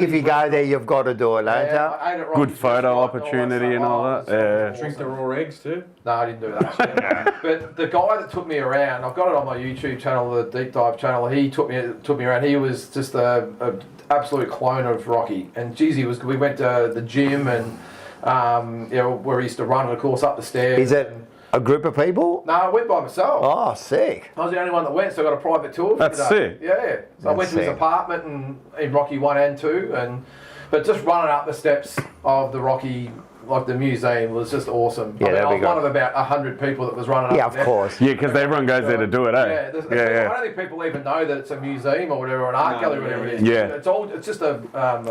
if you go there, you've got to do it, don't you? Good photo opportunity and all that. Yeah. Drink the raw eggs too. No, I didn't do that. But the guy that took me around, I've got it on my YouTube channel, the deep dive channel. He took me around. He was just a absolute clone of Rocky. And geez, we went to the gym and. Where he used to run, of course, up the stairs. Is it a group of people? No, I went by myself. Oh, sick. I was the only one that went, so I got a private tour. That's sick. Yeah. So I went to his apartment in Rocky 1 and 2, but just running up the steps of the Rocky, like the museum, was just awesome. Yeah, I was one of about 100 people that was running up. Yeah, of course. Yeah, because everyone goes there to do it, eh? Yeah. I don't think people even know that it's a museum or whatever, or an art gallery, or whatever it is. Yeah. It's just a...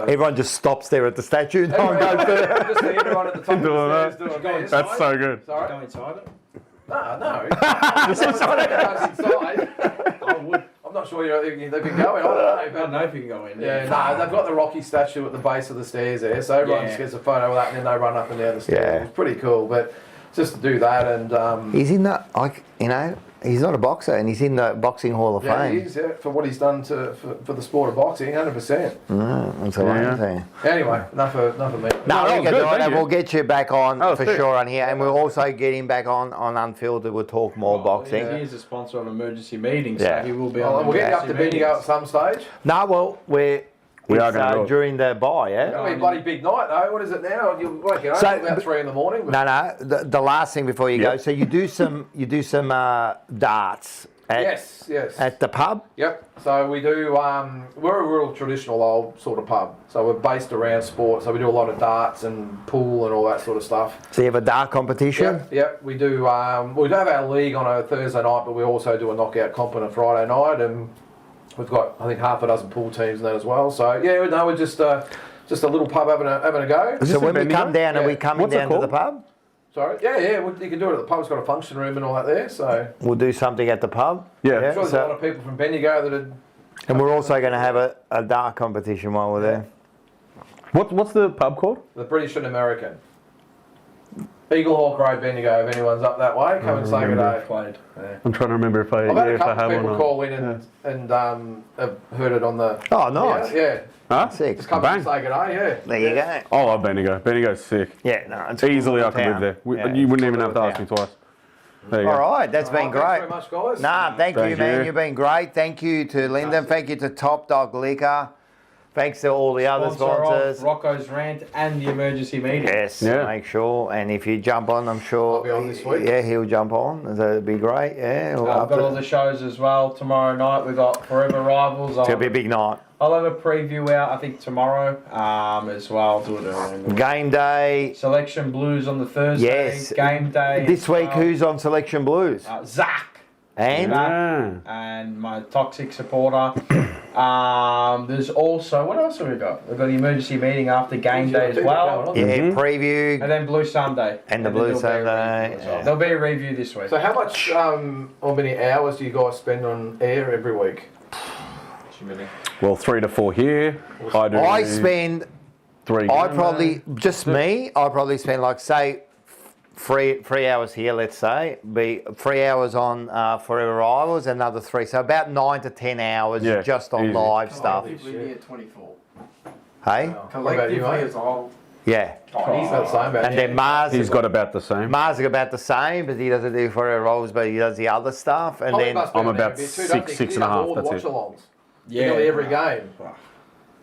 Everyone just stops there at the statue. No one goes there. Just everyone at the top of the stairs doing this. That's so good. Sorry? Go inside it? No. Inside. I would. I'm not sure they can go in. I don't know if you can go in. Yeah, no, they've got the Rocky statue at the base of the stairs there, so everyone just gets a photo of that and then they run up and down the stairs. Yeah. It's pretty cool, but just to do that and... he's in the, he's not a boxer and he's in the Boxing Hall of Fame. Yeah, he is, for what he's done for the sport of boxing, 100%. That's amazing. Anyway, enough of me. No, we'll get you back on for sure on here, and we'll also get him back on Unfiltered. We'll talk more boxing. He is a sponsor of emergency meetings, so he will be on. We'll get you up to Bendigo at some stage. No, well, We are It's, going to do it. during the bye, yeah? That'll be a bloody big night though. What is it now? You're waking up So- about 3 in the morning. But No. The last thing before you go. Yep. So you do some darts yes. at the pub. Yep. So we do. We're a real traditional old sort of pub. So we're based around sport. So we do a lot of darts and pool and all that sort of stuff. So you have a dart competition. Yep. We do. We do have our league on a Thursday night, but we also do a knockout comp on a Friday night, and we've got I think half a dozen pool teams in that as well. So yeah, no, we're just a little pub having a go. So when we Bendigo? come down, are we Yeah. coming What's it down to the called? pub? Sorry. Yeah. You can do it at the pub. It's got a function room and all that there. So We'll do something at the pub. Yeah. I'm sure there's a lot So, of people from Bendigo that are. and we're also going to have a dart competition while we're there. What's the pub called? The British and American. Eagle Hawk Road, Bendigo, if anyone's up that way, come and say good day. Played. I'm trying to remember if I I've had a if I couple have of or people not. call in and have heard it on the... Oh, nice. Yeah. Huh? Sick. Just come Bang. and say good day, yeah. There you go. I love Bendigo. Bendigo's sick. Yeah, no, it's Easily I cool could town. live there. Yeah, You wouldn't it's even cool have to ask town. me twice. There you All go. right, that's been Thanks great. very much, guys. Nah, thank you, Thank man. you. You've been great. Thank you to Lyndon. Thank you to Top Dog Liquor. Thanks to all the other Sponsor of sponsors. Rocco's Rant and the emergency meeting. Yes, Yeah. make sure. And if you jump on, I'm sure. I'll be on this week. Yeah, he'll jump on. That'd be great. Yeah. We'll I've up got it. all the shows as well. Tomorrow night we've got Forever Rivals. It'll be a big night. I'll have a preview out, I think, tomorrow as well. I'll do it early in the week. Game day. Selection Blues on the Thursday. Yes. Game day. This week, who's on Selection Blues? Zach. And Ah. And my toxic supporter. There's also, what else have we got? We've got the emergency meeting after game day as well. yeah, preview. And then Blue Sunday. And the then Blue there'll be a Sunday, review as well. yeah. There'll be a review this week. So how much, how many hours do you guys spend on air every week? Well, 3 to 4 here. I spend. 3. I probably just me. I probably spend like say 3 hours here. Let's say be 3 hours on Forever Rivals, another 3. So about 9 to 10 hours Yeah, just on easy. live stuff. at 24. Hey, What about you, mate? all. yeah. He's about the same, about And then Mars. He's got about the same. Mars is about the same, but he doesn't do Forever Rivals, but he does the other stuff. And Tommy then must be I'm on there about a bit too, 6, doesn't he? 6 He and a does half, all the that's it. watch-alongs. Nearly every game.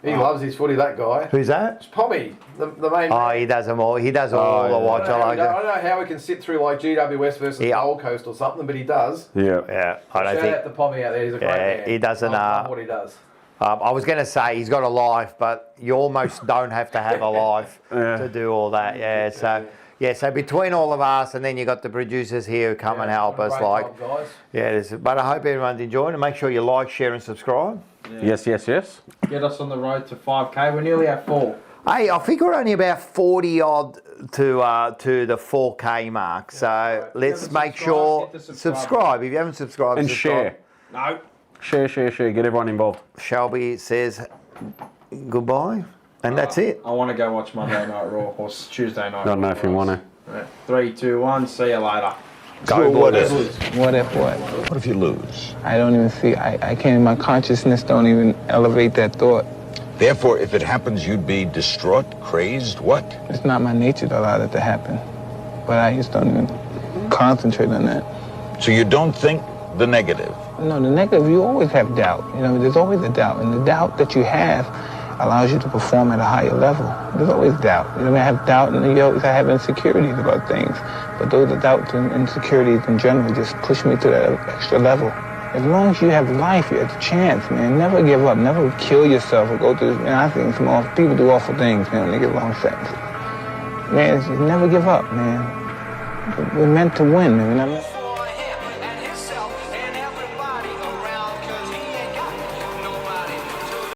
He loves his footy, that guy. who's that? It's Pommy, the main. Oh, he does them all. He does all the watch. I like I that. don't know how we can sit through like GWS versus Yeah. Gold Coast or something, but he does. Yeah. Yeah, I don't Shout think. out to Pommy out there, he's a great Yeah, man. he doesn't, I love what he does. I was going to say he's got a life, but you almost don't have to have a life to do all that. Yeah, so so between all of us, and then you got the producers here who come and help us. Great Like, job, guys. but I hope everyone's enjoying it. Make sure you like, share, and subscribe. Yes, yes, yes. Get us on the road to 5K. We're nearly at 4. Hey, I think we're only about 40 odd to the 4K mark. So let's haven't make subscribed, sure hit the subscribe subscribe. If you haven't subscribed, And subscribe. share. No. Share. Get everyone involved. Shelby says goodbye, and that's it. I want to go watch Monday Night Raw or Tuesday Night I don't Raw, know if you want to. Right. 3, 2, 1. See you later. Go what Bullets. if? What if what? What if you lose? I don't even see, I can't, my consciousness don't even elevate that thought. Therefore, if it happens, you'd be distraught, crazed, what? It's not my nature to allow that to happen. But I just don't even concentrate on that. So you don't think the negative? No, the negative, you always have doubt. You know, there's always a doubt. And the doubt that you have allows you to perform at a higher level. There's always doubt. You know, I have doubt and you always have insecurities about things. But those are doubts and insecurities in general just push me to that extra level. As long as you have life, you have the chance, man. Never give up. Never kill yourself or go through, man, I think people do awful things, man, when they get long sentences. Man, just never give up, man. We're meant to win, man.